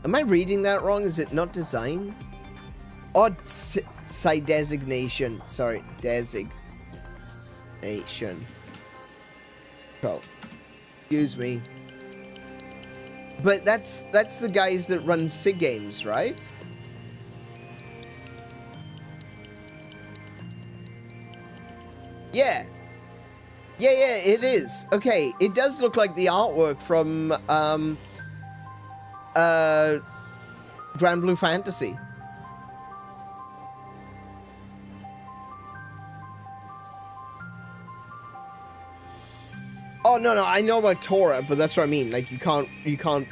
I reading that wrong? Is it not design? Oh, Psy Designation. Sorry, Designation. Co. Excuse me. But that's the guys that run SIG Games, right? Yeah. Yeah, it is. Okay, it does look like the artwork from Grand Blue Fantasy. Oh, no, I know about Tora, but that's what I mean. Like, you can't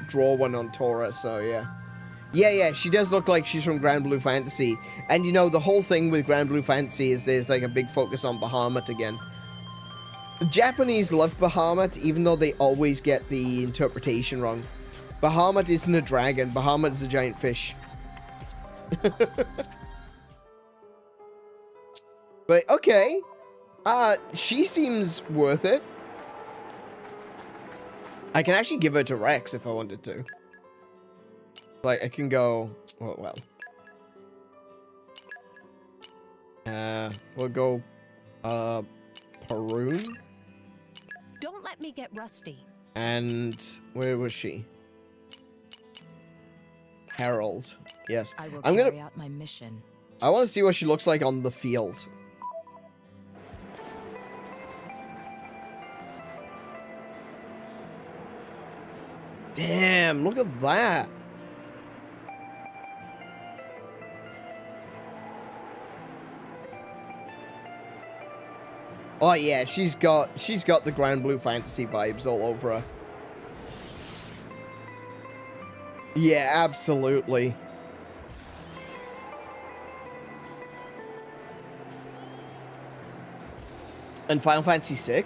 draw one on Tora, so yeah. Yeah, she does look like she's from Grand Blue Fantasy. And, you know, the whole thing with Grand Blue Fantasy is there's, like, a big focus on Bahamut again. The Japanese love Bahamut, even though they always get the interpretation wrong. Bahamut isn't a dragon. Bahamut is a giant fish. But, okay. She seems worth it. I can actually give her to Rex if I wanted to. Like, I can go... well. We'll go... Perun? Don't let me get rusty. And... where was she? Herald. Yes. I will I'm carry gonna... out my mission. I want to see what she looks like on the field. Damn, look at that. Oh yeah, she's got the Grand Blue Fantasy vibes all over her. Yeah, absolutely. And Final Fantasy VI?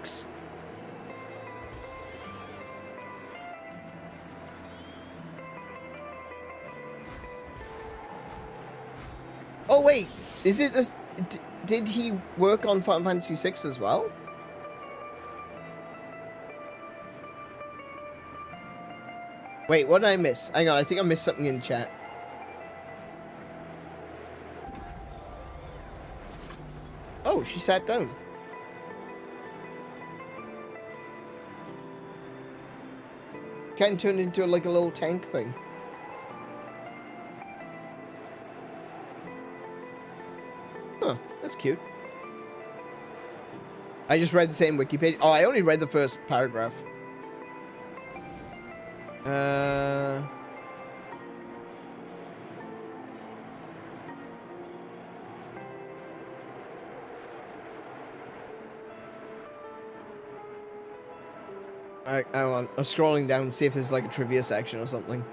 Oh wait, is it this? Did he work on Final Fantasy VI as well? Wait, what did I miss? Hang on, I think I missed something in chat. Oh, she sat down. Ken turned into like a little tank thing. Huh, that's cute. I just read the same wiki page. Oh, I only read the first paragraph. I'm scrolling down to see if there's like a trivia section or something.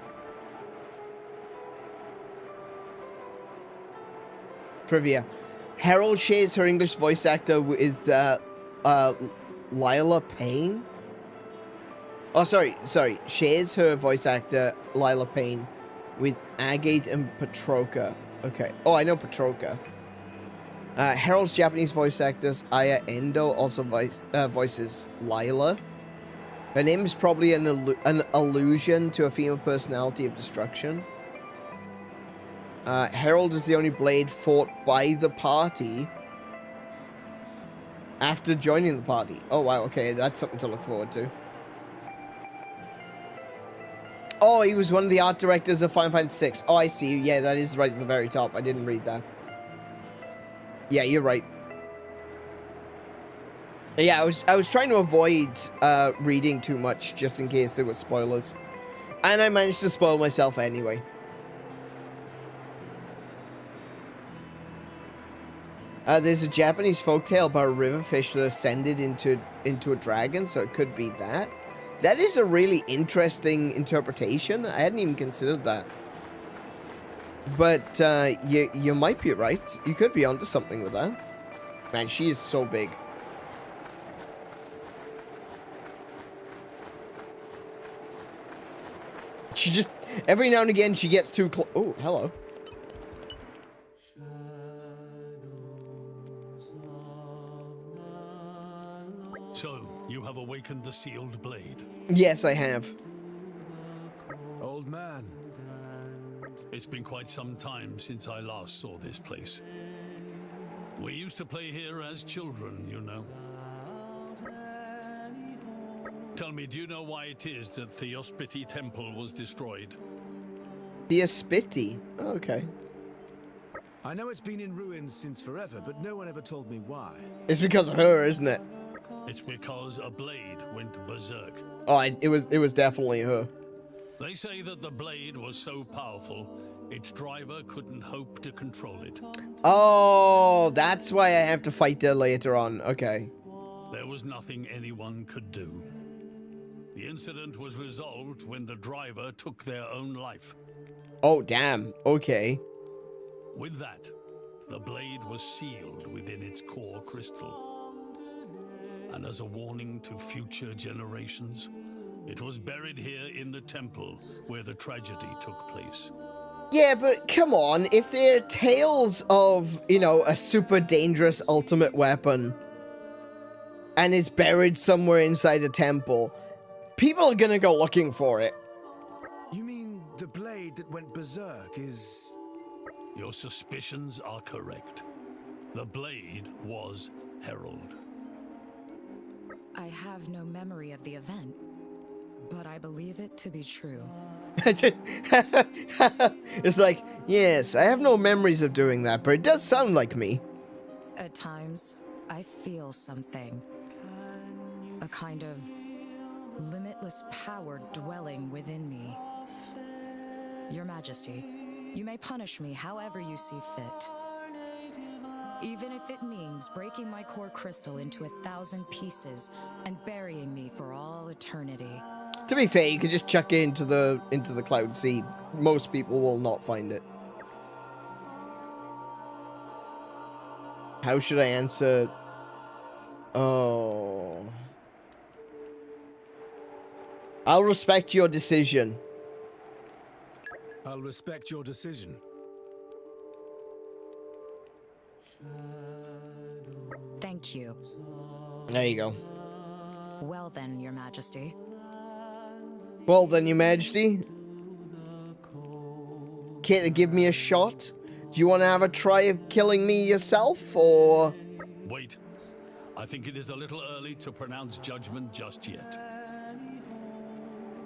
Trivia. Harold shares her English voice actor with Lila Payne. Oh, sorry. Shares her voice actor Lila Payne with Agate and Petroka. Okay. Oh, I know Petroka. Harold's Japanese voice actress Aya Endo also voices Lila. Her name is probably an allusion to a female personality of destruction. Harold is the only blade fought by the party after joining the party. Oh, wow, okay, that's something to look forward to. Oh, he was one of the art directors of Final Fantasy VI. Oh, I see. Yeah, that is right at the very top. I didn't read that. Yeah, you're right. Yeah, I was trying to avoid reading too much just in case there were spoilers. And I managed to spoil myself anyway. There's a Japanese folktale about a river fish that ascended into a dragon, so it could be that. That is a really interesting interpretation. I hadn't even considered that. But you might be right. You could be onto something with that. Man, she is so big. She just, every now and again, she gets too close. Oh, hello. So, you have awakened the sealed blade? Yes, I have. Old man. It's been quite some time since I last saw this place. We used to play here as children, you know. Tell me, do you know why it is that 𝗦𝘄𝗶𝘁𝗰𝗵 Temple was destroyed? 𝗦𝘄𝗶𝘁𝗶𝘁? Oh, okay. I know it's been in ruins since forever, but no one ever told me why. It's because of her, isn't it? It's because a blade went berserk. Oh, it was definitely her. They say that the blade was so powerful, its driver couldn't hope to control it. Oh, that's why I have to fight her later on. Okay. There was nothing anyone could do. The incident was resolved when the driver took their own life. Oh, damn. Okay. With that, the blade was sealed within its core crystal. And as a warning to future generations, it was buried here in the temple where the tragedy took place. Yeah, but come on. If they're tales of, you know, a super dangerous ultimate weapon, and it's buried somewhere inside a temple, people are gonna go looking for it. You mean the blade that went berserk is... Your suspicions are correct. The blade was Harold. I have no memory of the event, but I believe it to be true. It's like, yes, I have no memories of doing that, but it does sound like me. At times, I feel something. A kind of limitless power dwelling within me. Your Majesty, you may punish me however you see fit. Even if it means breaking my core crystal into 1,000 pieces and burying me for all eternity. To be fair, you could just chuck it into the Cloud Sea. Most people will not find it. How should I answer? Oh. I'll respect your decision. I'll respect your decision. Thank you. There you go. Well then, Your Majesty. Well then, Your Majesty. Care to give me a shot? Do you want to have a try of killing me yourself, or...? Wait. I think it is a little early to pronounce judgment just yet.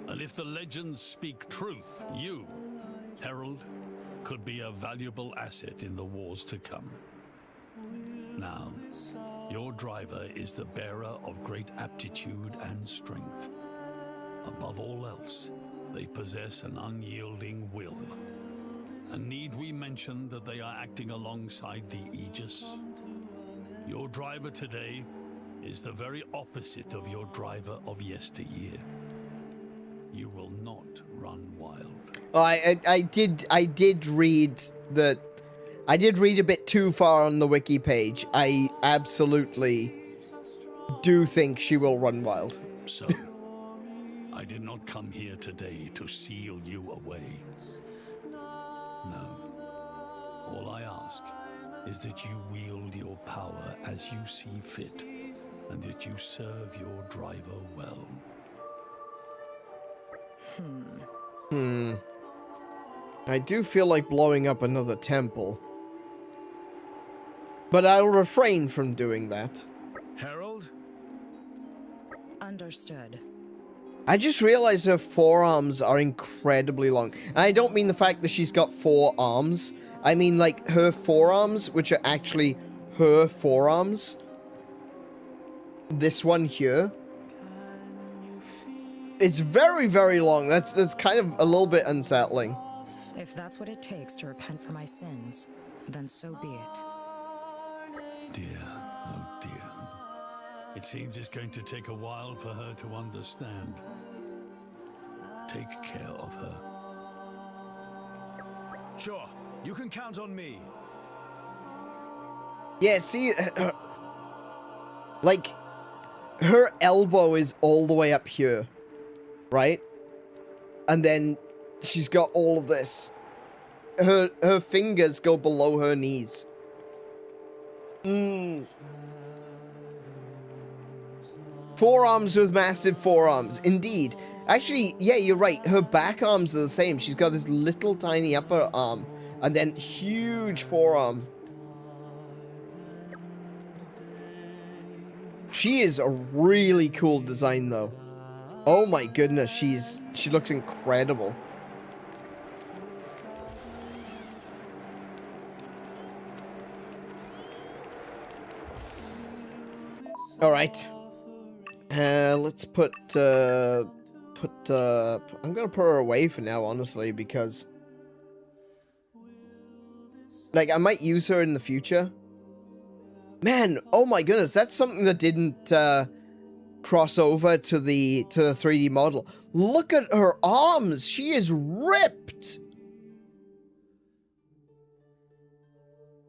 And if the legends speak truth, you, Harold, could be a valuable asset in the wars to come. Now, your driver is the bearer of great aptitude and strength. Above all else, They possess an unyielding will. And need we mention that they are acting alongside the Aegis? Your driver today is the very opposite of your driver of yesteryear. You will not run wild. Oh, I did read that. I did read a bit too far on the wiki page. I absolutely do think she will run wild. So, I did not come here today to seal you away. No. All I ask is that you wield your power as you see fit, and that you serve your driver well. I do feel like blowing up another temple. But I'll refrain from doing that. Herald? Understood. I just realized her forearms are incredibly long. I don't mean the fact that she's got 4 arms. I mean, like, her forearms, which are actually her forearms. This one here. It's very, very long. That's kind of a little bit unsettling. If that's what it takes to repent for my sins, then so be it. Dear, oh dear. It seems it's going to take a while for her to understand. Take care of her. Sure, you can count on me. Yeah, see, like, her elbow is all the way up here, right? And then she's got all of this. Her fingers go below her knees. Forearms with massive forearms, indeed. Actually, yeah, you're right. Her back arms are the same. She's got this little tiny upper arm, and then huge forearm. She is a really cool design, though. Oh my goodness, she looks incredible. All right. Let's put I'm gonna put her away for now, honestly, because like I might use her in the future. Man, oh my goodness, that's something that didn't cross over to the 3D model. Look at her arms. She is ripped.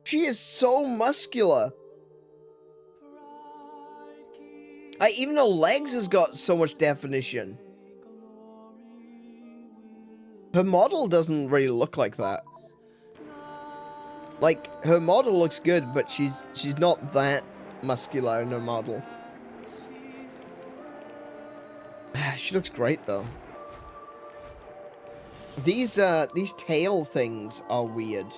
She is so muscular. Even her legs has got so much definition. Her model doesn't really look like that. Like, her model looks good, but she's not that muscular in her model. She looks great, though. These tail things are weird.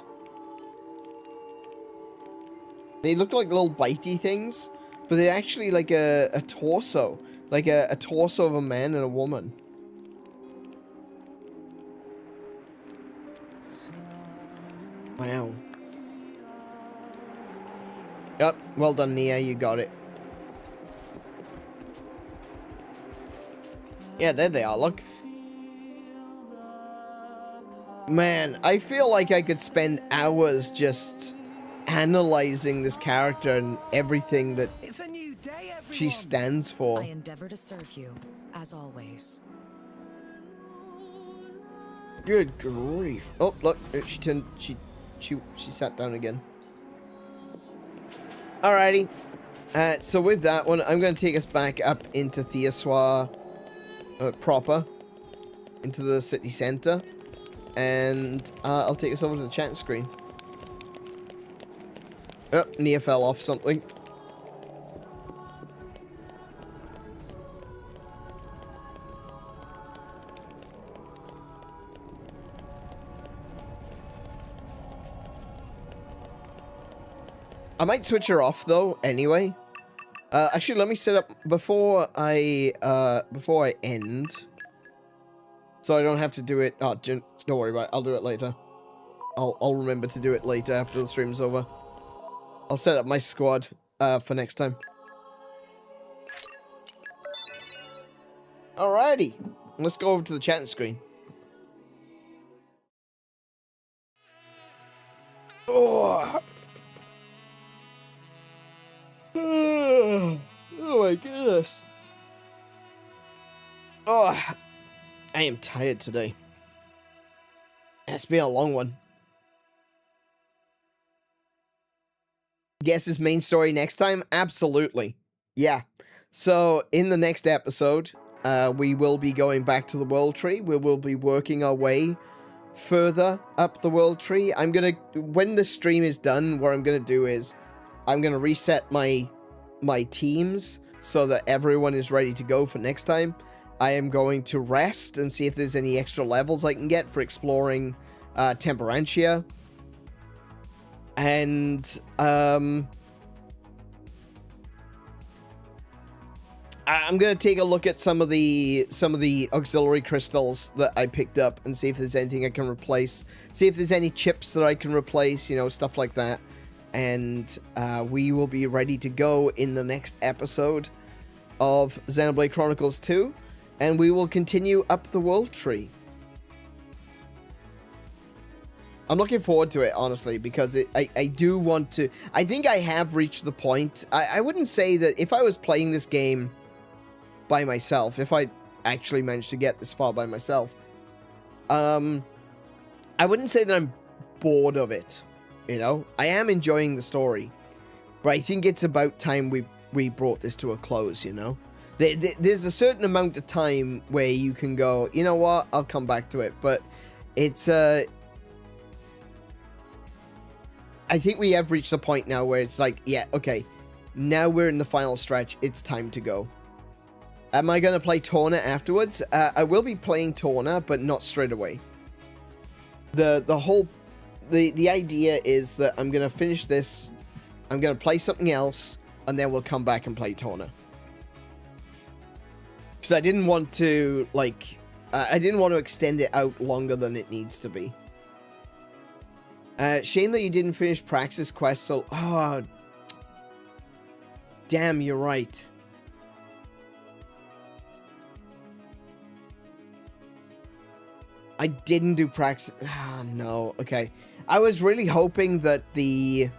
They look like little bitey things, but they're actually like a torso. Like a torso of a man and a woman. Wow. Yep, well done, Nia, you got it. Yeah, there they are, look. Man, I feel like I could spend hours just analyzing this character and everything that she stands for. I endeavor to serve you, as always. Good grief. Oh, look, she sat down again. Alrighty. So with that one, I'm going to take us back up into 𝗬𝗬 proper. Into the city center. And I'll take us over to the chat screen. Oh, Nia fell off something. I might switch her off though, anyway. Actually, let me set up before I end, so I don't have to do it. Oh, don't worry about it. I'll do it later. I'll remember to do it later after the stream's over. I'll set up my squad for next time. Alrighty, let's go over to the chat screen. Oh. Oh my goodness. Oh, I am tired today. It's been a long one. Guess his main story next time? Absolutely. Yeah. So, in the next episode, we will be going back to the world tree. We will be working our way further up the world tree. I'm gonna, when the stream is done, what I'm gonna do is, I'm gonna reset my teams so that everyone is ready to go for next time. I am going to rest and see if there's any extra levels I can get for exploring 𝗬𝗵𝗁𝗄𝗰. And I'm gonna take a look at some of the auxiliary crystals that I picked up and see if there's anything I can replace. See if there's any chips that I can replace, you know, stuff like that. And we will be ready to go in the next episode of Xenoblade Chronicles 2. And we will continue up the world tree. I'm looking forward to it, honestly, because I do want to... I think I have reached the point... I wouldn't say that if I was playing this game by myself, if I actually managed to get this far by myself, I wouldn't say that I'm bored of it, you know? I am enjoying the story, but I think it's about time we brought this to a close, you know? There's a certain amount of time where you can go, you know what, I'll come back to it, but it's... I think we have reached the point now where it's like, yeah, okay, now we're in the final stretch, it's time to go. Am I going to play 𝗬𝗓 afterwards? I will be playing 𝗬𝗓, but not straight away. The idea is that I'm going to finish this, I'm going to play something else, and then we'll come back and play 𝗬𝗓. Because I didn't want to, like, I didn't want to extend it out longer than it needs to be. Shame that you didn't finish Praxis Quest, so... Oh, damn, you're right. I didn't do Praxis... Ah, no, okay. I was really hoping that the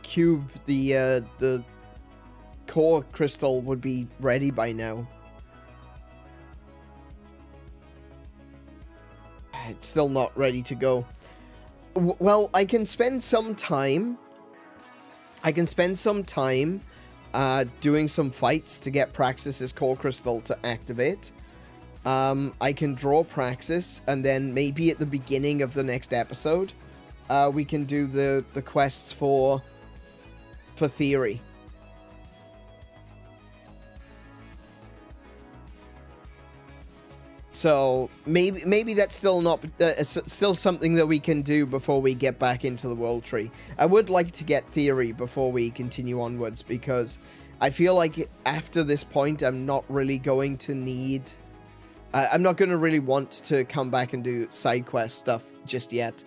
cube, the core crystal would be ready by now. It's still not ready to go. Well, I can spend some time. Doing some fights to get Praxis's core crystal to activate. I can draw Praxis, and then maybe at the beginning of the next episode, we can do the quests for Theory. So maybe that's still not still something that we can do before we get back into the world tree. I would like to get Theory before we continue onwards, because I feel like after this point I'm not really going to need... I'm not going to really want to come back and do side quest stuff just yet.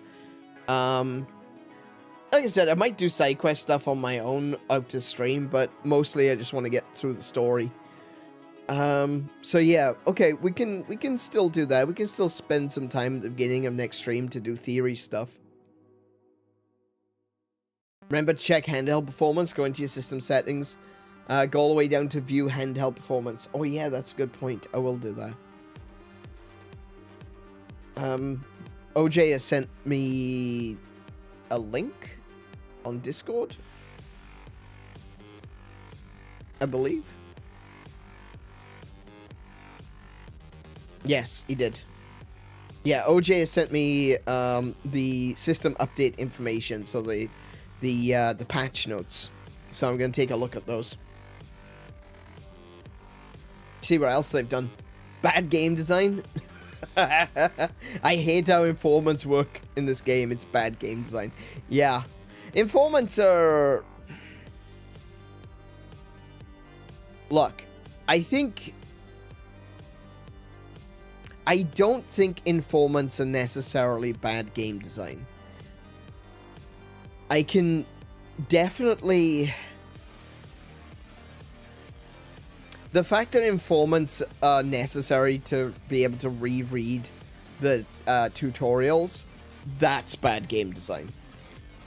Like I said, I might do side quest stuff on my own out to stream, but mostly I just want to get through the story. So yeah, okay, we can still do that. We can still spend some time at the beginning of next stream to do Theory stuff. Remember to check handheld performance, go into your system settings, go all the way down to view handheld performance. Oh yeah, that's a good point. I will do that. OJ has sent me a link on Discord, I believe. Yes, he did. Yeah, OJ has sent me the system update information, so the patch notes. So I'm gonna take a look at those. See what else they've done. Bad game design. I hate how informants work in this game. It's bad game design. Yeah, informants are... Look, I don't think informants are necessarily bad game design. I can definitely... The fact that informants are necessary to be able to reread the tutorials, that's bad game design.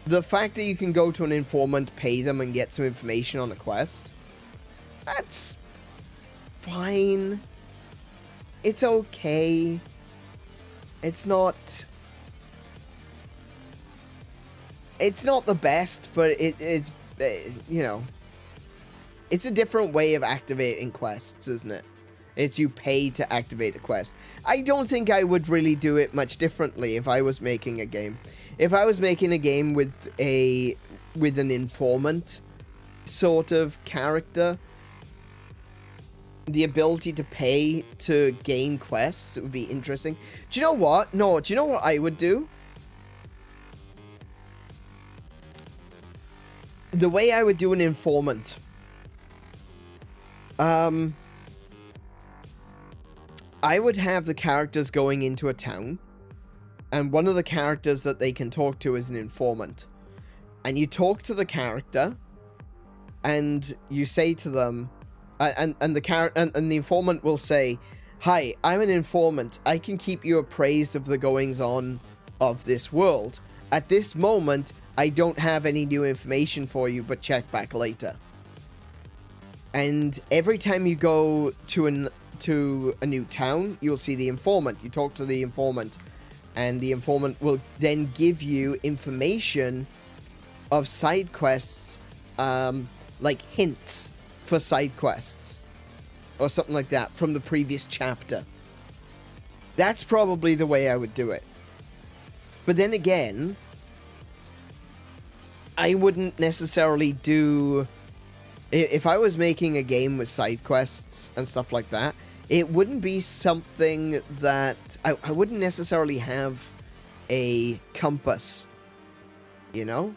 The fact that you can go to an informant, pay them, and get some information on a quest, that's fine. It's okay. It's not the best, but it's you know, it's a different way of activating quests, isn't it? It's you pay to activate a quest. I don't think I would really do it much differently if I was making a game. If I was making a game with an informant sort of character, the ability to pay to gain quests, it would be interesting. Do you know what? No, do you know what I would do? The way I would do an informant. I would have the characters going into a town, and one of the characters that they can talk to is an informant. And you talk to the character, and you say to them, and the informant will say, "Hi, I'm an informant. I can keep you appraised of the goings-on of this world. At this moment, I don't have any new information for you, but check back later." And every time you go to a new town, you'll see the informant. You talk to the informant, and the informant will then give you information of side quests, like hints for side quests, or something like that from the previous chapter. That's probably the way I would do it. But then again, I wouldn't necessarily do... If I was making a game with side quests and stuff like that, it wouldn't be something that... I wouldn't necessarily have a compass, you know?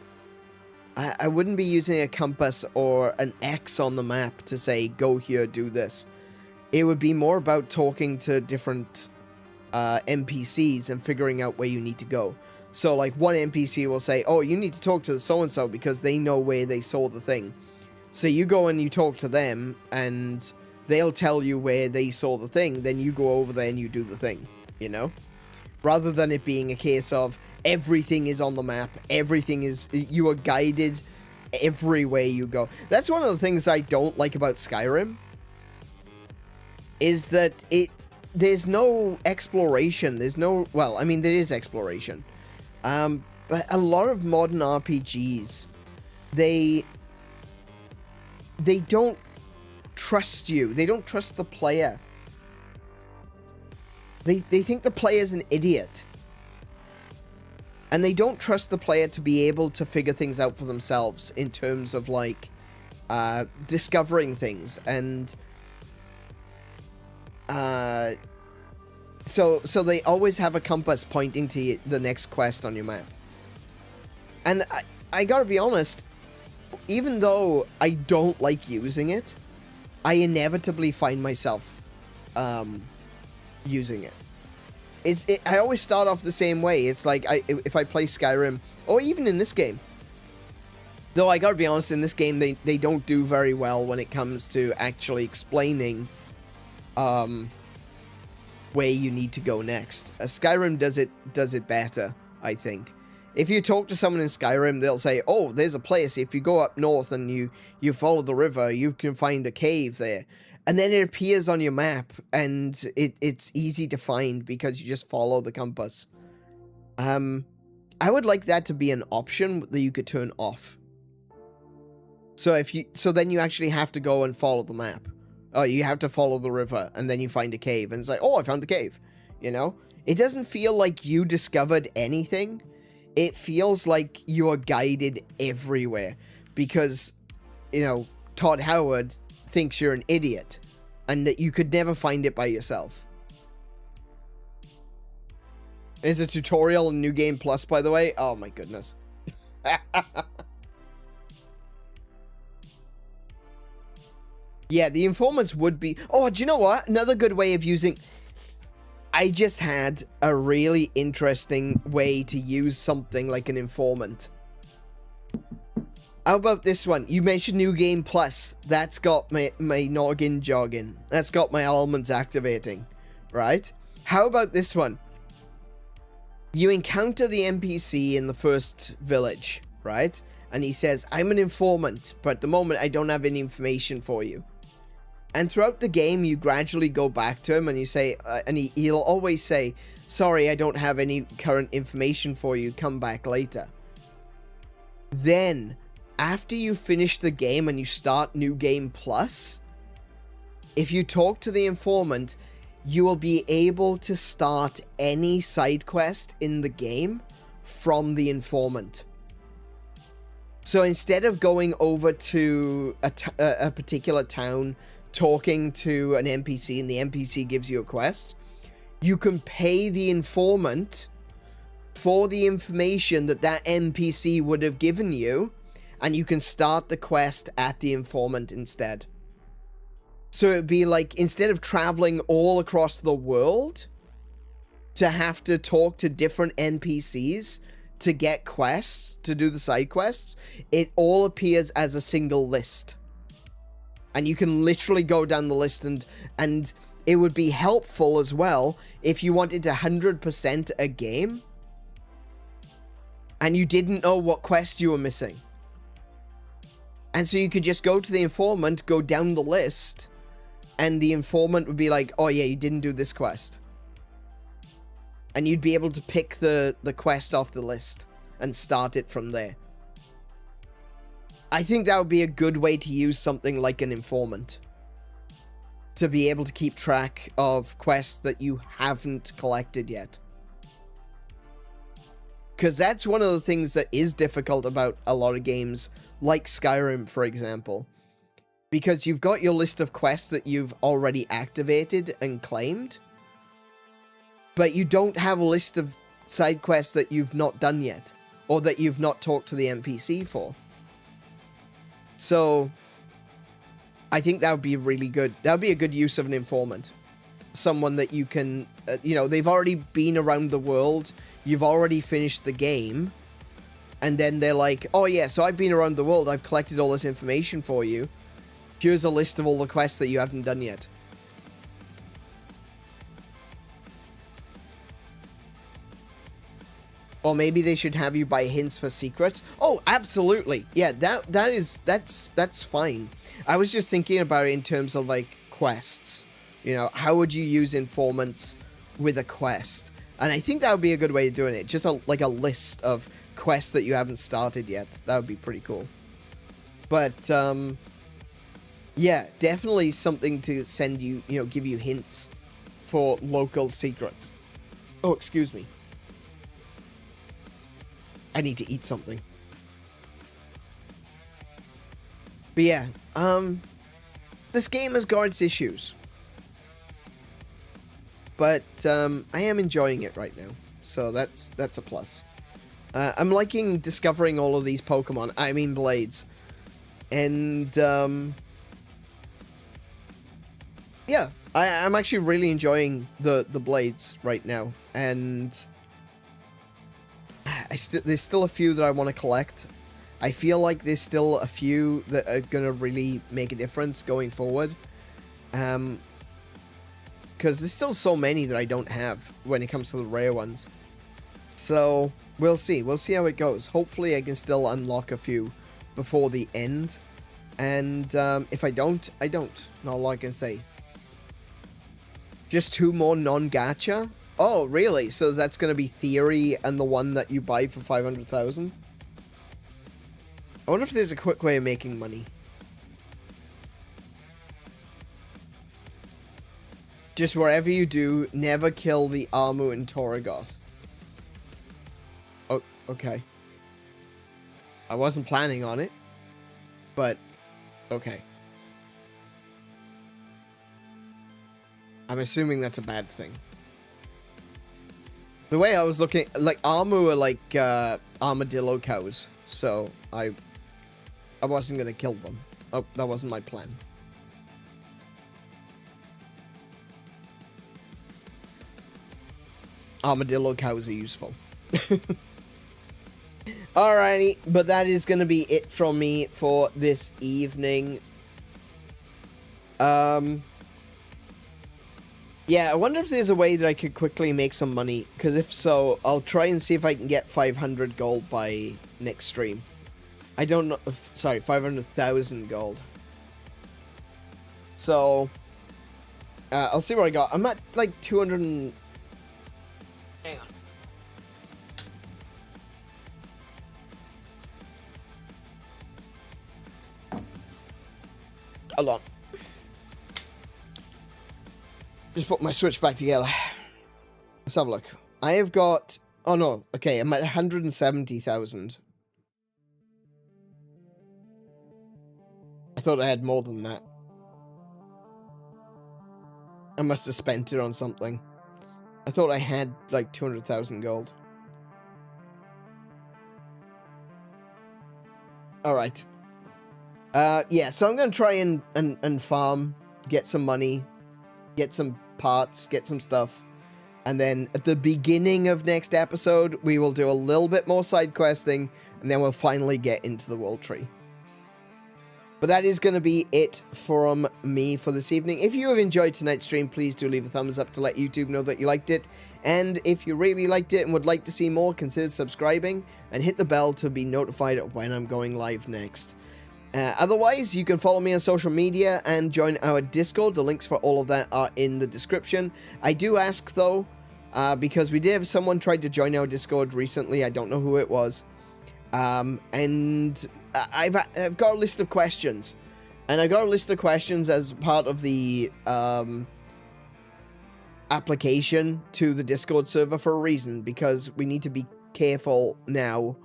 I wouldn't be using a compass or an X on the map to say, go here, do this. It would be more about talking to different NPCs and figuring out where you need to go. So, like, one NPC will say, oh, you need to talk to so-and-so because they know where they saw the thing. So you go and you talk to them, and they'll tell you where they saw the thing. Then you go over there and you do the thing, you know? Rather than it being a case of everything is on the map, everything is... You are guided everywhere you go. That's one of the things I don't like about Skyrim. Is that there's no exploration. There's no... Well, I mean, there is exploration. But a lot of modern RPGs, they don't trust you. They don't trust the player. They think the player's an idiot. And they don't trust the player to be able to figure things out for themselves in terms of, like, discovering things. And so they always have a compass pointing to the next quest on your map. And I gotta be honest, even though I don't like using it, I inevitably find myself using it. I always start off the same way. It's like, if I play Skyrim, or even in this game, though I gotta be honest, in this game, they don't do very well when it comes to actually explaining where you need to go next. Skyrim does it better, I think. If you talk to someone in Skyrim, they'll say, oh, there's a place. If you go up north and you follow the river, you can find a cave there. And then it appears on your map, and it's easy to find because you just follow the compass. I would like that to be an option that you could turn off. So then you actually have to go and follow the map. Oh, you have to follow the river, and then you find a cave, and it's like, oh, I found the cave. You know? It doesn't feel like you discovered anything. It feels like you're guided everywhere. Because, you know, Todd Howard thinks you're an idiot, and that you could never find it by yourself. There's a tutorial in New Game Plus, by the way. Oh my goodness. Yeah, the informants would be... Oh, do you know what? Another good way of using... I just had a really interesting way to use something like an informant. How about this one? You mentioned New Game Plus. That's got my noggin jogging. That's got my almonds activating. Right? How about this one? You encounter the NPC in the first village, right? And he says, I'm an informant, but at the moment I don't have any information for you. And throughout the game, you gradually go back to him and you say, he'll always say, sorry, I don't have any current information for you, come back later. Then, after you finish the game and you start New Game Plus, if you talk to the informant, you will be able to start any side quest in the game from the informant. So instead of going over to a particular town, talking to an NPC, and the NPC gives you a quest, you can pay the informant for the information that that NPC would have given you, and you can start the quest at the informant instead. So it'd be like, instead of traveling all across the world to have to talk to different NPCs to get quests, to do the side quests, it all appears as a single list. And you can literally go down the list, and it would be helpful as well if you wanted to 100% a game and you didn't know what quest you were missing. And so you could just go to the informant, go down the list, and the informant would be like, oh yeah, you didn't do this quest. And you'd be able to pick the quest off the list and start it from there. I think that would be a good way to use something like an informant, to be able to keep track of quests that you haven't collected yet. Because that's one of the things that is difficult about a lot of games, like Skyrim, for example. Because you've got your list of quests that you've already activated and claimed, but you don't have a list of side quests that you've not done yet, or that you've not talked to the NPC for. So, I think that would be really good. That would be a good use of an informant. Someone that you can, you know, they've already been around the world, you've already finished the game, and then they're like, oh yeah, so I've been around the world, I've collected all this information for you. Here's a list of all the quests that you haven't done yet. Or maybe they should have you buy hints for secrets. Oh, absolutely. Yeah, that's fine. I was just thinking about it in terms of like quests. You know, how would you use informants with a quest? And I think that would be a good way of doing it. Just like a list of quests that you haven't started yet. That would be pretty cool. But yeah, definitely something to send you, you know, give you hints for local secrets. Oh, excuse me. I need to eat something. But yeah, this game has got its issues. But I am enjoying it right now. So that's a plus. I'm liking discovering all of these Pokemon. I mean blades. And yeah, I'm actually really enjoying the blades right now. And there's still a few that I want to collect. I feel like there's still a few that are going to really make a difference going forward. Because there's still so many that I don't have when it comes to the rare ones. So, we'll see. We'll see how it goes. Hopefully I can still unlock a few before the end. And if I don't, I don't. Not all I can say. Just 2 more non-gacha? Oh, really? So that's going to be Theory and the one that you buy for 500,000? I wonder if there's a quick way of making money. Just wherever you do, never kill the Armu and Torrigoth. Oh, okay. I wasn't planning on it, but okay. I'm assuming that's a bad thing. The way I was looking, like, Armu are like armadillo cows, so I wasn't gonna kill them. Oh, that wasn't my plan. Armadillo cows are useful. Alrighty, but that is gonna be it from me for this evening. Yeah, I wonder if there's a way that I could quickly make some money, because if so, I'll try and see if I can get 500 gold by next stream. I don't know, sorry, 500,000 gold. So, I'll see what I got. I'm at like 200 and... Hang on. Hold on. Just put my Switch back together. Let's have a look. I have got... Oh no, okay, I'm at 170,000. I thought I had more than that. I must have spent it on something. I thought I had like 200,000 gold. Alright. Yeah, so I'm gonna try and farm, get some money, get some parts, get some stuff. And then at the beginning of next episode, we will do a little bit more side questing, and then we'll finally get into the world tree. But that is going to be it from me for this evening. If you have enjoyed tonight's stream, please do leave a thumbs up to let YouTube know that you liked it. And if you really liked it and would like to see more, consider subscribing and hit the bell to be notified when I'm going live next. Otherwise, you can follow me on social media and join our Discord. The links for all of that are in the description. I do ask, though, because we did have someone try to join our Discord recently. I don't know who it was. And I've got a list of questions. And I got a list of questions as part of the application to the Discord server for a reason. Because we need to be careful now.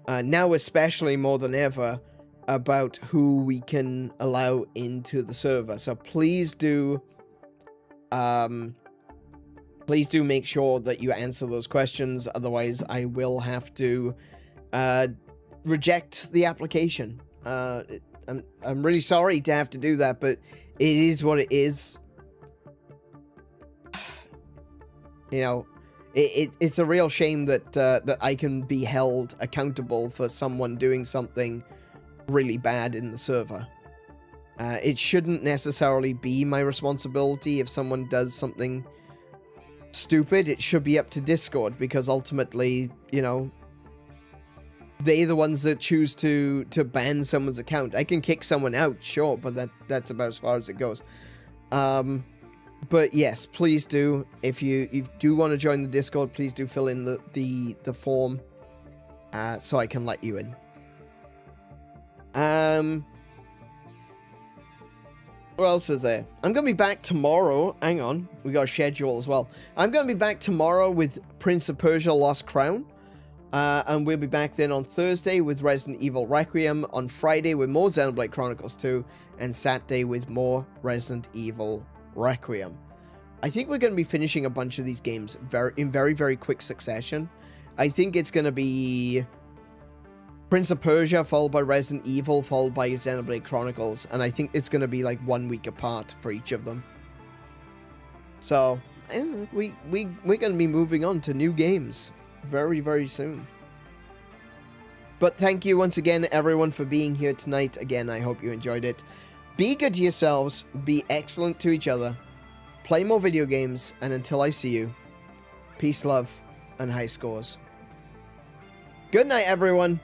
Now especially more than ever, about who we can allow into the server. So please do make sure that you answer those questions, otherwise I will have to reject the application. I'm really sorry to have to do that, but it is what it is. You know, it's a real shame that that I can be held accountable for someone doing something really bad in the server. It shouldn't necessarily be my responsibility if someone does something stupid. It should be up to Discord, because ultimately, you know, they're the ones that choose to ban someone's account. I can kick someone out, sure, but that's about as far as it goes. But yes, please do. If you do want to join the Discord, please do fill in the form so I can let you in. What else is there? I'm going to be back tomorrow. Hang on. We got a schedule as well. I'm going to be back tomorrow with Prince of Persia Lost Crown. And we'll be back then on Thursday with Resident Evil Requiem. On Friday with more Xenoblade Chronicles 2. And Saturday with more Resident Evil Requiem. I think we're going to be finishing a bunch of these games in very, very quick succession. I think it's going to be Prince of Persia, followed by Resident Evil, followed by Xenoblade Chronicles, and I think it's going to be like 1 week apart for each of them. So, we're going to be moving on to new games very, very soon. But thank you once again, everyone, for being here tonight. Again, I hope you enjoyed it. Be good to yourselves, be excellent to each other, play more video games, and until I see you, peace, love, and high scores. Good night, everyone.